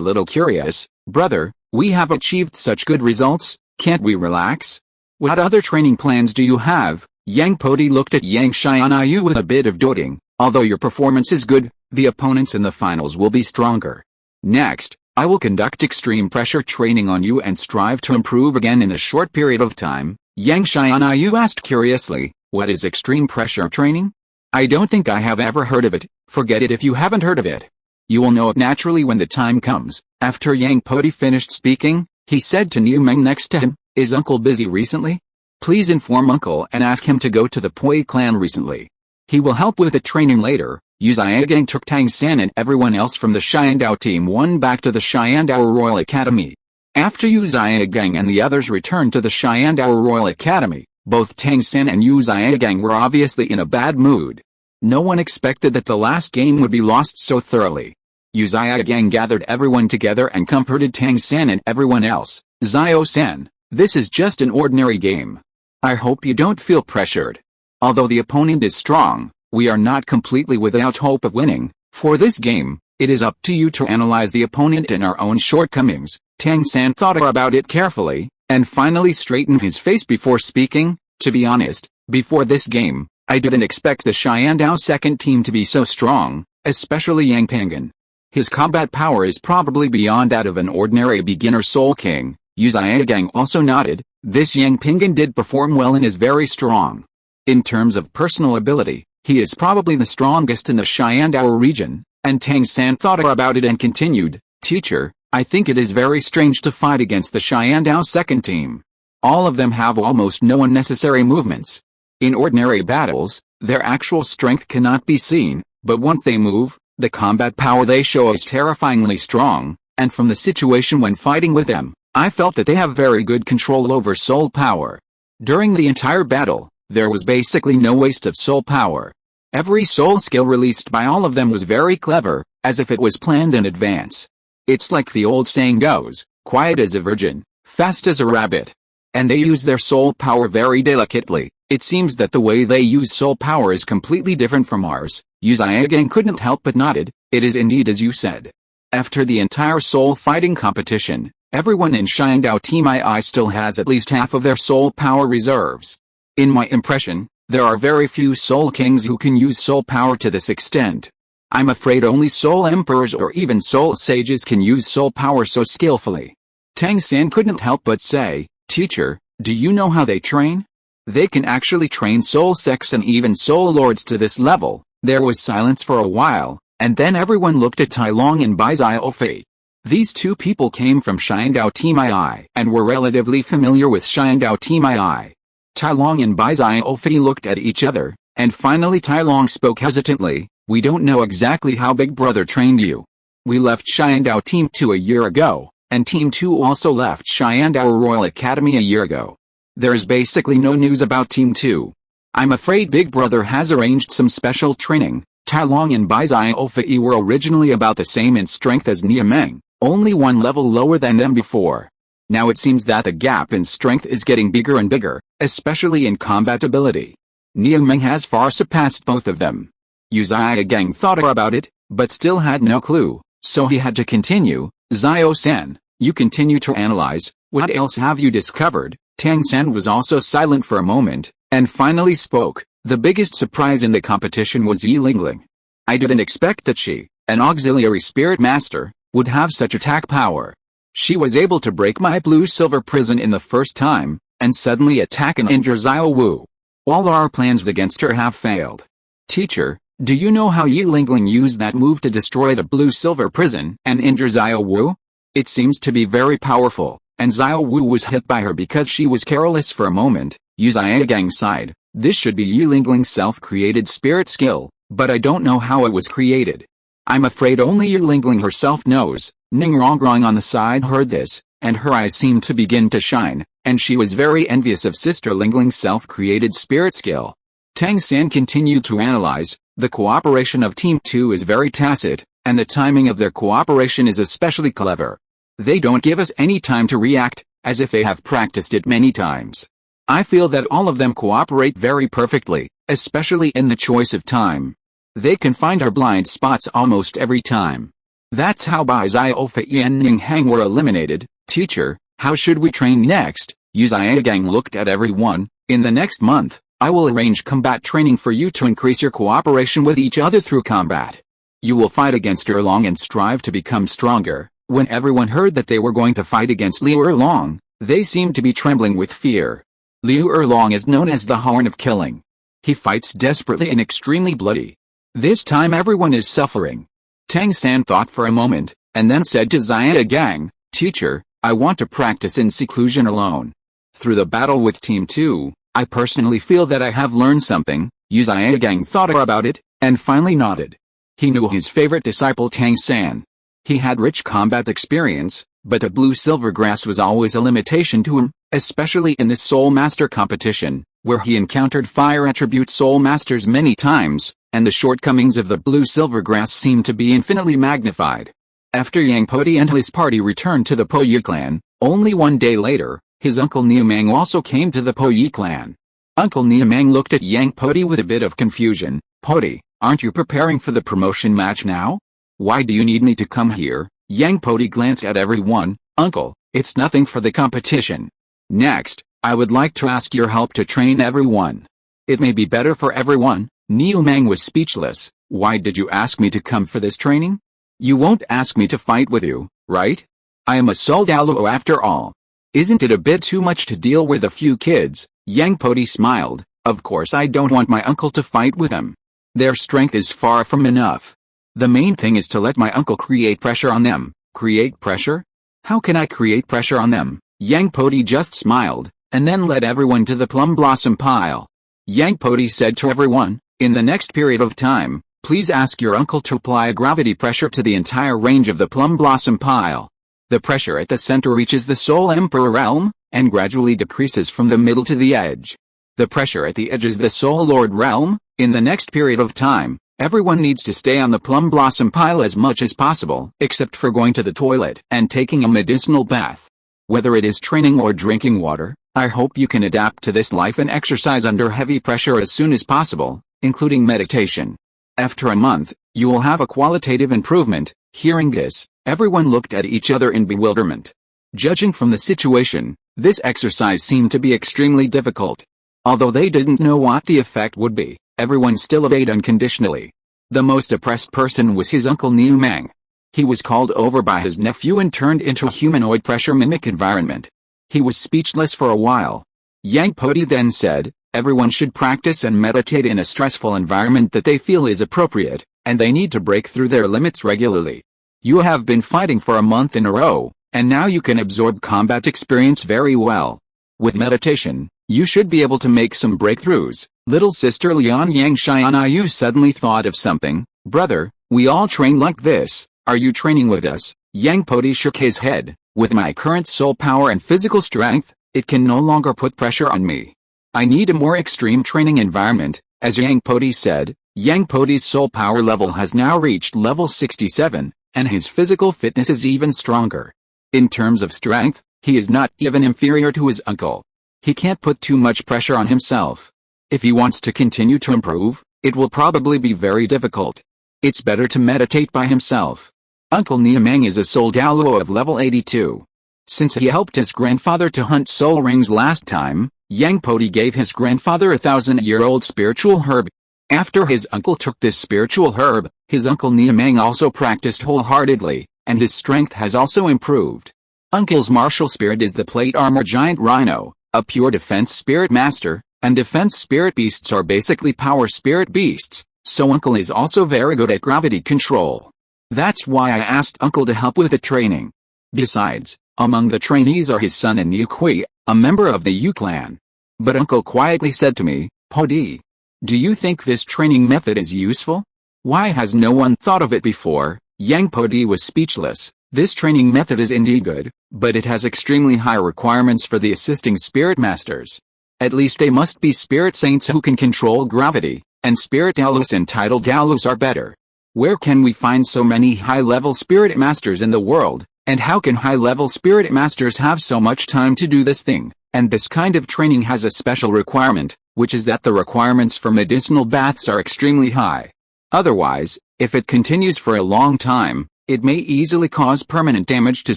little curious. "Brother, we have achieved such good results, can't we relax? What other training plans do you have?" Yang Podi looked at Yang Xianai with a bit of doubting. "Although your performance is good, the opponents in the finals will be stronger. Next, I will conduct extreme pressure training on you and strive to improve again in a short period of time." Yang Xianai asked curiously, "What is extreme pressure training? I don't think I have ever heard of it." "Forget it if you haven't heard of it. You will know it naturally when the time comes." After Yang Podi finished speaking, he said to Niu Meng next to him, "Is Uncle busy recently? Please inform Uncle and ask him to go to the Poi clan recently. He will help with the training later." Yu Xiaogang took Tang San and everyone else from the Xiandao team one back to the Xiandao Royal Academy. After Yu Xiaogang and the others returned to the Xiandao Royal Academy, both Tang San and Yu Xiaogang were obviously in a bad mood. No one expected that the last game would be lost so thoroughly. Yu Xiaogang gathered everyone together and comforted Tang San and everyone else. "Xiao-san, this is just an ordinary game. I hope you don't feel pressured. Although the opponent is strong, we are not completely without hope of winning. For this game, It is up to you to analyze the opponent and our own shortcomings. Tang San thought about it carefully, and finally straightened his face before speaking. To be honest, before this game, I didn't expect the Haotian second team to be so strong, especially Yang Pangan. His combat power is probably beyond that of an ordinary beginner Soul King. Yu Xiaogang also nodded. This Yang Pangan did perform well and is very strong. In terms of personal ability, he is probably the strongest in the Shandao region, and Tang San thought about it and continued, Teacher, I think it is very strange to fight against the Shandao second team. All of them have almost no unnecessary movements. In ordinary battles, their actual strength cannot be seen, but once they move, the combat power they show is terrifyingly strong, and from the situation when fighting with them, I felt that they have very good control over soul power. During the entire battle, there was basically no waste of soul power. Every soul skill released by all of them was very clever, as if it was planned in advance. It's like the old saying goes, quiet as a virgin, fast as a rabbit. And they use their soul power very delicately. It seems that the way they use soul power is completely different from ours. Yu Xiaogang couldn't help but nodded. It is indeed as you said. After the entire soul fighting competition, everyone in Shandao Team II still has at least half of their soul power reserves. In my impression, there are very few soul kings who can use soul power to this extent. I'm afraid only soul emperors or even soul sages can use soul power so skillfully. Tang San couldn't help but say, Teacher, do you know how they train? They can actually train soul sects and even soul lords to this level. There was silence for a while, and then everyone looked at Tai Long and Bai Xiaofei. These two people came from Shandao Team II and were relatively familiar with Shandao Team II. Tai Long and Bai Xiaofei looked at each other, and finally Tai Long spoke hesitantly, We don't know exactly how Big Brother trained you. We left Shandao Team 2 a year ago, and Team 2 also left Shandao Royal Academy a year ago. There's basically no news about Team 2. I'm afraid Big Brother has arranged some special training. Tai Long and Bai Xiaofei were originally about the same in strength as Nia Meng, only one level lower than them before. Now it seems that the gap in strength is getting bigger and bigger, especially in combat ability. Nia Meng has far surpassed both of them. Yu Xiaogang thought about it, but still had no clue, so he had to continue. Xiao-san, you continue to analyze. What else have you discovered? Tang San was also silent for a moment, and finally spoke. The biggest surprise in the competition was Yi Lingling. I didn't expect that she, an auxiliary spirit master, would have such attack power. She was able to break my blue-silver prison in the first time, and suddenly attack and injure Xiao Wu. All our plans against her have failed. Teacher, do you know how Yi Lingling used that move to destroy the blue-silver prison and injure Xiao Wu? It seems to be very powerful, and Xiao Wu was hit by her because she was careless for a moment. Yu Xiaogang sighed. This should be Yi Lingling's self-created spirit skill, but I don't know how it was created. I'm afraid only Yi Lingling herself knows. Ning Rongrong on the side heard this, and her eyes seemed to begin to shine, and she was very envious of Sister Lingling's self-created spirit skill. Tang San continued to analyze. The cooperation of Team 2 is very tacit, and the timing of their cooperation is especially clever. They don't give us any time to react, as if they have practiced it many times. I feel that all of them cooperate very perfectly, especially in the choice of time. They can find our blind spots almost every time. That's how Bai Xiaofei and Ning Hang were eliminated. Teacher, how should we train next? Yu Xiaogang looked at everyone. In the next month, I will arrange combat training for you to increase your cooperation with each other through combat. You will fight against Erlong and strive to become stronger. When everyone heard that they were going to fight against Liu Erlong, they seemed to be trembling with fear. Liu Erlong is known as the Horn of Killing. He fights desperately and extremely bloody. This time everyone is suffering. Tang San thought for a moment, and then said to Xiaogang, Teacher, I want to practice in seclusion alone. Through the battle with Team 2, I personally feel that I have learned something. Yu Xiaogang thought about it, and finally nodded. He knew his favorite disciple Tang San. He had rich combat experience, but the blue-silver grass was always a limitation to him, especially in this Soul Master competition, where he encountered fire attribute Soul Masters many times, and the shortcomings of the blue-silver grass seemed to be infinitely magnified. After Yang Podi and his party returned to the Po Yi clan, only one day later, his uncle Niamang also came to the Po Yi clan. Uncle Niamang looked at Yang Podi with a bit of confusion. Podi, aren't you preparing for the promotion match now? Why do you need me to come here? Yang Podi glanced at everyone. Uncle, it's nothing for the competition. Next, I would like to ask your help to train everyone. It may be better for everyone. Niu Mang was speechless. Why did you ask me to come for this training? You won't ask me to fight with you, right? I am a Douluo after all. Isn't it a bit too much to deal with a few kids? Yang Podi smiled. Of course I don't want my uncle to fight with them. Their strength is far from enough. The main thing is to let my uncle create pressure on them. Create pressure? How can I create pressure on them? Yang Podi just smiled, and then led everyone to the plum blossom pile. Yang Podi said to everyone, in the next period of time, please ask your uncle to apply a gravity pressure to the entire range of the plum blossom pile. The pressure at the center reaches the Soul Emperor realm, and gradually decreases from the middle to the edge. The pressure at the edge is the Soul Lord realm. In the next period of time, everyone needs to stay on the plum blossom pile as much as possible, except for going to the toilet and taking a medicinal bath. Whether it is training or drinking water, I hope you can adapt to this life and exercise under heavy pressure as soon as possible, including meditation. After a month, you will have a qualitative improvement. Hearing this, everyone looked at each other in bewilderment. Judging from the situation, this exercise seemed to be extremely difficult. Although they didn't know what the effect would be, everyone still obeyed unconditionally. The most oppressed person was his uncle Niu Mang. He was called over by his nephew and turned into a humanoid pressure mimic environment. He was speechless for a while. Yang Podi then said, everyone should practice and meditate in a stressful environment that they feel is appropriate, and they need to break through their limits regularly. You have been fighting for a month in a row, and now you can absorb combat experience very well. With meditation, you should be able to make some breakthroughs. Little sister Lian Yang Xianayu suddenly thought of something. Brother, we all train like this. Are you training with us? Yang Podi shook his head. With my current soul power and physical strength, it can no longer put pressure on me. I need a more extreme training environment. As Yang Podi said, Yang Podi's soul power level has now reached level 67, and his physical fitness is even stronger. In terms of strength, he is not even inferior to his uncle. He can't put too much pressure on himself. If he wants to continue to improve, it will probably be very difficult. It's better to meditate by himself. Uncle Niu Mang is a Soul Douluo of level 82. Since he helped his grandfather to hunt soul rings last time, Yang Podi gave his grandfather a 1,000-year-old spiritual herb. After his uncle took this spiritual herb, his uncle Niu Mang also practiced wholeheartedly, and his strength has also improved. Uncle's martial spirit is the plate armor giant rhino, a pure defense spirit master, and defense spirit beasts are basically power spirit beasts, so uncle is also very good at gravity control. That's why I asked uncle to help with the training. Besides, among the trainees are his son and Niu Kui, a member of the Yu clan. But uncle quietly said to me, Podi, do you think this training method is useful? Why has no one thought of it before? Yang Podi was speechless. This training method is indeed good, but it has extremely high requirements for the assisting spirit masters. At least they must be spirit saints who can control gravity, and spirit Daulus and title Daulus are better. Where can we find so many high-level spirit masters in the world, and how can high-level spirit masters have so much time to do this thing? And this kind of training has a special requirement, which is that the requirements for medicinal baths are extremely high. Otherwise, if it continues for a long time, it may easily cause permanent damage to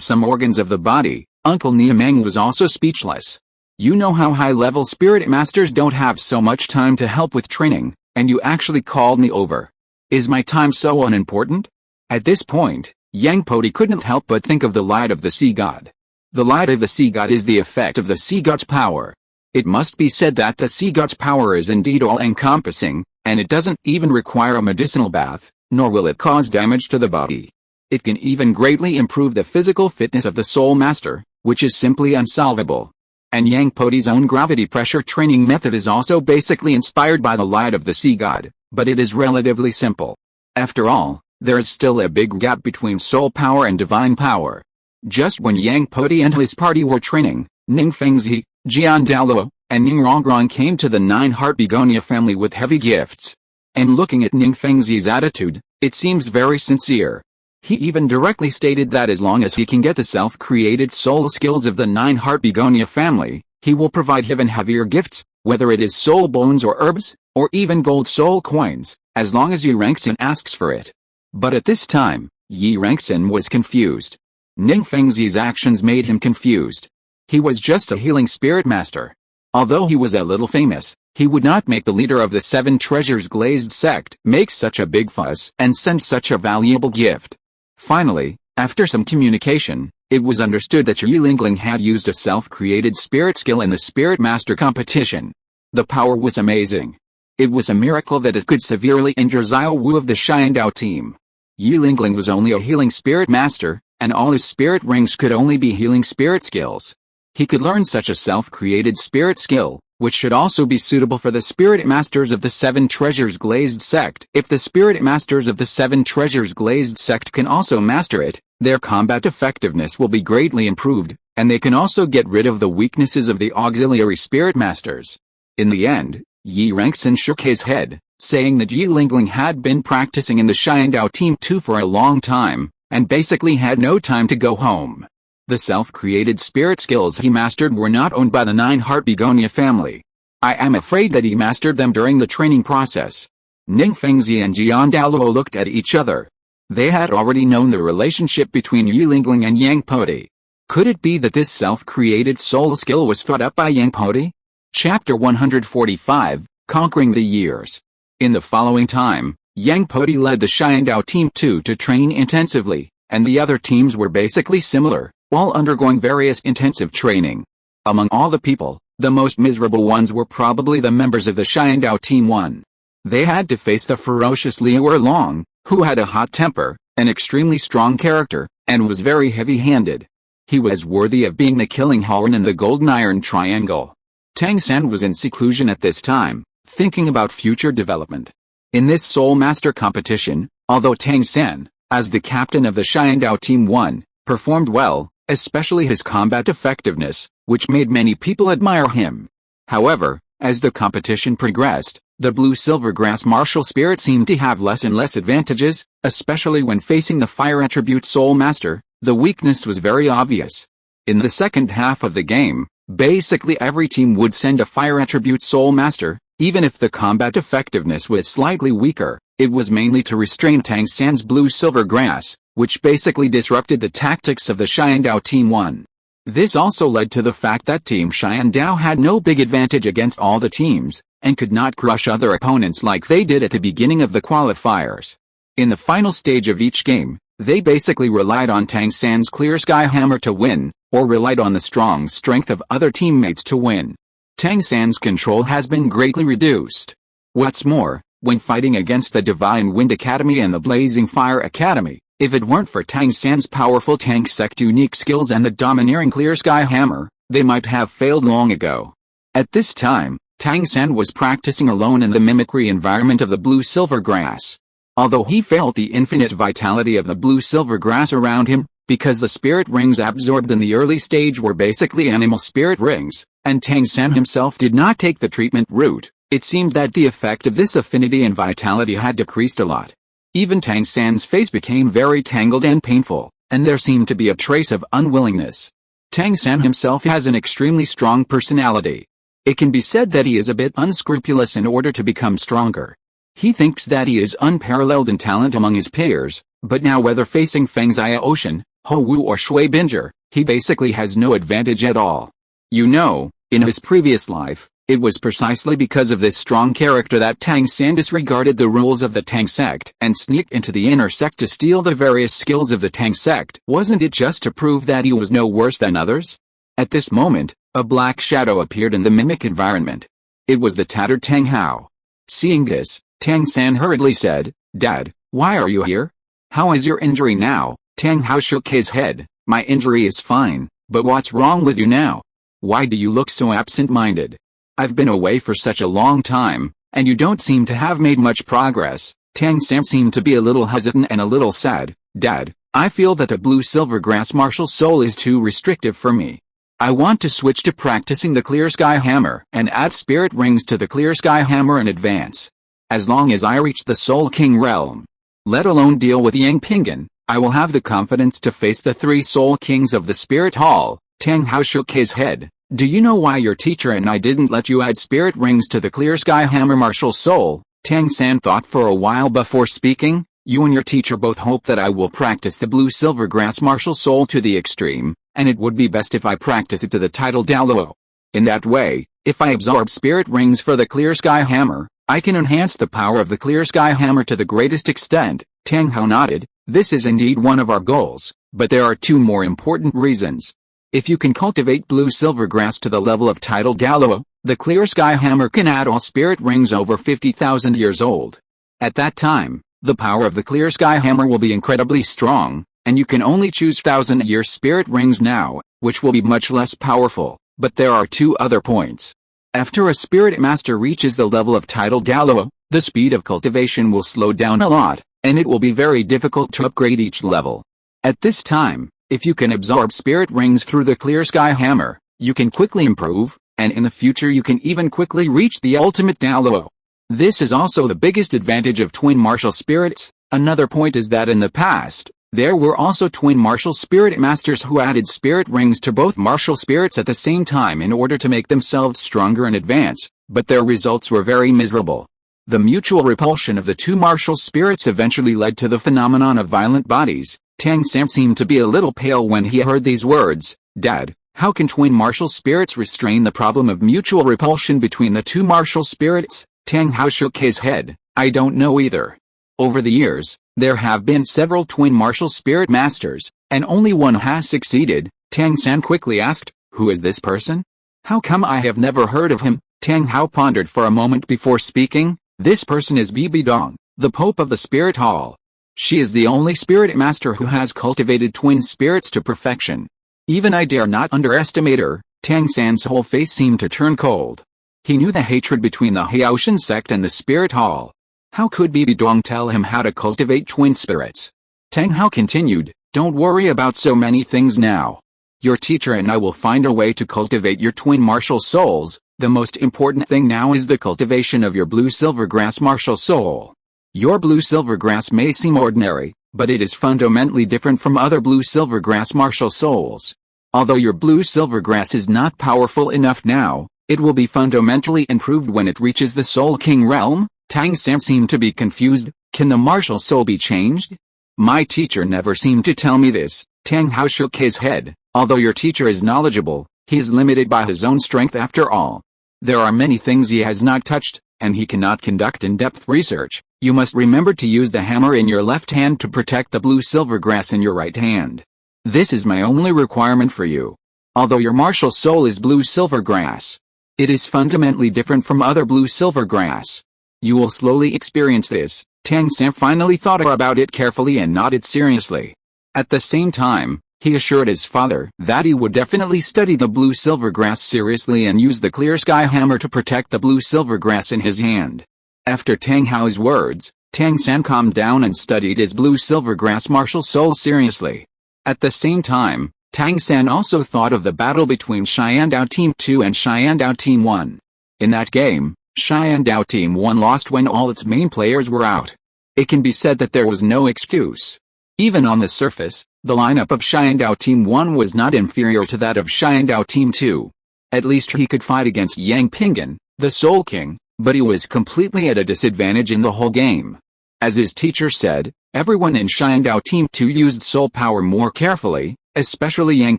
some organs of the body. Uncle Niu Mang was also speechless. You know how high-level spirit masters don't have so much time to help with training, and you actually called me over. Is my time so unimportant? At this point, Yang Podi couldn't help but think of the light of the sea god. The light of the sea god is the effect of the sea god's power. It must be said that the sea god's power is indeed all-encompassing, and it doesn't even require a medicinal bath, nor will it cause damage to the body. It can even greatly improve the physical fitness of the soul master, which is simply unsolvable. And Yang Podi's own gravity pressure training method is also basically inspired by the light of the sea god, but it is relatively simple. After all, there is still a big gap between soul power and divine power. Just when Yang Podi and his party were training, Ning Fengzi, Jian Daoluo, and Ning Rongrong came to the Nine-Heart Begonia family with heavy gifts. And looking at Ning Fengzi's attitude, it seems very sincere. He even directly stated that as long as he can get the self-created soul skills of the Nine-Heart Begonia family, he will provide even heavier gifts, whether it is soul bones or herbs, or even gold soul coins, as long as he ranks and asks for it. But at this time, Yi Rengxin was confused. Ning Fengzi's actions made him confused. He was just a healing spirit master. Although he was a little famous, he would not make the leader of the Seven Treasures Glazed sect make such a big fuss and send such a valuable gift. Finally, after some communication, it was understood that Yi Lingling had used a self-created spirit skill in the Spirit Master competition. The power was amazing. It was a miracle that it could severely injure Xiao Wu of the Xiandao team. Yi Lingling was only a healing spirit master, and all his spirit rings could only be healing spirit skills. He could learn such a self-created spirit skill, which should also be suitable for the Spirit Masters of the Seven Treasures Glazed sect. If the Spirit Masters of the Seven Treasures Glazed sect can also master it, their combat effectiveness will be greatly improved, and they can also get rid of the weaknesses of the auxiliary Spirit Masters. In the end, Yi Rengxin shook his head, saying that Yi Lingling had been practicing in the Xiandao Team 2 for a long time, and basically had no time to go home. The self-created spirit skills he mastered were not owned by the Nine-Heart Begonia family. I am afraid that he mastered them during the training process. Ning Fengzi and Jian Daoluo looked at each other. They had already known the relationship between Yi Lingling and Yang Podi. Could it be that this self-created soul skill was fed up by Yang Podi? Chapter 145, Conquering the Years. In the following time, Yang Podi led the Xiandao Team 2 to train intensively, and the other teams were basically similar, while undergoing various intensive training. Among all the people, the most miserable ones were probably the members of the Xiandao Team 1. They had to face the ferocious Liu Erlong, who had a hot temper, an extremely strong character, and was very heavy-handed. He was worthy of being the killing horn in the Golden Iron Triangle. Tang San was in seclusion at this time, thinking about future development. In this Soul Master competition, although Tang San, as the captain of the Xiandao Team 1, performed well, especially his combat effectiveness, which made many people admire him. However, as the competition progressed, the blue-silver grass martial spirit seemed to have less and less advantages, especially when facing the fire attribute Soul Master. The weakness was very obvious. In the second half of the game, basically every team would send a fire attribute Soul Master, even if the combat effectiveness was slightly weaker. It was mainly to restrain Tang San's blue-silver grass, which basically disrupted the tactics of the Xiandao Team 1. This also led to the fact that Team Xiandao had no big advantage against all the teams, and could not crush other opponents like they did at the beginning of the qualifiers. In the final stage of each game, they basically relied on Tang San's Clear Sky Hammer to win, or relied on the strong strength of other teammates to win. Tang San's control has been greatly reduced. What's more, when fighting against the Divine Wind Academy and the Blazing Fire Academy, if it weren't for Tang San's powerful Tang Sect unique skills and the domineering Clear Sky Hammer, they might have failed long ago. At this time, Tang San was practicing alone in the mimicry environment of the blue-silver grass. Although he felt the infinite vitality of the blue-silver grass around him, because the spirit rings absorbed in the early stage were basically animal spirit rings, and Tang San himself did not take the treatment route, it seemed that the effect of this affinity and vitality had decreased a lot. Even Tang San's face became very tangled and painful, and there seemed to be a trace of unwillingness. Tang San himself has an extremely strong personality. It can be said that he is a bit unscrupulous in order to become stronger. He thinks that he is unparalleled in talent among his peers, but now whether facing Fengzia Ocean, Ho Wu or Shui Binger, he basically has no advantage at all. You know, in his previous life, it was precisely because of this strong character that Tang San disregarded the rules of the Tang Sect and sneaked into the inner sect to steal the various skills of the Tang Sect. Wasn't it just to prove that he was no worse than others? At this moment, a black shadow appeared in the mimic environment. It was the tattered Tang Hao. Seeing this, Tang San hurriedly said, "Dad, why are you here? How is your injury now?" Tang Hao shook his head. "My injury is fine, but what's wrong with you now? Why do you look so absent-minded? I've been away for such a long time, and you don't seem to have made much progress." Tang San seemed to be a little hesitant and a little sad. "Dad, I feel that the blue-silver grass martial soul is too restrictive for me. I want to switch to practicing the Clear Sky Hammer and add spirit rings to the Clear Sky Hammer in advance. As long as I reach the Soul King realm, let alone deal with Yang Pingan, I will have the confidence to face the 3 Soul Kings of the Spirit Hall." Tang Hao shook his head. "Do you know why your teacher and I didn't let you add spirit rings to the Clear Sky Hammer martial soul?" Tang San thought for a while before speaking. You and your teacher both hope that I will practice the blue silver grass martial soul to the extreme, and it would be best if I practice it to the title Douluo. In that way, if I absorb spirit rings for the clear sky hammer, I can enhance the power of the clear sky hammer to the greatest extent. Tang Hao nodded. This is indeed one of our goals, but there are two more important reasons. If you can cultivate blue silver grass to the level of title Douluo, the clear sky hammer can add all spirit rings over 50,000 years old. At that time, the power of the clear sky hammer will be incredibly strong, and you can only choose 1,000-year spirit rings now, which will be much less powerful. But there are two other points. After a spirit master reaches the level of title Douluo, the speed of cultivation will slow down a lot, and it will be very difficult to upgrade each level. At this time, if you can absorb spirit rings through the clear sky hammer, you can quickly improve, and in the future you can even quickly reach the ultimate Douluo. This is also the biggest advantage of twin martial spirits. Another point is that in the past, there were also twin martial spirit masters who added spirit rings to both martial spirits at the same time in order to make themselves stronger and advance, but their results were very miserable. The mutual repulsion of the two martial spirits eventually led to the phenomenon of violent bodies. Tang San seemed to be a little pale when he heard these words. Dad, how can twin martial spirits restrain the problem of mutual repulsion between the two martial spirits? Tang Hao shook his head. I don't know either. Over the years, there have been several twin martial spirit masters, and only one has succeeded. Tang San quickly asked, who is this person? How come I have never heard of him? Tang Hao pondered for a moment before speaking. This person is Bibi Dong, the Pope of the Spirit Hall. She is the only spirit master who has cultivated twin spirits to perfection. Even I dare not underestimate her. Tang San's whole face seemed to turn cold. He knew the hatred between the Haotian Sect and the Spirit Hall. How could Bibi Dong tell him how to cultivate twin spirits? Tang Hao continued, don't worry about so many things now. Your teacher and I will find a way to cultivate your twin martial souls. The most important thing now is the cultivation of your blue silver grass martial soul. Your blue silver grass may seem ordinary, but it is fundamentally different from other blue silver grass martial souls. Although your blue silver grass is not powerful enough now, it will be fundamentally improved when it reaches the Soul King realm. Tang San seemed to be confused. Can the martial soul be changed? My teacher never seemed to tell me this. Tang Hao shook his head. Although your teacher is knowledgeable, he is limited by his own strength after all. There are many things he has not touched, and he cannot conduct in-depth research. You must remember to use the hammer in your left hand to protect the blue silver grass in your right hand. This is my only requirement for you. Although your martial soul is blue silver grass, it is fundamentally different from other blue silver grass. You will slowly experience this. Tang San finally thought about it carefully and nodded seriously. At the same time, he assured his father that he would definitely study the blue silver grass seriously and use the clear sky hammer to protect the blue silver grass in his hand. After Tang Hao's words, Tang San calmed down and studied his blue silver grass martial soul seriously. At the same time, Tang San also thought of the battle between Xiandao Team 2 and Xiandao Team 1. In that game, Xiandao Team 1 lost when all its main players were out. It can be said that there was no excuse. Even on the surface, the lineup of Xiandao Team 1 was not inferior to that of Xiandao Team 2. At least he could fight against Yang Pingan, the Soul King, but he was completely at a disadvantage in the whole game. As his teacher said, everyone in Xiandao Team 2 used soul power more carefully, especially Yang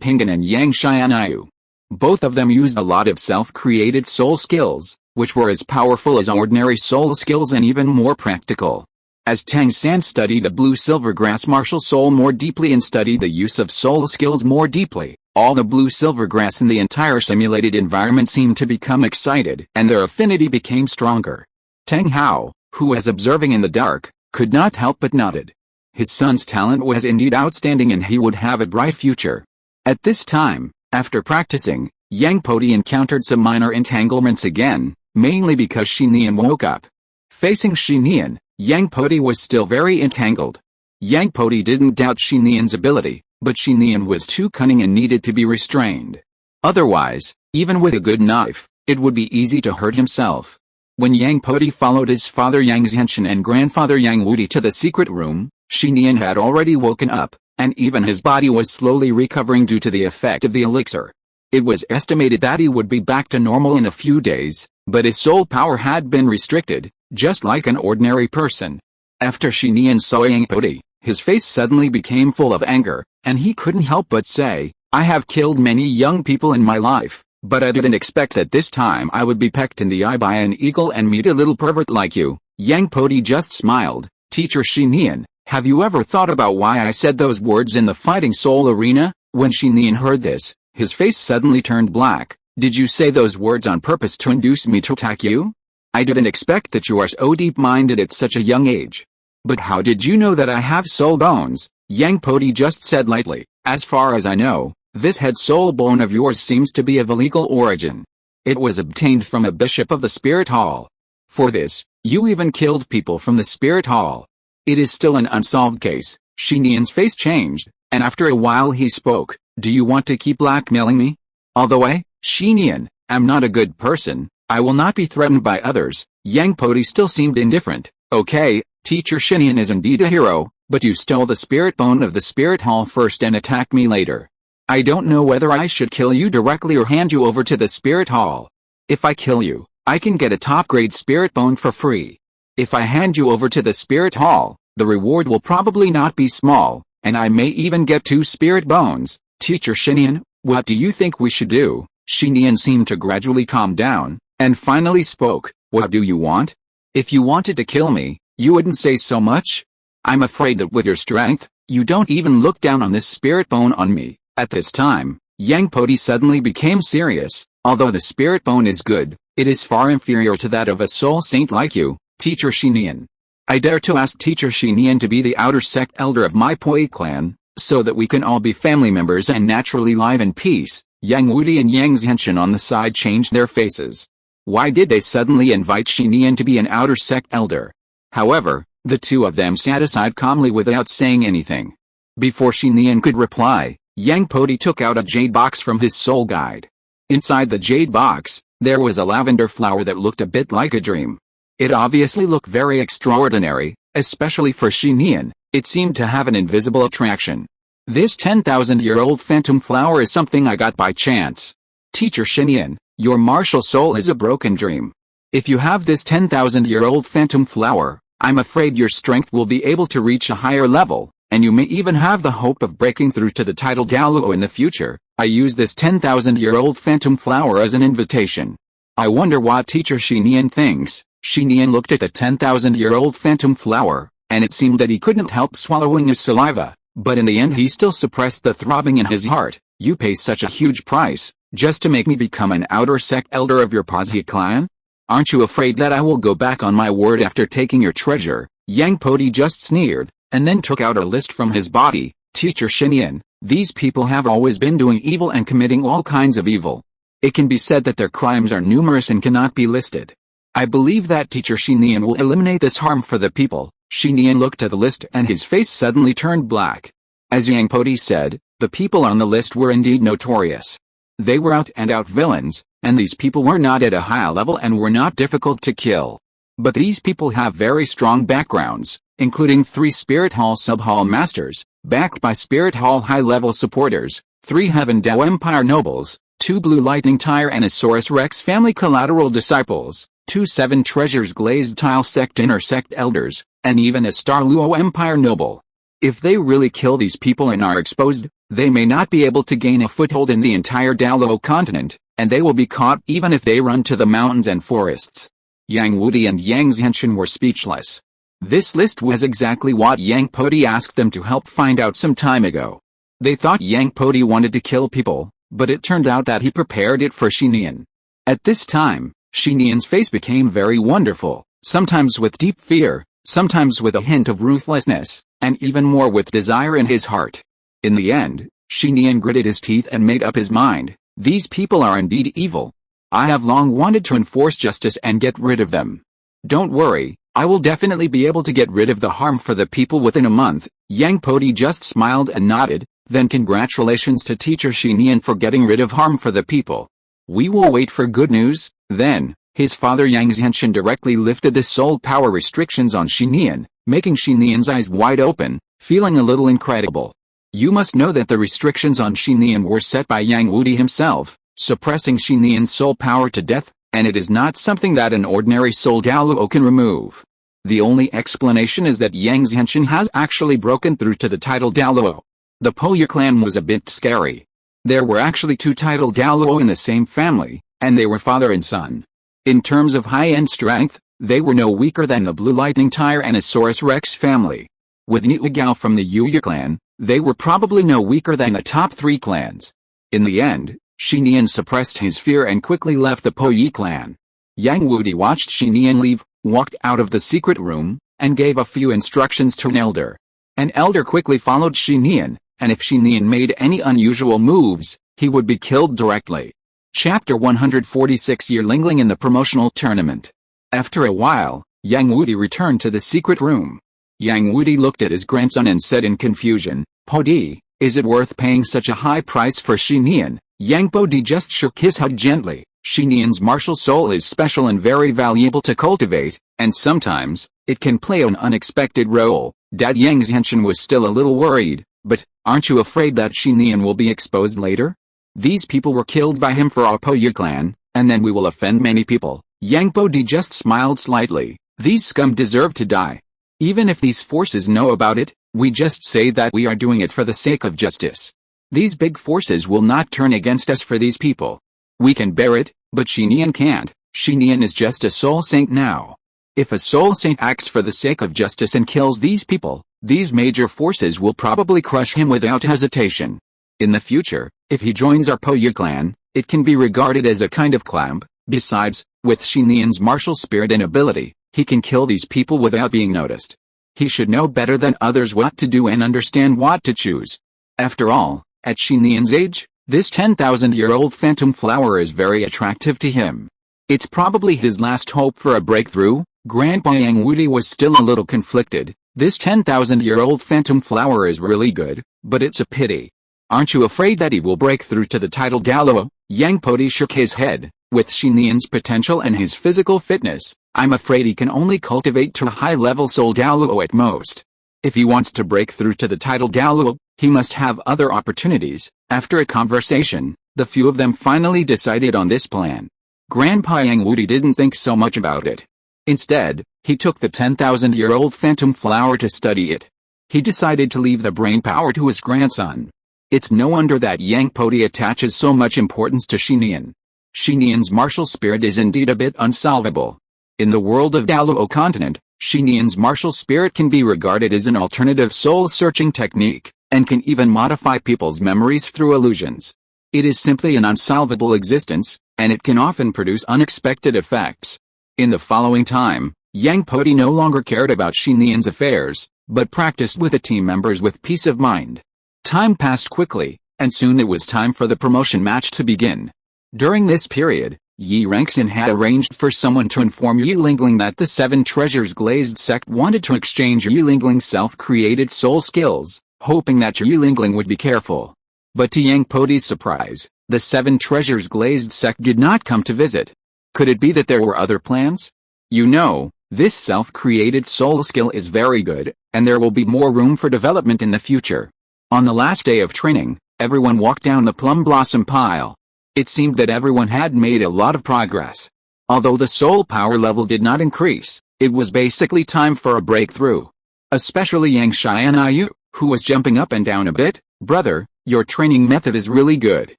Pingan and Yang Xianayu. Both of them used a lot of self-created soul skills, which were as powerful as ordinary soul skills and even more practical. As Tang San studied the blue silver grass martial soul more deeply and studied the use of soul skills more deeply, all the blue silver grass in the entire simulated environment seemed to become excited and their affinity became stronger. Tang Hao, who was observing in the dark, could not help but nodded. His son's talent was indeed outstanding and he would have a bright future. At this time, after practicing, Yang Podi encountered some minor entanglements again, mainly because Xinian woke up. Facing Xinian, Yang Podi was still very entangled. Yang Podi didn't doubt Xinian's ability, but Xinian was too cunning and needed to be restrained. Otherwise, even with a good knife, it would be easy to hurt himself. When Yang Podi followed his father Yang Zhenshan and grandfather Yang Wudi to the secret room, Xinian had already woken up, and even his body was slowly recovering due to the effect of the elixir. It was estimated that he would be back to normal in a few days, but his soul power had been restricted, just like an ordinary person. After Xinian saw Yang Podi, his face suddenly became full of anger, and he couldn't help but say, I have killed many young people in my life, but I didn't expect that this time I would be pecked in the eye by an eagle and meet a little pervert like you. Yang Podi just smiled. Teacher Xinian, have you ever thought about why I said those words in the fighting soul arena? When Xinian heard this, his face suddenly turned black. Did you say those words on purpose to induce me to attack you? I didn't expect that you are so deep-minded at such a young age. But how did you know that I have soul bones? Yang Podi just said lightly, as far as I know, this head soul bone of yours seems to be of illegal origin. It was obtained from a bishop of the spirit hall. For this, you even killed people from the spirit hall. It is still an unsolved case. Xinian's face changed, and after a while he spoke, do you want to keep blackmailing me? Although Xinian, am not a good person, I will not be threatened by others. Yang Podi still seemed indifferent. Okay, Teacher Xinian is indeed a hero, but you stole the spirit bone of the spirit hall first and attacked me later. I don't know whether I should kill you directly or hand you over to the spirit hall. If I kill you, I can get a top-grade spirit bone for free. If I hand you over to the spirit hall, the reward will probably not be small, and I may even get 2 spirit bones. Teacher Xinian, what do you think we should do? Xinian seemed to gradually calm down, and finally spoke, what do you want? If you wanted to kill me, you wouldn't say so much. I'm afraid that with your strength, you don't even look down on this spirit bone on me. At this time, Yang Podi suddenly became serious. Although the spirit bone is good, it is far inferior to that of a soul saint like you, Teacher Xinian. I dare to ask Teacher Xinian to be the outer sect elder of my Poi clan, so that we can all be family members and naturally live in peace. Yang Wudi and Yang Zhenshin on the side changed their faces. Why did they suddenly invite Xinian to be an outer sect elder? However, the two of them sat aside calmly without saying anything. Before Xinian could reply, Yang Podi took out a jade box from his soul guide. Inside the jade box, there was a lavender flower that looked a bit like a dream. It obviously looked very extraordinary, especially for Xinian. It seemed to have an invisible attraction. This 10,000-year-old phantom flower is something I got by chance. Teacher Xinian, your martial soul is a broken dream. If you have this 10,000-year-old phantom flower, I'm afraid your strength will be able to reach a higher level, and you may even have the hope of breaking through to the title Douluo in the future. I use this 10,000-year-old phantom flower as an invitation. I wonder what Teacher Xinian thinks. Xinian looked at the 10,000-year-old phantom flower, and it seemed that he couldn't help swallowing his saliva, but in the end he still suppressed the throbbing in his heart. You pay such a huge price, just to make me become an outer sect elder of your Podi clan? Aren't you afraid that I will go back on my word after taking your treasure? Yang Podi just sneered, and then took out a list from his body. Teacher Xinian, these people have always been doing evil and committing all kinds of evil. It can be said that their crimes are numerous and cannot be listed. I believe that Teacher Xinian will eliminate this harm for the people. Xinian looked at the list and his face suddenly turned black. As Yang Podi said, the people on the list were indeed notorious. They were out-and-out villains, and these people were not at a high level and were not difficult to kill. But these people have very strong backgrounds, including 3 Spirit Hall Sub-Hall Masters, backed by Spirit Hall high-level supporters, 3 Heaven Dao Empire Nobles, 2 Blue Lightning Tyrannosaurus Rex family collateral disciples, 2 Seven Treasures Glazed Tile Sect Inner Sect Elders, and even a Star Luo Empire Noble. If they really kill these people and are exposed, they may not be able to gain a foothold in the entire Douluo Continent, and they will be caught even if they run to the mountains and forests. Yang Wudi and Yang Zhenshin were speechless. This list was exactly what Yang Podi asked them to help find out some time ago. They thought Yang Podi wanted to kill people, but it turned out that he prepared it for Xinian. At this time, Xinian's face became very wonderful, sometimes with deep fear, sometimes with a hint of ruthlessness, and even more with desire in his heart. In the end, Xinian gritted his teeth and made up his mind. These people are indeed evil. I have long wanted to enforce justice and get rid of them. Don't worry, I will definitely be able to get rid of the harm for the people within a month. Yang Podi just smiled and nodded. Then congratulations to Teacher Xinian for getting rid of harm for the people. We will wait for good news. Then, his father Yang Zhenshin directly lifted the soul power restrictions on Xinian, making Xinian's eyes wide open, feeling a little incredible. You must know that the restrictions on Xinian were set by Yang Wudi himself, suppressing Xinian's soul power to death, and it is not something that an ordinary soul Douluo can remove. The only explanation is that Yang Zhenshin has actually broken through to the title Douluo. The Po Yu clan was a bit scary. There were actually two title Douluo in the same family, and they were father and son. In terms of high-end strength, they were no weaker than the Blue Lightning Tyrannosaurus Rex family. With Niugao from the Yu clan, they were probably no weaker than the top 3 clans. In the end, Xinian suppressed his fear and quickly left the Po Yi clan. Yang Wudi watched Xinian leave, walked out of the secret room, and gave a few instructions to an elder. An elder quickly followed Xinian, and if Xinian made any unusual moves, he would be killed directly. Chapter 146 Yearlingling in the Promotional Tournament. After a while, Yang Wudi returned to the secret room. Yang Wudi looked at his grandson and said in confusion, "Podi, is it worth paying such a high price for Xinian?" Yang Podi just shook his head gently. Xinian's martial soul is special and very valuable to cultivate, and sometimes, it can play an unexpected role. Dad Yang Zhenshin was still a little worried, but, aren't you afraid that Xinian will be exposed later? These people were killed by him for our Po Yu clan, and then we will offend many people. Yang Podi just smiled slightly. These scum deserve to die. Even if these forces know about it, we just say that we are doing it for the sake of justice. These big forces will not turn against us for these people. We can bear it, but Xinian can't. Xinian is just a soul saint now. If a soul saint acts for the sake of justice and kills these people, these major forces will probably crush him without hesitation. In the future, if he joins our Po Yu clan, it can be regarded as a kind of clamp. Besides, with Xinian's martial spirit and ability, he can kill these people without being noticed. He should know better than others what to do and understand what to choose. After all, at Xinian's age, this 10,000-year-old phantom flower is very attractive to him. It's probably his last hope for a breakthrough. Grandpa Yang Wudi was still a little conflicted. This 10,000-year-old phantom flower is really good, but it's a pity. Aren't you afraid that he will break through to the title Douluo? Yang Podi shook his head. With Xinian's potential and his physical fitness, I'm afraid he can only cultivate to a high-level soul Douluo at most. If he wants to break through to the title Douluo, he must have other opportunities. After a conversation, the few of them finally decided on this plan. Grandpa Yang Wudi didn't think so much about it. Instead, he took the 10,000-year-old phantom flower to study it. He decided to leave the brain power to his grandson. It's no wonder that Yang Podi attaches so much importance to Xinian. Xinian's martial spirit is indeed a bit unsolvable. In the world of Douluo Continent, Xinian's martial spirit can be regarded as an alternative soul-searching technique, and can even modify people's memories through illusions. It is simply an unsolvable existence, and it can often produce unexpected effects. In the following time, Yang Podi no longer cared about Xinian's affairs, but practiced with the team members with peace of mind. Time passed quickly, and soon it was time for the promotion match to begin. During this period, Yi Rengxin had arranged for someone to inform Yearlingling that the 7 Treasures Glazed Sect wanted to exchange Yearlingling's self-created soul skills, hoping that Yearlingling would be careful. But to Yang Podi's surprise, the 7 Treasures Glazed Sect did not come to visit. Could it be that there were other plans? You know, this self-created soul skill is very good, and there will be more room for development in the future. On the last day of training, everyone walked down the plum blossom pile. It seemed that everyone had made a lot of progress. Although the soul power level did not increase, it was basically time for a breakthrough. Especially Yang Xianayu, who was jumping up and down a bit. Brother, your training method is really good.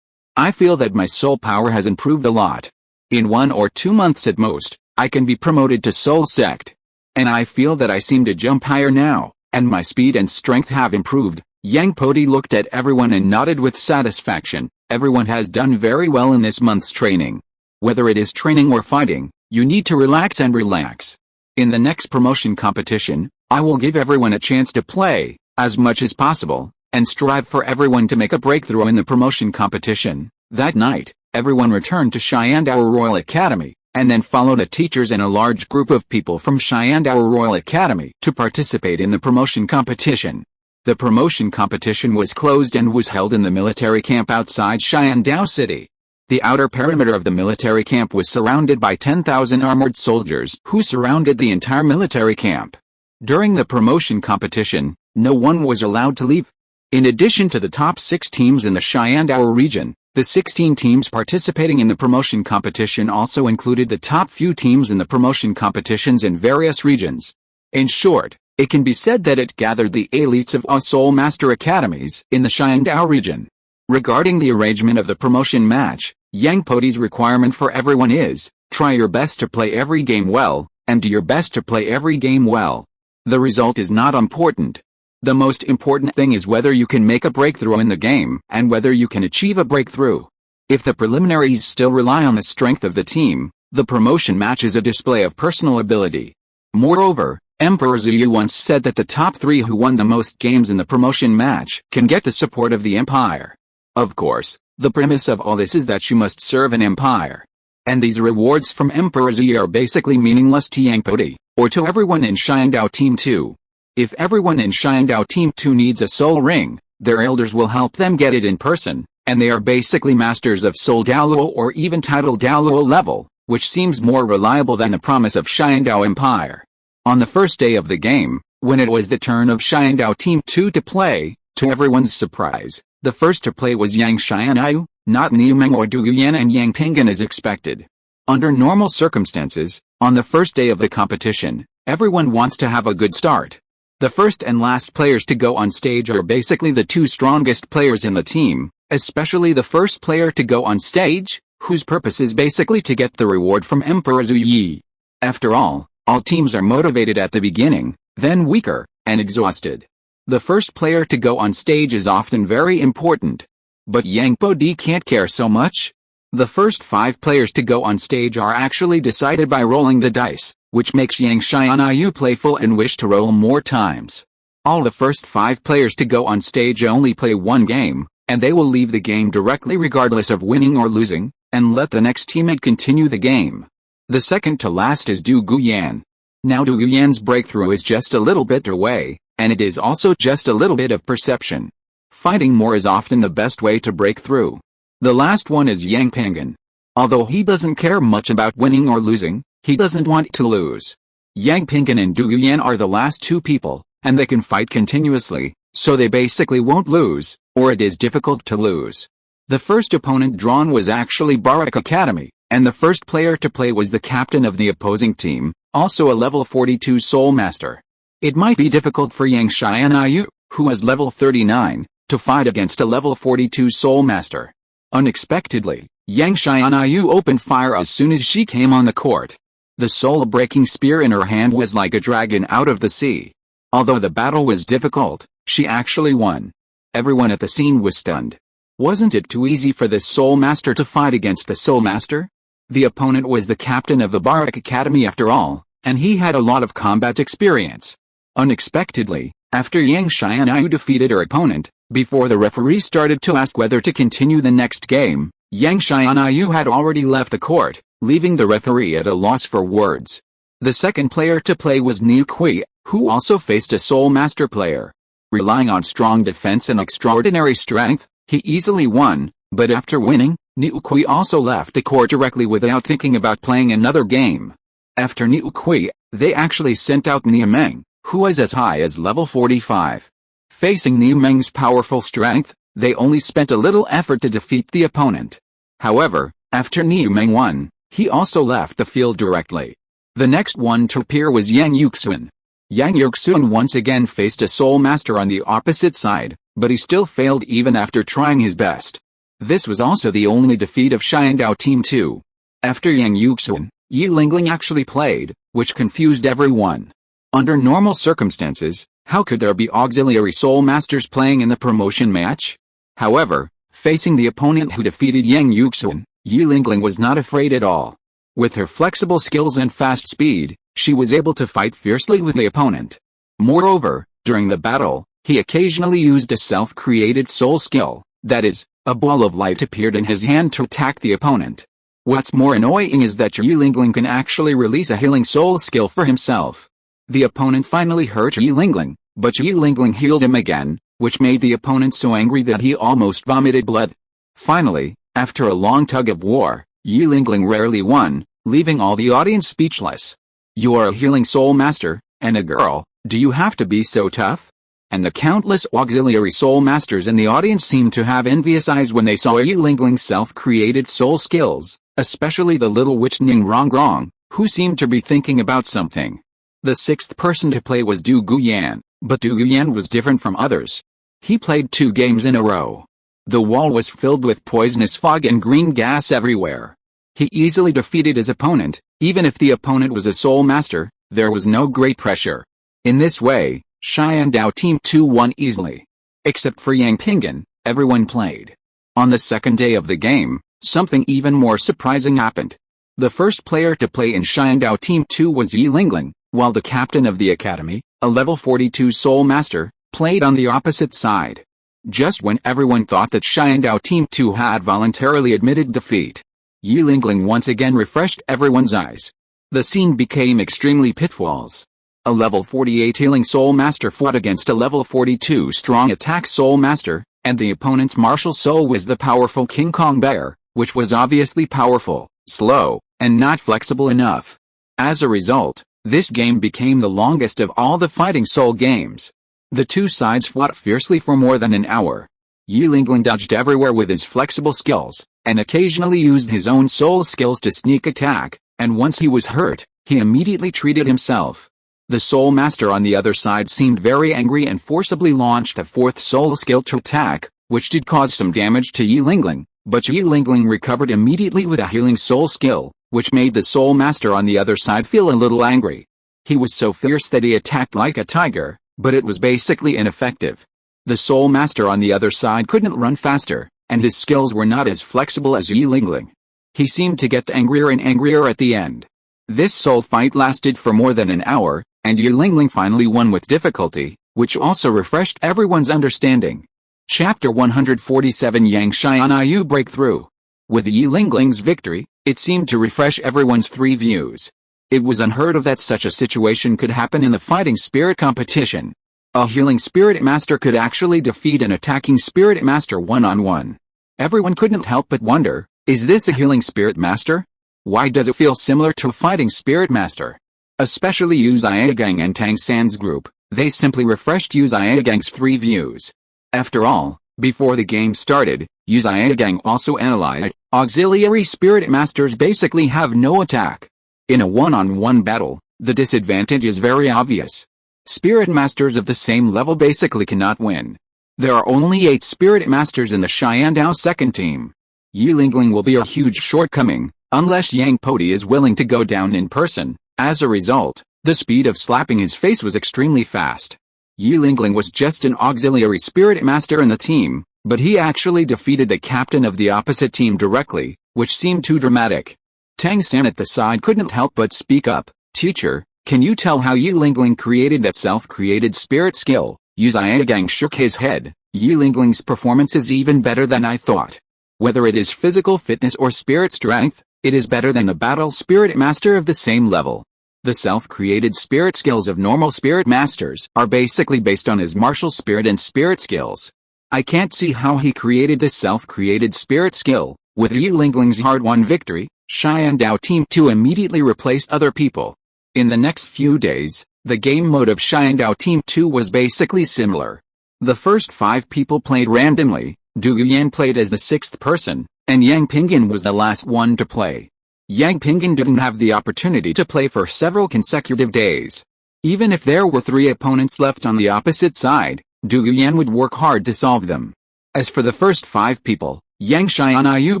I feel that my soul power has improved a lot. In 1 or 2 months at most, I can be promoted to Soul Sect. And I feel that I seem to jump higher now, and my speed and strength have improved. Yang Podi looked at everyone and nodded with satisfaction. Everyone has done very well in this month's training. Whether it is training or fighting, you need to relax and relax. In the next promotion competition, I will give everyone a chance to play, as much as possible, and strive for everyone to make a breakthrough in the promotion competition. That night, everyone returned to Shyandao Royal Academy, and then followed the teachers and a large group of people from Shyandao Royal Academy to participate in the promotion competition. The promotion competition was closed and was held in the military camp outside Shyandao City. The outer perimeter of the military camp was surrounded by 10,000 armored soldiers who surrounded the entire military camp. During the promotion competition, no one was allowed to leave. In addition to the top 6 teams in the Shyandao region, the 16 teams participating in the promotion competition also included the top few teams in the promotion competitions in various regions. In short, it can be said that it gathered the elites of all Soul Master academies in the Xiandao region. Regarding the arrangement of the promotion match, Yang Podi's requirement for everyone is, try your best to play every game well, and do your best to play every game well. The result is not important. The most important thing is whether you can make a breakthrough in the game, and whether you can achieve a breakthrough. If the preliminaries still rely on the strength of the team, the promotion match is a display of personal ability. Moreover, Emperor Zuyu once said that the top 3 who won the most games in the promotion match can get the support of the empire. Of course, the premise of all this is that you must serve an empire. And these rewards from Emperor Zuyu are basically meaningless to Yang Podi, or to everyone in Xiandao Team 2. If everyone in Xiandao Team 2 needs a soul ring, their elders will help them get it in person, and they are basically masters of Soul Douluo or even title Douluo level, which seems more reliable than the promise of Xiandao Empire. On the first day of the game, when it was the turn of Xiandao Team 2 to play, to everyone's surprise, the first to play was Yang Xianayu, not Niumeng or Duguyan and Yang Pingan as expected. Under normal circumstances, on the first day of the competition, everyone wants to have a good start. The first and last players to go on stage are basically the 2 strongest players in the team, especially the first player to go on stage, whose purpose is basically to get the reward from Emperor Zuyi. After all teams are motivated at the beginning, then weaker, and exhausted. The first player to go on stage is often very important. But Yang Podi can't care so much. The first 5 players to go on stage are actually decided by rolling the dice, which makes Yang Xianayu playful and wish to roll more times. All the first 5 players to go on stage only play 1 game, and they will leave the game directly regardless of winning or losing, and let the next teammate continue the game. The second to last is Du Guyan. Now Du Guyan's breakthrough is just a little bit away, and it is also just a little bit of perception. Fighting more is often the best way to break through. The last one is Yang Pingan. Although he doesn't care much about winning or losing, he doesn't want to lose. Yang Pingan and Du Guyan are the last 2 people, and they can fight continuously, so they basically won't lose, or it is difficult to lose. The first opponent drawn was actually Barak Academy, and the first player to play was the captain of the opposing team, also a level 42 Soul Master. It might be difficult for Yang Xianayu, who is level 39, to fight against a level 42 Soul Master. Unexpectedly, Yang Xianayu opened fire as soon as she came on the court. The soul-breaking spear in her hand was like a dragon out of the sea. Although the battle was difficult, she actually won. Everyone at the scene was stunned. Wasn't it too easy for this Soul Master to fight against the Soul Master? The opponent was the captain of the Barak Academy after all, and he had a lot of combat experience. Unexpectedly, after Yang Xianayu defeated her opponent, before the referee started to ask whether to continue the next game, Yang Xianayu had already left the court, leaving the referee at a loss for words. The second player to play was Niu Kui, who also faced a Soul Master player. Relying on strong defense and extraordinary strength, he easily won, but after winning, Niu Kui also left the court directly without thinking about playing another game. After Niu Kui, they actually sent out Niu Meng, who was as high as level 45. Facing Niu Meng's powerful strength, they only spent a little effort to defeat the opponent. However, after Niu Meng won, he also left the field directly. The next one to appear was Yang Yuxun. Yang Yuxun once again faced a Soul Master on the opposite side, but he still failed even after trying his best. This was also the only defeat of Xiandao Team 2. After Yang Yuxun, Yi Lingling actually played, which confused everyone. Under normal circumstances, how could there be auxiliary Soul Masters playing in the promotion match? However, facing the opponent who defeated Yang Yuxun, Yi Lingling was not afraid at all. With her flexible skills and fast speed, she was able to fight fiercely with the opponent. Moreover, during the battle, he occasionally used a self-created soul skill, that is, a ball of light appeared in his hand to attack the opponent. What's more annoying is that Yi Lingling can actually release a healing soul skill for himself. The opponent finally hurt Yi Lingling, but Yi Lingling healed him again, which made the opponent so angry that he almost vomited blood. Finally, after a long tug of war, Yi Lingling rarely won, leaving all the audience speechless. You are a healing soul master, and a girl, do you have to be so tough? And the countless auxiliary soul masters in the audience seemed to have envious eyes when they saw Yi Lingling's self-created soul skills, especially the little witch Ning Rongrong, who seemed to be thinking about something. The sixth person to play was Du Guyan, but Du Guyan was different from others. He played 2 games in a row. The wall was filled with poisonous fog and green gas everywhere. He easily defeated his opponent. Even if the opponent was a soul master, there was no great pressure. In this way, Xiandao Team 2 won easily. Except for Yang Pingan, everyone played. On the second day of the game, something even more surprising happened. The first player to play in Xiandao Team 2 was Yi Lingling, while the captain of the academy, a level 42 soul master, played on the opposite side. Just when everyone thought that Xiandao Team 2 had voluntarily admitted defeat, Yi Lingling once again refreshed everyone's eyes. The scene became extremely pitfalls. A level 48 healing soul master fought against a level 42 strong attack soul master, and the opponent's martial soul was the powerful King Kong bear, which was obviously powerful, slow, and not flexible enough. As a result, this game became the longest of all the fighting soul games. The two sides fought fiercely for more than an hour. Yi Lingling dodged everywhere with his flexible skills, and occasionally used his own soul skills to sneak attack, and once he was hurt, he immediately treated himself. The soul master on the other side seemed very angry and forcibly launched a 4th soul skill to attack, which did cause some damage to Yi Lingling, but Yi Lingling recovered immediately with a healing soul skill, which made the soul master on the other side feel a little angry. He was so fierce that he attacked like a tiger, but it was basically ineffective. The soul master on the other side couldn't run faster, and his skills were not as flexible as Yi Lingling. He seemed to get angrier and angrier at the end. This soul fight lasted for more than an hour, and Yi Lingling finally won with difficulty, which also refreshed everyone's understanding. Chapter 147 Yang Xianyu Breakthrough. With Yi Lingling's victory, it seemed to refresh everyone's 3 views. It was unheard of that such a situation could happen in the fighting spirit competition. A healing spirit master could actually defeat an attacking spirit master one-on-one. Everyone couldn't help but wonder, is this a healing spirit master? Why does it feel similar to a fighting spirit master? Especially Yu Zhiagang and Tang San's group, they simply refreshed Yu Zhiagang's 3 views. After all, before the game started, Yu Zhiagang also analyzed, auxiliary spirit masters basically have no attack. In a one-on-one battle, the disadvantage is very obvious. Spirit masters of the same level basically cannot win. There are only 8 spirit masters in the Xiandao second team. Yi Lingling will be a huge shortcoming, unless Yang Podi is willing to go down in person. As a result, the speed of slapping his face was extremely fast. Yi Lingling was just an auxiliary spirit master in the team, but he actually defeated the captain of the opposite team directly, which seemed too dramatic. Tang San at the side couldn't help but speak up, "Teacher, can you tell how Yi Lingling created that self-created spirit skill?" Yu Zhiagang shook his head. Yi Lingling's performance is even better than I thought. Whether it is physical fitness or spirit strength, it is better than the battle spirit master of the same level. The self-created spirit skills of normal spirit masters are basically based on his martial spirit and spirit skills. I can't see how he created this self-created spirit skill. With Yi Lingling's hard-won victory, Xiandao Team 2 immediately replaced other people. In the next few days, the game mode of Xiandao Team 2 was basically similar. The first 5 people played randomly. Du Guyan played as the 6th person, and Yang Pingan was the last one to play. Yang Pingan didn't have the opportunity to play for several consecutive days. Even if there were 3 opponents left on the opposite side, Du Guyan would work hard to solve them. As for the first 5 people, Yang Xianyu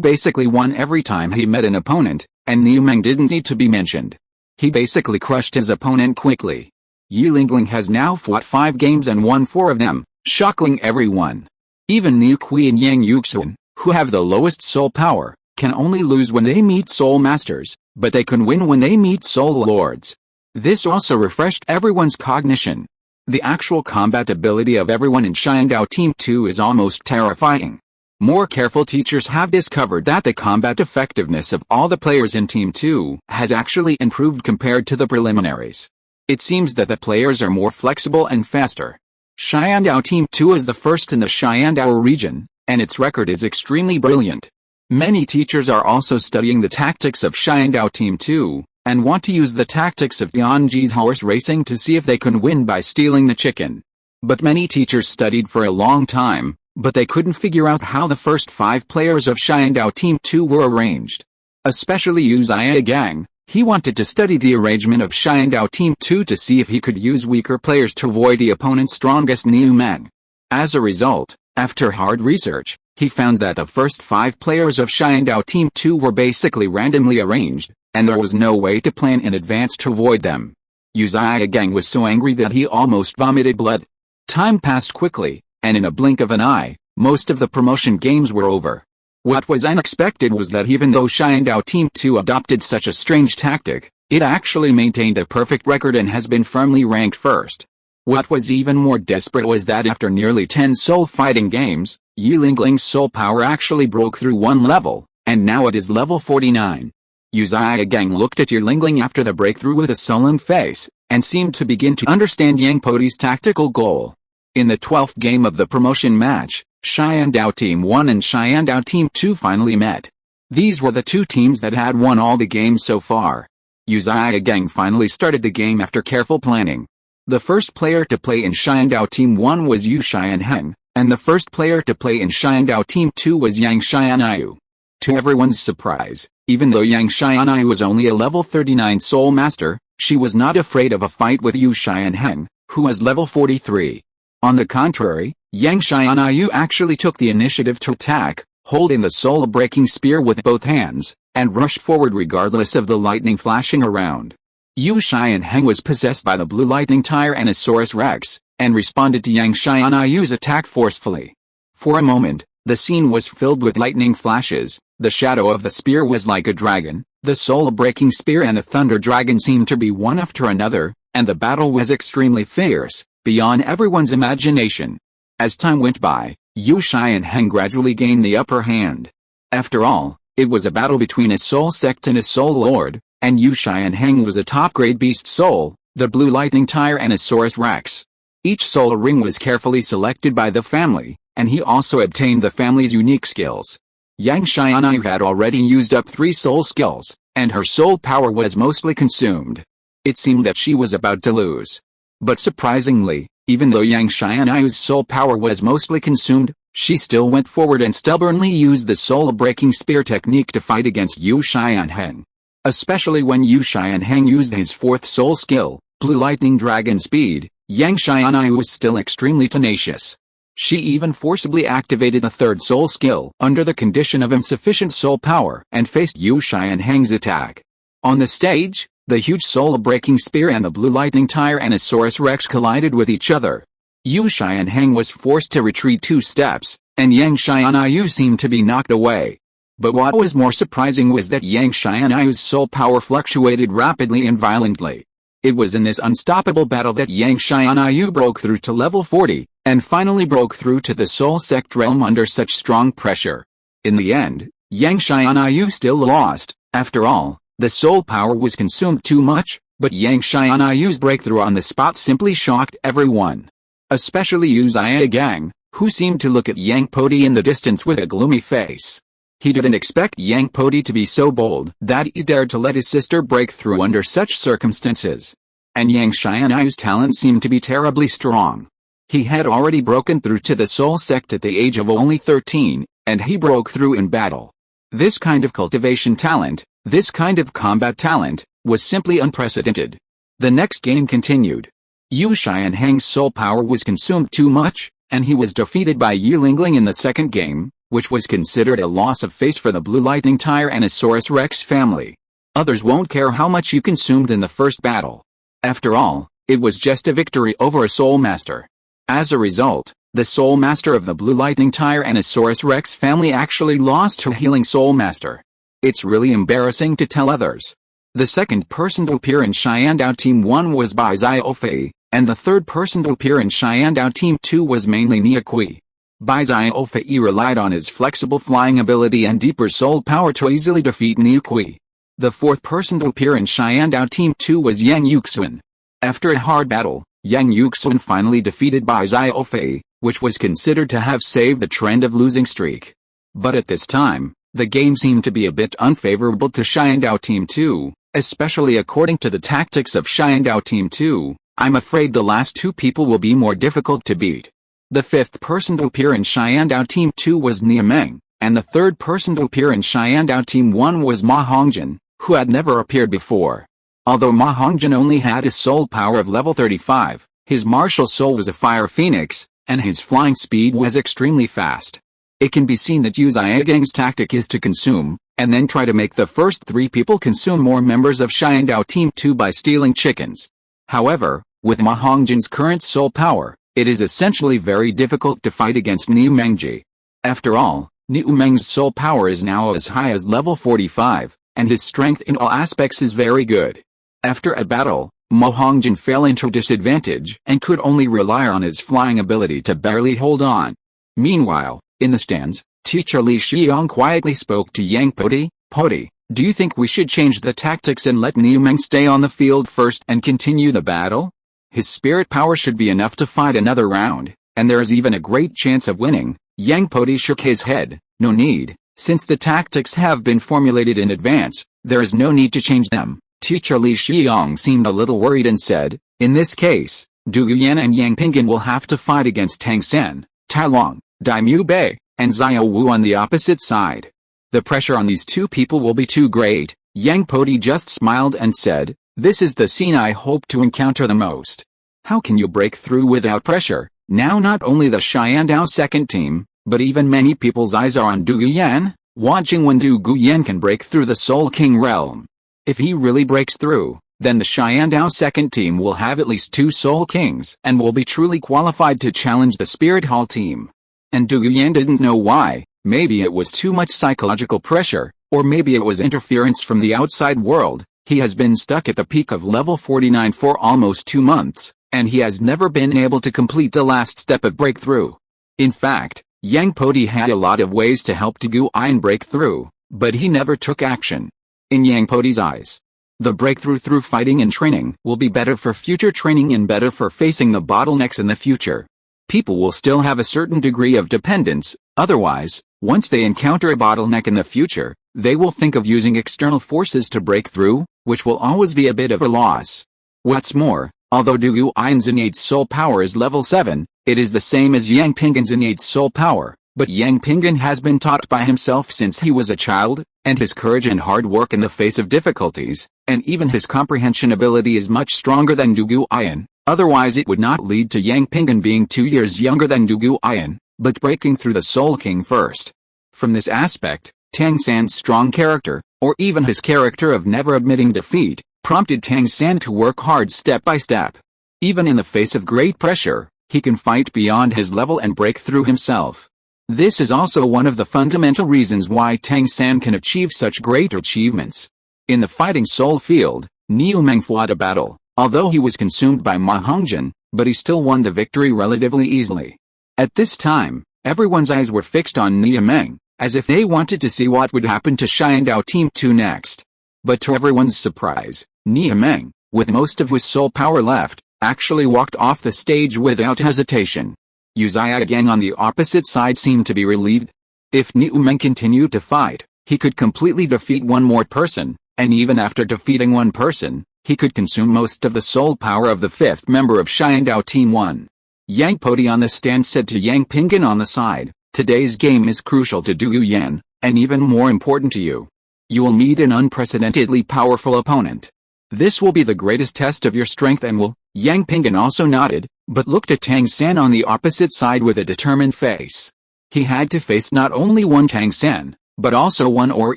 basically won every time he met an opponent, and Niu Meng didn't need to be mentioned. He basically crushed his opponent quickly. Yi Lingling has now fought 5 games and won 4 of them, shocking everyone. Even Niu Kui and Yang Yuxun, who have the lowest soul power, can only lose when they meet soul masters, but they can win when they meet soul lords. This also refreshed everyone's cognition. The actual combat ability of everyone in Xiandao Team 2 is almost terrifying. More careful teachers have discovered that the combat effectiveness of all the players in Team 2 has actually improved compared to the preliminaries. It seems that the players are more flexible and faster. Xiandao Team 2 is the first in the Xiandao region, and its record is extremely brilliant. Many teachers are also studying the tactics of Xiandao Team 2, and want to use the tactics of Yanji's horse racing to see if they can win by stealing the chicken. But many teachers studied for a long time, but they couldn't figure out how the first 5 players of Xiandao Team 2 were arranged. Especially Yu Zhiagang, He wanted to study the arrangement of Xiandao Team 2 to see if he could use weaker players to avoid the opponent's strongest new men. As a result, after hard research, he found that the first 5 players of Xiandao Team 2 were basically randomly arranged, and there was no way to plan in advance to avoid them. Yu Zhigang was so angry that he almost vomited blood. Time passed quickly, and in a blink of an eye, most of the promotion games were over. What was unexpected was that even though Xiandao Team 2 adopted such a strange tactic, it actually maintained a perfect record and has been firmly ranked first. What was even more desperate was that after nearly 10 soul fighting games, Yi Lingling's soul power actually broke through 1 level, and now it is level 49. Yu Zhigang looked at Yi Lingling after the breakthrough with a sullen face, and seemed to begin to understand Yang Podi's tactical goal. In the 12th game of the promotion match, Xiandao Team 1 and Xiandao Team 2 finally met. These were the 2 teams that had won all the games so far. Yu Zhigang finally started the game after careful planning. The first player to play in Xiandao Team 1 was Yu Xianheng, and the first player to play in Xiandao Team 2 was Yang Xianayu. To everyone's surprise, even though Yang Xianayu was only a level 39 Soul Master, she was not afraid of a fight with Yu Xianheng, who was level 43. On the contrary, Yang Xianayu actually took the initiative to attack, holding the soul-breaking spear with both hands, and rushed forward regardless of the lightning flashing around. Yu Xianheng was possessed by the blue lightning Tyrannosaurus Rex, and responded to Yang Xianayu's attack forcefully. For a moment, the scene was filled with lightning flashes, the shadow of the spear was like a dragon, the soul-breaking spear and the thunder dragon seemed to be one after another, and the battle was extremely fierce, beyond everyone's imagination. As time went by, Yu Xianheng gradually gained the upper hand. After all, it was a battle between a soul sect and a soul lord, and Yu Xianheng was a top-grade beast soul, the blue lightning Tyrannosaurus Rex. Each soul ring was carefully selected by the family, and he also obtained the family's unique skills. Yang Xianayu had already used up 3 soul skills, and her soul power was mostly consumed. It seemed that she was about to lose. But surprisingly, even though Yang Xianayu's soul power was mostly consumed, she still went forward and stubbornly used the soul-breaking spear technique to fight against Yu Xianheng. Especially when Yu Xianheng used his 4th soul skill, Blue Lightning Dragon Speed, Yang Xianayu was still extremely tenacious. She even forcibly activated a 3rd soul skill under the condition of insufficient soul power and faced Yu Xianheng's attack. On the stage, the huge soul-breaking spear and the blue lightning Tyrannosaurus Rex collided with each other. Yu Xianheng was forced to retreat 2 steps, and Yang Xianayu seemed to be knocked away. But what was more surprising was that Yang Xianayu's soul power fluctuated rapidly and violently. It was in this unstoppable battle that Yang Xianayu broke through to level 40, and finally broke through to the soul sect realm under such strong pressure. In the end, Yang Xianayu still lost. After all, the soul power was consumed too much, but Yang Xianayu's breakthrough on the spot simply shocked everyone. Especially Yu Zhigang, who seemed to look at Yang Podi in the distance with a gloomy face. He didn't expect Yang Podi to be so bold that he dared to let his sister break through under such circumstances. And Yang Xianayu's talent seemed to be terribly strong. He had already broken through to the soul sect at the age of only 13, and he broke through in battle. This kind of cultivation talent, this kind of combat talent, was simply unprecedented. The next game continued. Yu Xianheng's soul power was consumed too much, and he was defeated by Yi Lingling in the second game, which was considered a loss of face for the Blue Lightning Tyrannosaurus Rex family. Others won't care how much you consumed in the first battle. After all, it was just a victory over a Soul Master. As a result, the Soul Master of the Blue Lightning Tyrannosaurus Rex family actually lost her healing Soul Master. It's really embarrassing to tell others. The second person to appear in Xiandao Team 1 was Bai Xiaofei, and the third person to appear in Xiandao Team 2 was mainly Nia Kui. Bai Xiaofei relied on his flexible flying ability and deeper soul power to easily defeat Nia Kui. The fourth person to appear in Xiandao Team 2 was Yang Yuxun. After a hard battle, Yang Yuxun finally defeated Bai Xiaofei, which was considered to have saved the trend of losing streak. But at this time, the game seemed to be a bit unfavorable to Xiandao Team 2, especially according to the tactics of Xiandao Team 2. I'm afraid the last 2 people will be more difficult to beat. The fifth person to appear in Xiandao Team 2 was Nia Meng, and the third person to appear in Xiandao Team 1 was Ma Hongjin, who had never appeared before. Although Po Hun Gun only had a soul power of level 35, his martial soul was a fire phoenix, and his flying speed was extremely fast. It can be seen that Yu Xiaogang's tactic is to consume, and then try to make the first 3 people consume more members of Xiandao Team 2 by stealing chickens. However, with Po Hun Gun's current soul power, it is essentially very difficult to fight against Niu Mengji. After all, Niu Meng's soul power is now as high as level 45, and his strength in all aspects is very good. After a battle, Po Hun Gun fell into disadvantage and could only rely on his flying ability to barely hold on. Meanwhile, in the stands, teacher Li Xiong quietly spoke to Yang Podi. Podi, do you think we should change the tactics and let Niu Meng stay on the field first and continue the battle? His spirit power should be enough to fight another round, and there is even a great chance of winning. Yang Podi shook his head. No need, since the tactics have been formulated in advance, there is no need to change them. Teacher Li Xiong seemed a little worried and said, in this case, Du Guyan and Yang Pingan will have to fight against Tang San, Tai Long, Dai Mu Bei, and Xiao Wu on the opposite side. The pressure on these 2 people will be too great. Yang Podi just smiled and said, this is the scene I hope to encounter the most. How can you break through without pressure? Now not only the Xiandao second team, but even many people's eyes are on Du Guyan, watching when Du Guyan can break through the Soul King realm. If he really breaks through, then the Xiandao second team will have at least 2 Soul Kings and will be truly qualified to challenge the Spirit Hall team. And Du Guyan didn't know why. Maybe it was too much psychological pressure, or maybe it was interference from the outside world. He has been stuck at the peak of level 49 for almost 2 months, and he has never been able to complete the last step of breakthrough. In fact, Yang Podi had a lot of ways to help Du Guyan break through, but he never took action. In Yang Podi's eyes, the breakthrough through fighting and training will be better for future training and better for facing the bottlenecks in the future. People will still have a certain degree of dependence, otherwise, once they encounter a bottleneck in the future, they will think of using external forces to break through, which will always be a bit of a loss. What's more, although Du Guyan's innate soul power is level 7, it is the same as Yang Pingan's innate soul power, but Yang Pingan has been taught by himself since he was a child, and his courage and hard work in the face of difficulties, and even his comprehension ability is much stronger than Du Guyan. Otherwise it would not lead to Yang Pingan being 2 years younger than Du Guyan, but breaking through the Soul King first. From this aspect, Tang San's strong character, or even his character of never admitting defeat, prompted Tang San to work hard step by step. Even in the face of great pressure, he can fight beyond his level and break through himself. This is also one of the fundamental reasons why Tang San can achieve such great achievements. In the fighting soul field, Niu Meng fought a battle. Although he was consumed by Po Hun Gun, but he still won the victory relatively easily. At this time, everyone's eyes were fixed on Niu Meng, as if they wanted to see what would happen to Xiandao Team 2 next. But to everyone's surprise, Niu Meng, with most of his soul power left, actually walked off the stage without hesitation. Yu Xiaogang on the opposite side seemed to be relieved. If Niu Meng continued to fight, he could completely defeat one more person, and even after defeating one person, he could consume most of the soul power of the 5th member of Xiandao Team 1. Yang Podi on the stand said to Yang Pingan on the side, today's game is crucial to Du Guyan, and even more important to you. You will meet an unprecedentedly powerful opponent. This will be the greatest test of your strength and will. Yang Pingan also nodded, but looked at Tang San on the opposite side with a determined face. He had to face not only one Tang San, but also one or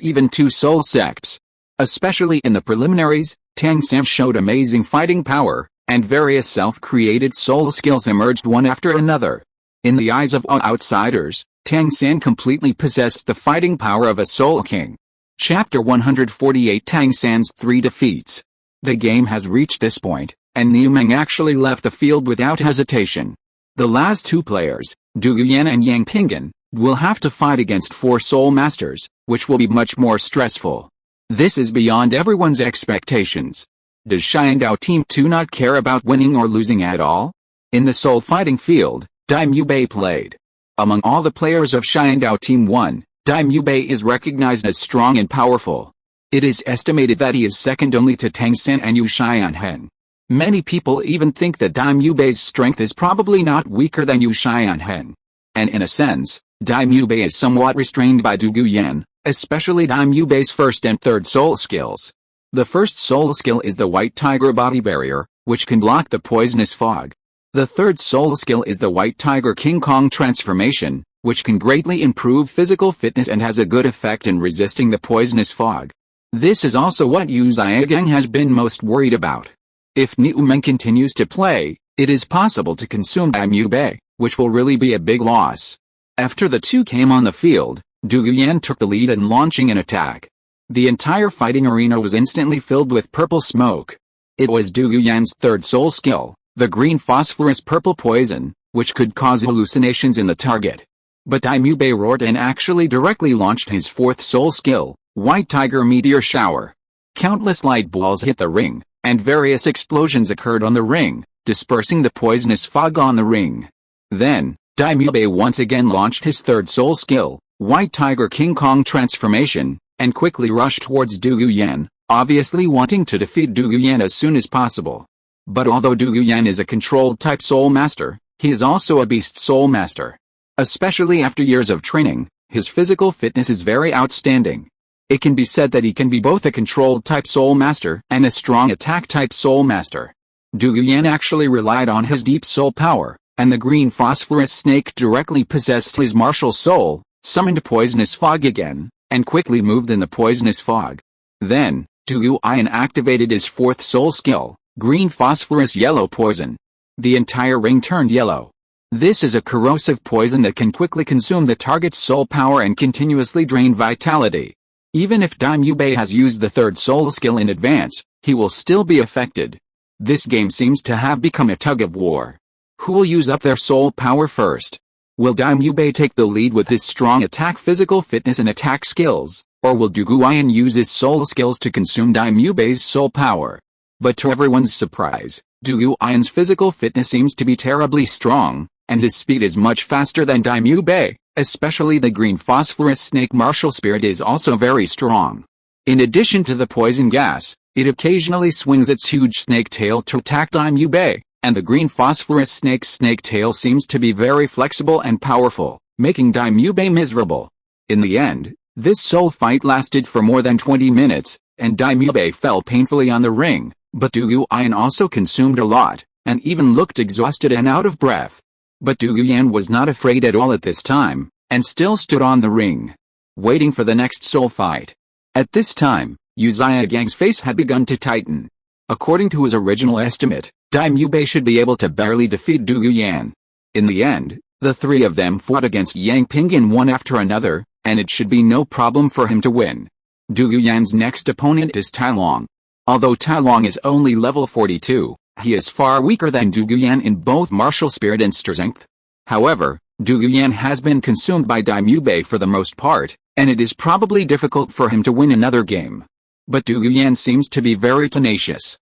even 2 soul sects. Especially in the preliminaries, Tang San showed amazing fighting power, and various self-created soul skills emerged one after another. In the eyes of all outsiders, Tang San completely possessed the fighting power of a Soul King. Chapter 148 Tang San's 3 defeats. The game has reached this point, and Niu Meng actually left the field without hesitation. The last 2 players, Du Guyan and Yang Pingan, will have to fight against 4 Soul Masters, which will be much more stressful. This is beyond everyone's expectations. Does Xiandao Team 2 not care about winning or losing at all? In the soul fighting field, Dai Mu Bei played. Among all the players of Xiandao Team 1, Dai Mu Bei is recognized as strong and powerful. It is estimated that he is second only to Tang San and Yu Xianhen. Many people even think that Dai Mu Bei's strength is probably not weaker than Yu Xianhen. And in a sense, Daimyo Bei is somewhat restrained by Dugu Yan, especially Daimyo Bei's first and third soul skills. The first soul skill is the White Tiger Body Barrier, which can block the poisonous fog. The third soul skill is the White Tiger King Kong Transformation, which can greatly improve physical fitness and has a good effect in resisting the poisonous fog. This is also what Yu Zhigang has been most worried about. If Niu Meng continues to play, it is possible to consume Daimyo Bei, which will really be a big loss. After the two came on the field, Dugu Yan took the lead in launching an attack. The entire fighting arena was instantly filled with purple smoke. It was Dugu Yan's third soul skill, the green phosphorus purple poison, which could cause hallucinations in the target. But Daimyo Bei roared and actually directly launched his fourth soul skill, White Tiger Meteor Shower. Countless light balls hit the ring, and various explosions occurred on the ring, dispersing the poisonous fog on the ring. Then, Daimyo Bei once again launched his third soul skill, White Tiger King Kong Transformation, and quickly rushed towards Dugu Yan, obviously wanting to defeat Dugu Yan as soon as possible. But although Dugu Yan is a controlled type soul master, he is also a beast soul master. Especially after years of training, his physical fitness is very outstanding. It can be said that he can be both a controlled type soul master and a strong attack type soul master. Dugu Yan actually relied on his deep soul power, and the green phosphorus snake directly possessed his martial soul, summoned poisonous fog again, and quickly moved in the poisonous fog. Then, Dugu Yan activated his fourth soul skill, green phosphorus yellow poison. The entire ring turned yellow. This is a corrosive poison that can quickly consume the target's soul power and continuously drain vitality. Even if Daimyo Bei has used the third soul skill in advance, he will still be affected. This game seems to have become a tug of war. Who will use up their soul power first? Will Daimyo Bei take the lead with his strong attack physical fitness and attack skills, or will Dugu Yan use his soul skills to consume Daimyo Bei's soul power? But to everyone's surprise, Dugu Yan's physical fitness seems to be terribly strong, and his speed is much faster than Daimyo Bei, especially the green phosphorus snake martial spirit is also very strong. In addition to the poison gas, it occasionally swings its huge snake tail to attack Daimyo Bei, and the green phosphorus snake's snake tail seems to be very flexible and powerful, making Daimyo Bei miserable. In the end, this soul fight lasted for more than 20 minutes, and Daimyo Bei fell painfully on the ring, but Dugu Yan also consumed a lot, and even looked exhausted and out of breath. But Dugu Yan was not afraid at all at this time, and still stood on the ring, waiting for the next soul fight. At this time, Yu Zhiagang's face had begun to tighten. According to his original estimate, Daimyo Bei should be able to barely defeat Dugu Yan. In the end, the three of them fought against Yang Pingyun one after another, and it should be no problem for him to win. Dugu Yan's next opponent is Tai Long. Although Tai Long is only level 42, he is far weaker than Dugu Yan in both martial spirit and strength. However, Dugu Yan has been consumed by Daimyo Bei for the most part, and it is probably difficult for him to win another game. But Dugu Yan seems to be very tenacious.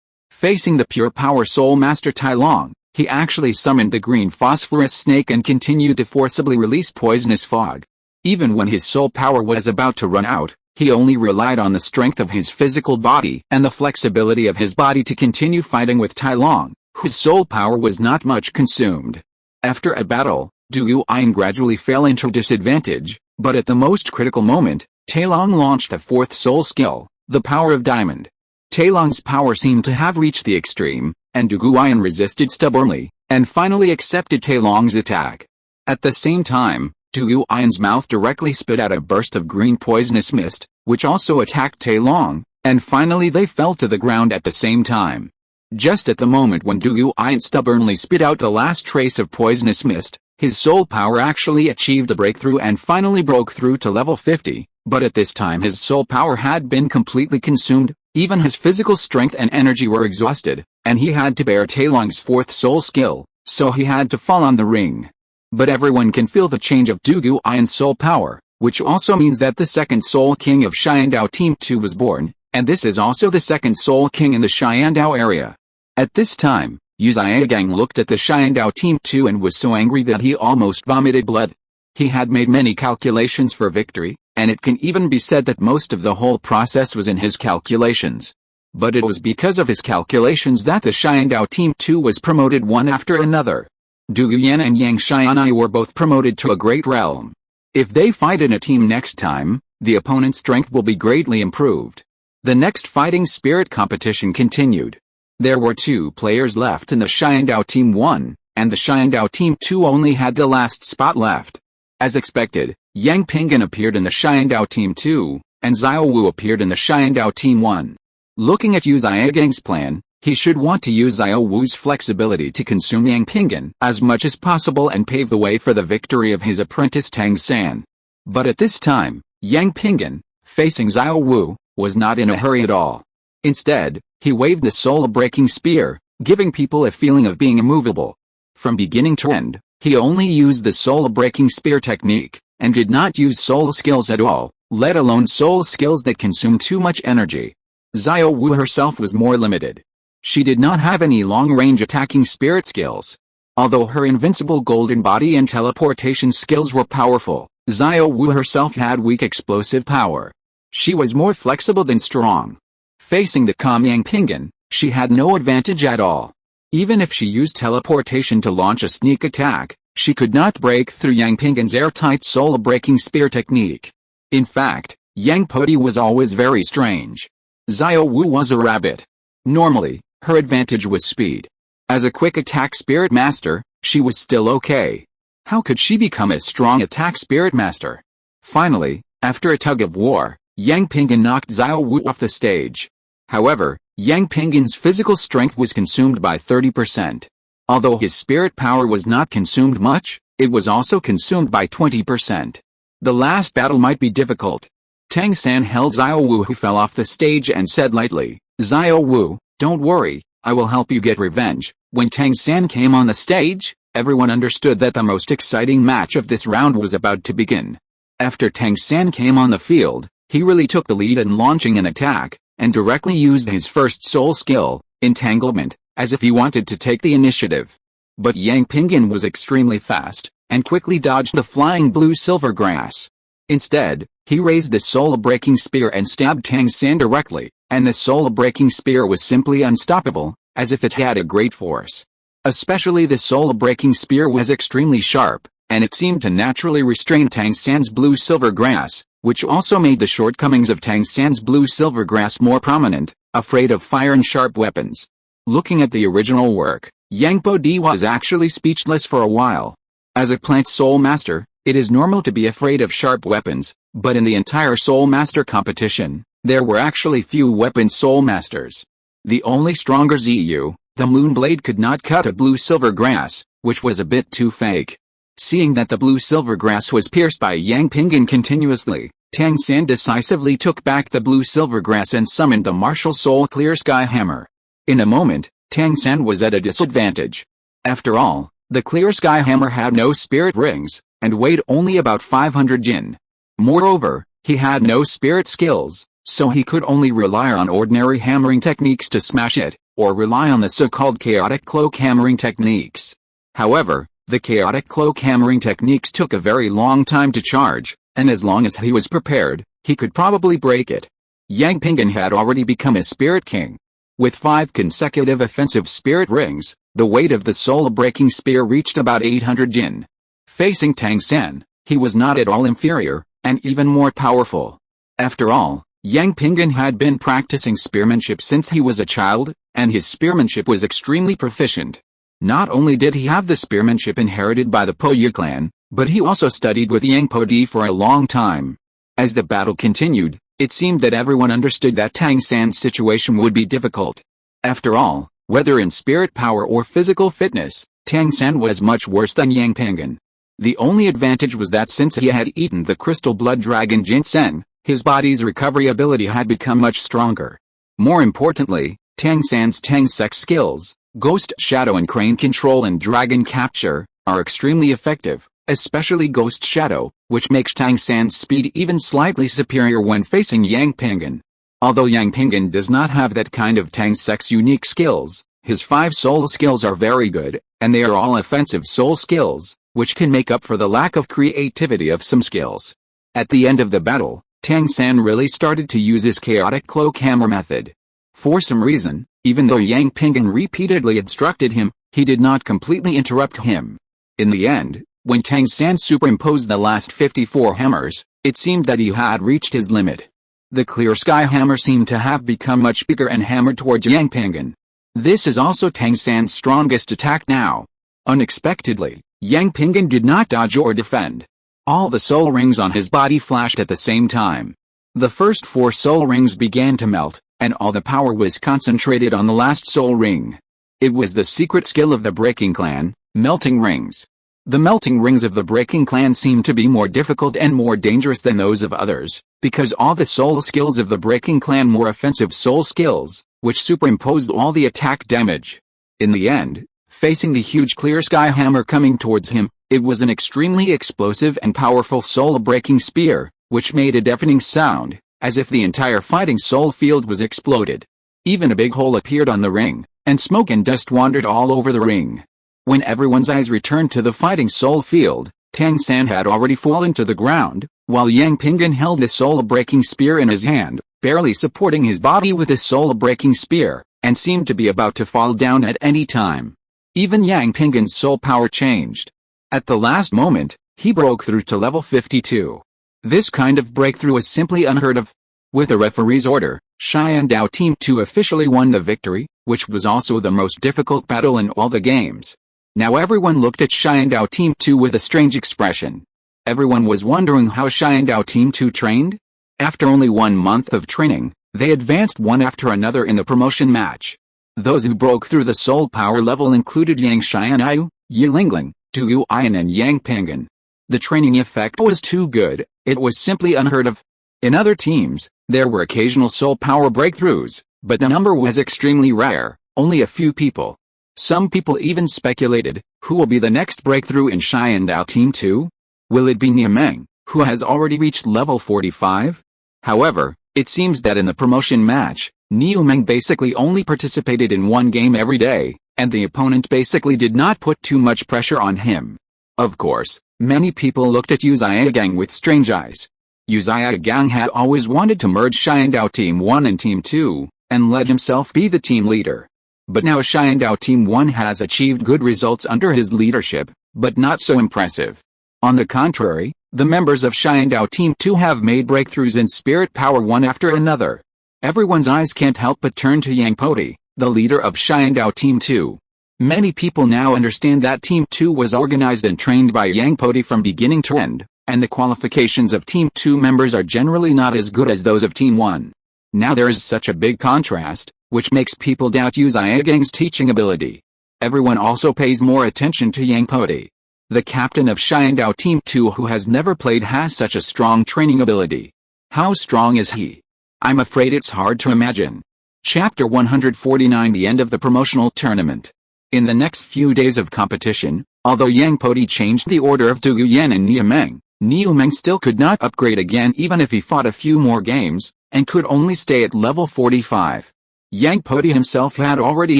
Facing the pure power soul master Tai Long, he actually summoned the green phosphorus snake and continued to forcibly release poisonous fog. Even when his soul power was about to run out, he only relied on the strength of his physical body and the flexibility of his body to continue fighting with Tai Long, whose soul power was not much consumed. After a battle, Dugu Yan gradually fell into disadvantage, but at the most critical moment, Tai Long launched the fourth soul skill, the power of diamond. Tai Long's power seemed to have reached the extreme, and Dugu Yan resisted stubbornly, and finally accepted Tai Long's attack. At the same time, Dugu Yan's mouth directly spit out a burst of green poisonous mist, which also attacked Tai Long, and finally they fell to the ground at the same time. Just at the moment when Dugu Yan stubbornly spit out the last trace of poisonous mist, his soul power actually achieved a breakthrough and finally broke through to level 50, but at this time his soul power had been completely consumed, even his physical strength and energy were exhausted, and he had to bear Tai Long's fourth soul skill, so he had to fall on the ring. But everyone can feel the change of Dugu Yan's soul power, which also means that the second Soul King of Xiandao Team 2 was born, and this is also the second Soul King in the Xiandao area. At this time, Yu Zhiagang looked at the Xiandao Team 2 and was so angry that he almost vomited blood. He had made many calculations for victory, and it can even be said that most of the whole process was in his calculations. But it was because of his calculations that the Xiandao Team 2 was promoted one after another. Dugu Yan and Yang Xianai were both promoted to a great realm. If they fight in a team next time, the opponent's strength will be greatly improved. The next fighting spirit competition continued. There were 2 players left in the Xiandao Team 1, and the Xiandao Team 2 only had the last spot left. As expected, Yang Pingan appeared in the Xiandao Team 2, and Xiao Wu appeared in the Xiandao Team 1. Looking at Yu Xiaogang's plan, he should want to use Xiao Wu's flexibility to consume Yang Pingan as much as possible and pave the way for the victory of his apprentice Tang San. But at this time, Yang Pingan, facing Xiao Wu, was not in a hurry at all. Instead, he waved the soul-breaking spear, giving people a feeling of being immovable. From beginning to end, he only used the soul-breaking spear technique, and did not use soul skills at all, let alone soul skills that consume too much energy. Xiao Wu herself was more limited. She did not have any long-range attacking spirit skills. Although her invincible golden body and teleportation skills were powerful, Xiao Wu herself had weak explosive power. She was more flexible than strong. Facing the calm Yang Pingan, she had no advantage at all. Even if she used teleportation to launch a sneak attack, she could not break through Yang Pingan's airtight soul-breaking spear technique. In fact, Yang Podi was always very strange. Xiao Wu was a rabbit. Normally, her advantage was speed. As a quick attack spirit master, she was still okay. How could she become a strong attack spirit master? Finally, after a tug of war, Yang Pingan knocked Xiao Wu off the stage. However, Yang Pingan's physical strength was consumed by 30%. Although his spirit power was not consumed much, it was also consumed by 20%. The last battle might be difficult. Tang San held Xiao Wu, who fell off the stage, and said lightly, "Xiao Wu, don't worry, I will help you get revenge." When Tang San came on the stage, everyone understood that the most exciting match of this round was about to begin. After Tang San came on the field, he really took the lead in launching an attack, and directly used his first soul skill, entanglement, as if he wanted to take the initiative. But Yang Pingan was extremely fast, and quickly dodged the flying blue silver grass. Instead, he raised the soul-breaking spear and stabbed Tang San directly, and the soul-breaking spear was simply unstoppable, as if it had a great force. Especially the soul-breaking spear was extremely sharp, and it seemed to naturally restrain Tang San's blue silver grass, which also made the shortcomings of Tang San's blue silver grass more prominent, afraid of fire and sharp weapons. Looking at the original work, Yang Podi was actually speechless for a while. As a plant soul master, it is normal to be afraid of sharp weapons, but in the entire soul master competition, there were actually few weapon soul masters. The only stronger Ziyu, the Moonblade, could not cut a blue silver grass, which was a bit too fake. Seeing that the blue silver grass was pierced by Yang Pingan continuously, Tang San decisively took back the blue silver grass and summoned the martial soul Clear Sky Hammer. In a moment, Tang San was at a disadvantage. After all, the Clear Sky Hammer had no spirit rings, and weighed only about 500 jin. Moreover, he had no spirit skills, so he could only rely on ordinary hammering techniques to smash it, or rely on the so-called chaotic cloak hammering techniques. However, the chaotic cloak hammering techniques took a very long time to charge, and as long as he was prepared, he could probably break it. Yang Pingan had already become a spirit king. With 5 consecutive offensive spirit rings, the weight of the soul-breaking spear reached about 800 jin. Facing Tang San, he was not at all inferior, and even more powerful. After all, Yang Pingan had been practicing spearmanship since he was a child, and his spearmanship was extremely proficient. Not only did he have the spearmanship inherited by the Po Yu clan, but he also studied with Yang Podi for a long time. As the battle continued, it seemed that everyone understood that Tang San's situation would be difficult. After all, whether in spirit power or physical fitness, Tang San was much worse than Yang Pingan. The only advantage was that since he had eaten the crystal blood dragon ginseng, his body's recovery ability had become much stronger. More importantly, Tang San's Tang Sect skills, Ghost Shadow and Crane Control and Dragon Capture, are extremely effective, especially Ghost Shadow, which makes Tang San's speed even slightly superior when facing Yang Pingan. Although Yang Pingan does not have that kind of Tang Sect's unique skills, his 5 soul skills are very good, and they are all offensive soul skills, which can make up for the lack of creativity of some skills. At the end of the battle, Tang San really started to use his chaotic cloak hammer method. For some reason, even though Yang Pingan repeatedly obstructed him, he did not completely interrupt him. In the end, When Tang San superimposed the last 54 hammers, it seemed that he had reached his limit. The clear sky hammer seemed to have become much bigger and hammered towards Yang Pingan. This is also Tang San's strongest attack now. Unexpectedly, Yang Pingan did not dodge or defend. All the soul rings on his body flashed at the same time. The first 4 soul rings began to melt, and all the power was concentrated on the last soul ring. It was the secret skill of the breaking clan, melting rings. The melting rings of the breaking clan seemed to be more difficult and more dangerous than those of others, because all the soul skills of the breaking clan were offensive soul skills, which superimposed all the attack damage. In the end, facing the huge clear sky hammer coming towards him, it was an extremely explosive and powerful soul-breaking spear, which made a deafening sound, as if the entire fighting soul field was exploded. Even a big hole appeared on the ring, and smoke and dust wandered all over the ring. When everyone's eyes returned to the fighting soul field, Tang San had already fallen to the ground, while Yang Pingan held the soul-breaking spear in his hand, barely supporting his body with his soul-breaking spear, and seemed to be about to fall down at any time. Even Yang Pingan's soul power changed. At the last moment, he broke through to level 52. This kind of breakthrough is simply unheard of. With a referee's order, Xiandao Team 2 officially won the victory, which was also the most difficult battle in all the games. Now everyone looked at Xiandao Team 2 with a strange expression. Everyone was wondering how Xiandao Team 2 trained? After only 1 month of training, they advanced one after another in the promotion match. Those who broke through the soul power level included Yang Xianyu, Yi Lingling, Du Yuan and Yang Pingan. The training effect was too good, it was simply unheard of. In other teams, there were occasional soul power breakthroughs, but the number was extremely rare, only a few people. Some people even speculated, who will be the next breakthrough in Xiandao Team 2? Will it be Niameng, who has already reached level 45? However, it seems that in the promotion match, Niameng basically only participated in 1 game every day, and the opponent basically did not put too much pressure on him. Of course, many people looked at Yu Xiaogang with strange eyes. Yu Xiaogang had always wanted to merge Xiandao Team 1 and Team 2, and let himself be the team leader. But now Xiandao Team 1 has achieved good results under his leadership, but not so impressive. On the contrary, the members of Xiandao Team 2 have made breakthroughs in spirit power one after another. Everyone's eyes can't help but turn to Yang Podi, the leader of Xiandao Team 2. Many people now understand that Team 2 was organized and trained by Yang Podi from beginning to end, and the qualifications of Team 2 members are generally not as good as those of Team 1. Now there is such a big contrast, which makes people doubt Yu Xiaogang's teaching ability. Everyone also pays more attention to Yang Podi. The captain of Xiandao Team 2 who has never played has such a strong training ability. How strong is he? I'm afraid it's hard to imagine. Chapter 149 The end of the promotional tournament. In the next few days of competition, although Yang Podi changed the order of Du Yuan and Niameng, Niameng still could not upgrade again even if he fought a few more games, and could only stay at level 45. Yang Podi himself had already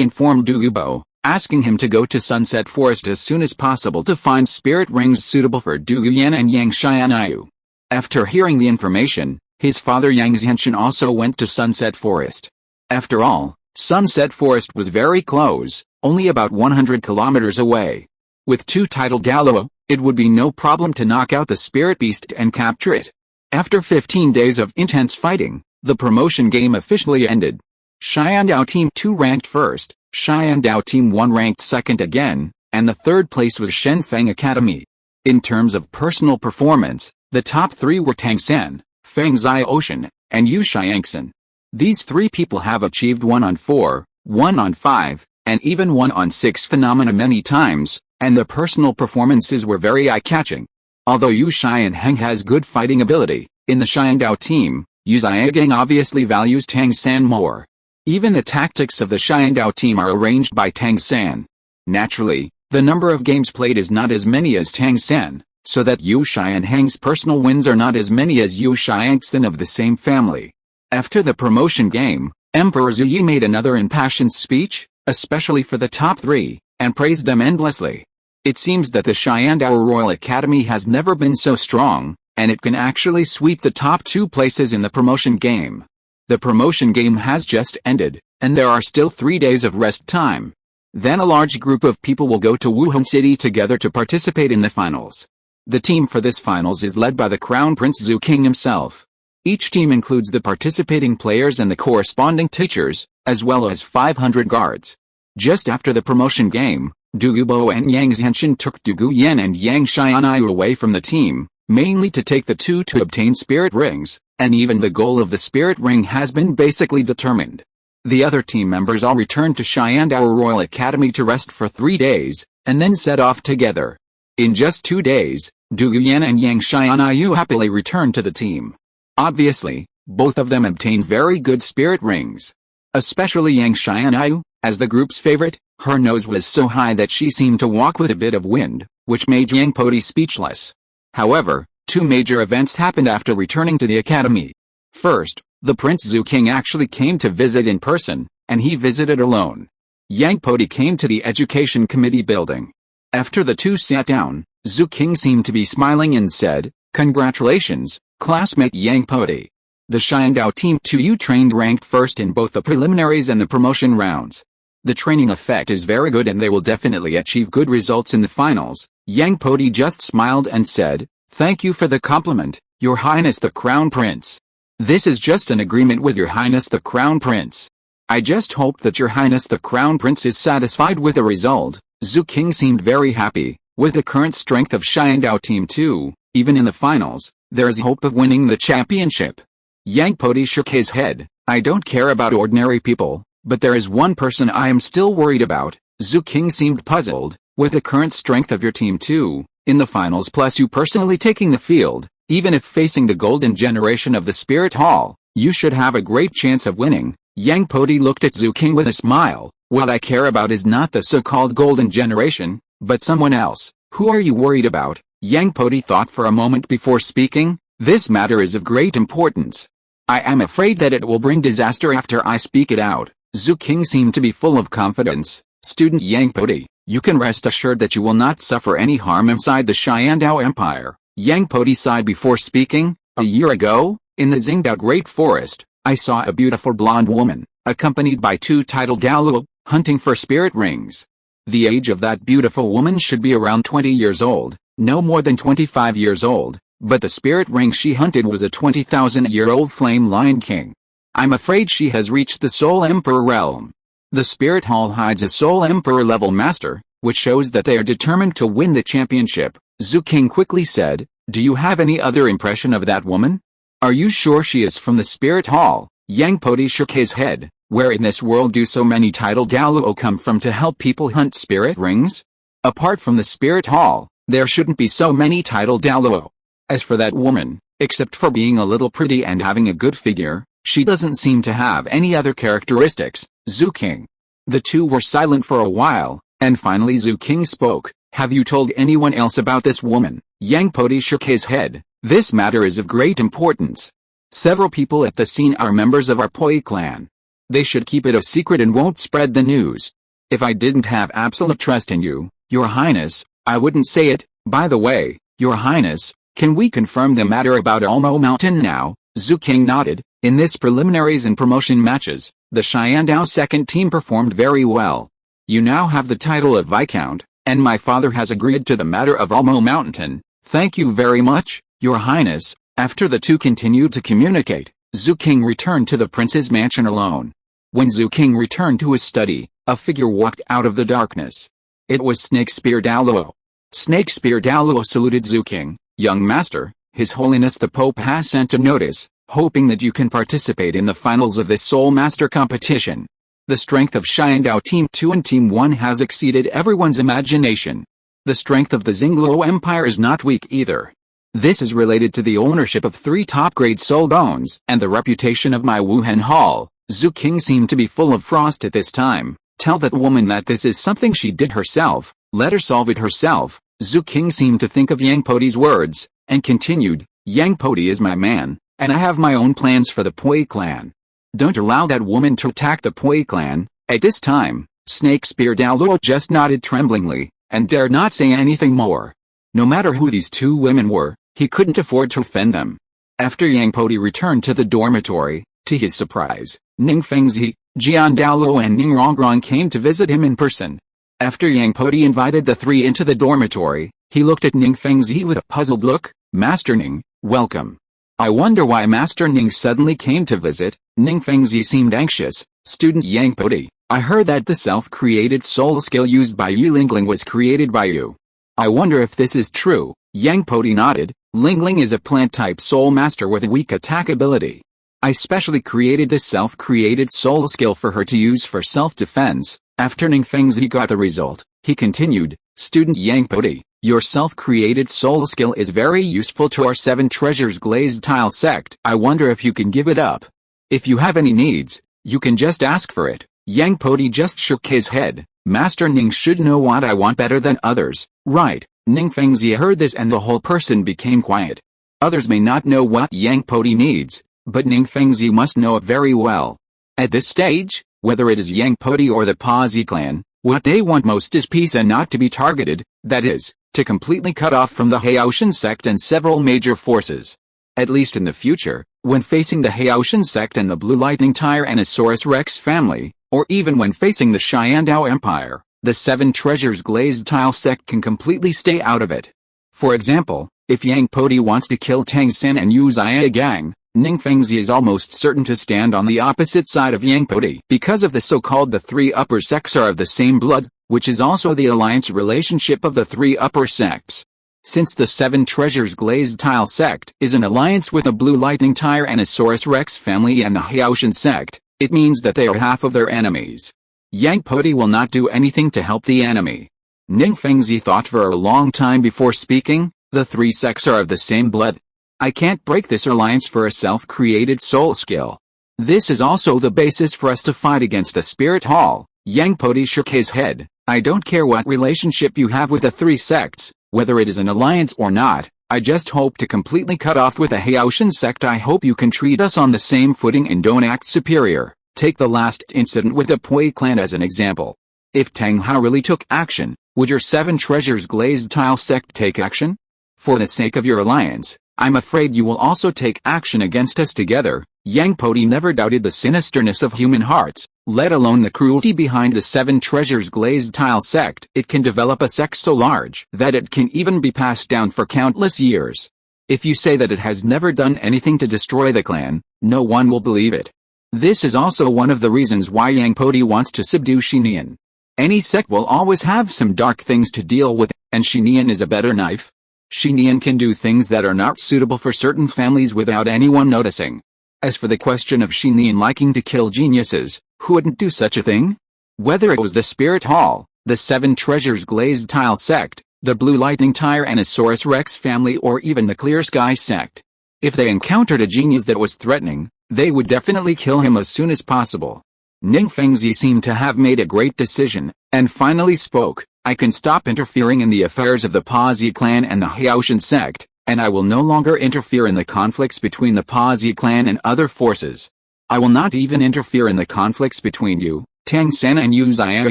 informed Du Gubo, asking him to go to Sunset Forest as soon as possible to find spirit rings suitable for Du Yuan and Yang Xianyu. After hearing the information, his father Yang Xianshan also went to Sunset Forest. After all, Sunset Forest was very close, only about 100 kilometers away. With 2 titled Douluo, it would be no problem to knock out the spirit beast and capture it. After 15 days of intense fighting, the promotion game officially ended. Xiandao Team 2 ranked first, Xiandao Team 1 ranked second again, and the third place was Shenfeng Academy. In terms of personal performance, the top 3 were Tang San, Feng Xiaoshan, and Yu Xiangxin. These 3 people have achieved 1 on 4, 1 on 5, and even 1 on 6 phenomena many times, and the personal performances were very eye-catching. Although Yu Xianheng has good fighting ability, in the Xiandao team, Yu Xiaogang obviously values Tang San more. Even the tactics of the Xiandao team are arranged by Tang San. Naturally, the number of games played is not as many as Tang San, so that Yu Xianheng's personal wins are not as many as Yu Xiangxin of the same family. After the promotion game, Emperor Ziyi made another impassioned speech, especially for the top 3, and praised them endlessly. It seems that the Xiandao Royal Academy has never been so strong, and it can actually sweep the top 2 places in the promotion game. The promotion game has just ended, and there are still 3 days of rest time. Then a large group of people will go to Wuhan City together to participate in the finals. The team for this finals is led by the Crown Prince Zhu King himself. Each team includes the participating players and the corresponding teachers, as well as 500 guards. Just after the promotion game, Douluo and Yang Zhenshin took Dugu Yan and Yang Xianyu away from the team, mainly to take the two to obtain spirit rings, and even the goal of the spirit ring has been basically determined. The other team members all returned to Xiandao Royal Academy to rest for 3 days, and then set off together. In just 2 days, Dugu Yan and Yang Xianyu happily returned to the team. Obviously, both of them obtained very good spirit rings. Especially Yang Xianyu, as the group's favorite, her nose was so high that she seemed to walk with a bit of wind, which made Yang Podi speechless. However, 2 major events happened after returning to the academy. First, the Prince Zhu King actually came to visit in person, and he visited alone. Yang Podi came to the education committee building. After the two sat down, Zhu King seemed to be smiling and said, "Congratulations, classmate Yang Podi. The Xiandao Team 2U trained ranked first in both the preliminaries and the promotion rounds. The training effect is very good and they will definitely achieve good results in the finals." Yang Podi just smiled and said, "Thank you for the compliment, Your Highness the Crown Prince. This is just an agreement with Your Highness the Crown Prince. I just hope that Your Highness the Crown Prince is satisfied with the result." Zhu King seemed very happy. With the current strength of Xiandao Team 2, even in the finals, there is hope of winning the championship. Yang Podi shook his head. "I don't care about ordinary people, but there is one person I am still worried about." Zhu King seemed puzzled. "With the current strength of your Team 2, in the finals plus you personally taking the field, even if facing the golden generation of the Spirit Hall, you should have a great chance of winning." Yang Podi looked at Zhu King with a smile. "What I care about is not the so-called golden generation, but someone else." "Who are you worried about?" Yang Podi thought for a moment before speaking. "This matter is of great importance. I am afraid that it will bring disaster after I speak it out." Zhu King seemed to be full of confidence. "Student Yang Podi, you can rest assured that you will not suffer any harm inside the Xiandao Empire." Yang Podi sighed before speaking. "A year ago, in the Xingdao Great Forest, I saw a beautiful blonde woman, accompanied by 2 titled Douluo, hunting for spirit rings. The age of that beautiful woman should be around 20 years old, no more than 25 years old, but the spirit ring she hunted was a 20,000-year-old flame lion king. I'm afraid she has reached the Soul Emperor realm. The Spirit Hall hides a Soul Emperor level master, which shows that they are determined to win the championship." Zhu King quickly said, "Do you have any other impression of that woman? Are you sure she is from the Spirit Hall?" Yang Podi shook his head. "Where in this world do so many titled Douluo come from to help people hunt spirit rings? Apart from the Spirit Hall, there shouldn't be so many titled Douluo. As for that woman, except for being a little pretty and having a good figure, she doesn't seem to have any other characteristics." Zhu King. The two were silent for a while, and finally Zhu King spoke. "Have you told anyone else about this woman?" Yang Podi shook his head. "This matter is of great importance. Several people at the scene are members of our Poi clan. They should keep it a secret and won't spread the news. If I didn't have absolute trust in you, Your Highness, I wouldn't say it. By the way, Your Highness, can we confirm the matter about Almo Mountain now?" Zhu King nodded. "In this preliminaries and promotion matches, the Xiandao second team performed very well. You now have the title of Viscount, and my father has agreed to the matter of Almo Mountain." "Thank you very much, Your Highness." After the two continued to communicate, Zhu King returned to the prince's mansion alone. When Zhu King returned to his study, a figure walked out of the darkness. It was Snakespear Douluo. Snakespear Douluo saluted Zhu King. "Young master, His Holiness the Pope has sent a notice, hoping that you can participate in the finals of this Soul Master competition. The strength of Xiandao Team 2 and Team 1 has exceeded everyone's imagination. The strength of the Xingluo Empire is not weak either. This is related to the ownership of 3 top-grade soul bones and the reputation of my Wuhan Hall." Zhu King seemed to be full of frost at this time. "Tell that woman that this is something she did herself, let her solve it herself." Zhu King seemed to think of Yang Podi's words, and continued, "Yang Podi is my man, and I have my own plans for the Poi clan. Don't allow that woman to attack the Poi clan." At this time, Snakespear Douluo just nodded tremblingly, and dared not say anything more. No matter who these 2 women were, he couldn't afford to offend them. After Yang Podi returned to the dormitory, to his surprise, Ning Fengzi, Jian Douluo and Ning Rongrong came to visit him in person. After Yang Podi invited the three into the dormitory, he looked at Ning Fengzi with a puzzled look. Master Ning, welcome. I wonder why Master Ning suddenly came to visit. Ning Fengzi seemed anxious. Student Yang Podi, I heard that the self-created soul skill used by you Lingling was created by you. I wonder if this is true. Yang Podi nodded. Lingling is a plant-type soul master with a weak attack ability. I specially created this self-created soul skill for her to use for self-defense. After Ning Fengzi got the result, he continued, Student Yang Podi, your self-created soul skill is very useful to our 7 treasures glazed tile sect. I wonder if you can give it up. If you have any needs, you can just ask for it. Yang Podi just shook his head. Master Ning should know what I want better than others, right? Ning Fengzi heard this and the whole person became quiet. Others may not know what Yang Podi needs, but Ning Fengzi must know it very well. At this stage, whether it is Yang Podi or the Podi clan, what they want most is peace and not to be targeted, that is, to completely cut off from the Haotian Sect and several major forces. At least in the future, when facing the Haotian Sect and the Blue Lightning Tyrannosaurus Rex family, or even when facing the Xiandao Empire, the 7 treasures glazed tile sect can completely stay out of it. For example, if Yang Podi wants to kill Tang San and use Ia Gang, Ning Fengzi is almost certain to stand on the opposite side of Yang Podi. Because of the so-called the 3 upper sects are of the same blood, which is also the alliance relationship of the 3 upper sects. Since the 7 treasures glazed tile sect is an alliance with the Blue Lightning Tyrannosaurus Rex family and the Haotian Sect, it means that they are half of their enemies. Yang Podi will not do anything to help the enemy. Ning Fengzi thought for a long time before speaking. The 3 sects are of the same blood. I can't break this alliance for a self-created soul skill. This is also the basis for us to fight against the Spirit Hall. Yang Podi shook his head. I don't care what relationship you have with the 3 sects, whether it is an alliance or not. I just hope to completely cut off with the Haotian Sect. I hope you can treat us on the same footing and don't act superior. Take the last incident with the Po clan as an example. If Tang Hao really took action, would your 7 treasures glazed tile sect take action? For the sake of your alliance, I'm afraid you will also take action against us together. Yang Podi never doubted the sinisterness of human hearts, let alone the cruelty behind the 7 treasures glazed tile sect. It can develop a sect so large that it can even be passed down for countless years. If you say that it has never done anything to destroy the clan, no one will believe it. This is also one of the reasons why Yang Podi wants to subdue Xinian. Any sect will always have some dark things to deal with, and Xinian is a better knife. Xinian can do things that are not suitable for certain families without anyone noticing. As for the question of Xinian liking to kill geniuses, who wouldn't do such a thing? Whether it was the Spirit Hall, the 7 treasures glazed tile sect, the Blue Lightning Tyrannosaurus Rex family or even the Clear Sky sect. If they encountered a genius that was threatening, they would definitely kill him as soon as possible. Ning Fengzi seemed to have made a great decision, and finally spoke. I can stop interfering in the affairs of the Podi clan and the Haotian Sect, and I will no longer interfere in the conflicts between the Podi clan and other forces. I will not even interfere in the conflicts between you, Tang San and Yu Zia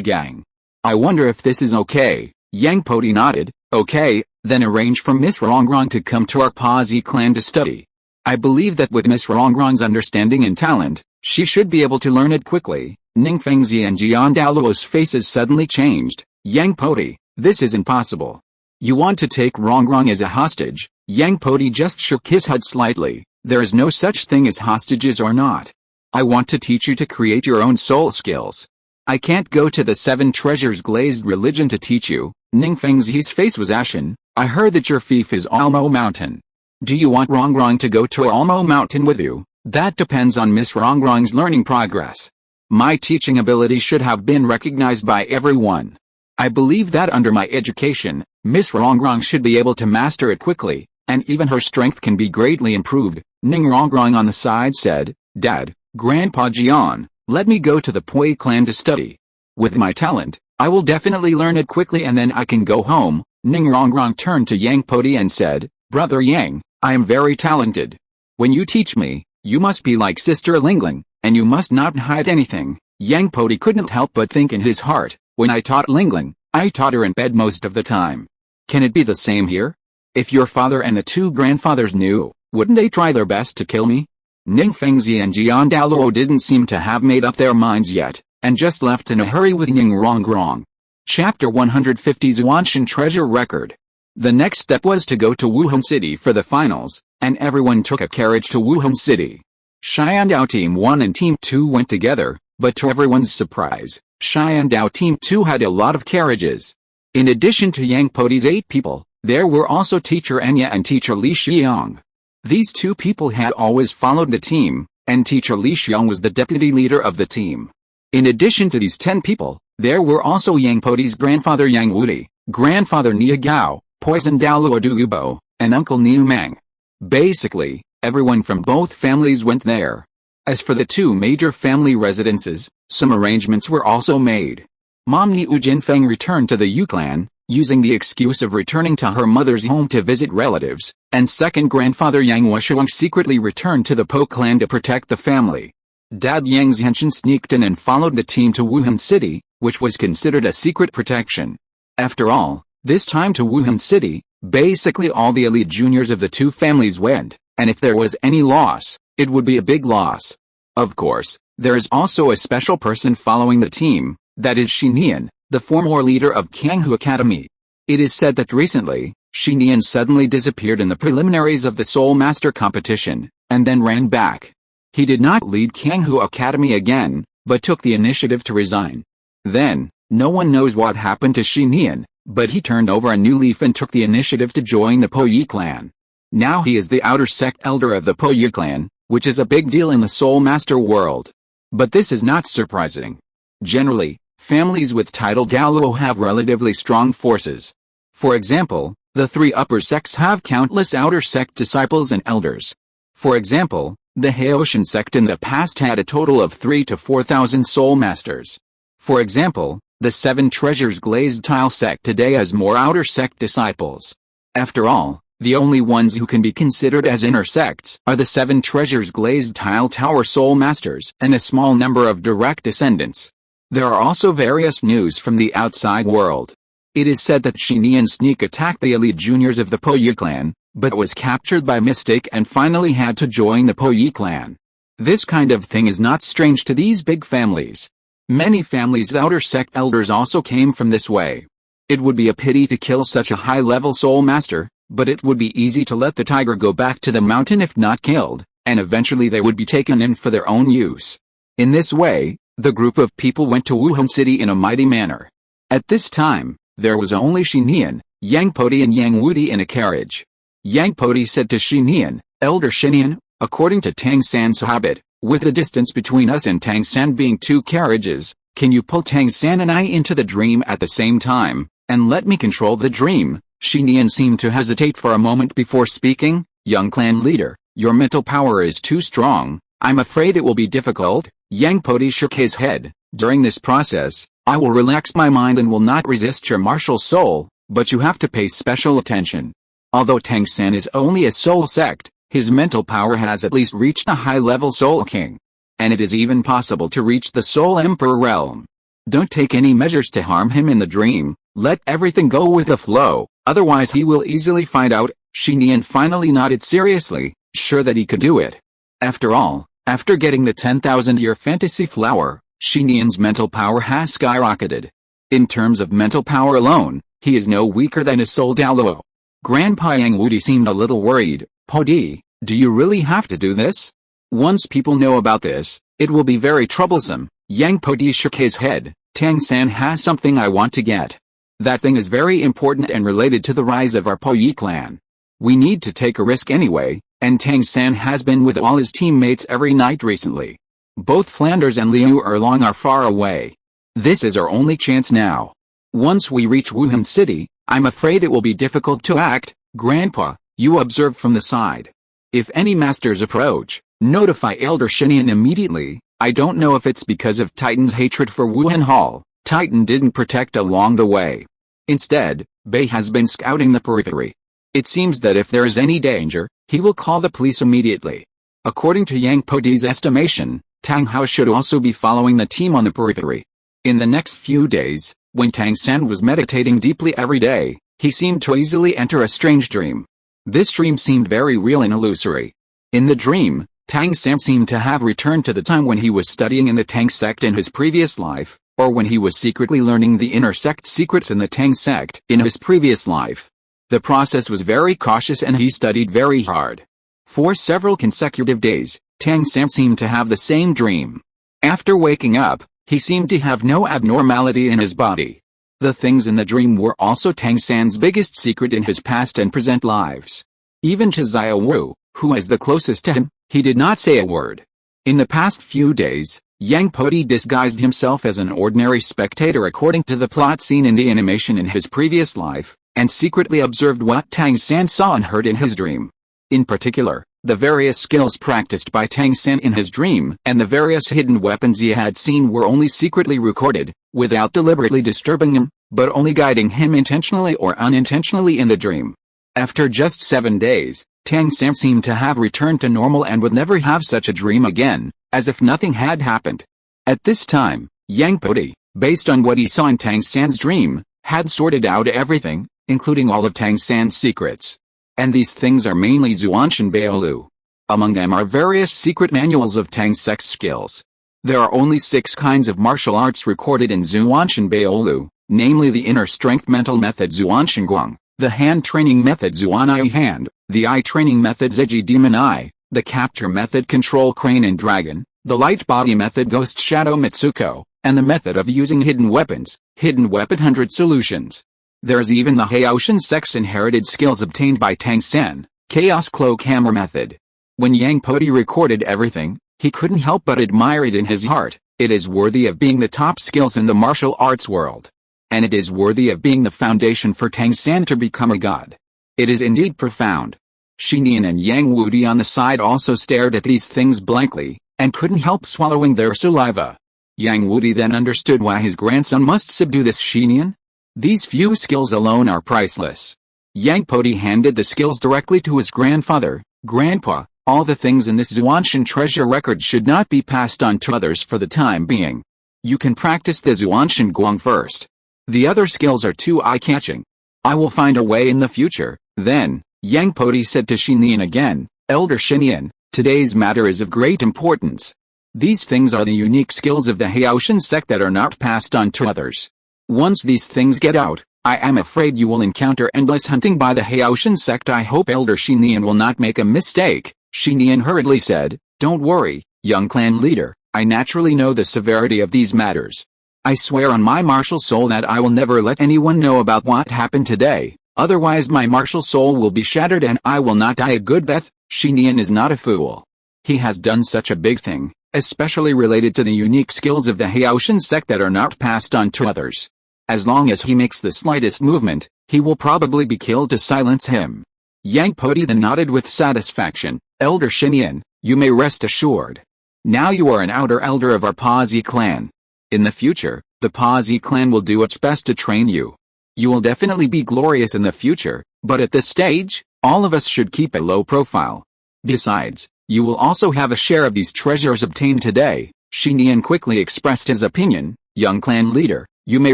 Gang. I wonder if this is okay. Yang Podi nodded. Okay, then arrange for Miss Rongrong to come to our Podi clan to study. I believe that with Miss Rongrong's understanding and talent, she should be able to learn it quickly. Ning Fengzi and Jian Daoluo's faces suddenly changed. Yang Podi, this is impossible. You want to take Rongrong as a hostage? Yang Podi just shook his head slightly. There is no such thing as hostages or not. I want to teach you to create your own soul skills. I can't go to the 7 treasures glazed religion to teach you. Ning Fengzi's face was ashen. I heard that your fief is Almo Mountain. Do you want Rongrong to go to Almo Mountain with you? That depends on Miss Rongrong's learning progress. My teaching ability should have been recognized by everyone. I believe that under my education, Miss Rongrong should be able to master it quickly, and even her strength can be greatly improved. Ning Rongrong on the side said, Dad, Grandpa Jian, let me go to the Po clan to study. With my talent, I will definitely learn it quickly and then I can go home. Ning Rongrong turned to Yang Podi and said, Brother Yang, I am very talented. When you teach me, you must be like Sister Lingling, and you must not hide anything. Yang Podi couldn't help but think in his heart, when I taught Lingling, I taught her in bed most of the time. Can it be the same here? If your father and the 2 grandfathers knew, wouldn't they try their best to kill me? Ning Fengzi and Jian Daoluo didn't seem to have made up their minds yet, and just left in a hurry with Ning Rongrong. Chapter 150 Zhuanshan Treasure Record. The next step was to go to Wuhan City for the finals, and everyone took a carriage to Wuhan City. Xiandao Team 1 and Team 2 went together, but to everyone's surprise, Xiandao Team 2 had a lot of carriages. In addition to Yang Podi's 8 people, there were also Teacher Enya and Teacher Li Xiang. These 2 people had always followed the team, and Teacher Li Xiang was the deputy leader of the team. In addition to these 10 people, there were also Yang Podi's grandfather Yang Wudi, grandfather Nia Gao, Poison Douluo Dugubo, and Uncle Niu Mang. Basically, everyone from both families went there. As for the 2 major family residences, some arrangements were also made. Mom Niu Jinfeng returned to the Yu clan, using the excuse of returning to her mother's home to visit relatives, and second grandfather Yang Wushuang secretly returned to the Po clan to protect the family. Dad Yang Zhenshan sneaked in and followed the team to Wuhan City, which was considered a secret protection. After all, this time to Wuhan City, basically all the elite juniors of the 2 families went, and if there was any loss, it would be a big loss. Of course, there is also a special person following the team, that is Xinian, the former leader of Kanghu Academy. It is said that recently, Xinian suddenly disappeared in the preliminaries of the Soul Master competition, and then ran back. He did not lead Kanghu Academy again, but took the initiative to resign. Then, no one knows what happened to Xinian, but he turned over a new leaf and took the initiative to join the Po Yi clan. Now he is the outer sect elder of the Po Yi clan, which is a big deal in the Soul Master world. But this is not surprising. Generally, families with title Douluo have relatively strong forces. For example, the 3 upper sects have countless outer sect disciples and elders. For example, the Haotian Sect in the past had a total of 3,000 to 4,000 Soul Masters. For example, the 7 Treasures Glazed Tile Sect today has more outer sect disciples. After all, the only ones who can be considered as inner sects are the 7 Treasures Glazed Tile Tower Soul Masters and a small number of direct descendants. There are also various news from the outside world. It is said that Xinian sneak attacked the elite juniors of the Po Yi clan, but was captured by mistake and finally had to join the Po Yi clan. This kind of thing is not strange to these big families. Many families' outer sect elders also came from this way. It would be a pity to kill such a high-level soul master, but it would be easy to let the tiger go back to the mountain if not killed, and eventually they would be taken in for their own use. In this way, the group of people went to Wuhan City in a mighty manner. At this time, there was only Xinian, Yang Podi and Yang Wudi in a carriage. Yang Podi said to Xinian, "Elder Xinian, according to Tang San's habit, with the distance between us and Tang San being 2 carriages, can you pull Tang San and I into the dream at the same time, and let me control the dream?" Xinian seemed to hesitate for a moment before speaking. "Young clan leader, your mental power is too strong, I'm afraid it will be difficult." Yang Podi shook his head. "During this process, I will relax my mind and will not resist your martial soul, but you have to pay special attention. Although Tang San is only a soul sect, his mental power has at least reached a high-level soul king. And it is even possible to reach the soul emperor realm. Don't take any measures to harm him in the dream, let everything go with the flow, otherwise he will easily find out." Xinian finally nodded seriously, sure that he could do it. After all, after getting the 10,000-year fantasy flower, Xinian's mental power has skyrocketed. In terms of mental power alone, he is no weaker than a soul Douluo. Grandpa Yang Wudi seemed a little worried. "Podi, do you really have to do this? Once people know about this, it will be very troublesome." Yang Podi shook his head. "Tang San has something I want to get. That thing is very important and related to the rise of our Po Yi clan. We need to take a risk anyway, and Tang San has been with all his teammates every night recently. Both Flanders and Liu Erlong are far away. This is our only chance now. Once we reach Wuhan City, I'm afraid it will be difficult to act." "Grandpa, you observe from the side. If any masters approach, notify Elder Xinian immediately." I don't know if it's because of Titan's hatred for Wuhan Hall. Titan didn't protect along the way. Instead, Bei has been scouting the periphery. It seems that if there is any danger, he will call the police immediately. According to Yang Podi's estimation, Tang Hao should also be following the team on the periphery. In the next few days, when Tang San was meditating deeply every day, he seemed to easily enter a strange dream. This dream seemed very real and illusory. In the dream, Tang San seemed to have returned to the time when he was studying in the Tang sect in his previous life, or when he was secretly learning the inner sect secrets in the Tang sect in his previous life. The process was very cautious and he studied very hard. For several consecutive days, Tang San seemed to have the same dream. After waking up, he seemed to have no abnormality in his body. The things in the dream were also Tang San's biggest secret in his past and present lives. Even to Xia Wu, who is the closest to him, he did not say a word. In the past few days, Yang Podi disguised himself as an ordinary spectator according to the plot seen in the animation in his previous life, and secretly observed what Tang San saw and heard in his dream. In particular, the various skills practiced by Tang San in his dream and the various hidden weapons he had seen were only secretly recorded, without deliberately disturbing him, but only guiding him intentionally or unintentionally in the dream. After just 7 days, Tang San seemed to have returned to normal and would never have such a dream again, as if nothing had happened. At this time, Yang Podi, based on what he saw in Tang San's dream, had sorted out everything, including all of Tang San's secrets. And these things are mainly Zuanshan Baolu. Among them are various secret manuals of Tang Sect's skills. There are only 6 kinds of martial arts recorded in Zuanshan Baolu, namely the inner strength mental method Zuanshan Guang, the hand training method Zuanai Hand, the eye training method Zeji Demon Eye, the capture method Control Crane and Dragon, the light body method Ghost Shadow Mitsuko, and the method of using hidden weapons, Hidden Weapon 100 Solutions. There's even the Haotian Sect's inherited skills obtained by Tang San, Chaos Cloak Hammer method. When Yang Podi recorded everything, he couldn't help but admire it in his heart. It is worthy of being the top skills in the martial arts world. And it is worthy of being the foundation for Tang San to become a god. It is indeed profound. Shinian and Yang Wudi on the side also stared at these things blankly, and couldn't help swallowing their saliva. Yang Wudi then understood why his grandson must subdue this Shinian. These few skills alone are priceless. Yang Podi handed the skills directly to his grandfather. Grandpa, all the things in this Zuanshan treasure record should not be passed on to others for the time being. You can practice the Zuanshan Guang first. The other skills are too eye-catching. I will find a way in the future. Then, Yang Podi said to Shinian again, Elder Shinian, today's matter is of great importance. These things are the unique skills of the Haotian Sect that are not passed on to others. Once these things get out, I am afraid you will encounter endless hunting by the Haotian Sect. I hope Elder Shinian will not make a mistake. Shinian hurriedly said, Don't worry, young clan leader, I naturally know the severity of these matters. I swear on my martial soul that I will never let anyone know about what happened today, otherwise my martial soul will be shattered and I will not die a good death. Shinian is not a fool. He has done such a big thing, especially related to the unique skills of the Haotian Sect that are not passed on to others. As long as he makes the slightest movement, he will probably be killed to silence him. Yang Podi then nodded with satisfaction. Elder Shinian, you may rest assured. Now you are an outer elder of our Podi clan. In the future, the Podi clan will do its best to train you. You will definitely be glorious in the future, but at this stage, all of us should keep a low profile. Besides, you will also have a share of these treasures obtained today. Shinian quickly expressed his opinion. Young clan leader, you may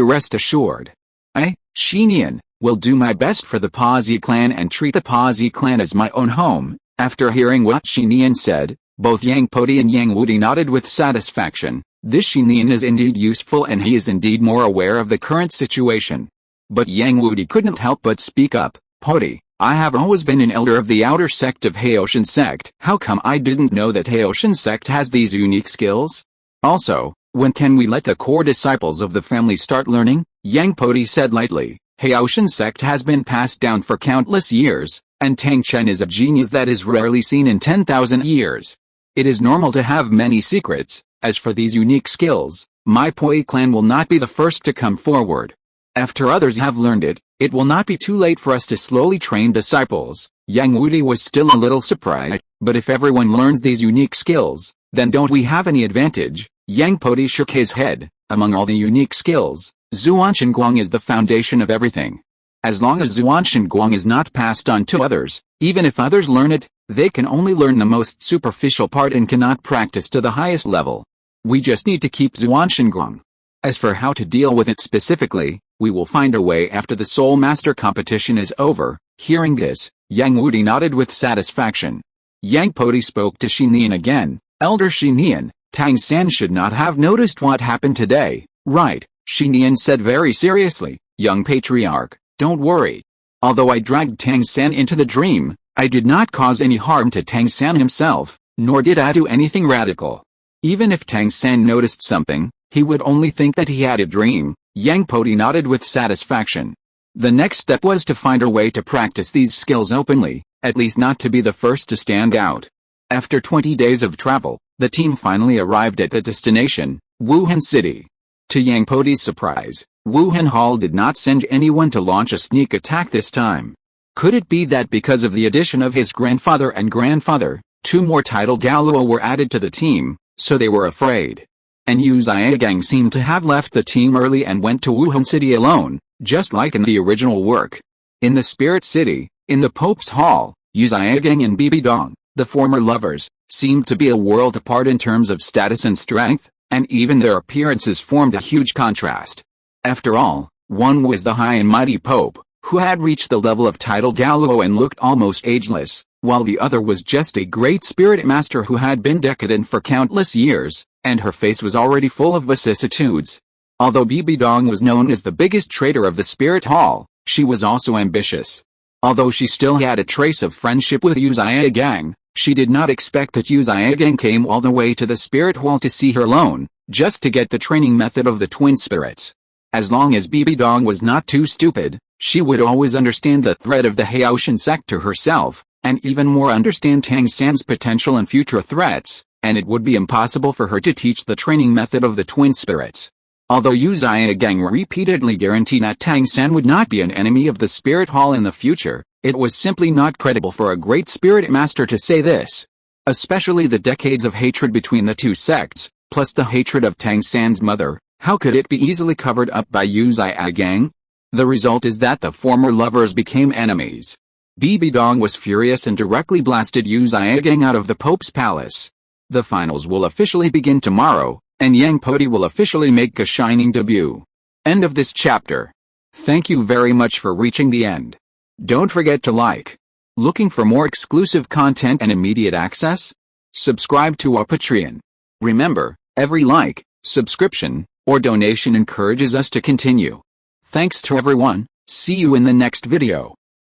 rest assured. I, Shinian, will do my best for the Podi clan and treat the Podi clan as my own home. After hearing what Shinian said, both Yang Podi and Yang Wudi nodded with satisfaction. This Shinian is indeed useful and he is indeed more aware of the current situation. But Yang Wudi couldn't help but speak up. Podi, I have always been an elder of the outer sect of Haotian Sect. How come I didn't know that Haotian Sect has these unique skills? Also, when can we let the core disciples of the family start learning? Yang Podi said lightly. Haotian Sect has been passed down for countless years, and Tang Chen is a genius that is rarely seen in 10,000 years. It is normal to have many secrets. As for these unique skills, my Poi clan will not be the first to come forward. After others have learned it, it will not be too late for us to slowly train disciples. Yang Wudi was still a little surprised, but if everyone learns these unique skills, then don't we have any advantage? Yang Podi shook his head. Among all the unique skills, Zuanshan Guang is the foundation of everything. As long as Zuanshan Guang is not passed on to others, even if others learn it, they can only learn the most superficial part and cannot practice to the highest level. We just need to keep Zuanshan Guang. As for how to deal with it specifically, we will find a way after the Soul Master competition is over. Hearing this, Yang Wudi nodded with satisfaction. Yang Podi spoke to Shinian again. Elder Shinian, Tang San should not have noticed what happened today. Right, Shi Nian said very seriously, young patriarch, don't worry. Although I dragged Tang San into the dream, I did not cause any harm to Tang San himself, nor did I do anything radical. Even if Tang San noticed something, he would only think that he had a dream. Yang Podi nodded with satisfaction. The next step was to find a way to practice these skills openly, at least not to be the first to stand out. After 20 days of travel, the team finally arrived at the destination, Wuhan City. To Yang Podi's surprise, Wuhan Hall did not send anyone to launch a sneak attack this time. Could it be that because of the addition of his grandfather and grandfather, 2 more titled Douluo were added to the team, so they were afraid? And Yu Zhiagang seemed to have left the team early and went to Wuhan City alone, just like in the original work. In the Spirit City, in the Pope's Hall, Yu Zhiagang and Bibi Dong, the former lovers, seemed to be a world apart in terms of status and strength, and even their appearances formed a huge contrast. After all, one was the high and mighty Pope, who had reached the level of title Douluo and looked almost ageless, while the other was just a great spirit master who had been decadent for countless years, and her face was already full of vicissitudes. Although Bibi Dong was known as the biggest traitor of the Spirit Hall, she was also ambitious. Although she still had a trace of friendship with Yu Zhiagang, she did not expect that Yu Zhiagang came all the way to the Spirit Hall to see her alone, just to get the training method of the twin spirits. As long as Bibi Dong was not too stupid, she would always understand the threat of the Haotian Sect to herself, and even more understand Tang San's potential and future threats, and it would be impossible for her to teach the training method of the twin spirits. Although Yu Zhiagang repeatedly guaranteed that Tang San would not be an enemy of the Spirit Hall in the future, it was simply not credible for a great spirit master to say this. Especially the decades of hatred between the 2 sects, plus the hatred of Tang San's mother, how could it be easily covered up by Yu Zhiagang? The result is that the former lovers became enemies. Bibi Dong was furious and directly blasted Yu Zhiagang out of the Pope's palace. The finals will officially begin tomorrow, and Yang Podi will officially make a shining debut. End of this chapter. Thank you very much for reaching the end. Don't forget to like. Looking for more exclusive content and immediate access? Subscribe to our Patreon. Remember, every like, subscription, or donation encourages us to continue. Thanks to everyone, see you in the next video.